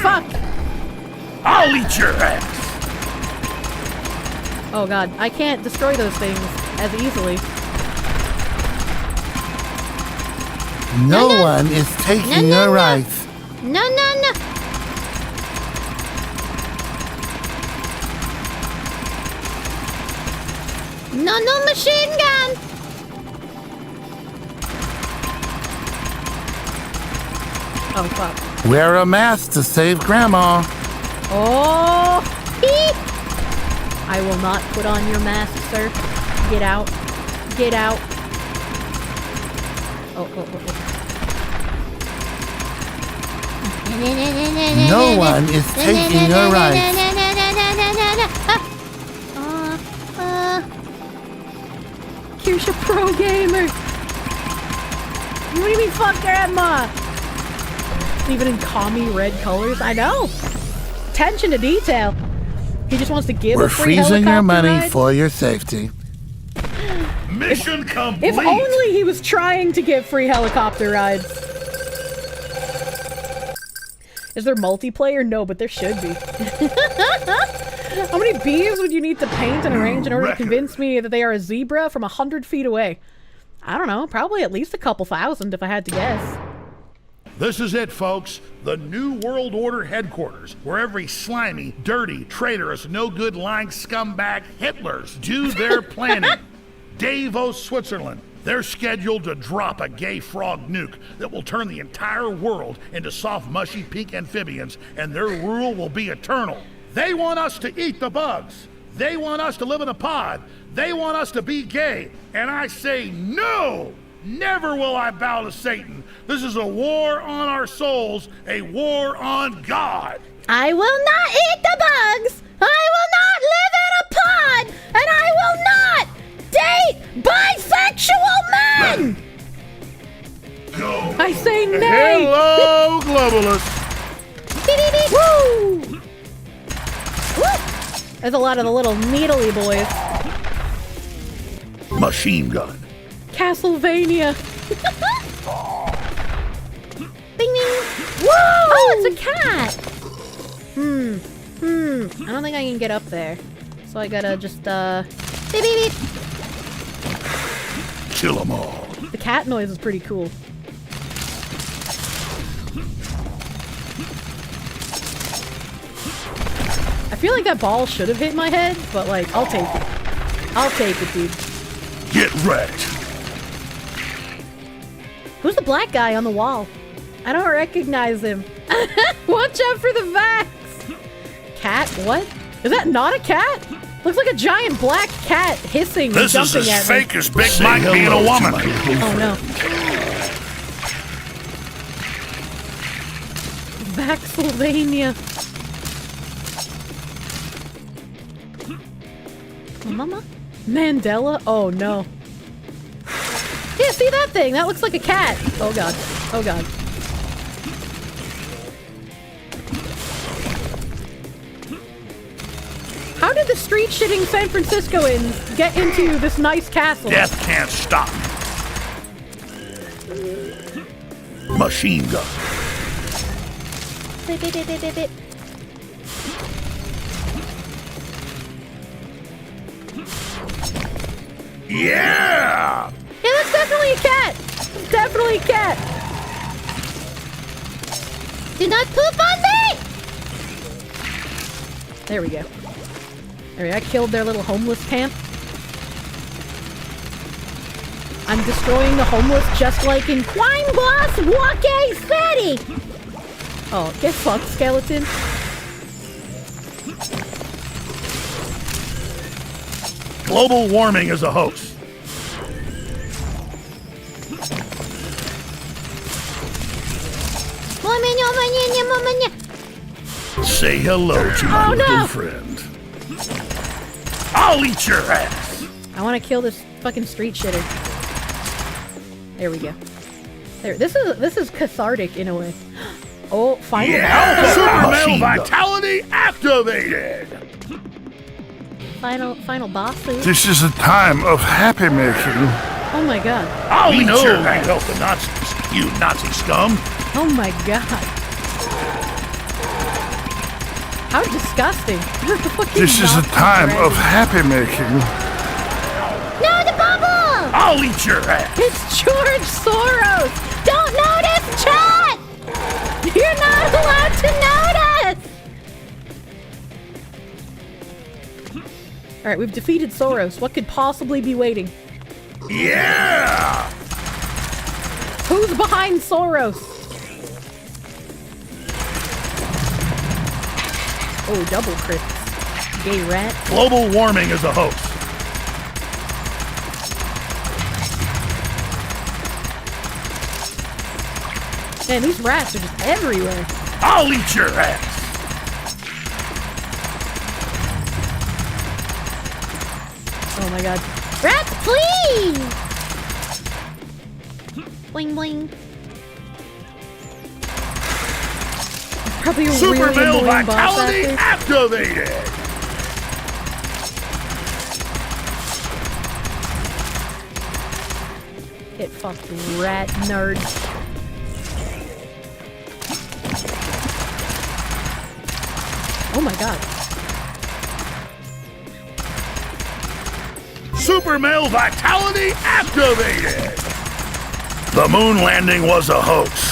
[SPEAKER 1] Fuck!
[SPEAKER 12] I'll eat your ass!
[SPEAKER 1] Oh god, I can't destroy those things as easily.
[SPEAKER 15] No one is taking your rights.
[SPEAKER 7] No, no, no. No, no machine gun.
[SPEAKER 1] Oh, fuck.
[SPEAKER 15] Wear a mask to save Grandma.
[SPEAKER 1] Oh! I will not put on your mask, sir. Get out. Get out. Oh, oh, oh, oh.
[SPEAKER 15] No one is taking your rights.
[SPEAKER 1] Kirsche Pro Gamer! What do you mean, fuck Grandma? Even in commie red colors? I know! Attention to detail! He just wants to give
[SPEAKER 15] We're
[SPEAKER 1] a free
[SPEAKER 15] freezing your money
[SPEAKER 1] ride.
[SPEAKER 15] for your safety.
[SPEAKER 12] Mission complete!
[SPEAKER 1] If only he was trying to give free helicopter rides. Is there multiplayer? No, but there should be. How many bees would you need to paint and arrange in order to convince me that they are a zebra from 100 feet away? I don't know, probably at least a couple thousand if I had to guess.
[SPEAKER 12] This is it, folks. The New World Order headquarters, where every slimy, dirty, traitorous, no-good, lying scumbag Hitlers do their planning. Davos, Switzerland. They're scheduled to drop a gay frog nuke that will turn the entire world into soft, mushy, pink amphibians, and their rule will be eternal. They want us to eat the bugs. They want us to live in a pod. They want us to be gay. And I say no! Never will I bow to Satan. This is a war on our souls, a war on God.
[SPEAKER 7] I will not eat the bugs. I will not live in a pod. And I will not date bisexual men.
[SPEAKER 12] Go.
[SPEAKER 1] I say nay.
[SPEAKER 12] Hello, globalists.
[SPEAKER 1] Woo! Woo! There's a lot of the little needly boys.
[SPEAKER 12] Machine gun.
[SPEAKER 1] Castlevania.
[SPEAKER 7] Bing, bing.
[SPEAKER 1] Woo!
[SPEAKER 7] Oh, it's a cat.
[SPEAKER 1] I don't think I can get up there. So I gotta just,
[SPEAKER 7] Beep, beep, beep.
[SPEAKER 12] Kill them all.
[SPEAKER 1] The cat noise is pretty cool. I feel like that ball should have hit my head, but like, I'll take it. I'll take it, dude.
[SPEAKER 12] Get wrecked.
[SPEAKER 1] Who's the black guy on the wall? I don't recognize him. Watch out for the vax! Cat? What? Is that not a cat? Looks like a giant black cat hissing and jumping at me.
[SPEAKER 12] This is as fake as Big Mike being a woman.
[SPEAKER 1] Oh no. Vaxylvania.
[SPEAKER 7] Mama?
[SPEAKER 1] Mandela? Oh no. Yeah, see that thing? That looks like a cat. Oh god. Oh god. How did the street-shitting San Franciscoans get into this nice castle?
[SPEAKER 12] Death can't stop me. Machine gun.
[SPEAKER 7] Beep, beep, beep, beep, beep, beep.
[SPEAKER 12] Yeah!
[SPEAKER 1] Yeah, that's definitely a cat! That's definitely a cat!
[SPEAKER 7] Do not poop on me!
[SPEAKER 1] There we go. There we go. I killed their little homeless camp. I'm destroying the homeless just like in
[SPEAKER 7] Wine Boss Wake City!
[SPEAKER 1] Oh, get fucked, skeleton.
[SPEAKER 12] Global warming is a hoax. Say hello to my little friend. I'll eat your ass.
[SPEAKER 1] I want to kill this fucking street shitter. There we go. There. This is cathartic in a way. Oh, final
[SPEAKER 12] Yeah! Super male vitality activated.
[SPEAKER 1] final boss suit.
[SPEAKER 9] This is a time of happy making.
[SPEAKER 1] Oh my god.
[SPEAKER 12] I'll eat your ass. Help the Nazis, you Nazi scum.
[SPEAKER 1] Oh my god. How disgusting.
[SPEAKER 9] This is a time of happy making.
[SPEAKER 7] No, the bubble!
[SPEAKER 12] I'll eat your ass!
[SPEAKER 1] It's George Soros!
[SPEAKER 7] Don't notice, chat!
[SPEAKER 1] You're not allowed to notice! Alright, we've defeated Soros. What could possibly be waiting?
[SPEAKER 12] Yeah!
[SPEAKER 1] Who's behind Soros? Oh, double crits. Gay rat.
[SPEAKER 12] Global warming is a hoax.
[SPEAKER 1] Man, these rats are just everywhere.
[SPEAKER 12] I'll eat your ass!
[SPEAKER 1] Oh my god.
[SPEAKER 7] Rats, please! Bling bling.
[SPEAKER 1] Probably a
[SPEAKER 12] Super
[SPEAKER 1] really
[SPEAKER 12] male
[SPEAKER 1] annoying boss
[SPEAKER 12] vitality
[SPEAKER 1] actor.
[SPEAKER 12] activated!
[SPEAKER 1] Get fucked, rat nerd. Oh my god.
[SPEAKER 12] Super male vitality activated! The moon landing was a hoax.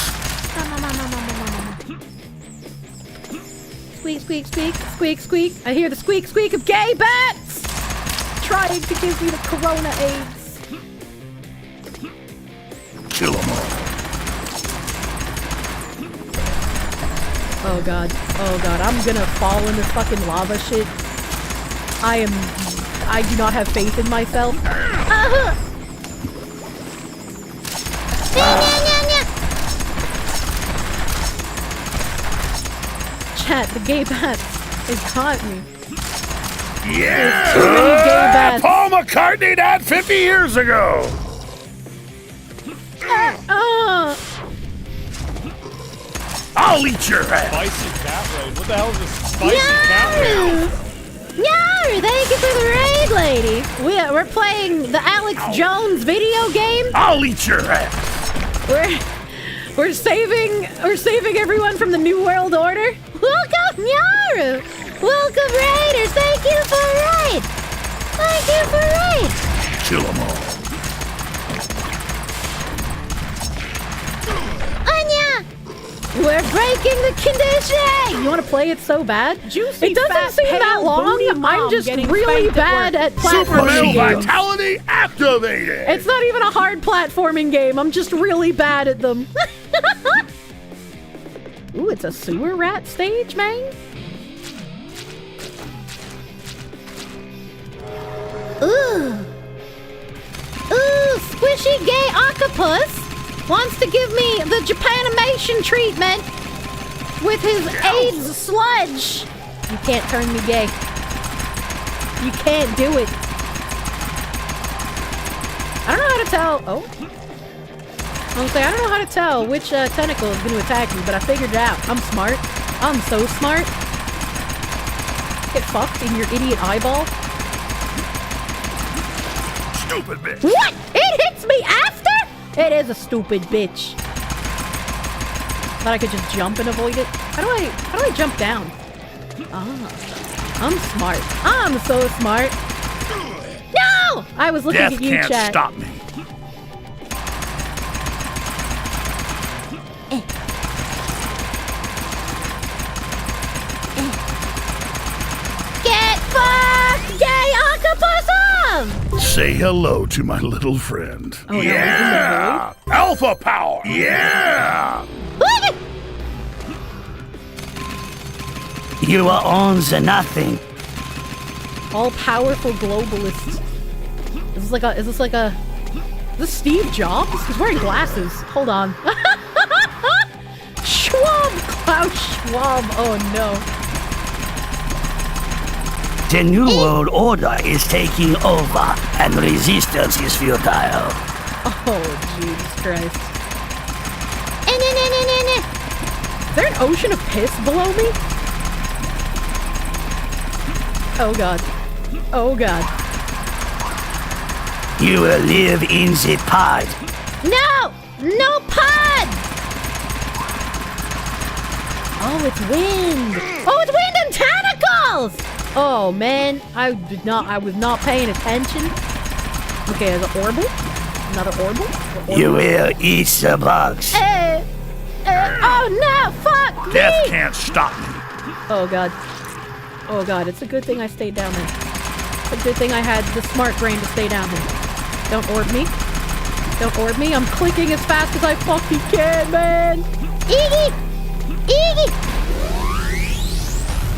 [SPEAKER 1] Squeak, squeak, squeak, squeak, squeak. I hear the squeak, squeak of gay bats! Trying to give me the corona AIDS.
[SPEAKER 12] Kill 'em all.
[SPEAKER 1] Oh god. Oh god. I'm gonna fall in this fucking lava shit. I do not have faith in myself. Chat, the gay bats. It caught me.
[SPEAKER 12] Yeah!
[SPEAKER 1] Too many gay bats.
[SPEAKER 12] Paul McCartney died 50 years ago! I'll eat your ass!
[SPEAKER 4] Spicy cat raid. What the hell is this spicy cat raid?
[SPEAKER 7] No, thank you for the raid, lady. We're playing the Alex Jones video game.
[SPEAKER 12] I'll eat your ass!
[SPEAKER 1] We're saving everyone from the New World Order.
[SPEAKER 7] Welcome, Yaru. Welcome, raiders. Thank you for raid. Thank you for raid.
[SPEAKER 12] Kill 'em all.
[SPEAKER 7] Anya.
[SPEAKER 1] We're breaking the condition! You want to play it so bad?
[SPEAKER 3] Juicy,
[SPEAKER 1] it doesn't
[SPEAKER 3] fat,
[SPEAKER 1] seem that
[SPEAKER 3] pale,
[SPEAKER 1] long.
[SPEAKER 3] booty mom
[SPEAKER 1] I'm just
[SPEAKER 3] getting
[SPEAKER 1] really
[SPEAKER 3] spanked at
[SPEAKER 1] bad
[SPEAKER 3] work.
[SPEAKER 1] at
[SPEAKER 12] Super
[SPEAKER 1] platforming
[SPEAKER 12] male
[SPEAKER 1] games.
[SPEAKER 12] vitality activated!
[SPEAKER 1] It's not even a hard platforming game. I'm just really bad at them. Ooh, it's a sewer rat stage, man.
[SPEAKER 7] Ooh. Ooh, squishy gay octopus wants to give me the Japanimation treatment with his AIDS sludge.
[SPEAKER 1] You can't turn me gay. You can't do it. I don't know how to tell. Oh. I was like, I don't know how to tell which tentacle is going to attack me, but I figured it out. I'm smart. I'm so smart. Get fucked in your idiot eyeball.
[SPEAKER 12] Stupid bitch!
[SPEAKER 1] What? It hits me after? It is a stupid bitch. Thought I could just jump and avoid it. How do I jump down? Ah, I'm smart. I'm so smart. No! I was looking
[SPEAKER 12] Death
[SPEAKER 1] at you,
[SPEAKER 12] can't
[SPEAKER 1] chat.
[SPEAKER 12] stop me.
[SPEAKER 7] Get fucked, gay octopusum!
[SPEAKER 12] Say hello to my little friend.
[SPEAKER 1] Oh, no,
[SPEAKER 12] yeah! Alpha power! Yeah!
[SPEAKER 15] You are on the nothing.
[SPEAKER 1] All-powerful globalist. Is this Steve Jobs? He's wearing glasses. Hold on. Schwab! Klaus Schwab. Oh no.
[SPEAKER 15] The New World Order is taking over, and resistance is futile.
[SPEAKER 1] Oh, Jesus Christ. Is there an ocean of piss below me? Oh god. Oh god.
[SPEAKER 15] You will live in the pod.
[SPEAKER 7] No! No pod! Oh, it's wind. Oh, it's wind and tentacles. Oh man, I was not paying attention. Okay, there's an orbital. Another orbital.
[SPEAKER 15] You will eat some bugs.
[SPEAKER 7] Oh no, fuck me.
[SPEAKER 12] Death can't stop me.
[SPEAKER 1] Oh god. Oh god, it's a good thing I stayed down there. It's a good thing I had the smart brain to stay down there. Don't orb me. Don't orb me. I'm clicking as fast as I fucking can, man.
[SPEAKER 7] Iggy! Iggy!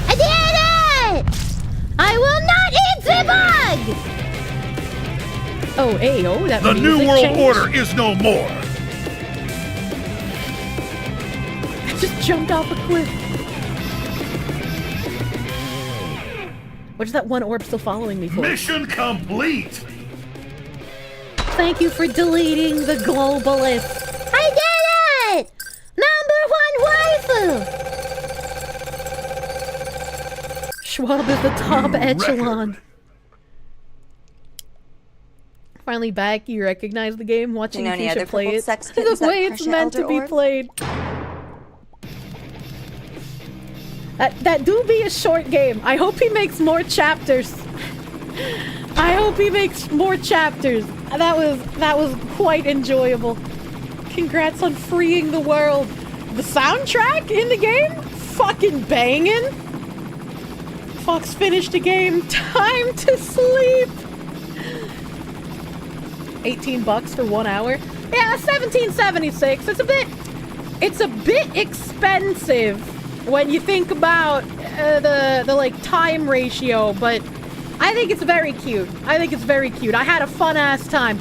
[SPEAKER 7] I did it! I will not eat the bug!
[SPEAKER 1] Oh, hey, oh, that
[SPEAKER 12] The New
[SPEAKER 1] music
[SPEAKER 12] World
[SPEAKER 1] changed.
[SPEAKER 12] Order is no more.
[SPEAKER 1] I just jumped off a cliff. What's that one orb still following me for?
[SPEAKER 12] Mission complete.
[SPEAKER 7] Thank you for deleting the globalist. I did it! #1 waifu!
[SPEAKER 1] Schwab is the top echelon. Finally back, you recognize the game, watching
[SPEAKER 10] any
[SPEAKER 1] Kirsche
[SPEAKER 10] other
[SPEAKER 1] play
[SPEAKER 10] purple
[SPEAKER 1] it.
[SPEAKER 10] sex
[SPEAKER 1] The
[SPEAKER 10] kittens that
[SPEAKER 1] way it's
[SPEAKER 10] Kirsche
[SPEAKER 1] meant to
[SPEAKER 10] Elder
[SPEAKER 1] be
[SPEAKER 10] orb?
[SPEAKER 1] played. That do be a short game. I hope he makes more chapters. I hope he makes more chapters. That was quite enjoyable. Congrats on freeing the world. The soundtrack in the game? Fucking banging. Fox finished the game. Time to sleep. $18 for 1 hour. Yeah, $17.76. It's a bit expensive when you think about the like time ratio, but I think it's very cute. I think it's very cute. I had a fun ass time.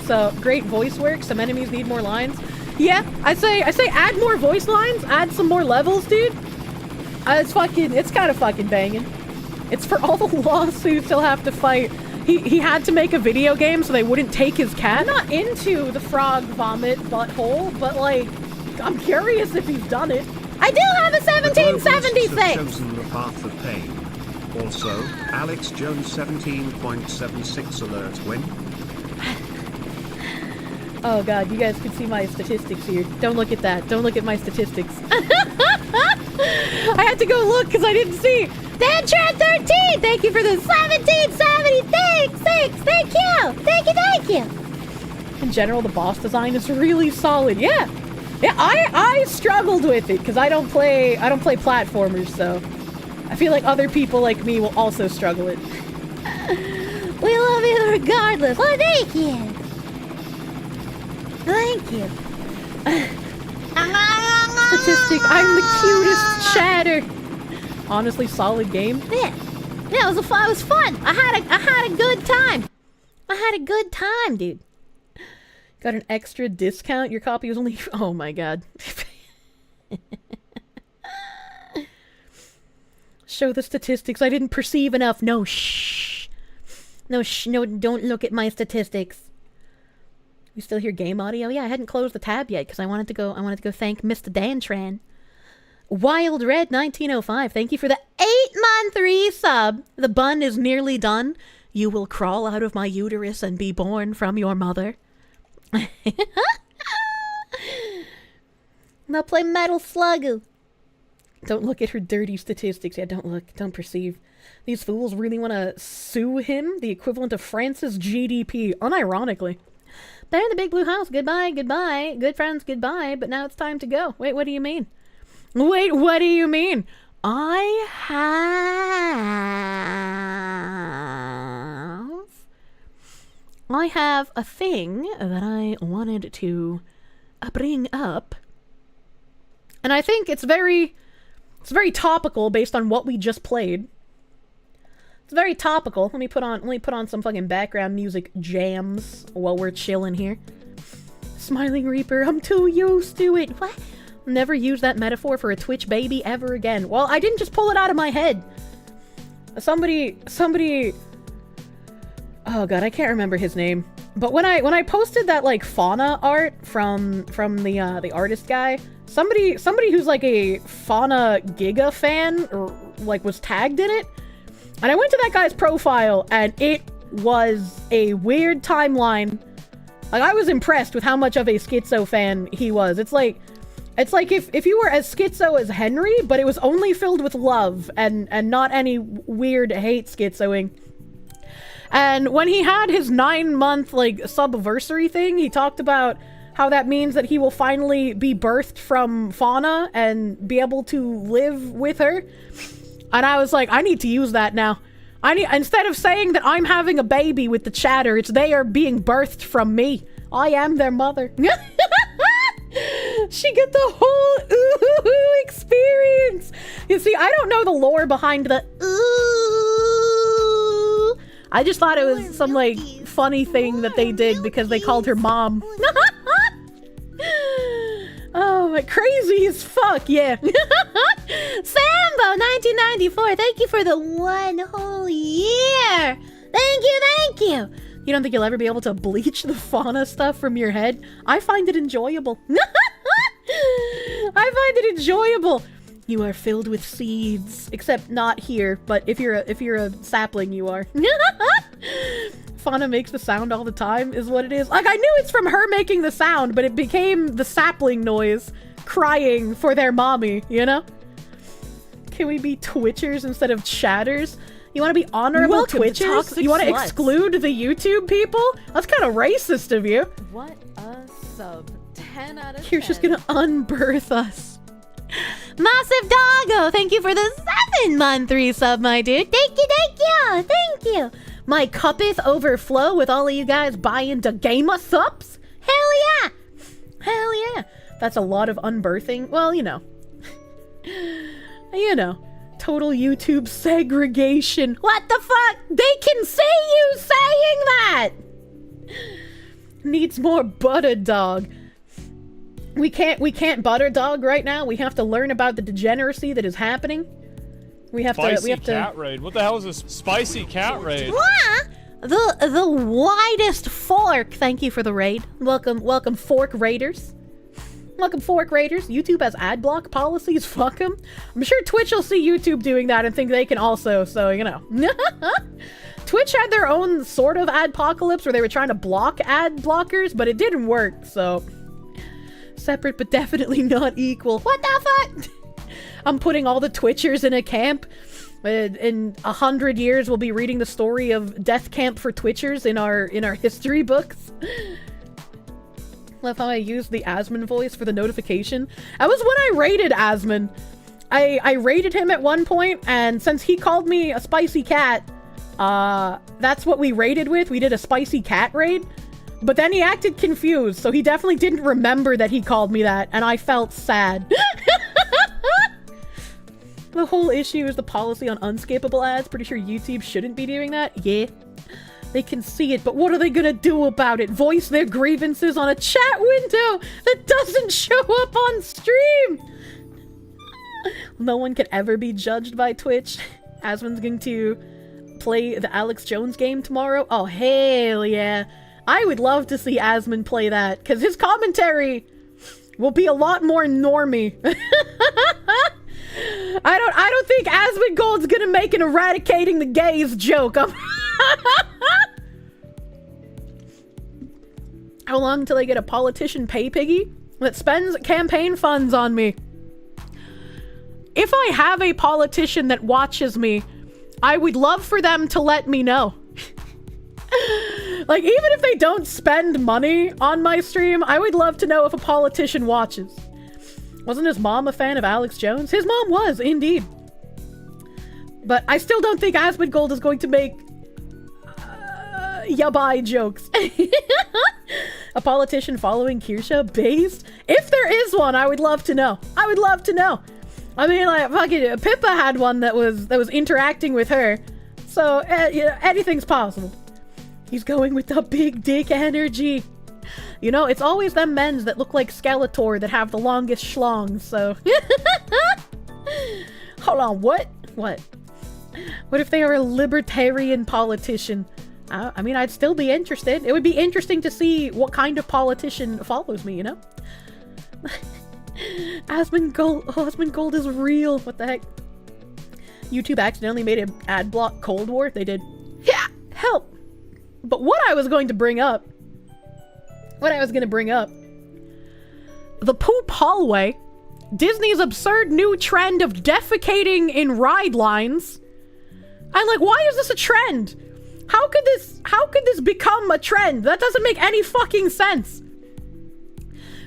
[SPEAKER 1] So great voice work. Some enemies need more lines. Yeah, I say add more voice lines. Add some more levels, dude. It's kind of fucking banging. It's for all the lawsuits he'll have to fight. He had to make a video game so they wouldn't take his cat. I'm not into the frog vomit butthole, but like, I'm curious if he's done it.
[SPEAKER 7] I do have a
[SPEAKER 5] The globalists have
[SPEAKER 7] 1776!
[SPEAKER 5] chosen the path of pain. Also, Alex Jones 17.76 alert when.
[SPEAKER 1] Oh god, you guys can see my statistics here. Don't look at that. Don't look at my statistics. I had to go look because I didn't see.
[SPEAKER 7] Dantran13! Thank you for the 1776! Thank you! Thank you!
[SPEAKER 1] In general, the boss design is really solid. Yeah, I struggled with it because I don't play platformers, so I feel like other people like me will also struggle it.
[SPEAKER 7] We love you regardless. Well, thank you. Thank you.
[SPEAKER 1] Statistic, I'm the cutest chatter. Honestly, solid game.
[SPEAKER 7] Yeah, it was fun. I had a good time. I had a good time, dude.
[SPEAKER 1] Got an extra discount. Your copy was only. Oh my god. Show the statistics. I didn't perceive enough. No, shh. No, don't look at my statistics. We still hear game audio? Yeah, I hadn't closed the tab yet because I wanted to go thank Mr. Dantran. Wild Red 1905, thank you for the 8-month resub. The bun is nearly done. You will crawl out of my uterus and be born from your mother.
[SPEAKER 7] Now play Metal Slug.
[SPEAKER 1] Don't look at her dirty statistics. Yeah, don't look. Don't perceive. These fools really want to sue him, the equivalent of France's GDP, unironically. They're in the big blue house. Goodbye, goodbye. Good friends, goodbye. But now it's time to go. Wait, what do you mean? Wait, what do you mean? I have a thing that I wanted to bring up. And I think it's very topical based on what we just played. It's very topical. Let me put on some fucking background music jams while we're chilling here. Smiling Reaper, I'm too used to it. What? Never use that metaphor for a Twitch baby ever again. Well, I didn't just pull it out of my head. Somebody. Oh god, I can't remember his name. But when I posted that like fauna art from the artist guy, somebody who's like a Fauna Giga fan or like was tagged in it. And I went to that guy's profile and it was a weird timeline. Like I was impressed with how much of a schizo fan he was. It's like It's like if you were as schizo as Henry, but it was only filled with love and not any weird hate schizoing. And when he had his 9-month, like, subversary thing, he talked about how that means that he will finally be birthed from Fauna and be able to live with her. And I was like, I need to use that now. Instead of saying that I'm having a baby with the chatter, it's they are being birthed from me. I am their mother. She get the whole ooh experience. You see, I don't know the lore behind the ooh. I just thought it was some, like, funny thing that they did because they called her mom. Oh, my, crazy as fuck, yeah.
[SPEAKER 7] Sambo 1994, thank you for the 1 whole year. Thank you.
[SPEAKER 1] You don't think you'll ever be able to bleach the Fauna stuff from your head? I find it enjoyable. I find it enjoyable. You are filled with seeds, except not here. But if you're a sapling, you are. Fauna makes the sound all the time, is what it is. Like, I knew it's from her making the sound, but it became the sapling noise, crying for their mommy. You know? Can we be Twitchers instead of chatters? You want to be honorable Twitchers? You want to exclude the YouTube people? That's kind of racist of you.
[SPEAKER 3] What a sub. 10 out of 10.
[SPEAKER 1] You're just gonna unbirth us.
[SPEAKER 7] Massive Doggo, thank you for the 7-month resub, my dude. Thank you.
[SPEAKER 1] My cuppeth overflow with all of you guys buying the gamer subs? Hell yeah. That's a lot of unbirthing. Well, you know. Total YouTube segregation. What the fuck? They can see you saying that! Needs more butter dog. We can't butter dog right now. We have to learn about the degeneracy that is happening. We have
[SPEAKER 4] Spicy
[SPEAKER 1] to
[SPEAKER 4] cat raid. What the hell is this spicy cat raid?
[SPEAKER 1] The widest fork. Thank you for the raid. Welcome fork raiders. Welcome fork raiders. YouTube has ad block policies. Fuck them. I'm sure Twitch will see YouTube doing that and think they can also, so you know. Twitch had their own sort of adpocalypse where they were trying to block ad blockers, but it didn't work, so separate but definitely not equal. What the fuck? I'm putting all the Twitchers in a camp. In 100 years, we'll be reading the story of Death Camp for Twitchers in our history books. Love how I used the Asmon voice for the notification. That was when I raided Asmon. I raided him at one point, and since he called me a spicy cat, that's what we raided with. We did a spicy cat raid. But then he acted confused, so he definitely didn't remember that he called me that, and I felt sad. The whole issue is the policy on unskippable ads. Pretty sure YouTube shouldn't be doing that. Yeah. They can see it, but what are they gonna do about it? Voice their grievances on a chat window that doesn't show up on stream! No one could ever be judged by Twitch. Asmon's going to play the Alex Jones game tomorrow. Oh, hell yeah. I would love to see Asmon play that, because his commentary will be a lot more normie. I don't think Asmon Gold's gonna make an eradicating the gays joke. How long till I get a politician pay piggy that spends campaign funds on me? If I have a politician that watches me, I would love for them to let me know. Like, even if they don't spend money on my stream, I would love to know if a politician watches. Wasn't his mom a fan of Alex Jones? His mom was, indeed. But I still don't think Asmon Gold is going to make yabai jokes. A politician following Kirsche based? If there is one, I would love to know. I would love to know. I mean, like, fucking Pippa had one that was interacting with her. So, you know, anything's possible. He's going with the big dick energy. You know, it's always them men's that look like Skeletor that have the longest schlongs, so... Hold on, what? What? What if they are a libertarian politician? I mean, I'd still be interested. It would be interesting to see what kind of politician follows me, you know? Asmon Gold is real. What the heck? YouTube accidentally made an ad block Cold War. They did. Yeah, help. But what I was going to bring up the poop hallway, Disney's absurd new trend of defecating in ride lines. I'm like, why is this a trend? How could this become a trend? That doesn't make any fucking sense.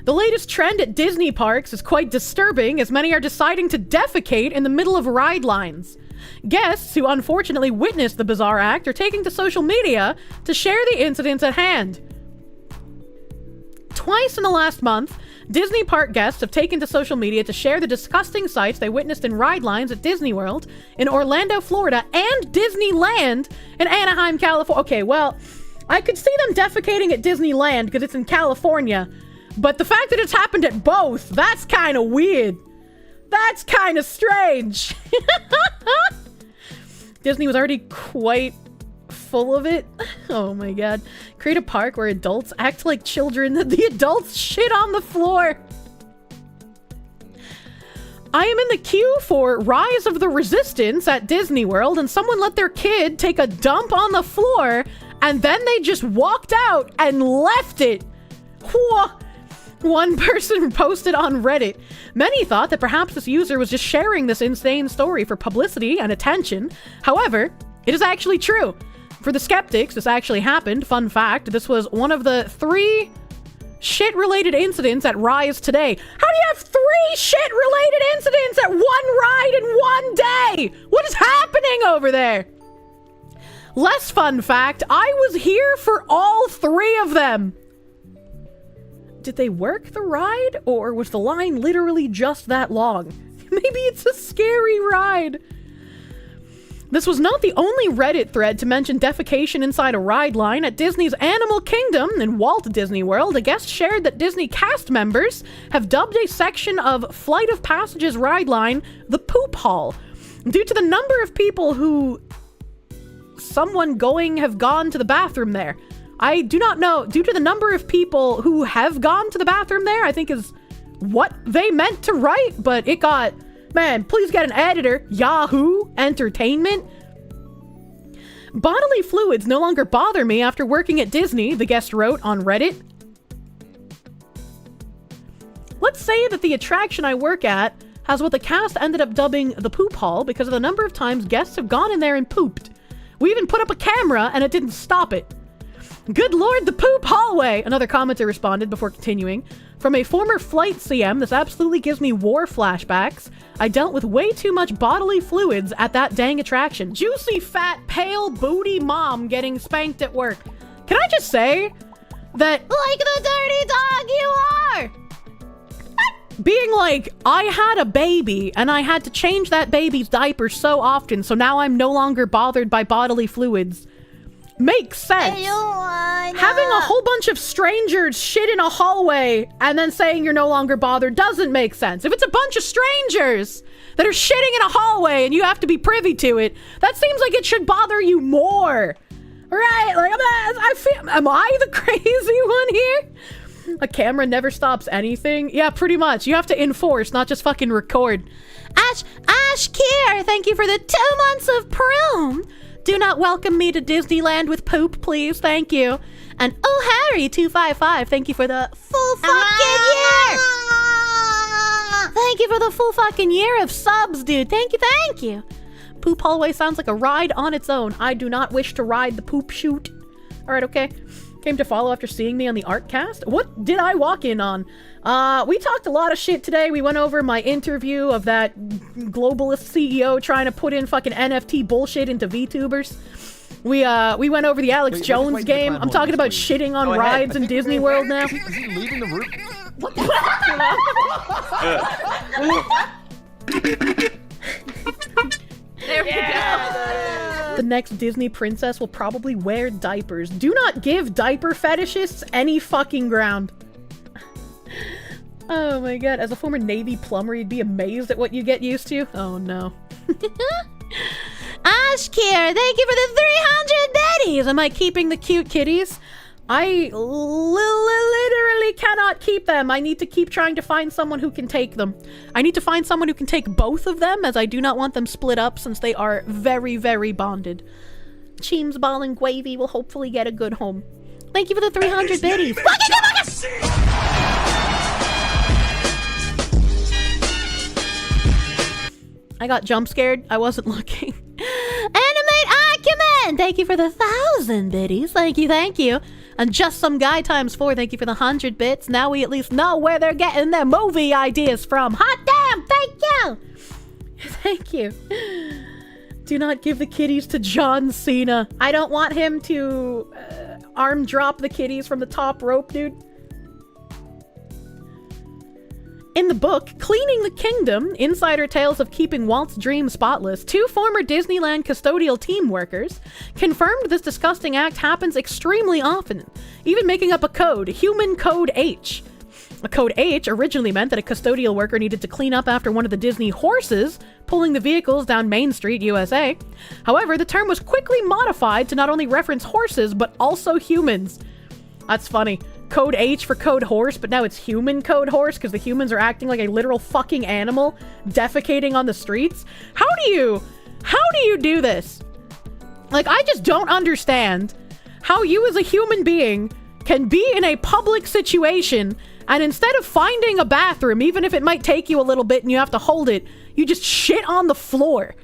[SPEAKER 1] The latest trend at Disney parks is quite disturbing, as many are deciding to defecate in the middle of ride lines. Guests who unfortunately witnessed the bizarre act are taking to social media to share the incidents at hand. Twice in the last month, Disney park guests have taken to social media to share the disgusting sights they witnessed in ride lines at Disney World, in Orlando, Florida, and Disneyland in Anaheim, California. Okay, well, I could see them defecating at Disneyland because it's in California, but the fact that it's happened at both, that's kind of weird. That's kind of strange. Disney was already quite full of it. Oh my god. Create a park where adults act like children, that the adults shit on the floor. I am in the queue for Rise of the Resistance at Disney World, and someone let their kid take a dump on the floor, and then they just walked out and left it. One person posted on Reddit. Many thought that perhaps this user was just sharing this insane story for publicity and attention. However, it is actually true. For the skeptics, this actually happened. Fun fact, this was one of the 3 shit-related incidents at Rise today. How do you have 3 shit-related incidents at one ride in one day? What is happening over there? Less fun fact, I was here for all 3 of them. Did they work the ride, or was the line literally just that long? Maybe it's a scary ride. This was not the only Reddit thread to mention defecation inside a ride line. At Disney's Animal Kingdom in Walt Disney World, a guest shared that Disney cast members have dubbed a section of Flight of Passage's ride line the Poop Hall, due to the number of people who have gone to the bathroom there. I do not know. Due to the number of people who have gone to the bathroom there, I think is what they meant to write, but it got... Man, please get an editor. Yahoo Entertainment. Bodily fluids no longer bother me after working at Disney, the guest wrote on Reddit. Let's say that the attraction I work at has what the cast ended up dubbing the Poop Hall because of the number of times guests have gone in there and pooped. We even put up a camera and it didn't stop it. Good lord, the poop hallway! Another commenter responded before continuing. From a former flight CM, this absolutely gives me war flashbacks. I dealt with way too much bodily fluids at that dang attraction. Juicy, fat, pale, booty mom getting spanked at work. Can I just say that... Like the dirty dog you are! Being like, I had a baby, and I had to change that baby's diaper so often, so now I'm no longer bothered by bodily fluids. Makes sense. Having a whole bunch of strangers shit in a hallway and then saying you're no longer bothered doesn't make sense. If it's a bunch of strangers that are shitting in a hallway and you have to be privy to it, that seems like it should bother you more. Right? Like, am I the crazy one here? A camera never stops anything? Yeah, pretty much. You have to enforce, not just fucking record. Ash Kier, thank you for the 2 months of Prune. Do not welcome me to Disneyland with poop, please. Thank you. And oh, Harry255, thank you for the full fucking year. Thank you for the full fucking year of subs, dude. Thank you. Poop hallway sounds like a ride on its own. I do not wish to ride the poop chute. All right, okay. Came to follow after seeing me on the Artcast. What did I walk in on? We talked a lot of shit today. We went over my interview of that globalist CEO trying to put in fucking NFT bullshit into VTubers. We went over the Alex Jones game. I'm talking about shitting on rides in Disney World now.
[SPEAKER 11] Is he leaving the room?
[SPEAKER 1] What the fuck? There we go. The next Disney princess will probably wear diapers. Do not give diaper fetishists any fucking ground. Oh my god, as a former Navy plumber, you'd be amazed at what you get used to. Oh no. Ashkir, thank you for the 300 betties! Am I keeping the cute kitties? I literally cannot keep them. I need to keep trying to find someone who can take them. I need to find someone who can take both of them, as I do not want them split up since they are very, very bonded. Cheems, Ball, and Gravy will hopefully get a good home. Thank you for the 300 biddies. I got jump scared. I wasn't looking.
[SPEAKER 7] Animate Acumen! Thank you for the 1,000 biddies. Thank you, thank you.
[SPEAKER 1] And Just Some Guy times 4, thank you for the 100 bits. Now we at least know where they're getting their movie ideas from. Hot damn, thank you! Thank you. Do not give the kitties to John Cena. I don't want him to arm drop the kitties from the top rope, dude. In the book, Cleaning the Kingdom, Insider Tales of Keeping Walt's Dream Spotless, 2 former Disneyland custodial team workers confirmed this disgusting act happens extremely often, even making up a code, Human Code H. A Code H originally meant that a custodial worker needed to clean up after one of the Disney horses pulling the vehicles down Main Street, USA. However, the term was quickly modified to not only reference horses, but also humans. That's funny. Code H for code horse, but now it's human code horse because the humans are acting like a literal fucking animal, defecating on the streets. How do you do this? Like, I just don't understand how you as a human being can be in a public situation and instead of finding a bathroom, even if it might take you a little bit and you have to hold it, you just shit on the floor.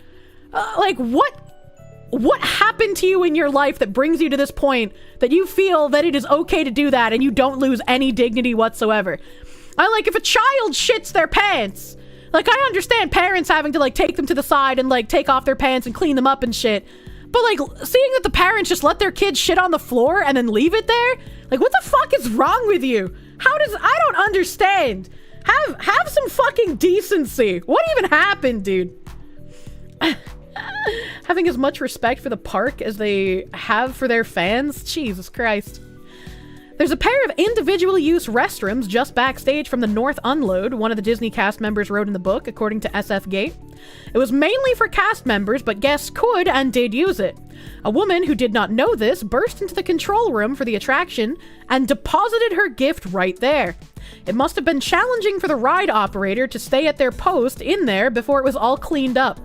[SPEAKER 1] Like, what happened to you in your life that brings you to this point that you feel that it is okay to do that and you don't lose any dignity whatsoever? Like, if a child shits their pants, like, I understand parents having to, like, take them to the side and, like, take off their pants and clean them up and shit. But, like, seeing that the parents just let their kids shit on the floor and then leave it there? Like, what the fuck is wrong with you? I don't understand. Have some fucking decency. What even happened, dude? Having as much respect for the park as they have for their fans? Jesus Christ. There's a pair of individual use restrooms just backstage from the North Unload, one of the Disney cast members wrote in the book, according to SF Gate. It was mainly for cast members, but guests could and did use it. A woman who did not know this burst into the control room for the attraction and deposited her gift right there. It must have been challenging for the ride operator to stay at their post in there before it was all cleaned up.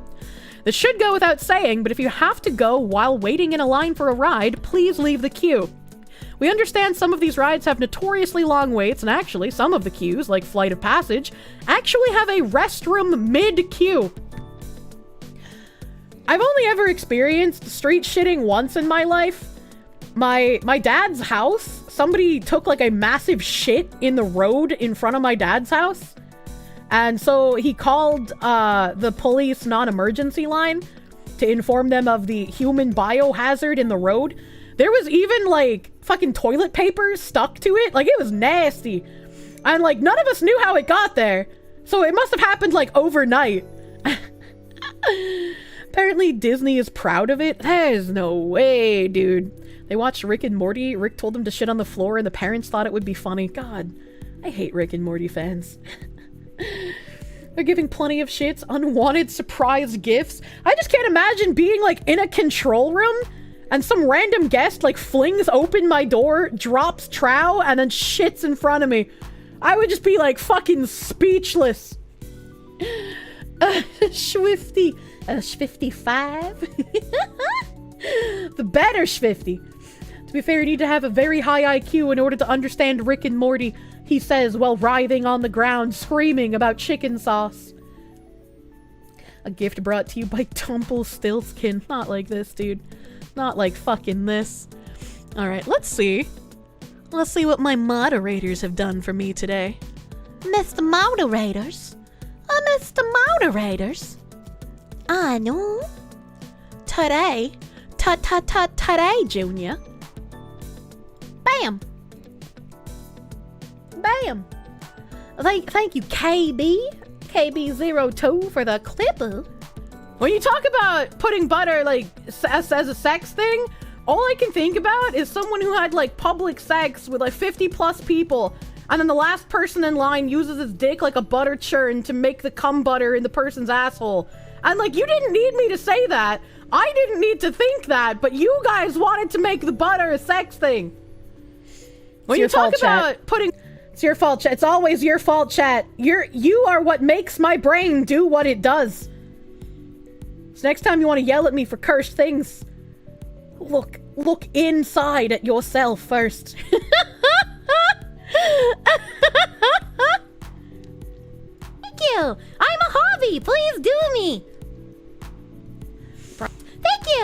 [SPEAKER 1] This should go without saying, but if you have to go while waiting in a line for a ride, please leave the queue. We understand some of these rides have notoriously long waits, and actually, some of the queues, like Flight of Passage, actually have a restroom mid-queue. I've only ever experienced street shitting once in my life. My dad's house, somebody took like a massive shit in the road in front of my dad's house. And so he called the police non-emergency line to inform them of the human biohazard in the road. There was even like fucking toilet paper stuck to it. Like, it was nasty. And like, none of us knew how it got there. So it must have happened like overnight. Apparently Disney is proud of it. There's no way, dude. They watched Rick and Morty. Rick told them to shit on the floor and the parents thought it would be funny. God, I hate Rick and Morty fans. They're giving plenty of shits, unwanted surprise gifts. I just can't imagine being like in a control room and some random guest like flings open my door, drops trow, and then shits in front of me. I would just be like fucking speechless. Swifty. Swifty 5. The better Swifty. To be fair, you need to have a very high IQ in order to understand Rick and Morty, he says while writhing on the ground, screaming about chicken sauce. A gift brought to you by Tumple Stillskin. Not like this, dude. Not like fucking this. Alright, let's see. Let's see what my moderators have done for me today.
[SPEAKER 7] Mr. Moderators? Mr. Moderators? I know.
[SPEAKER 1] Today, today, Junior. Bam. Bam. Thank you, KB02 for the clipper. When you talk about putting butter like as a sex thing, all I can think about is someone who had like public sex with like 50 plus people, and then the last person in line uses his dick like a butter churn to make the cum butter in the person's asshole. And like, you didn't need me to say that. I didn't need to think that, but you guys wanted to make the butter a sex thing. When you talk about putting... It's your fault, chat. It's always your fault, chat. You are what makes my brain do what it does. So next time you want to yell at me for cursed things, look inside at yourself first.
[SPEAKER 7] Thank you. I'm a hobby. Please do me.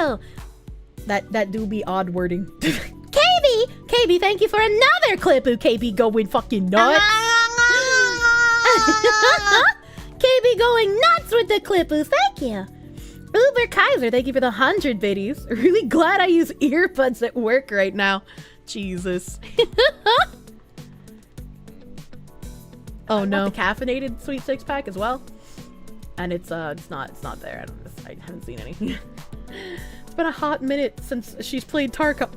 [SPEAKER 7] you.
[SPEAKER 1] That do be odd wording.
[SPEAKER 7] KB, thank you for another clip. KB going fucking nuts. KB going nuts with the clippoos. Thank you. Uber Kaiser, thank you for the 100 biddies. Really glad I use earbuds at work right now. Jesus. Oh no. The caffeinated sweet 6-pack as well. And it's not there. I haven't seen any. It's been a hot minute since she's played Tarkov.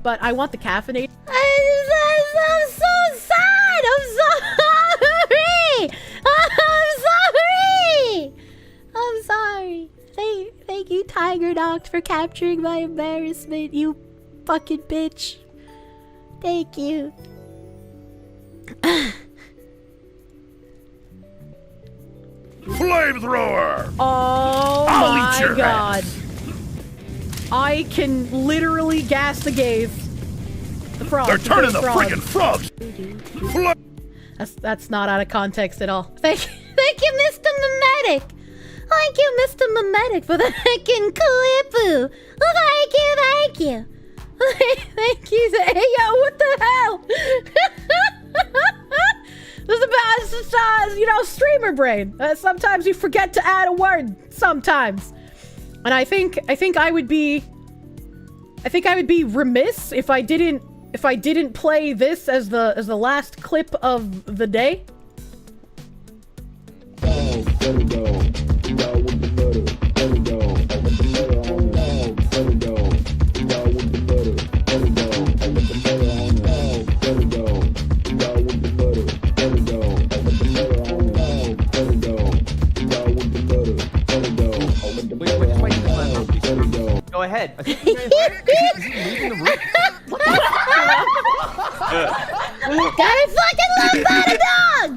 [SPEAKER 7] But I want the caffeinated. I'm so sad. I'm sorry. Thank you, Tiger Doc, for capturing my embarrassment, you fucking bitch. Thank you.
[SPEAKER 12] Flamethrower!
[SPEAKER 1] Oh
[SPEAKER 12] I'll eat your
[SPEAKER 1] my god.
[SPEAKER 12] head.
[SPEAKER 1] I can literally gas the gaze. The frogs.
[SPEAKER 12] They're turning the freaking frogs.
[SPEAKER 1] That's not out of context at all.
[SPEAKER 7] Thank you, Mr. Memetic. Thank you, Mr. Memetic, for the heckin' clipoo. Thank you. Thank you. Hey, yo, what the hell?
[SPEAKER 1] This is about, streamer brain. Sometimes you forget to add a word. Sometimes. And I think I would be remiss if I didn't play this as the last clip of the day.
[SPEAKER 16] Go ahead.
[SPEAKER 7] I fucking love Butter Dog!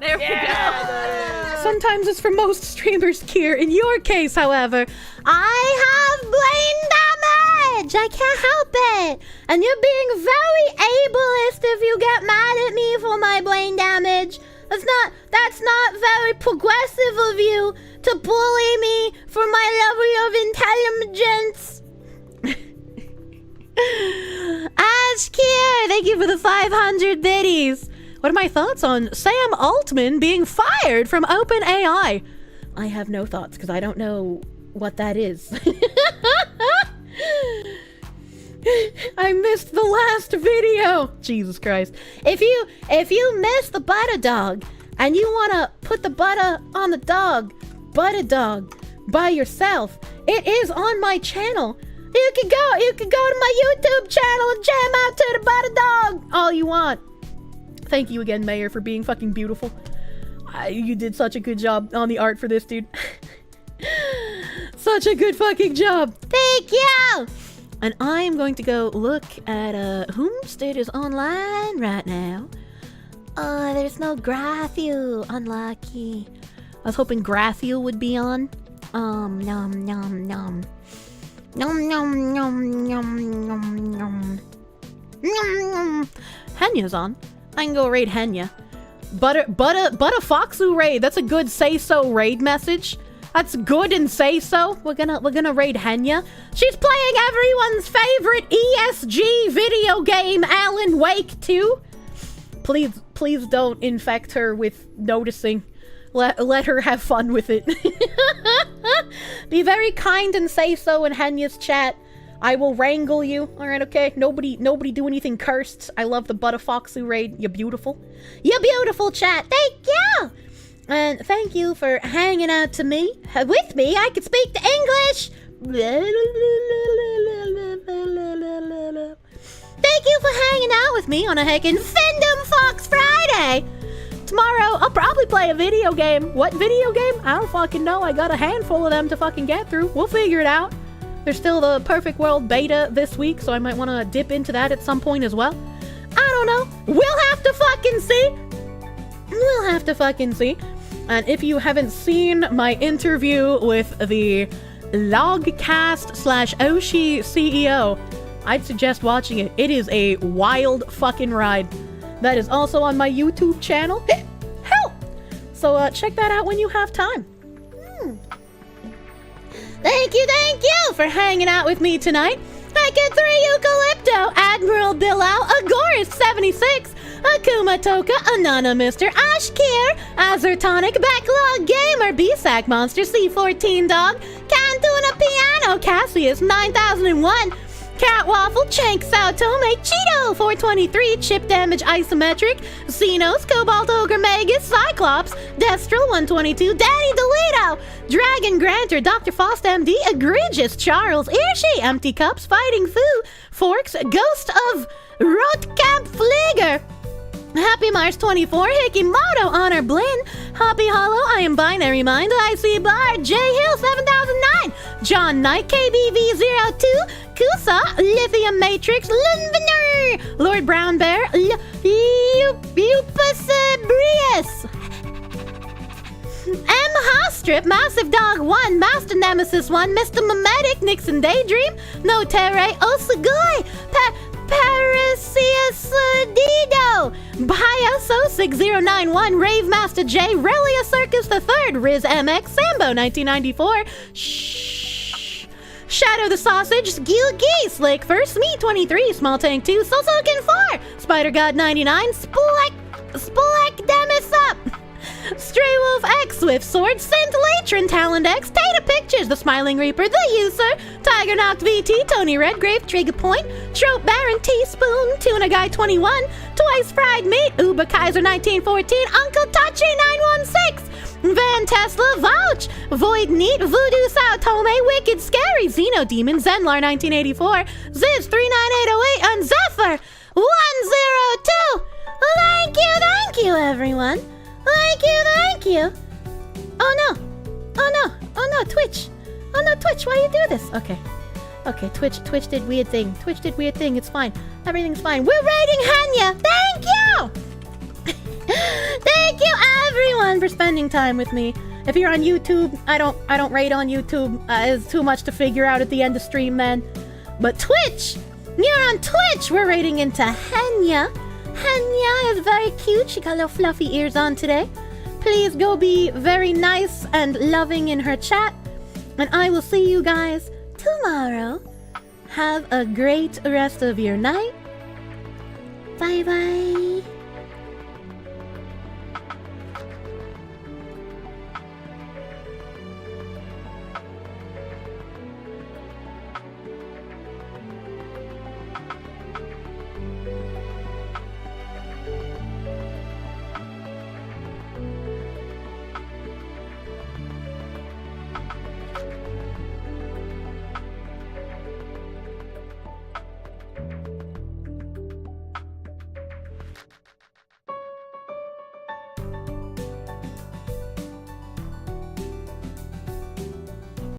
[SPEAKER 1] There we go. Sometimes it's for most streamers, Kier. In your case, however,
[SPEAKER 7] I have brain damage! I can't help it! And you're being very ableist if you get mad at me for my brain damage. That's not very progressive of you to bully me for my level of intelligence. Ash Kier, thank you for the 500 biddies. What are my thoughts on Sam Altman being fired from OpenAI? I have no thoughts because I don't know what that is. I missed the last video. Jesus Christ. If you missed the butter dog and you want to put the butter on the dog, butter dog, by yourself, it is on my channel. You can go to my YouTube channel and jam out to the butter dog all you want. Thank you again, Mayor, for being fucking beautiful. You did such a good job on the art for this, dude. Such a good fucking job. Thank you.
[SPEAKER 1] And I'm going to go look at Homestead is online right now.
[SPEAKER 7] There's no Graphiel. Unlucky. I was hoping Graphiel would be on. Nom nom nom. Nom nom nom nom nom. Nom.
[SPEAKER 1] Henya's on. I can go raid Henya. But a foxu raid. That's a good say so raid message. That's good and say so. We're gonna raid Henya. She's playing everyone's favorite ESG video game, Alan Wake 2. Please don't infect her with noticing. Let her have fun with it. Be very kind and say so in Henya's chat. I will wrangle you. Alright, okay? Nobody do anything cursed. I love the Butterfoxu raid. You're beautiful.
[SPEAKER 7] You're beautiful, chat. Thank you! And thank you for hanging out with me. I can speak the English. Thank you for hanging out with me on a heckin' Findom Fox Friday.
[SPEAKER 1] Tomorrow, I'll probably play a video game. What video game? I don't fucking know. I got a handful of them to fucking get through. We'll figure it out. There's still the Perfect World beta this week, so I might want to dip into that at some point as well. I don't know. We'll have to fucking see. And if you haven't seen my interview with the Logcast/Oshi CEO, I'd suggest watching it. It is a wild fucking ride. That is also on my YouTube channel. Help! So check that out when you have time.
[SPEAKER 7] Thank you for hanging out with me tonight. Hecka 3 Eucalypto, Admiral Bilal, Agorist76, Akuma Toka, Anana Mr. Ashkir, Azertonic, Backlog Gamer, BSAC Monster, C14 Dog, Cantuna Piano, Cassius 9001, Cat Waffle, Chank Saotome, Cheeto 423, Chip Damage Isometric, Xenos, Cobalt Ogre Magus, Cyclops, Destral 122, Danny Delito, Dragon Granter, Dr. Faust MD, Egregious, Charles, Irshi, Empty Cups, Fighting Foo, Forks, Ghost of Rotkamp Flieger, Happy Mars 24, Hikimoto, Honor Blinn, Hoppy Hollow, I Am Binary Mind, IC Bar, J Hill 7009, John Knight, KBV02, Kusa, Lithium Matrix, Linvener, Lord Brown Bear, Lupus Brius, M. Hostrip, Massive Dog 1, Master Nemesis 1, Mr. Mimetic, Nixon Daydream, No Terre, Osagoi, Parasius Dido, Bioso 6091, Rave Master J, Relia Circus III, Riz MX, Sambo 1994, Shadow the Sausage, Gil Geese, Lake First, Me 23, Small Tank 2, Sosoken 4, Spider God 99, Spulek Demis Up, Stray Wolf X, Swift Sword, Saint Latron, Talent X, Tata Pictures, The Smiling Reaper, The User, Tiger Knocked VT, Tony Redgrave, Trigger Point, Trope Baron, Teaspoon, Tuna Guy 21, Twice Fried Meat, Uba Kaiser 1914, Uncle Tachi 916, Van Tesla, Vouch, Void Neat, Voodoo Sao Tome, Wicked Scary, Xeno Demon, Zenlar 1984, Ziz 39808, and Zephyr 102. Thank you, everyone. Thank you. Oh no, Twitch. Oh no, Twitch, why you do this? Okay, Twitch did weird thing. It's fine. Everything's fine. We're raiding Hanya. Thank you. Thank you, everyone, for spending time with me. If you're on YouTube, I don't raid on YouTube. It's too much to figure out at the end of stream, man. But Twitch, you're on Twitch. We're raiding into Hanya. Hanya is very cute. She got little fluffy ears on today. Please go be very nice and loving in her chat. And I will see you guys tomorrow. Have a great rest of your night. Bye bye.